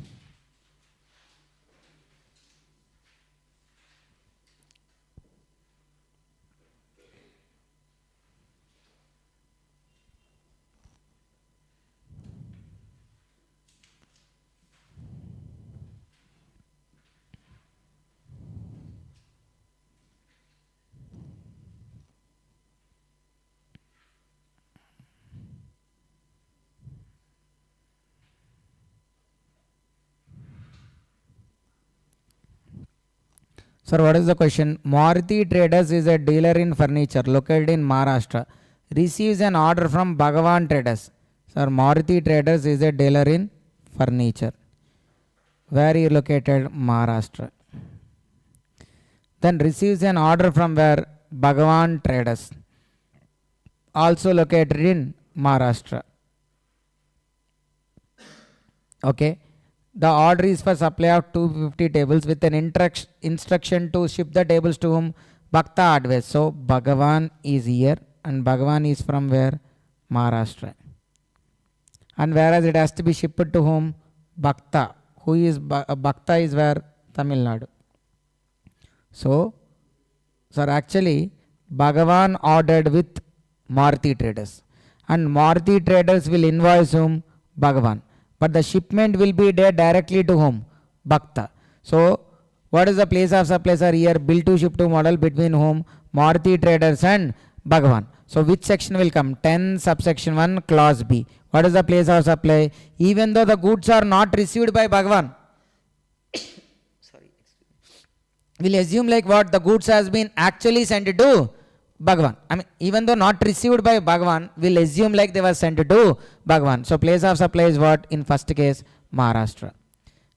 Sir, what is the question? Maruti Traders is a dealer in furniture located in Maharashtra. Receives an order from Bhagavan Traders. Sir, Maruti Traders is a dealer in furniture. Where is located? Maharashtra. Then receives an order from where? Bhagavan Traders. Also located in Maharashtra. Okay. The order is for supply of 250 tables with an instruction to ship the tables to whom? Bhakta Hardware. So Bhagavan is here and Bhagavan is from where? Maharashtra. And whereas it has to be shipped to whom? Bhakta. Who is Bhakta is where? Tamil Nadu. So, sir, actually Bhagavan ordered with Maruti Traders and Maruti Traders will invoice whom? Bhagavan. But the shipment will be there directly to whom? Bhakta. So, what is the place of supply, sir? Here, bill to ship to model between whom? Maruti Traders and Bhagavan. So, which section will come? 10 subsection 1 clause B. What is the place of supply? Even though the goods are not received by Bhagavan. Sorry. We'll assume like what? The goods has been actually sent to Bhagavan. I mean, even though not received by Bhagavan, we'll assume like they were sent to Bhagavan. So, place of supply is what? In first case, Maharashtra.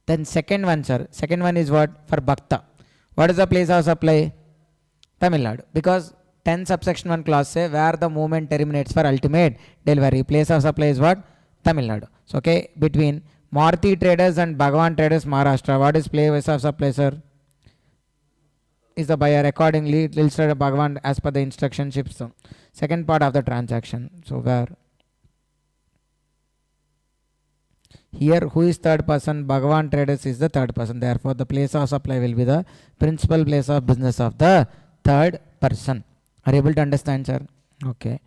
Then second one, sir. Second one is what? For Bhakta. What is the place of supply? Tamil Nadu. Because 10 subsection 1 clause say where the movement terminates for ultimate delivery. Place of supply is what? Tamil Nadu. So, okay, between Maruti Traders and Bhagavan Traders, Maharashtra. What is place of supply, sir? Is the buyer. Accordingly, listed Bhagavan as per the instruction ships. So, second part of the transaction. So, where? Here, who is third person? Bhagavan Traders is the third person. Therefore, the place of supply will be the principal place of business of the third person. Are you able to understand, sir? Okay.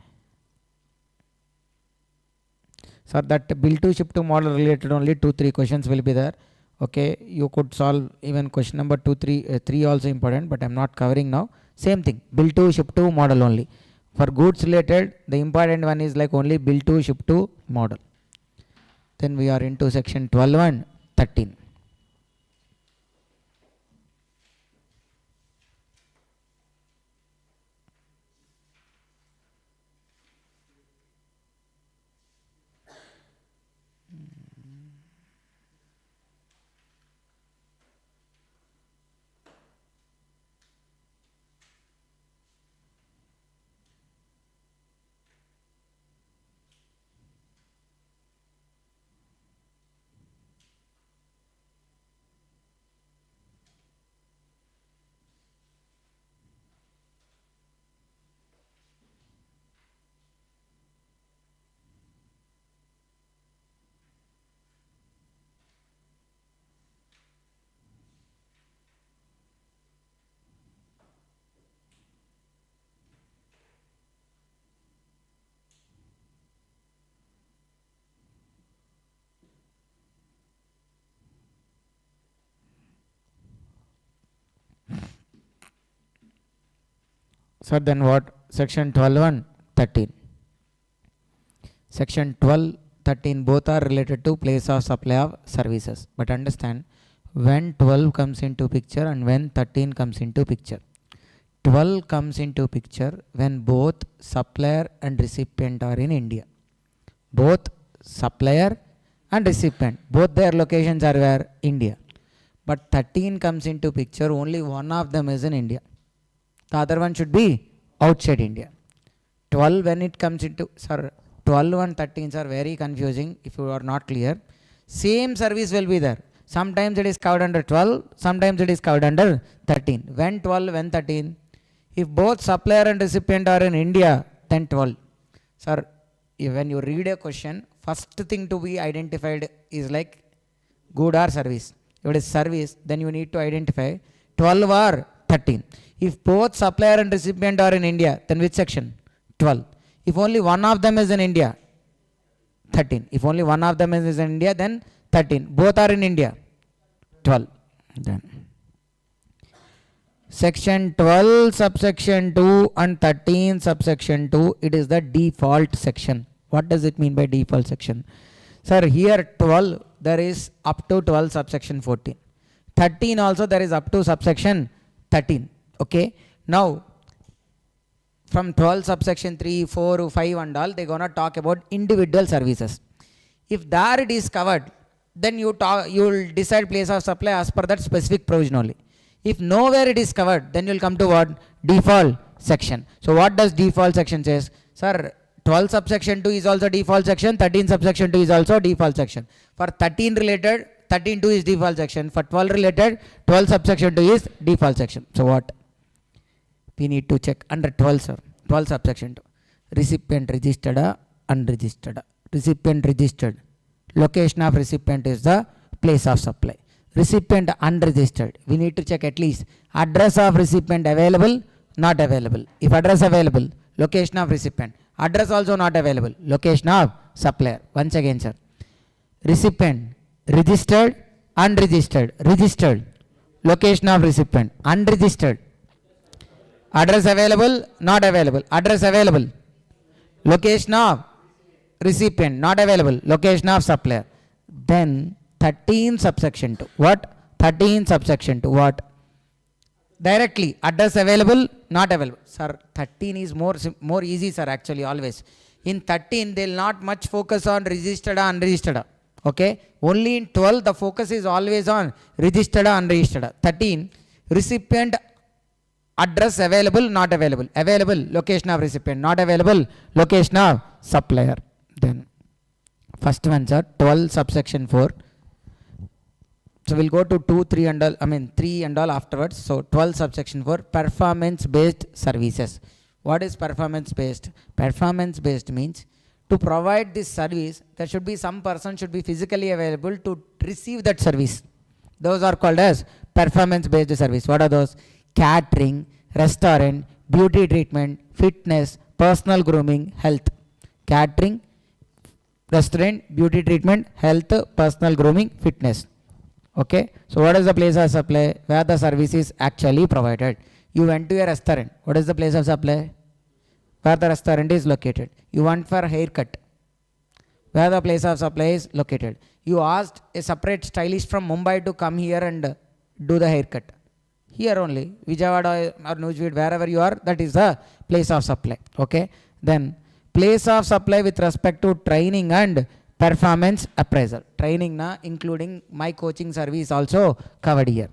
Sir, that bill to ship to model related only 2-3 questions will be there. Okay, you could solve even question number 3 also important, but I am not covering now. Same thing, bill to ship to model only. For goods related, the important one is like only bill to ship to model. Then we are into section 12 and 13. So, then what? Section 12 and 13. Section 12, 13 both are related to place of supply of services. But understand, when 12 comes into picture and when 13 comes into picture. 12 comes into picture when both supplier and recipient are in India. Both supplier and recipient, both their locations are where? India. But 13 comes into picture, only one of them is in India. The other one should be outside India. 12 when it comes into, sir, 12 and 13 are very confusing if you are not clear. Same service will be there. Sometimes it is covered under 12, sometimes it is covered under 13. When 12, when 13? If both supplier and recipient are in India, then 12. Sir, when you read a question, first thing to be identified is like good or service. If it is service, then you need to identify 12 or 13. If both supplier and recipient are in India, then which section? 12. If only one of them is in India, 13. If only one of them is in India, then 13. Both are in India, 12. Then section 12 subsection 2 and 13 subsection 2, it is the default section. What does it mean by default section? Sir, here 12, there is up to 12 subsection 14. 13 also there is up to subsection 13. Okay. Now, from 12 subsection 3, 4, 5 and all, they're going to talk about individual services. If there it is covered, then you will decide place of supply as per that specific provision only. If nowhere it is covered, then you will come to what? Default section. So what does default section says? Sir, 12 subsection 2 is also default section, 13 subsection 2 is also default section. For 13 related, 13 2 is default section. For 12 related, 12 subsection 2 is default section. So what? We need to check under 12, sir. 12 subsection 2. Recipient registered or unregistered. Recipient registered. Location of recipient is the place of supply. Recipient unregistered. We need to check at least address of recipient available, not available. If address available, location of recipient. Address also not available. Location of supplier. Once again, sir. Recipient registered, unregistered. Registered. Location of recipient. Unregistered. Address available, not available. Address available. Location of recipient, not available. Location of supplier. Then 13 subsection 2. What? 13 subsection 2. What? Directly. Address available, not available. Sir, 13 is more easy, sir, actually, always. In 13, they will not much focus on registered or unregistered. Okay? Only in 12, the focus is always on registered or unregistered. 13, recipient address available, not available. Available, location of recipient. Not available, location of supplier. Then, first one, sir, 12 subsection 4. So, we'll go to 2, 3 and all, 3 and all afterwards. So, 12 subsection 4, performance-based services. What is performance-based? Performance-based means to provide this service, there should be some person should be physically available to receive that service. Those are called as performance-based service. What are those? Catering, restaurant, beauty treatment, fitness, personal grooming, health. Catering, restaurant, beauty treatment, health, personal grooming, fitness. Okay. So what is the place of supply? Where the service is actually provided. You went to a restaurant. What is the place of supply? Where the restaurant is located. You went for a haircut. Where the place of supply is located. You asked a separate stylist from Mumbai to come here and do the haircut. Here only, Vijayawada or Nujvid, wherever you are, that is the place of supply. Okay. Then place of supply with respect to training and performance appraisal. Training na including my coaching service also covered here.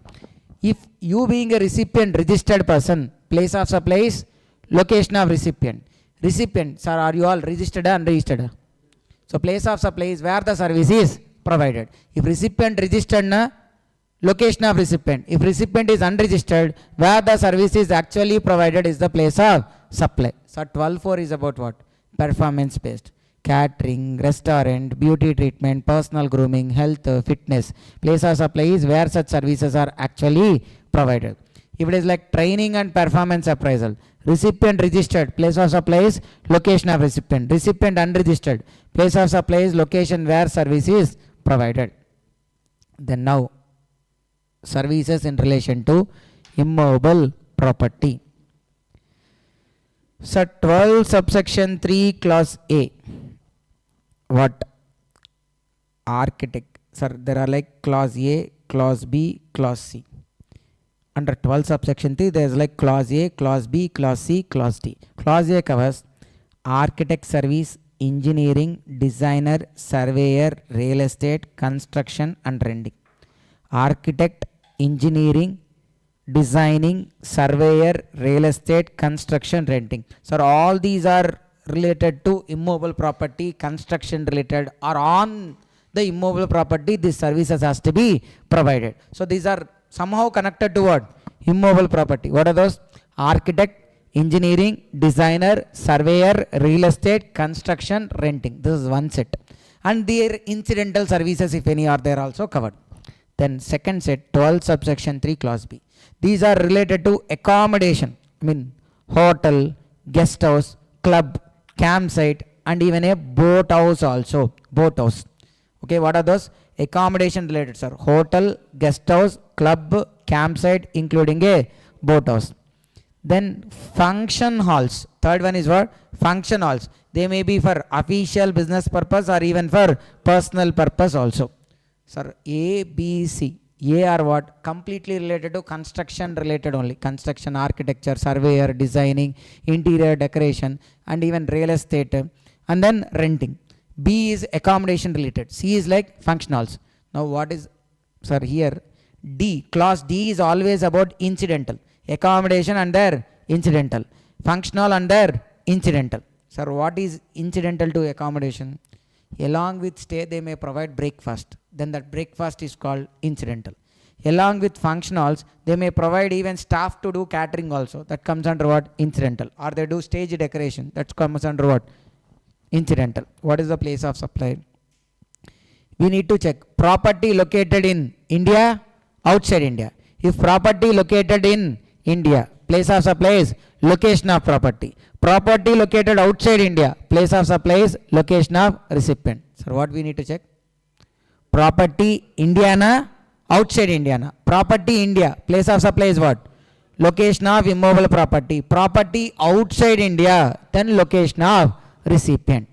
If you being a recipient registered person, place of supply is location of recipient. Recipient, sir, are you all registered or unregistered? So place of supply is where the service is provided. If recipient registered na, location of recipient. If recipient is unregistered, where the service is actually provided is the place of supply. So 12.4 is about what? Performance based. Catering, restaurant, beauty treatment, personal grooming, health, fitness. Place of supply is where such services are actually provided. If it is like training and performance appraisal, recipient registered, place of supply is location of recipient. Recipient unregistered, place of supply is location where service is provided. Then now, services in relation to immovable property. So 12 subsection 3 clause A. What? Architect. Sir, there are like clause A, clause B, clause C. Under 12 subsection 3, there is like clause A, clause B, clause C, clause D. Clause A covers architect service, engineering, designer, surveyor, real estate, construction and renting. Architect, engineering, designing, surveyor, real estate, construction, renting. So all these are related to immovable property, construction related, or on the immovable property, these services has to be provided. So these are somehow connected to what? Immovable property. What are those? Architect, engineering, designer, surveyor, real estate, construction, renting. This is one set. And their incidental services, if any, are there also covered. Then second set, 12 subsection 3 clause B. These are related to accommodation. Hotel, guest house, club, campsite, and even a boat house also. Boat house. Okay, what are those? Accommodation related, sir. Hotel, guest house, club, campsite, including a boat house. Then function halls. Third one is what? Function halls. They may be for official business purpose or even for personal purpose also. Sir, A, B, C. A are what? Completely related to construction related only. Construction, architecture, surveyor, designing, interior decoration, and even real estate. And then renting. B is accommodation related. C is like functionals. Now what is, sir, here D, clause D is always about incidental. Accommodation under incidental. Functional under incidental. Sir, what is incidental to accommodation? Along with stay, they may provide breakfast. Then that breakfast is called incidental. Along with functionals, they may provide even staff to do catering also. That comes under what? Incidental. Or they do stage decoration. That comes under what? Incidental. What is the place of supply? We need to check. Property located in India, outside India. If property located in India, place of supply is location of property. Property located outside India, place of supply is location of recipient. So what we need to check? Property Indiana, outside Indiana. Property India, place of supply is what? Location of immovable property. Property outside India, then location of recipient.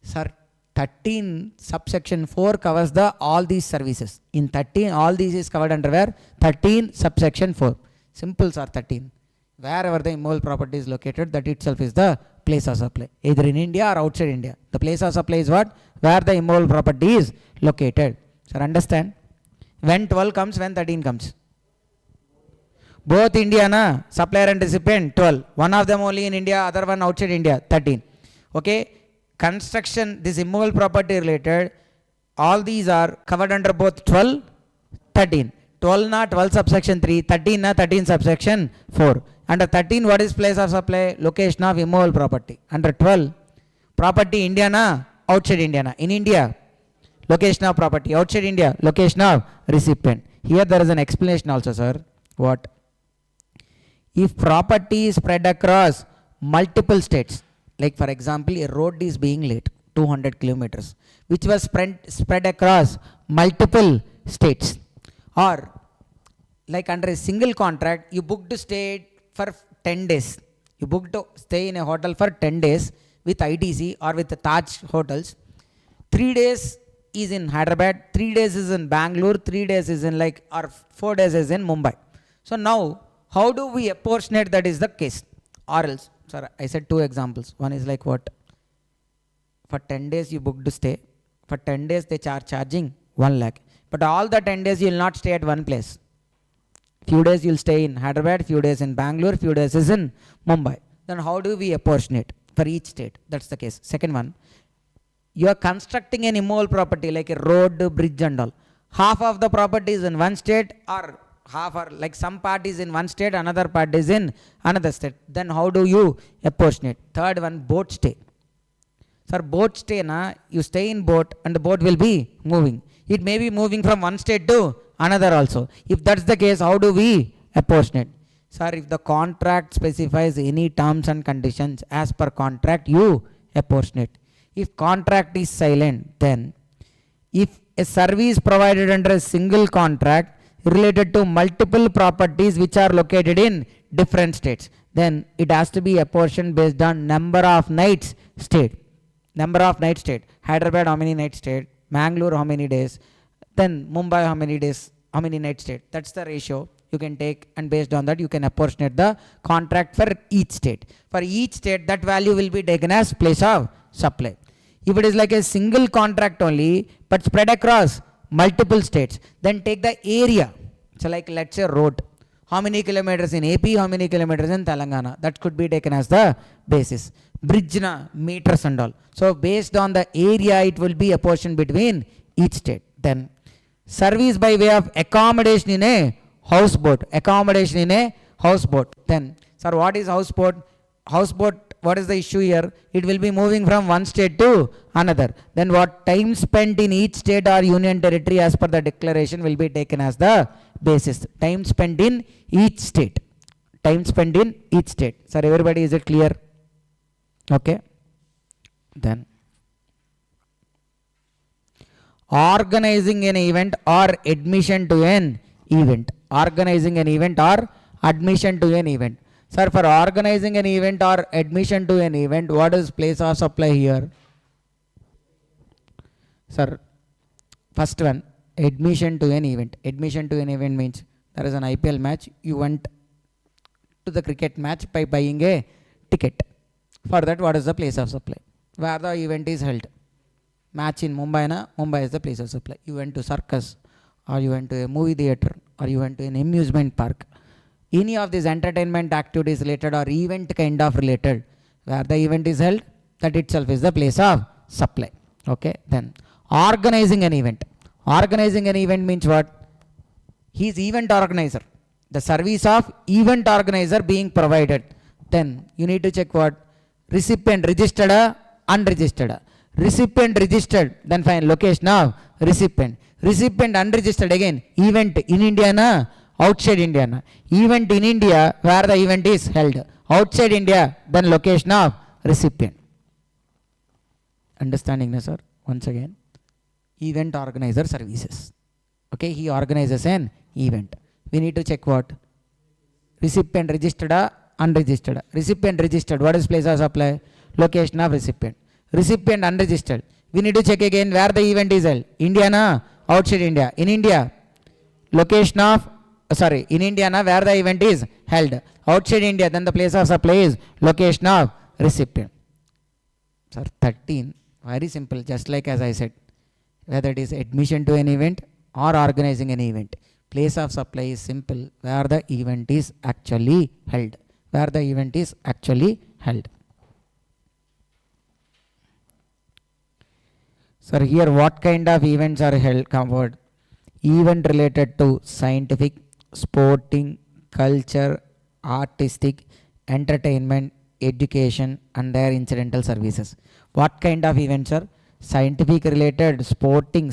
Sir, 13 subsection 4 covers the all these services. In 13, all these is covered under where? 13 subsection 4. Simple, sir, 13. Wherever the immovable property is located, that itself is the place of supply. Either in India or outside India. The place of supply is what? Where the immovable property is located. Sir, understand? When 12 comes, when 13 comes? Both India, na? Supplier and recipient, 12. One of them only in India, other one outside India, 13. Okay? Construction, this immovable property related, all these are covered under both 12, 13. 12 na 12 subsection 3, 13 na 13 subsection 4. Under 13, what is place of supply? Location of immovable property. Under 12, property India na, outside India na. In India, location of property. Outside India, location of recipient. Here there is an explanation also, sir. What? If property is spread across multiple states, like for example, a road is being laid, 200 kilometers, which was spread across multiple states. Or like under a single contract, you booked to stay for 10 days. You booked to stay in a hotel for 10 days with ITC or with the Taj hotels. 3 days is in Hyderabad, 3 days is in Bangalore, 3 days is in like, or 4 days is in Mumbai. So now, how do we apportionate that is the case? Or else, sir, I said 2 examples. One is like what? For 10 days you booked to stay. For 10 days they charging 1 lakh. But all the 10 days you will not stay at one place. Few days you will stay in Hyderabad, few days in Bangalore, few days is in Mumbai. Then how do we apportionate for each state? That's the case. Second one, you are constructing an immovable property like a road, bridge and all. Half of the property is in one state, or half, or like some part is in one state, another part is in another state. Then how do you apportionate? Third one, boat stay. Sir, boat stay na, you stay in boat and the boat will be moving. It may be moving from one state to another also. If that's the case, how do we apportionate? Sir, if the contract specifies any terms and conditions as per contract, you apportionate. If contract is silent, then if a service provided under a single contract related to multiple properties which are located in different states, then it has to be apportioned based on number of nights stayed. Number of nights stayed. Hyderabad, how many nights stayed? Mangalore, how many days? Then Mumbai, how many days? How many nights stayed? That's the ratio you can take, and based on that you can apportionate the contract for each state. For each state, that value will be taken as place of supply. If it is like a single contract only, but spread across multiple states, then take the area. So like let's say road. How many kilometers in AP, how many kilometers in Telangana? That could be taken as the basis. Bridge na, meters and all. So based on the area, it will be apportioned between each state. Then service by way of accommodation in a houseboat. Accommodation in a houseboat. Then, sir, what is houseboat? Houseboat, what is the issue here? It will be moving from one state to another. Then what time spent in each state or union territory as per the declaration will be taken as the basis. Time spent in each state. Time spent in each state. Sir, everybody, is it clear? Okay. Then organizing an event or admission to an event. Organizing an event or admission to an event. Sir, for organizing an event or admission to an event, what is place of supply here? Sir, first one, admission to an event. Admission to an event means there is an IPL match, you went to the cricket match by buying a ticket. For that, what is the place of supply? Where the event is held. Match in Mumbai, Mumbai is the place of supply. You went to circus, or you went to a movie theater, or you went to an amusement park. Any of these entertainment activities related or event kind of related, where the event is held, that itself is the place of supply. Okay, then organizing an event. Organizing an event means what? He is event organizer. The service of event organizer being provided. Then you need to check what? Recipient registered or unregistered. Recipient registered, then find location of recipient. Recipient unregistered, again event in India na outside India na. Event in India where the event is held. Outside India, then location of recipient. Understanding na sir? Once again, event organizer services. Okay, he organizes an event. We need to check what? Recipient registered or unregistered. Recipient registered, what is place of supply? Location of recipient. Recipient unregistered. We need to check again where the event is held. India na outside India. In India, location of, in India na where the event is held. Outside India, then the place of supply is location of recipient. Sir, 13, very simple, just like as I said. Whether it is admission to an event or organizing an event. Place of supply is simple, where the event is actually held. Where the event is actually held. So here what kind of events are held covered? Event related to scientific, sporting, culture, artistic, entertainment, education and their incidental services. What kind of events are? Scientific related, sporting,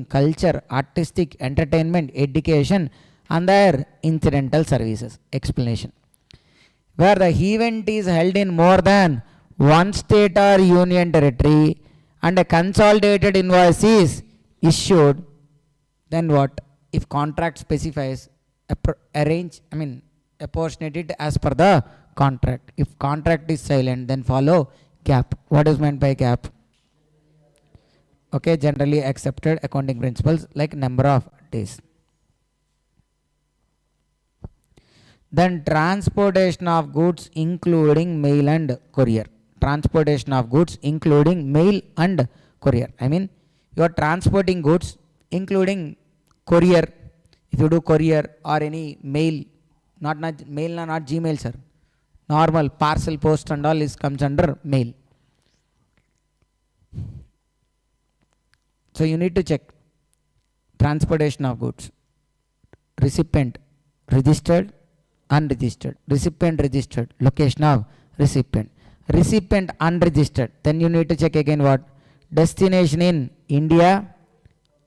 culture, artistic, entertainment, education and their incidental services. Explanation. Where the event is held in more than one state or union territory and a consolidated invoice is issued, then what? If contract specifies, apportionate it as per the contract. If contract is silent, then follow gap. What is meant by gap? Okay, generally accepted accounting principles like number of days. Then transportation of goods including mail and courier. Transportation of goods including mail and courier. You are transporting goods including courier. If you do courier or any mail, not Gmail sir. Normal parcel post and all is comes under mail. So you need to check transportation of goods. Recipient registered, unregistered. Recipient registered, location of recipient. Recipient unregistered, then you need to check again what? Destination in India,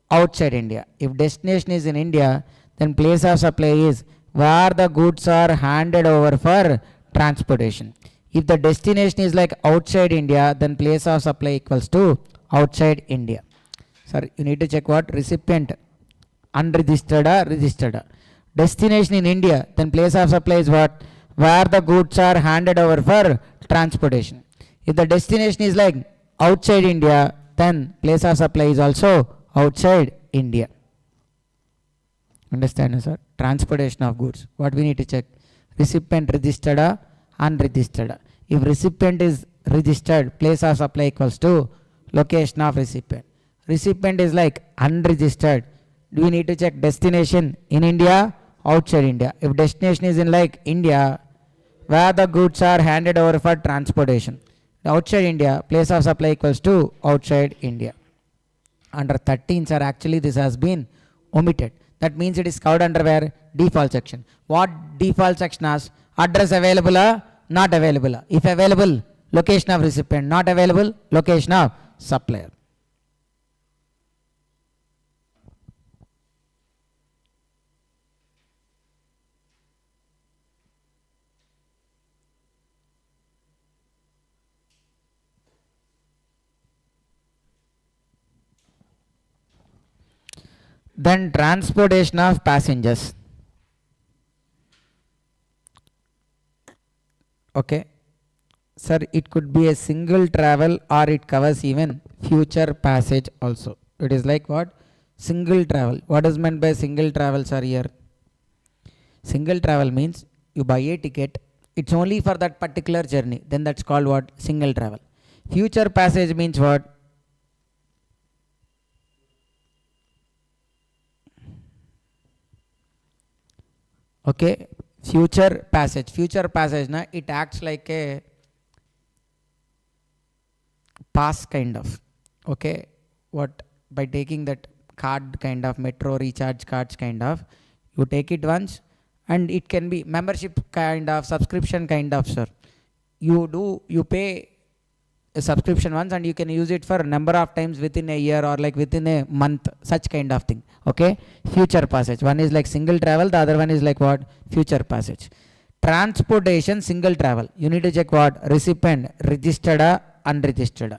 outside India. If destination is in India, then place of supply is where the goods are handed over for transportation. If the destination is like outside India, then place of supply equals to outside India. Sir, you need to check what? Recipient unregistered or registered. Destination in India, then place of supply is what? Where the goods are handed over for transportation. If the destination is like outside India, then place of supply is also outside India. Understand, sir? Transportation of goods. What we need to check? Recipient registered or unregistered. If recipient is registered, place of supply equals to location of recipient. Recipient is like unregistered. Do we need to check destination in India, outside India? If destination is in like India, where the goods are handed over for transportation. Outside India, place of supply equals to outside India. Under 13, sir, actually this has been omitted. That means it is covered under where? Default section. What default section has? Address available or not available? If available, location of recipient. Not available, location of supplier. Then transportation of passengers. Okay. Sir, it could be a single travel or it covers even future passage also. It is like what? Single travel. What is meant by single travel, sir, here? Single travel means you buy a ticket. It's only for that particular journey. Then that's called what? Single travel. Future passage means what? Okay. Future passage. Future passage, na, it acts like a pass kind of. Okay. What? By taking that card kind of, metro recharge cards kind of, you take it once and it can be membership kind of, subscription kind of, sir. You pay a subscription once and you can use it for a number of times within a year or like within a month, such kind of thing. Okay. Future passage. One is like single travel, the other one is like what? Future passage. Transportation, single travel. You need to check what? Recipient, registered or unregistered.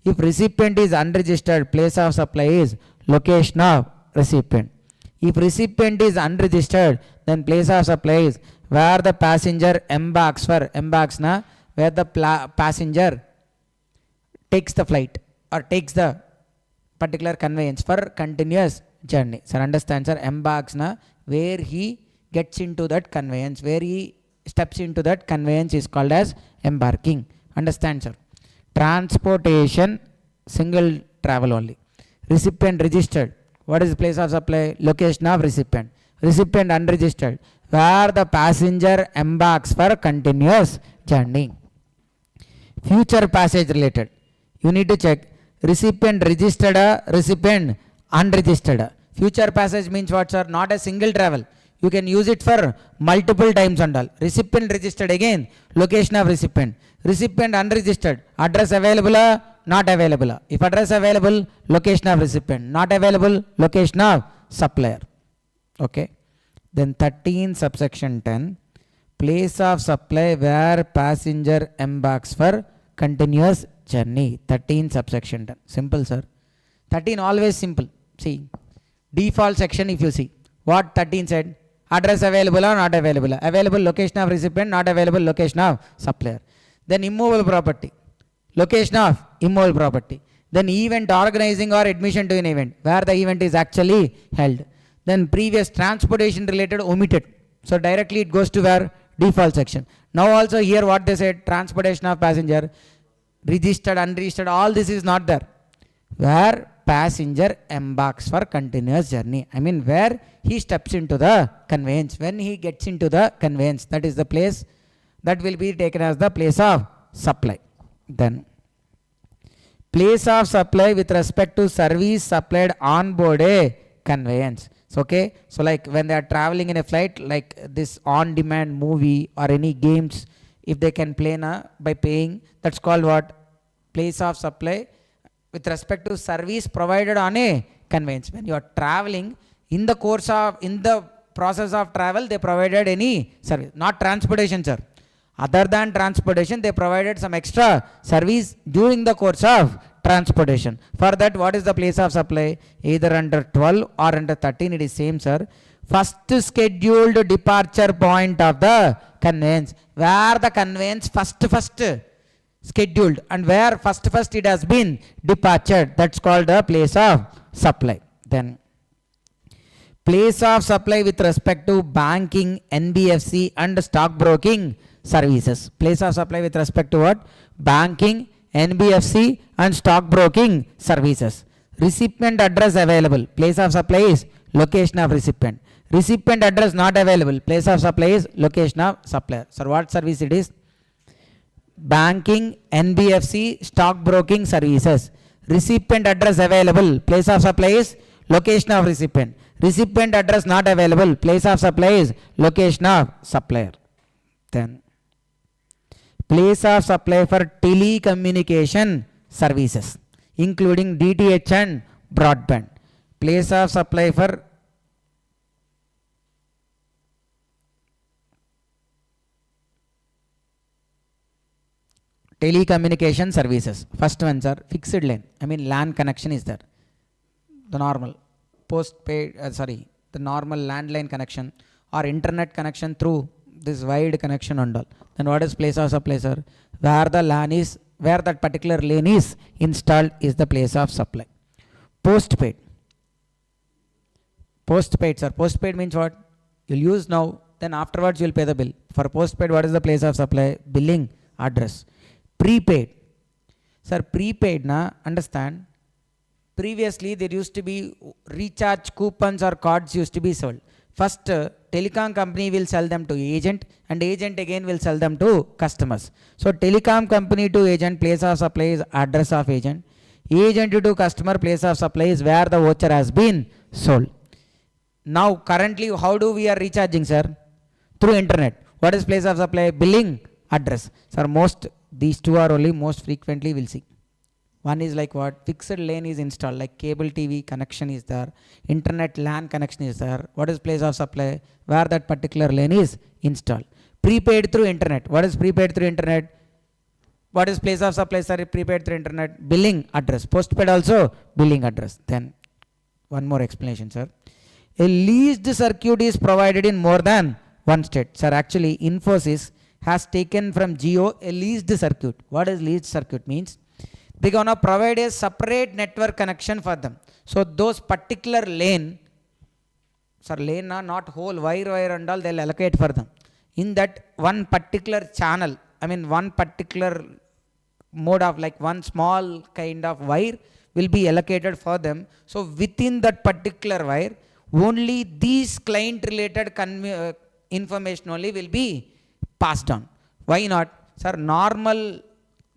If recipient is unregistered, place of supply is location of recipient. If recipient is unregistered, then place of supply is where the passenger embarks na, where the passenger takes the flight or takes the particular conveyance for continuous journey. Sir, understand, sir? Embarks na, where he gets into that conveyance, where he steps into that conveyance is called as embarking. Understand, sir? Transportation, single travel only. Recipient registered. What is the place of supply? Location of recipient. Recipient unregistered, where the passenger embarks for continuous journey. Future passage related. You need to check recipient registered, recipient unregistered. Future passage means what, sir? Not a single travel. You can use it for multiple times and all. Recipient registered again, location of recipient. Recipient unregistered, address available, not available. If address available, location of recipient. Not available, location of supplier. Okay. Then 13 subsection 10, place of supply where passenger embarks for continuous journey. 13 subsection 10. Simple, sir. 13 always simple. See, default section if you see. What 13 said? Address available or not available? Available, location of recipient, not available, location of supplier. Then immovable property. Location of immovable property. Then event, organizing or admission to an event, where the event is actually held. Then previous transportation related omitted. So directly it goes to where? Default section. Now also here what they said, transportation of passenger, registered, unregistered, all this is not there. Where passenger embarks for continuous journey. I mean where he steps into the conveyance. When he gets into the conveyance, that is the place that will be taken as the place of supply. Then place of supply with respect to service supplied on board a conveyance. So, okay, so like when they are traveling in a flight, like this on-demand movie or any games, if they can play by paying, that's called what? Place of supply with respect to service provided on a conveyance. When you are traveling, in the process of travel, they provided any service, not transportation, sir. Other than transportation, they provided some extra service during the course of transportation. For that, what is the place of supply? Either under 12 or under 13, it is same, sir. First scheduled departure point of the conveyance, where the conveyance first scheduled and where first it has been departed, that's called the place of supply. Then place of supply with respect to banking, NBFC and stockbroking services. Place of supply with respect to what? Banking, NBFC and stockbroking services. Recipient address available. Place of supply is location of recipient. Recipient address not available. Place of supply is location of supplier. So what service it is? Banking, NBFC, stockbroking services. Recipient address available. Place of supply is location of recipient. Recipient address not available. Place of supply is location of supplier. Then place of supply for telecommunication services, including DTH and broadband. Place of supply for telecommunication services. First ones are fixed line. I mean LAN connection is there. The normal the normal landline connection or internet connection through this wide connection and all. Then what is place of supply, sir? Where the LAN is, where that particular lane is installed is the place of supply. Postpaid. Postpaid, sir. Postpaid means what? You'll use now, then afterwards you'll pay the bill. For postpaid, what is the place of supply? Billing address. Prepaid. Sir, prepaid, na, understand? Previously, there used to be recharge coupons or cards used to be sold. First, telecom company will sell them to agent, and agent again will sell them to customers. So, telecom company to agent, place of supply is address of agent. Agent to customer, place of supply is where the voucher has been sold. Now, currently, how do we are recharging, sir? Through internet. What is place of supply? Billing address. Sir, these two are only most frequently we'll see. One is like what? Fixed lane is installed, like cable TV connection is there, internet LAN connection is there. What is place of supply? Where that particular lane is installed. Prepaid through internet. What is prepaid through internet? What is place of supply, sir? Prepaid through internet. Billing address. Postpaid also billing address. Then one more explanation, sir. A leased circuit is provided in more than one state. Sir, actually Infosys has taken from Jio a leased circuit. What is leased circuit means? They're going to provide a separate network connection for them. So those particular lane, sir, lane not whole wire and all, they'll allocate for them. In that one particular channel, I mean one particular mode of like one small kind of wire will be allocated for them. So within that particular wire, only these client related information only will be passed on. Why not? Sir, normal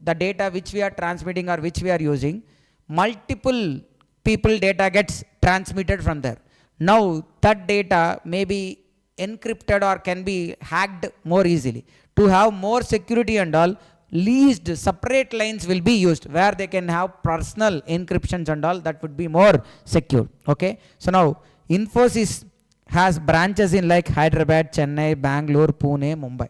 the data which we are transmitting or which we are using, multiple people data gets transmitted from there. Now that data may be encrypted or can be hacked more easily. To have more security and all, leased separate lines will be used where they can have personal encryptions and all, that would be more secure. Okay. So now Infosys has branches in like Hyderabad, Chennai, Bangalore, Pune, Mumbai.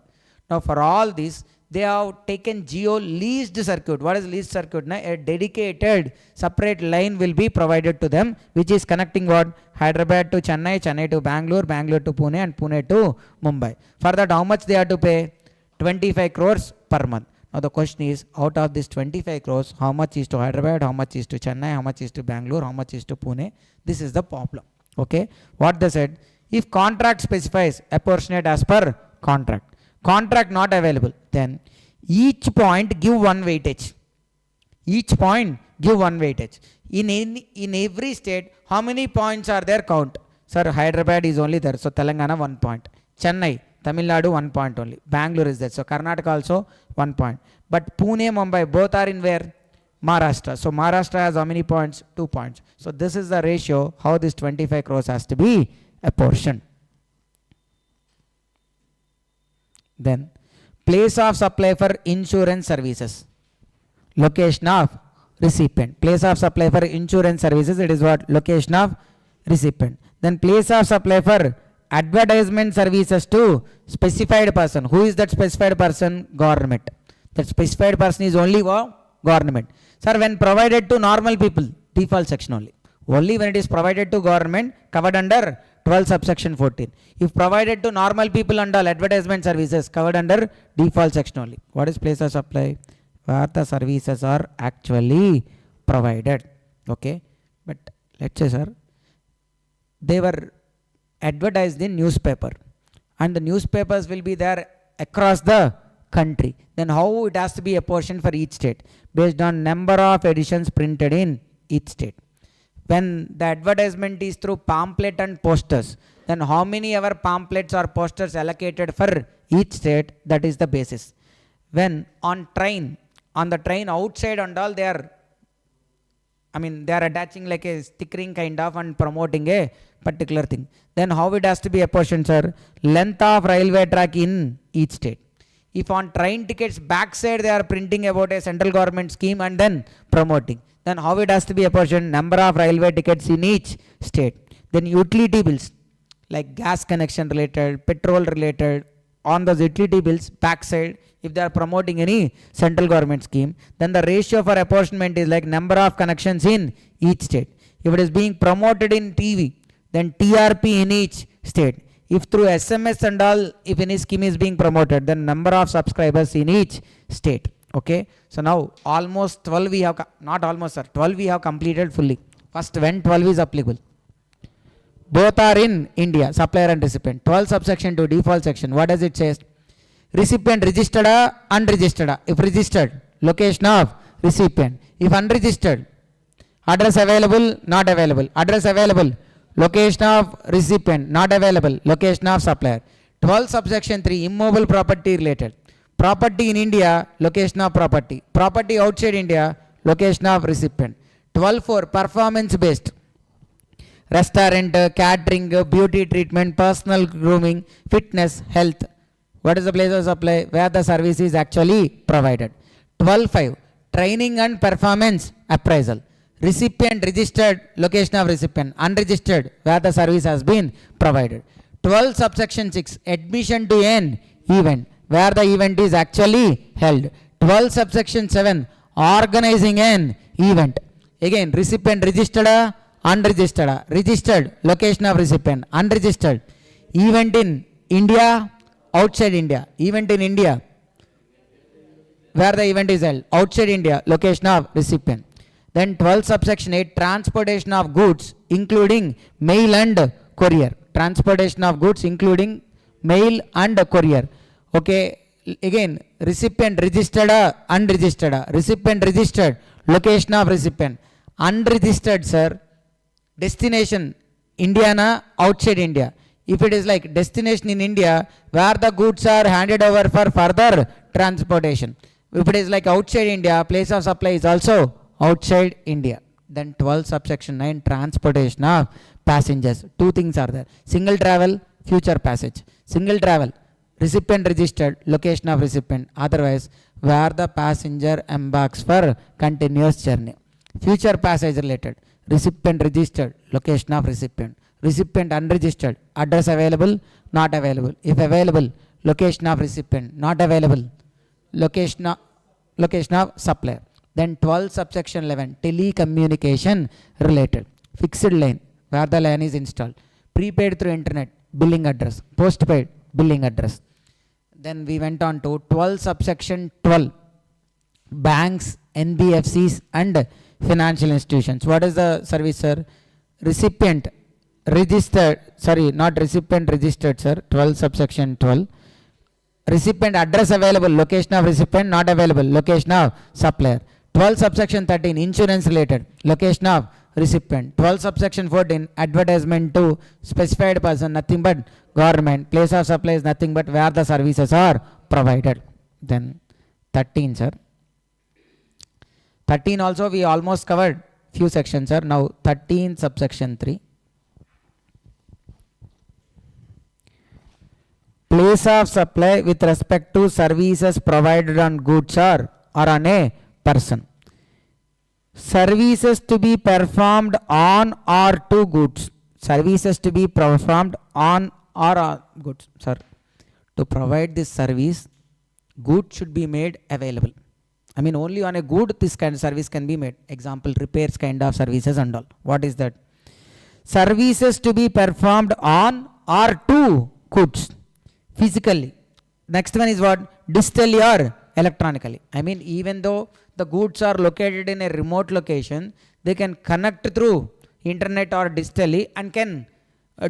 Now for all these, they have taken Jio leased circuit. What is leased circuit? A dedicated separate line will be provided to them, which is connecting what? Hyderabad to Chennai, Chennai to Bangalore, Bangalore to Pune, and Pune to Mumbai. For that, how much they have to pay? 25 crores per month. Now the question is, out of this 25 crores, how much is to Hyderabad, how much is to Chennai, how much is to Bangalore, how much is to Pune? This is the problem. Okay. What they said, if contract specifies apportionate as per contract. Contract not available, then each point give one weightage. Each point give one weightage. In every state, how many points are there? Count. Sir, Hyderabad is only there, so Telangana 1 point. Chennai, Tamil Nadu 1 point only. Bangalore is there, so Karnataka also 1 point. But Pune, Mumbai, both are in where? Maharashtra. So Maharashtra has how many points? 2 points. So this is the ratio how this 25 crores has to be apportioned. Then place of supply for insurance services. Location of recipient. Place of supply for insurance services, it is what? Location of recipient. Then place of supply for advertisement services to specified person. Who is that specified person? Government. That specified person is only government. Sir, when provided to normal people, default section only. Only when it is provided to government, covered under 12 subsection 14. If provided to normal people and all advertisement services, covered under default section only. What is place of supply? Where the services are actually provided. Okay. But let's say, sir, they were advertised in newspaper, and the newspapers will be there across the country. Then how it has to be apportioned for each state? Based on number of editions printed in each state. When the advertisement is through pamphlet and posters, then how many ever pamphlets or posters allocated for each state, that is the basis. When on the train outside and all, they are attaching like a stickering kind of and promoting a particular thing. Then how it has to be apportioned, sir? Length of railway track in each state. If on train tickets backside they are printing about a central government scheme and then promoting, then how it has to be apportioned? Number of railway tickets in each state. Then utility bills like gas connection related, petrol related, on those utility bills backside, if they are promoting any central government scheme, then the ratio for apportionment is like number of connections in each state. If it is being promoted in TV, then TRP in each state. If through SMS and all, if any scheme is being promoted, then number of subscribers in each state. Okay. So now almost 12 we have, not almost sir, 12 we have completed fully. First when 12 is applicable. Both are in India, supplier and recipient. 12 subsection 2 default section. What does it say? Recipient registered or unregistered? If registered, location of recipient. If unregistered, address available, not available. Address available, location of recipient, not available, location of supplier. 12 subsection 3 immobile property related. Property in India, location of property. Property outside India, location of recipient. 12.4 performance based. Restaurant, catering, beauty treatment, personal grooming, fitness, health. What is the place of supply? Where the service is actually provided. 12.5 training and performance appraisal. Recipient registered, location of recipient. Unregistered, where the service has been provided. 12 subsection 6 admission to an event, where the event is actually held. 12 subsection 7 organizing an event. Again, recipient registered, unregistered. Registered, location of recipient. Unregistered, event in India, outside India. Event in India, where the event is held. Outside India, location of recipient. Then 12 subsection 8 transportation of goods including mail and courier. Transportation of goods including mail and courier. Okay, again, recipient registered, unregistered. Recipient registered, location of recipient. Unregistered, sir, destination India na outside India. If it is like destination in India, where the goods are handed over for further transportation. If it is like outside India, place of supply is also outside India. Then 12 subsection 9 transportation of passengers. Two things are there. Single travel, future passage. Single travel, recipient registered, location of recipient. Otherwise, where the passenger embarks for continuous journey. Future passage related, recipient registered, location of recipient. Recipient unregistered, address available, not available. If available, location of recipient. Not available, location of supplier. Then 12 subsection 11 telecommunication related. Fixed line, where the line is installed. Prepaid through internet, billing address. Postpaid, billing address. Then we went on to 12 subsection 12 banks, NBFCs and financial institutions. What is the service, sir? Recipient registered, sorry, not recipient registered, sir. 12 subsection 12. Recipient address available, location of recipient not available, location of supplier. 12 subsection 13 insurance related, location of recipient. 12 subsection 14 advertisement to specified person, nothing but government. Place of supply is nothing but where the services are provided. Then 13, sir. 13 also we almost covered few sections, sir. Now 13 subsection 3. Place of supply with respect to services provided on goods or on a person. Services to be performed on or to goods. Services to be performed on or goods. Sir, to provide this service, goods should be made available. I mean, only on a good this kind of service can be made. Example, repairs kind of services and all. What is that? Services to be performed on or to goods physically. Next one is what? Digitally or electronically. I mean, even though the goods are located in a remote location, they can connect through internet or digitally and can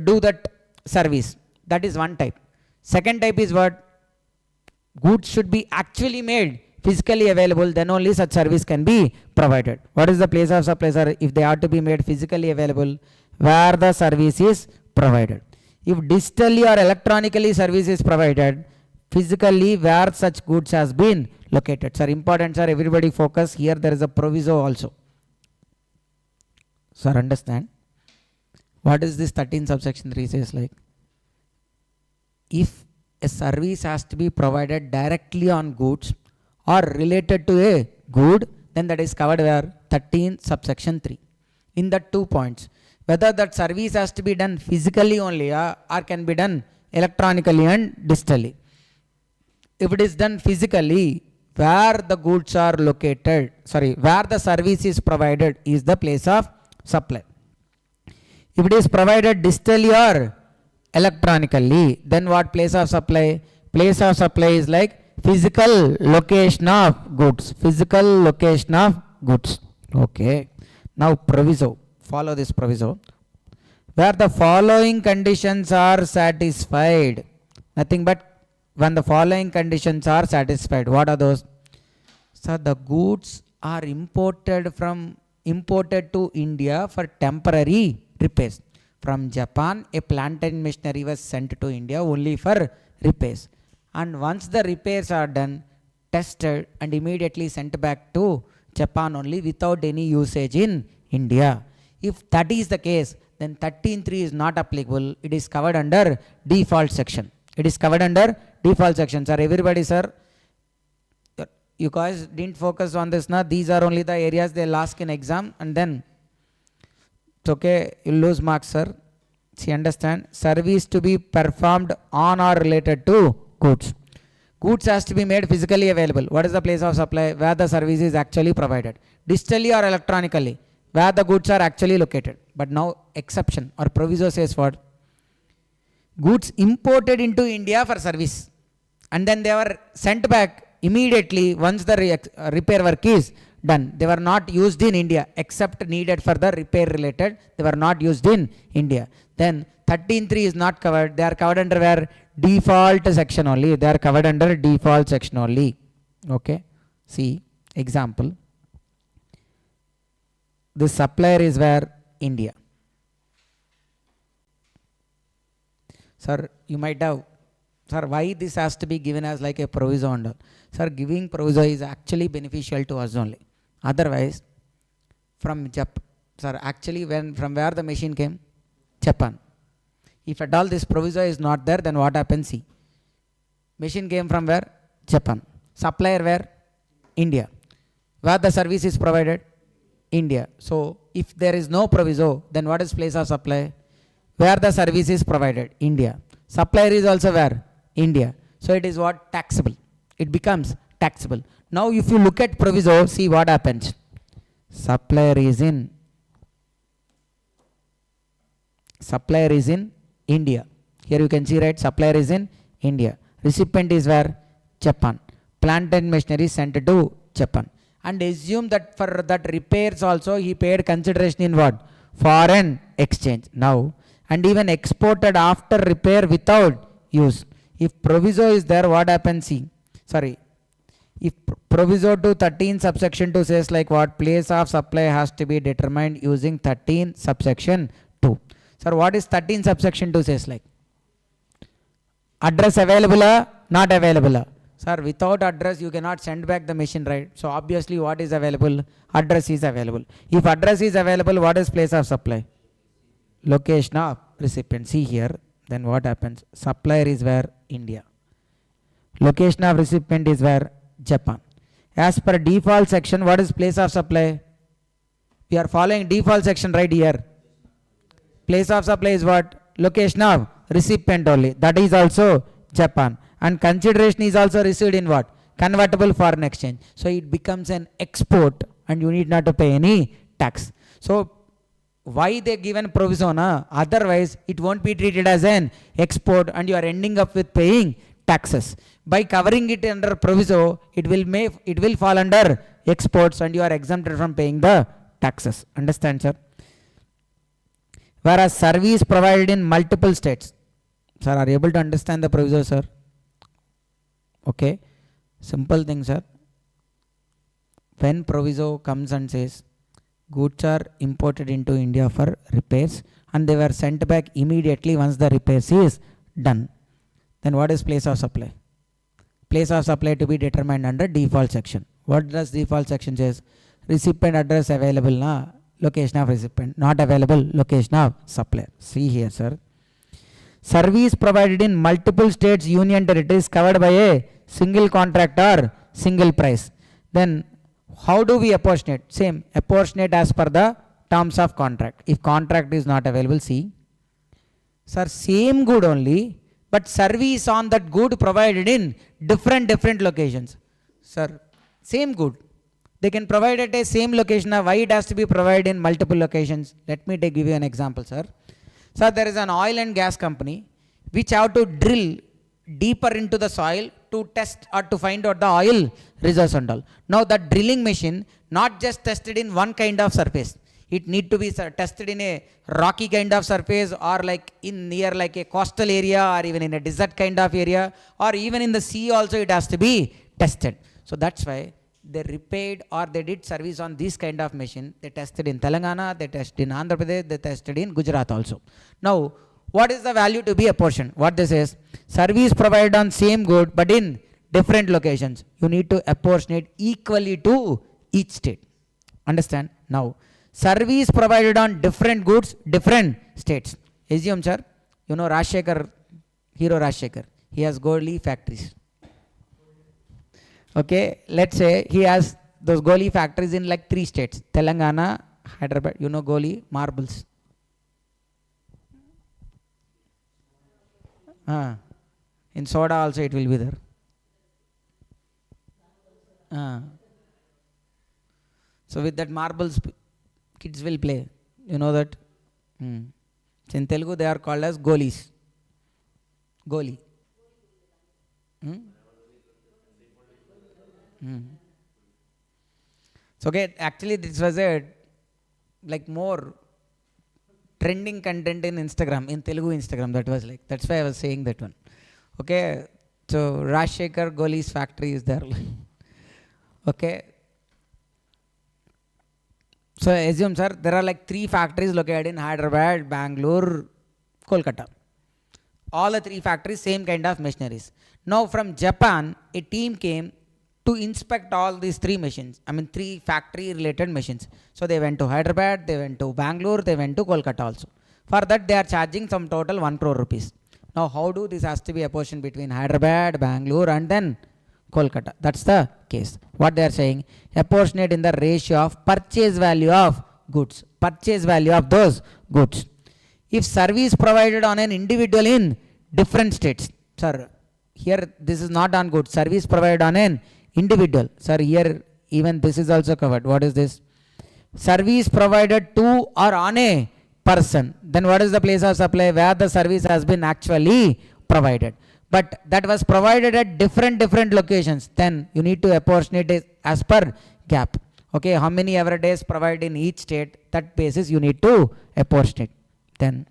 do that service. That is one type. Second type is what? Goods should be actually made physically available, then only such service can be provided. What is the place of supply, sir? If they are to be made physically available, where the service is provided. If digitally or electronically service is provided, physically where such goods has been located. Sir, important, sir, everybody focus. Here there is a proviso also. Sir, understand? What is this 13 subsection 3 says like? If a service has to be provided directly on goods or related to a good, then that is covered where 13 subsection 3. In the 2 points, whether that service has to be done physically only or can be done electronically and digitally. If it is done physically, where the goods are located, sorry, where the service is provided is the place of supply. If it is provided digitally or electronically, then what place of supply? Place of supply is like physical location of goods. Physical location of goods. Okay. Now proviso. Follow this proviso. where the following conditions are satisfied. Nothing but when the following conditions are satisfied. What are those? So the goods are imported to India for temporary repairs. From Japan, a plant and machinery was sent to India only for repairs. And once the repairs are done, tested and immediately sent back to Japan only without any usage in India. If that is the case, then 13.3 is not applicable. It is covered under default section. It is covered under default section. Sir, everybody, sir, you guys didn't focus on this now. These are only the areas they'll ask in exam, and then it's okay, you lose marks, sir. See, understand? Service to be performed on or related to goods. Goods has to be made physically available. What is the place of supply? Where the service is actually provided. Digitally or electronically, where the goods are actually located. But now exception or proviso says what? Goods imported into India for service, and then they were sent back immediately once the repair work is done. They were not used in India except needed for the repair related. They were not used in India. Then 13.3 is not covered. They are covered under where? Default section only. They are covered under default section only. Okay. See, example. This supplier is where? India. Sir, you might have, sir, why this has to be given as like a proviso and all? Sir, giving proviso is actually beneficial to us only. Otherwise, from Japan, sir, actually from where the machine came? Japan. If at all this proviso is not there, then what happens? See, machine came from where? Japan. Supplier where? India. Where the service is provided? India. So if there is no proviso, then what is place of supply? Where the service is provided? India. Supplier is also where? India. So it is what? Taxable. It becomes taxable. Now if you look at proviso, see what happens. Supplier is in India. Here you can see, right? Supplier is in India. Recipient is where? Japan. Plant and machinery sent to Japan. And assume that for that repairs also he paid consideration in what? Foreign exchange. Now, and even exported after repair without use. If proviso is there, what happens? See, sorry. If proviso to 13 subsection 2 says like what? Place of supply has to be determined using 13 subsection 2. Sir, what is 13 subsection 2 says like? Address available or not available? Sir, without address you cannot send back the machine, right? So obviously what is available? Address is available. If address is available, what is place of supply? Location of recipient. See here, then what happens? Supplier is where? India. Location of recipient is where? Japan. As per default section, what is place of supply? We are following default section right here. Place of supply is what? Location of recipient only. That is also Japan. And consideration is also received in what? Convertible foreign exchange. So it becomes an export and you need not to pay any tax. So why they given proviso? Otherwise it won't be treated as an export and you are ending up with paying taxes. By covering it under proviso, it will fall under exports and you are exempted from paying the taxes. Understand, sir? Whereas service provided in multiple states. Sir, are you able to understand the proviso, sir? Okay. Simple thing, sir. When proviso comes and says goods are imported into India for repairs and they were sent back immediately once the repairs is done, then what is place of supply? Place of supply to be determined under default section. What does default section says? Recipient address available, location of recipient. Not available, location of supplier. See here, sir. Service provided in multiple states, union territories covered by a single contract or single price. Then how do we apportionate? Same, apportionate as per the terms of contract. If contract is not available, see. Sir, same good only, but service on that good provided in different locations. Sir, same good. They can provide at a same location. Why it has to be provided in multiple locations? Let me give you an example, sir. Sir, there is an oil and gas company which have to drill deeper into the soil to test or to find out the oil reserves and all. Now that drilling machine not just tested in one kind of surface. It need to be tested in a rocky kind of surface, or like in near like a coastal area, or even in a desert kind of area, or even in the sea also it has to be tested. So that's why they repaired or they did service on this kind of machine. They tested in Telangana, they tested in Andhra Pradesh, they tested in Gujarat also. Now, what is the value to be apportioned? What this is, service provided on same good but in different locations. You need to apportion it equally to each state. Understand? Now, service provided on different goods, different states. Assume, sir, you know Rajshekhar, hero Rajshekhar, he has Goli factories. Okay, let's say he has those Goli factories in like 3 states, Telangana, Hyderabad. You know Goli, marbles. In soda also it will be there. So with that marbles, kids will play. You know that? So in Telugu they are called as golis. Goli. So okay, actually this was a like more trending content in Instagram, in Telugu Instagram. That was like, that's why I was saying that one. Okay, so Rajshekhar Goli's factory is there. Okay. So assume, sir, there are like 3 factories located in Hyderabad, Bangalore, Kolkata. All the 3 factories, same kind of machineries. Now from Japan, a team came to inspect all these 3 machines. I mean 3 factory related machines. So they went to Hyderabad, they went to Bangalore, they went to Kolkata also. For that they are charging some total 1 crore rupees. Now how do this has to be apportioned between Hyderabad, Bangalore and then Kolkata? That's the case. What they are saying, apportionate in the ratio of purchase value of goods. Purchase value of those goods. If service provided on an individual in different states. Sir, here this is not on goods. Service provided on an individual. Sir, here even this is also covered. What is this? Service provided to or on a person. Then what is the place of supply? Where the service has been actually provided. But that was provided at different locations. Then you need to apportionate it as per gap. Okay, how many ever days provided in each state, that basis you need to apportionate. Then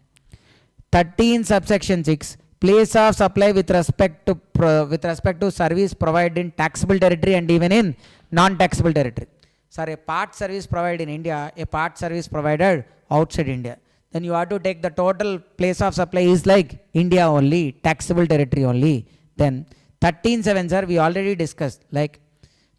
13 subsection 6, place of supply with respect to service provided in taxable territory and even in non-taxable territory. Sir, a part service provided in India, a part service provided outside India. Then you have to take the total place of supply is like India only, taxable territory only. Then 13.7, sir, we already discussed, like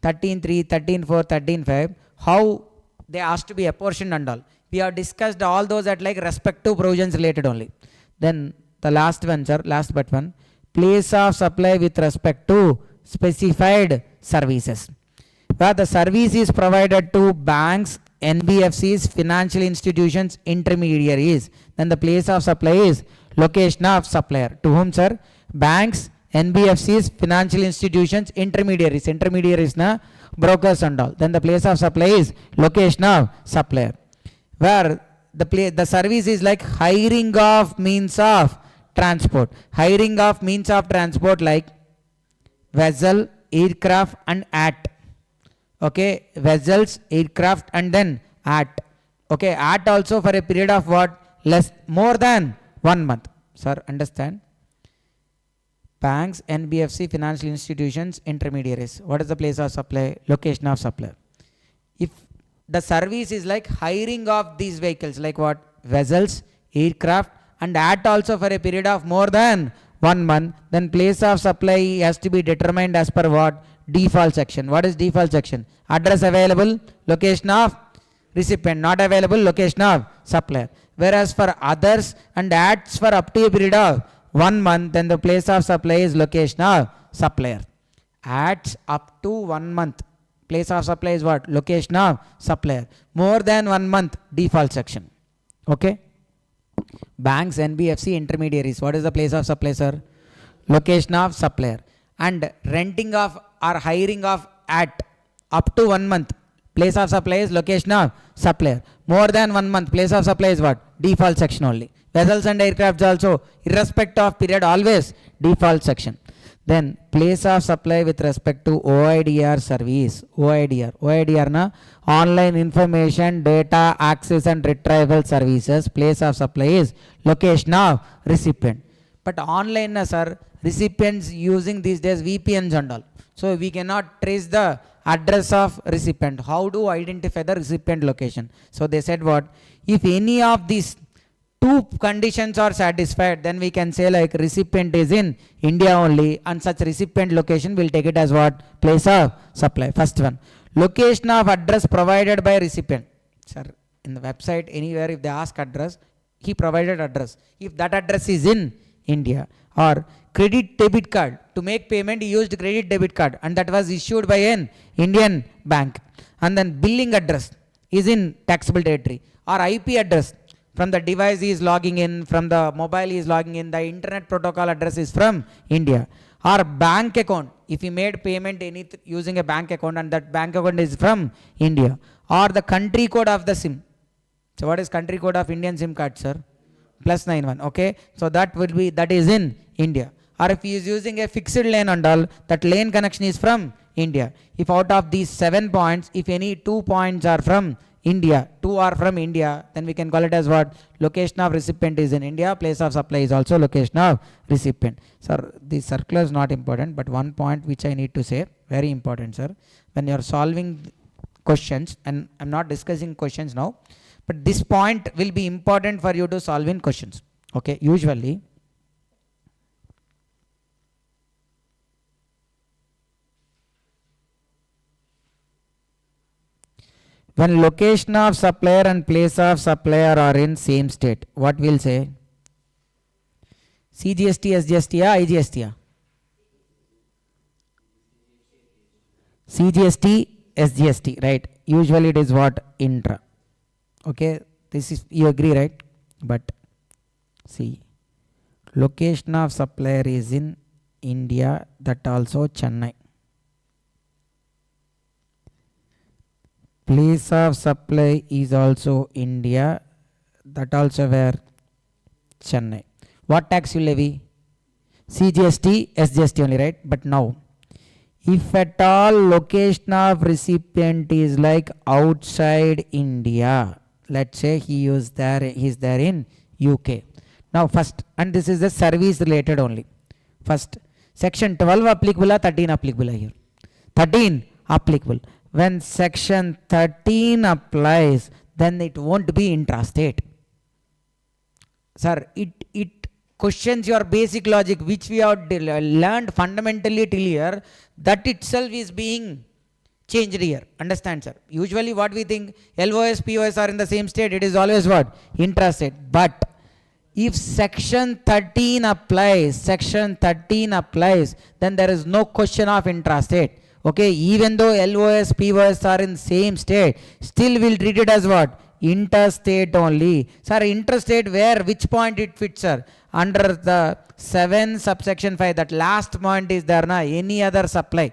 13.3, 13.4, 13.5, how they asked to be apportioned and all. We have discussed all those at like respective provisions related only. Then the last one, sir, last but one, place of supply with respect to specified services. Where the service is provided to banks, NBFCs, financial institutions, intermediaries, then the place of supply is location of supplier. To whom, sir? Banks, NBFCs, financial institutions, intermediaries. Intermediaries na brokers and all. Then the place of supply is location of supplier. Where the service is like hiring of means of transport. Hiring of means of transport like vessel, aircraft and at. Okay, vessels, aircraft and then at. Okay, at also for a period of what? More than 1 month. Sir, understand? Banks, NBFC, financial institutions, intermediaries. What is the place of supply? Location of supplier. If the service is like hiring of these vehicles, like what? Vessels, aircraft and at also for a period of more than 1 month, then place of supply has to be determined as per what? Default section. What is default section? Address available, location of recipient, not available, location of supplier. Whereas for others and ads for up to a period of 1 month, then the place of supply is location of supplier. Ads up to 1 month, place of supply is what? Location of supplier. More than 1 month, default section. Okay. Banks, NBFC, intermediaries. What is the place of supply, sir? Location of supplier. And renting of or hiring of at up to 1 month, place of supply is location of supplier. More than 1 month, place of supply is what? Default section only. Vessels and aircrafts also, irrespective of period, always default section. Then place of supply with respect to OIDR service. OIDR na online information data access and retrieval services. Place of supply is location of recipient. But online na sir, recipients using these days VPNs and all. So we cannot trace the address of recipient. How do identify the recipient location? So they said what? If any of these two conditions are satisfied, then we can say like recipient is in India only, and such recipient location will take it as what? Place of supply. First one, location of address provided by recipient. Sir, in the website anywhere if they ask address, he provided address. If that address is in India, or credit debit card, to make payment he used credit debit card and that was issued by an Indian bank, and then billing address is in taxable territory, or IP address from the device he is logging in, from the mobile he is logging in, the internet protocol address is from India, or bank account if he made payment using a bank account and that bank account is from India, or the country code of the SIM. So what is country code of Indian SIM card, sir? +91. Okay, so that will be, that is in India. Or if he is using a fixed lane and all, that lane connection is from India. If out of these 7 points, if any 2 points are from India, 2 are from India, then we can call it as what? Location of recipient is in India, place of supply is also location of recipient. Sir, the circular is not important, but one point which I need to say, very important, sir. When you are solving questions, and I am not discussing questions now, but this point will be important for you to solve in questions. Okay, usually when location of supplier and place of supplier are in same state, what we'll say? CGST, SGST, IGST? CGST, SGST, right? Usually it is what? Intra. Okay, this is, you agree, right? But see, location of supplier is in India, that also Chennai. Place of supply is also India, that also where? Chennai. What tax you levy? CGST, SGST only, right? But now, if at all location of recipient is like outside India, let's say he is there in UK. Now first, and this is the service related only. First, section 12 applicable or 13 applicable here? 13 applicable. When section 13 applies, then it won't be intrastate. Sir, it questions your basic logic which we have learned fundamentally till here, that itself is being changed here. Understand, sir? Usually what we think, LOS, POS are in the same state, it is always what? Intrastate. But if section 13 applies, then there is no question of intrastate. Okay, even though LOS, POS are in same state, still we'll treat it as what? Interstate only. Sir, interstate where? Which point it fits, sir? Under the 7 subsection 5, that last point is there, na? Any other supply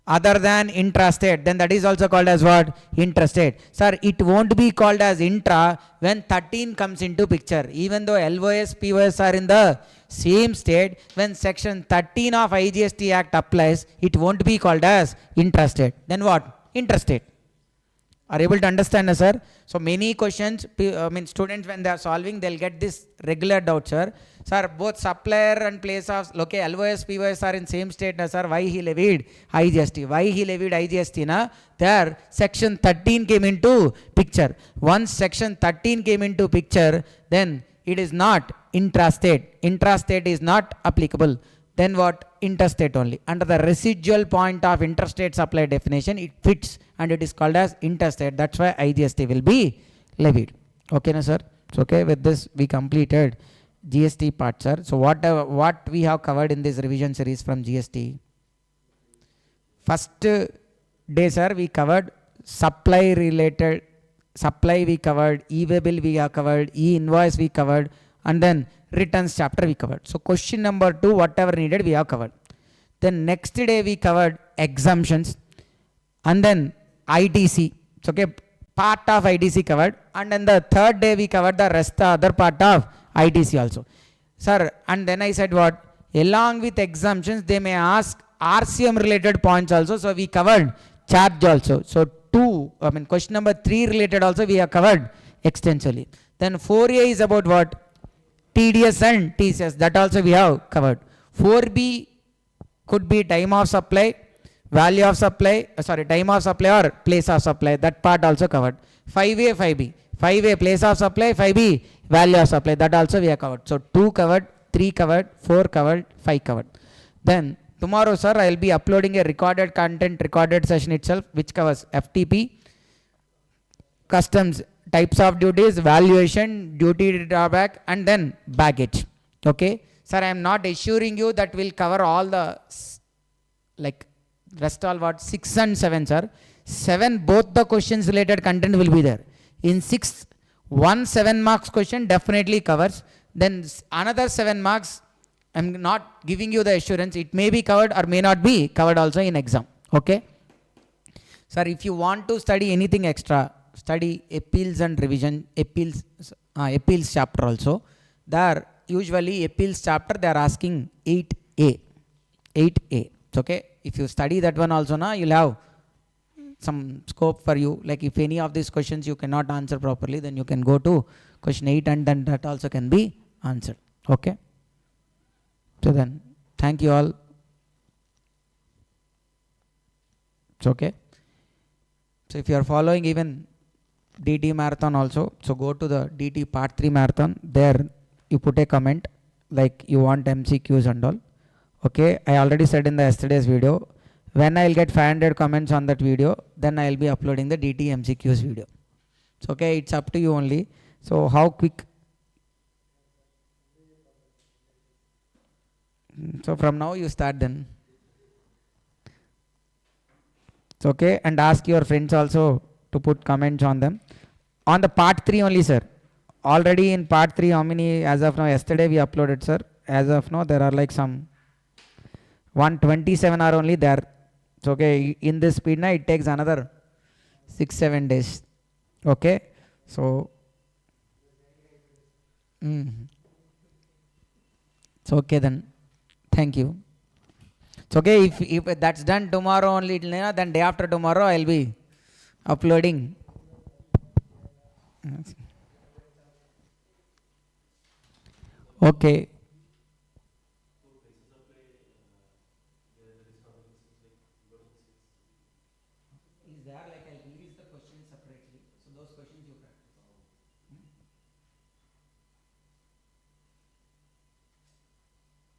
other than intrastate, then that is also called as what? Intrastate. Sir, it won't be called as intra when 13 comes into picture. Even though LOS, POS are in the same state, when section 13 of IGST Act applies, it won't be called as intrastate. Then what? Interstate. Are able to understand, sir? So many questions, students when they are solving, they'll get this regular doubt, sir. Sir, both supplier and place of, okay, LOS, POS are in same state, sir. Why he levied IGST? Why he levied IGST? Na? There, section 13 came into picture. Once section 13 came into picture, then it is not intrastate. Intrastate is not applicable. Then what? Interstate only. Under the residual point of interstate supply definition, it fits and it is called as interstate. That's why IGST will be levied. Okay, na, sir? So, okay, with this we completed GST part, sir. So what we have covered in this revision series from GST? First day, sir, we covered supply related, supply we covered, e-way bill we have covered, e-invoice we covered, and then returns chapter we covered. So question number 2, whatever needed we have covered. Then next day we covered exemptions, and then ITC. So, okay, part of ITC covered, and then the third day we covered the rest, the other part of ITC also. Sir, and then I said what? Along with exemptions, they may ask RCM related points also. So we covered charge also. So question number 3 related also we have covered extensively. Then 4A is about what? TDS and TCS. That also we have covered. 4B could be time of supply, value of supply, time of supply or place of supply. That part also covered. 5A, 5B. 5A place of supply, 5B value of supply. That also we have covered. So 2 covered, 3 covered, 4 covered, 5 covered. Then tomorrow, sir, I will be uploading a recorded content, recorded session itself, which covers FTP, customs, types of duties, valuation, duty drawback, and then baggage. Okay. Sir, I am not assuring you that we'll cover all the, like, rest all what? 6 and 7, sir. 7, both the questions related content will be there. In 6, 1 7 marks question definitely covers. Then another 7 marks, I'm not giving you the assurance. It may be covered or may not be covered also in exam. Okay. Sir, if you want to study anything extra, study appeals and revision, appeals chapter also. There usually appeals chapter they are asking 8A. 8A. It's okay. If you study that one also, you'll have some scope for you. Like if any of these questions you cannot answer properly, then you can go to question 8 and then that also can be answered. Okay. So then, thank you all. It's okay. So if you are following even DT marathon also, so go to the DT part 3 marathon. There you put a comment like you want MCQs and all. Okay, I already said in the yesterday's video, when I'll get 500 comments on that video, then I'll be uploading the DT MCQs video. So okay, it's up to you only. So how quick? So from now you start then. It's okay, and ask your friends also to put comments on them. On the part 3 only, sir. Already in part 3, how many as of now? Yesterday we uploaded, sir. As of now, there are like some 127 are only there. It's okay. In this speed, it takes another 6-7 days. Okay. So, it's okay then. Thank you. It's okay. If that's done tomorrow only, then day after tomorrow I'll be uploading. Okay. Is there like I'll release the questions separately? So those questions you can.